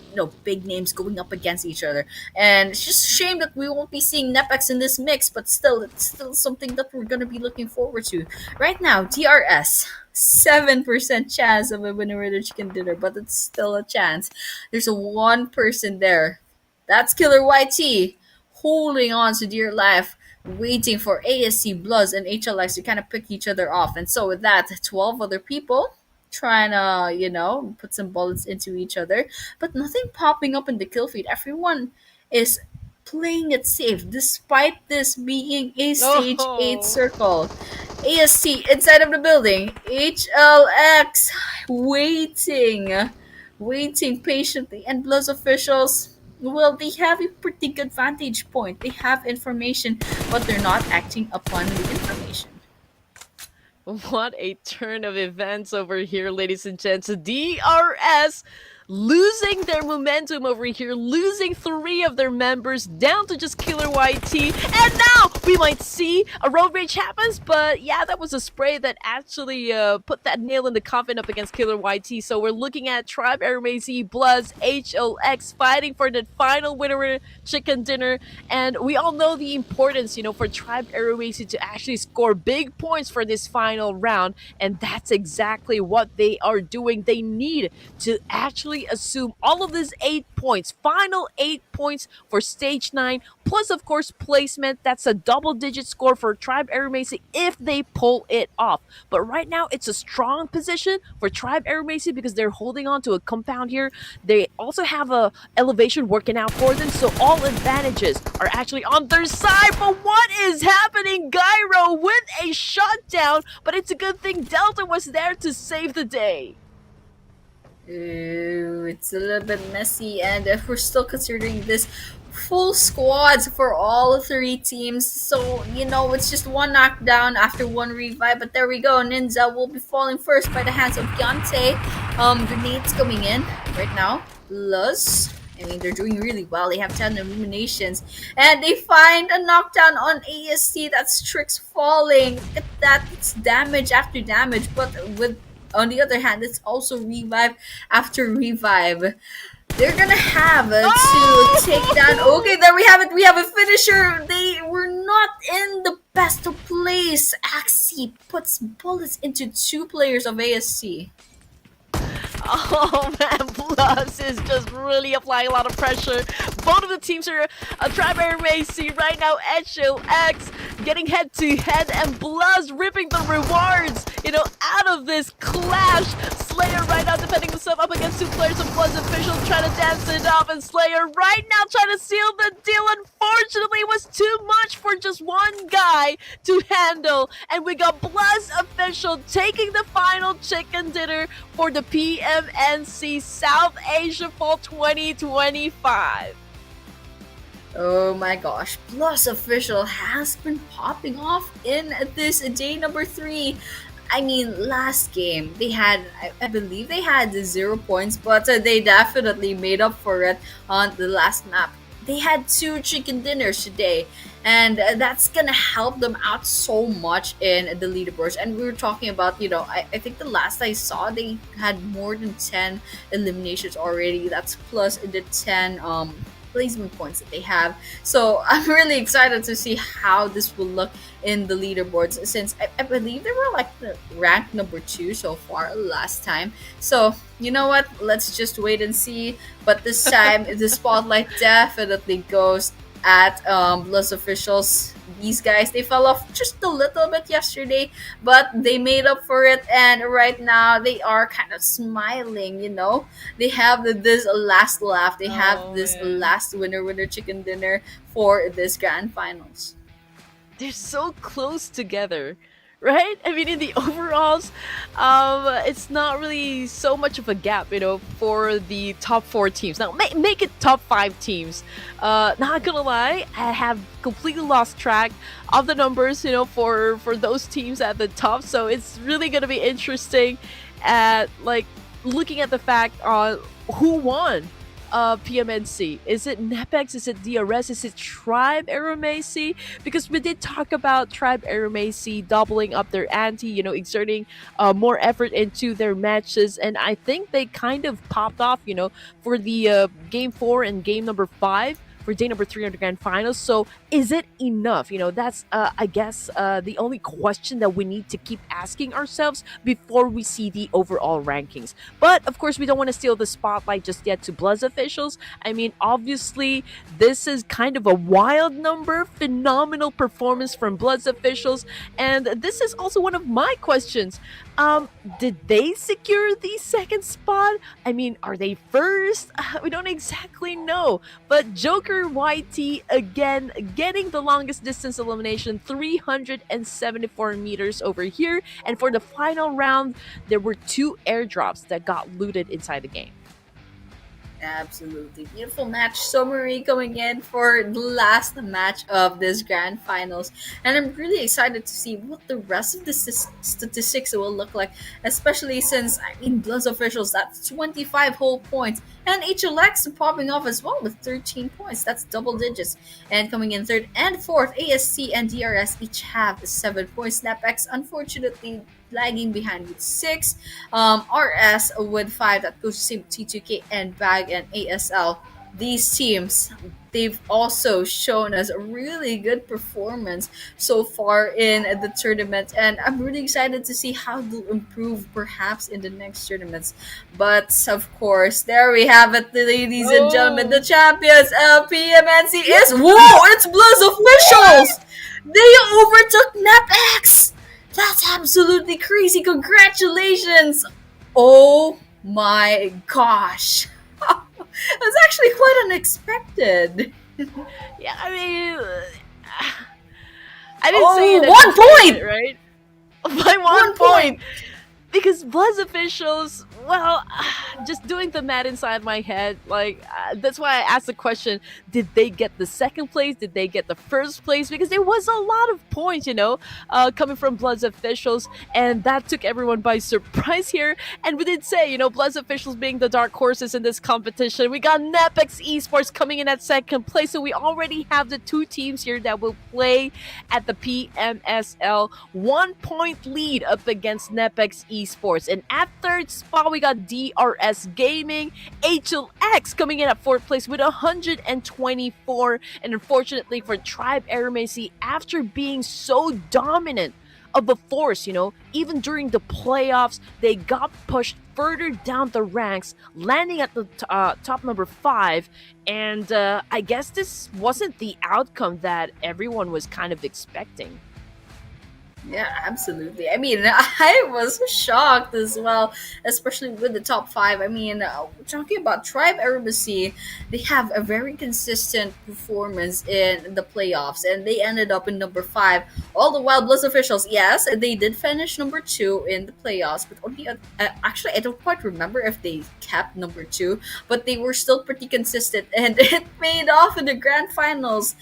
big names going up against each other. And it's just a shame that we won't be seeing NEPX in this mix, but still, it's still something that we're gonna be looking forward to. Right now, DRS. 7% chance of a winner with a chicken dinner, but it's still a chance. There's a 1% there. That's Killer YT holding on to dear life, waiting for ASC, BLUZZ, and HLX to kind of pick each other off. And so with that, 12 other people trying to, put some bullets into each other, but nothing popping up in the kill feed. Everyone is playing it safe despite this being a stage 8 circle. ASC inside of the building. HLX waiting patiently, and BLUZZ officials, well, they have a pretty good vantage point. They have information, but they're not acting upon the information. What a turn of events over here, ladies and gents. DRS losing their momentum over here, losing 3 of their members down to just Killer YT. And now we might see a road rage happens, but yeah, that was a spray that actually put that nail in the coffin up against Killer YT. So we're looking at Tribe, AEROMACY, BLUZZ, HLX fighting for the final winner chicken dinner. And we all know the importance, for Tribe, AEROMACY to actually score big points for this final round. And that's exactly what they are doing. They need to actually assume all of these 8 points, final 8 points for stage 9, plus of course placement. That's a double-digit score for Tribe, AEROMACY if they pull it off. But right now it's a strong position for Tribe, AEROMACY because they're holding on to a compound here. They also have a elevation working out for them, so all advantages are actually on their side. But what is happening? Gyro with a shutdown, but it's a good thing Delta was there to save the day. Ooh, it's a little bit messy, and if we're still considering this full squads for all 3 teams, so it's just 1 knockdown after 1 revive. But there we go, Ninja will be falling first by the hands of Yante. Grenades coming in right now. BLUZZ, they're doing really well. They have 10 eliminations, and they find a knockdown on ASC. That's Strix falling. Look at that, it's damage after damage, but on the other hand, it's also revive after revive. They're gonna have to take down. Okay, there we have it. We have a finisher. They were not in the best of place. Axie puts bullets into 2 players of ASC. Oh man, BLUZZ is just really applying a lot of pressure. Both of the teams are Tribe, AEROMACY right now. HLX getting head to head, and BLUZZ ripping the rewards, out of this clash. Slayer right now defending himself up against 2 players of BLUZZ officials, trying to dance it off, and Slayer right now trying to seal the deal. Unfortunately, it was too much for just one guy to handle, and we got BLUZZ official taking the final chicken dinner for the PMNC South Asia Fall 2025. Oh my gosh, BLUZZ official has been popping off in this day number 3. Last game, they had, I believe they had 0 points, but they definitely made up for it on the last map. They had 2 chicken dinners today, and that's gonna help them out so much in the leaderboards. And we were talking about, I think the last I saw, they had more than 10 eliminations already. That's plus the 10 placement points that they have. So I'm really excited to see how this will look in the leaderboards, since I believe they were ranked number 2 so far last time. So you know what, let's just wait and see. But this time the spotlight definitely goes at BLUZZ officials. These guys, they fell off just a little bit yesterday, but they made up for it, and right now they are kind of smiling. They have this last laugh, they have this last winner chicken dinner for this grand finals. They're so close together, right? I mean, in the overalls, it's not really so much of a gap, for the top four teams. Now, make it top five teams. Not gonna lie, I have completely lost track of the numbers, for those teams at the top. So it's really gonna be interesting at like looking at the fact on who won PMNC. Is it NEPX? Is it DRS? Is it Tribe AEROMACY? Because we did talk about Tribe AEROMACY doubling up their ante, exerting more effort into their matches, and I think they kind of popped off, for the game 4 and game number 5 for day number 3 on the grand finals. So is it enough? That's I guess the only question that we need to keep asking ourselves before we see the overall rankings. But of course, we don't want to steal the spotlight just yet to BLUZZ officials. I mean, obviously, this is kind of a wild number, phenomenal performance from BLUZZ officials, and this is also one of my questions. Did they secure the second spot? I mean, are they first? We don't exactly know. But Joker YT again getting the longest distance elimination, 374 meters over here. And for the final round, there were 2 airdrops that got looted inside the game. Absolutely beautiful match summary coming in for the last match of this grand finals, and I'm really excited to see what the rest of the statistics will look like, especially since BLUZZ officials, that's 25 whole points, and HLX popping off as well with 13 points. That's double digits. And coming in third and fourth, ASC and DRS each have 7 points. NEPX unfortunately lagging behind with 6, RS with 5, that goes to T2K and BAGH and ASL. These teams, they've also shown us a really good performance so far in the tournament, and I'm really excited to see how they'll improve perhaps in the next tournaments. But of course, there we have it, ladies and gentlemen, the champions of PMNC is it's BLUZZ officials. They overtook NEPX. That's absolutely crazy. Congratulations. Oh my gosh. That's actually quite unexpected. Yeah, I mean, I didn't say it. 1 point! Right? By 1 point! Because BLUZZ officials, well, just doing the math inside my head, that's why I asked the question, did they get the second place? Did they get the first place? Because there was a lot of points, coming from BLUZZ officials, and that took everyone by surprise here. And we did say, BLUZZ officials being the dark horses in this competition. We got NEPX Esports coming in at second place, so we already have the 2 teams here that will play at the PMSL. 1 point lead up against NEPX Esports. And at third spot, we got DRS Gaming. HLX coming in at 4th place with 124. And unfortunately for Tribe AEROMACY, after being so dominant of a force, even during the playoffs, they got pushed further down the ranks, landing at the top number 5. And I guess this wasn't the outcome that everyone was kind of expecting. Yeah, absolutely. I mean, I was shocked as well, especially with the top 5. I mean, talking about Tribe AEROMACY, they have a very consistent performance in the playoffs, and they ended up in number 5. All the while, BLUZZ officials, yes, they did finish number 2 in the playoffs, but only actually, I don't quite remember if they kept number 2, but they were still pretty consistent, and it paid off in the grand finals.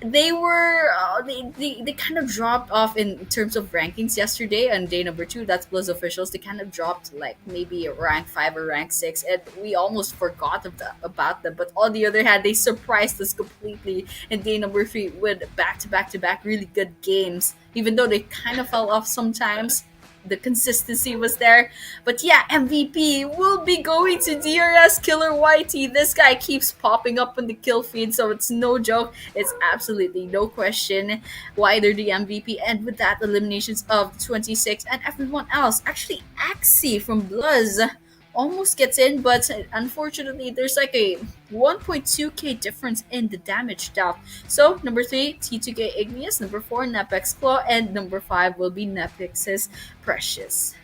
They were they kind of dropped off in terms of rankings yesterday on day number 2. That's BLUZZ officials. They kind of dropped like maybe a rank 5 or rank 6, and we almost forgot about them. But on the other hand, they surprised us completely in day number 3 with back-to-back really good games. Even though they kind of fell off sometimes, the consistency was there. But yeah, MVP will be going to DRS Killer YT. This guy keeps popping up on the kill feed, so it's no joke. It's absolutely no question why they're the MVP. And with that, eliminations of 26 and everyone else. Actually, Axie from BLUZZ almost gets in, but unfortunately there's like a 1.2k difference in the damage dealt. So number 3, T2K Igneous, number 4, NEPX Claw, and number 5 will be NEPX's Precious.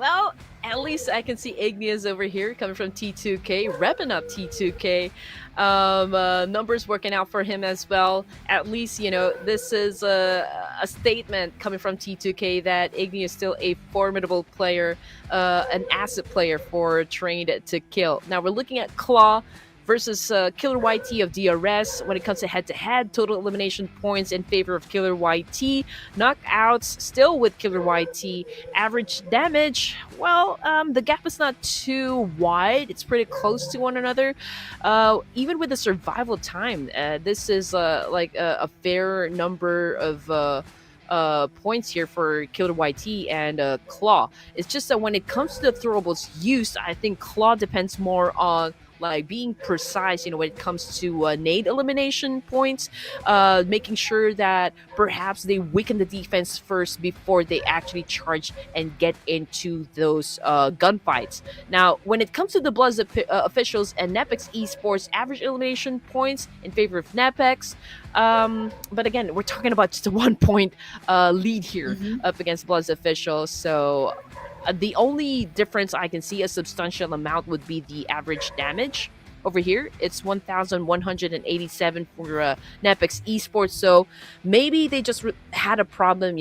Well, at least I can see Igneous over here coming from T2K, repping up T2K. Numbers working out for him as well. At least, this is a statement coming from T2K that Igneous is still a formidable player, an asset player for Trained to Kill. Now we're looking at Claw versus Killer YT of DRS. When it comes to head-to-head, total elimination points in favor of Killer YT. Knockouts still with Killer YT. Average damage, well, the gap is not too wide. It's pretty close to one another. Even with the survival time, this is like a fair number of points here for Killer YT and Claw. It's just that when it comes to the throwables used, I think Claw depends more on like being precise, when it comes to nade elimination points, making sure that perhaps they weaken the defense first before they actually charge and get into those gunfights. Now, when it comes to the BLUZZ officials and NEPX Esports, average elimination points in favor of NEPX. But again, we're talking about just a 1 point lead here up against BLUZZ officials. So the only difference I can see a substantial amount would be the average damage. Over here, it's 1,187 for NEPX Esports. So maybe they just had a problem,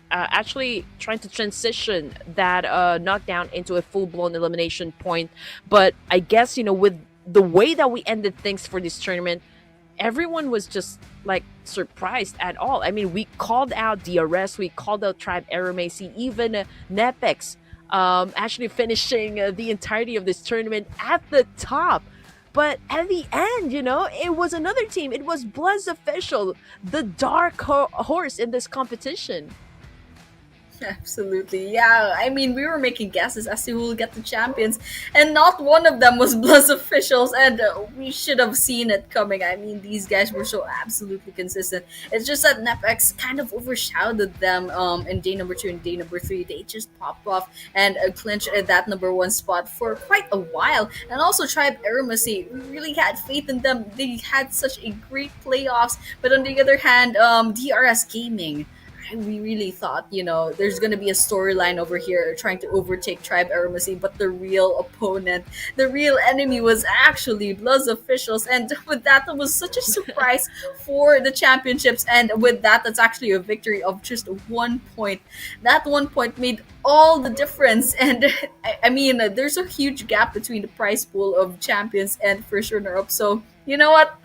actually trying to transition that knockdown into a full-blown elimination point. But I guess, with the way that we ended things for this tournament, everyone was just like surprised at all. I mean, we called out DRS, we called out Tribe AEROMACY, even NEPX actually finishing the entirety of this tournament at the top. But at the end, it was another team. It was BLUZZ official, the dark horse in this competition. Absolutely, yeah. I mean, we were making guesses as to who will get the champions, and not one of them was BLUZZ officials, and we should have seen it coming. I mean, these guys were so absolutely consistent. It's just that NEPX kind of overshadowed them in day number 2 and day number 3. They just popped off and clinched that number 1 spot for quite a while. And also Tribe AEROMACY, we really had faith in them. They had such a great playoffs, but on the other hand, DRS Gaming, we really thought, there's going to be a storyline over here trying to overtake Tribe AEROMACY, but the real opponent, the real enemy was actually BLUZZ officials. And with that, it was such a surprise for the championships. And with that, that's actually a victory of just 1 point. That 1 point made all the difference. And I mean, there's a huge gap between the prize pool of champions and first runner-up. So, you know what?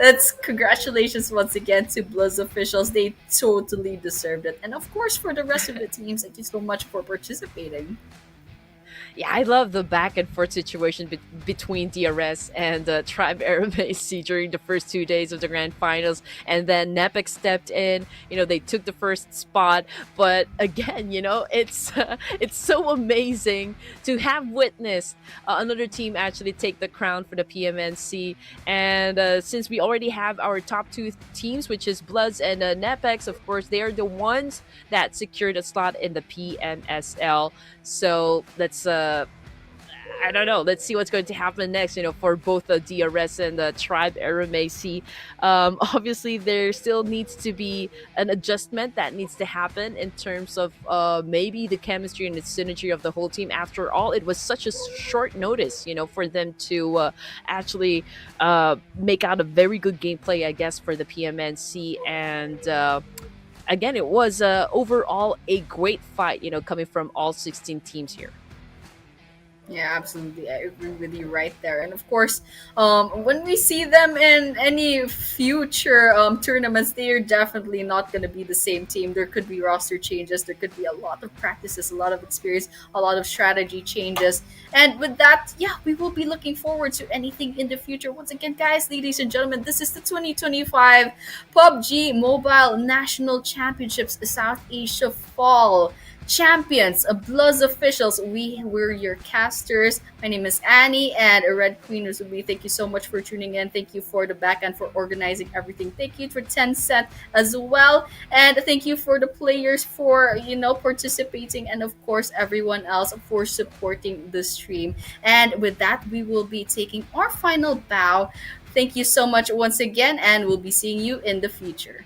That's congratulations once again to BLUZZ officials. They totally deserved it. And of course, for the rest of the teams, thank you so much for participating. Yeah, I love the back and forth situation between DRS and Tribe AEROMACY during the first 2 days of the grand finals, and then NEPX stepped in. They took the first spot, but again, it's so amazing to have witnessed another team actually take the crown for the PMNC. And since we already have our top 2 teams, which is BLUZZ and NEPX, of course, they are the ones that secured a slot in the PMSL. So let's I don't know. Let's see what's going to happen next, for both the DRS and the Tribe AEROMACY. Obviously, there still needs to be an adjustment that needs to happen in terms of maybe the chemistry and the synergy of the whole team. After all, it was such a short notice, for them to actually make out a very good gameplay, I guess, for the PMNC. And again, it was overall a great fight, coming from all 16 teams here. Yeah, absolutely. I agree with you right there. And of course, when we see them in any future tournaments, they are definitely not going to be the same team. There could be roster changes. There could be a lot of practices, a lot of experience, a lot of strategy changes. And with that, yeah, we will be looking forward to anything in the future. Once again, guys, ladies and gentlemen, this is the 2025 PUBG Mobile National Championships South Asia Fall champions, BLUZZ officials. We were your casters. My name is Annie, and Red Queen was with me. Thank you so much for tuning in. Thank you for the back end for organizing everything. Thank you for Tencent as well, and thank you for the players for participating, and of course everyone else for supporting the stream. And with that, we will be taking our final bow. Thank you so much once again, and we'll be seeing you in the future.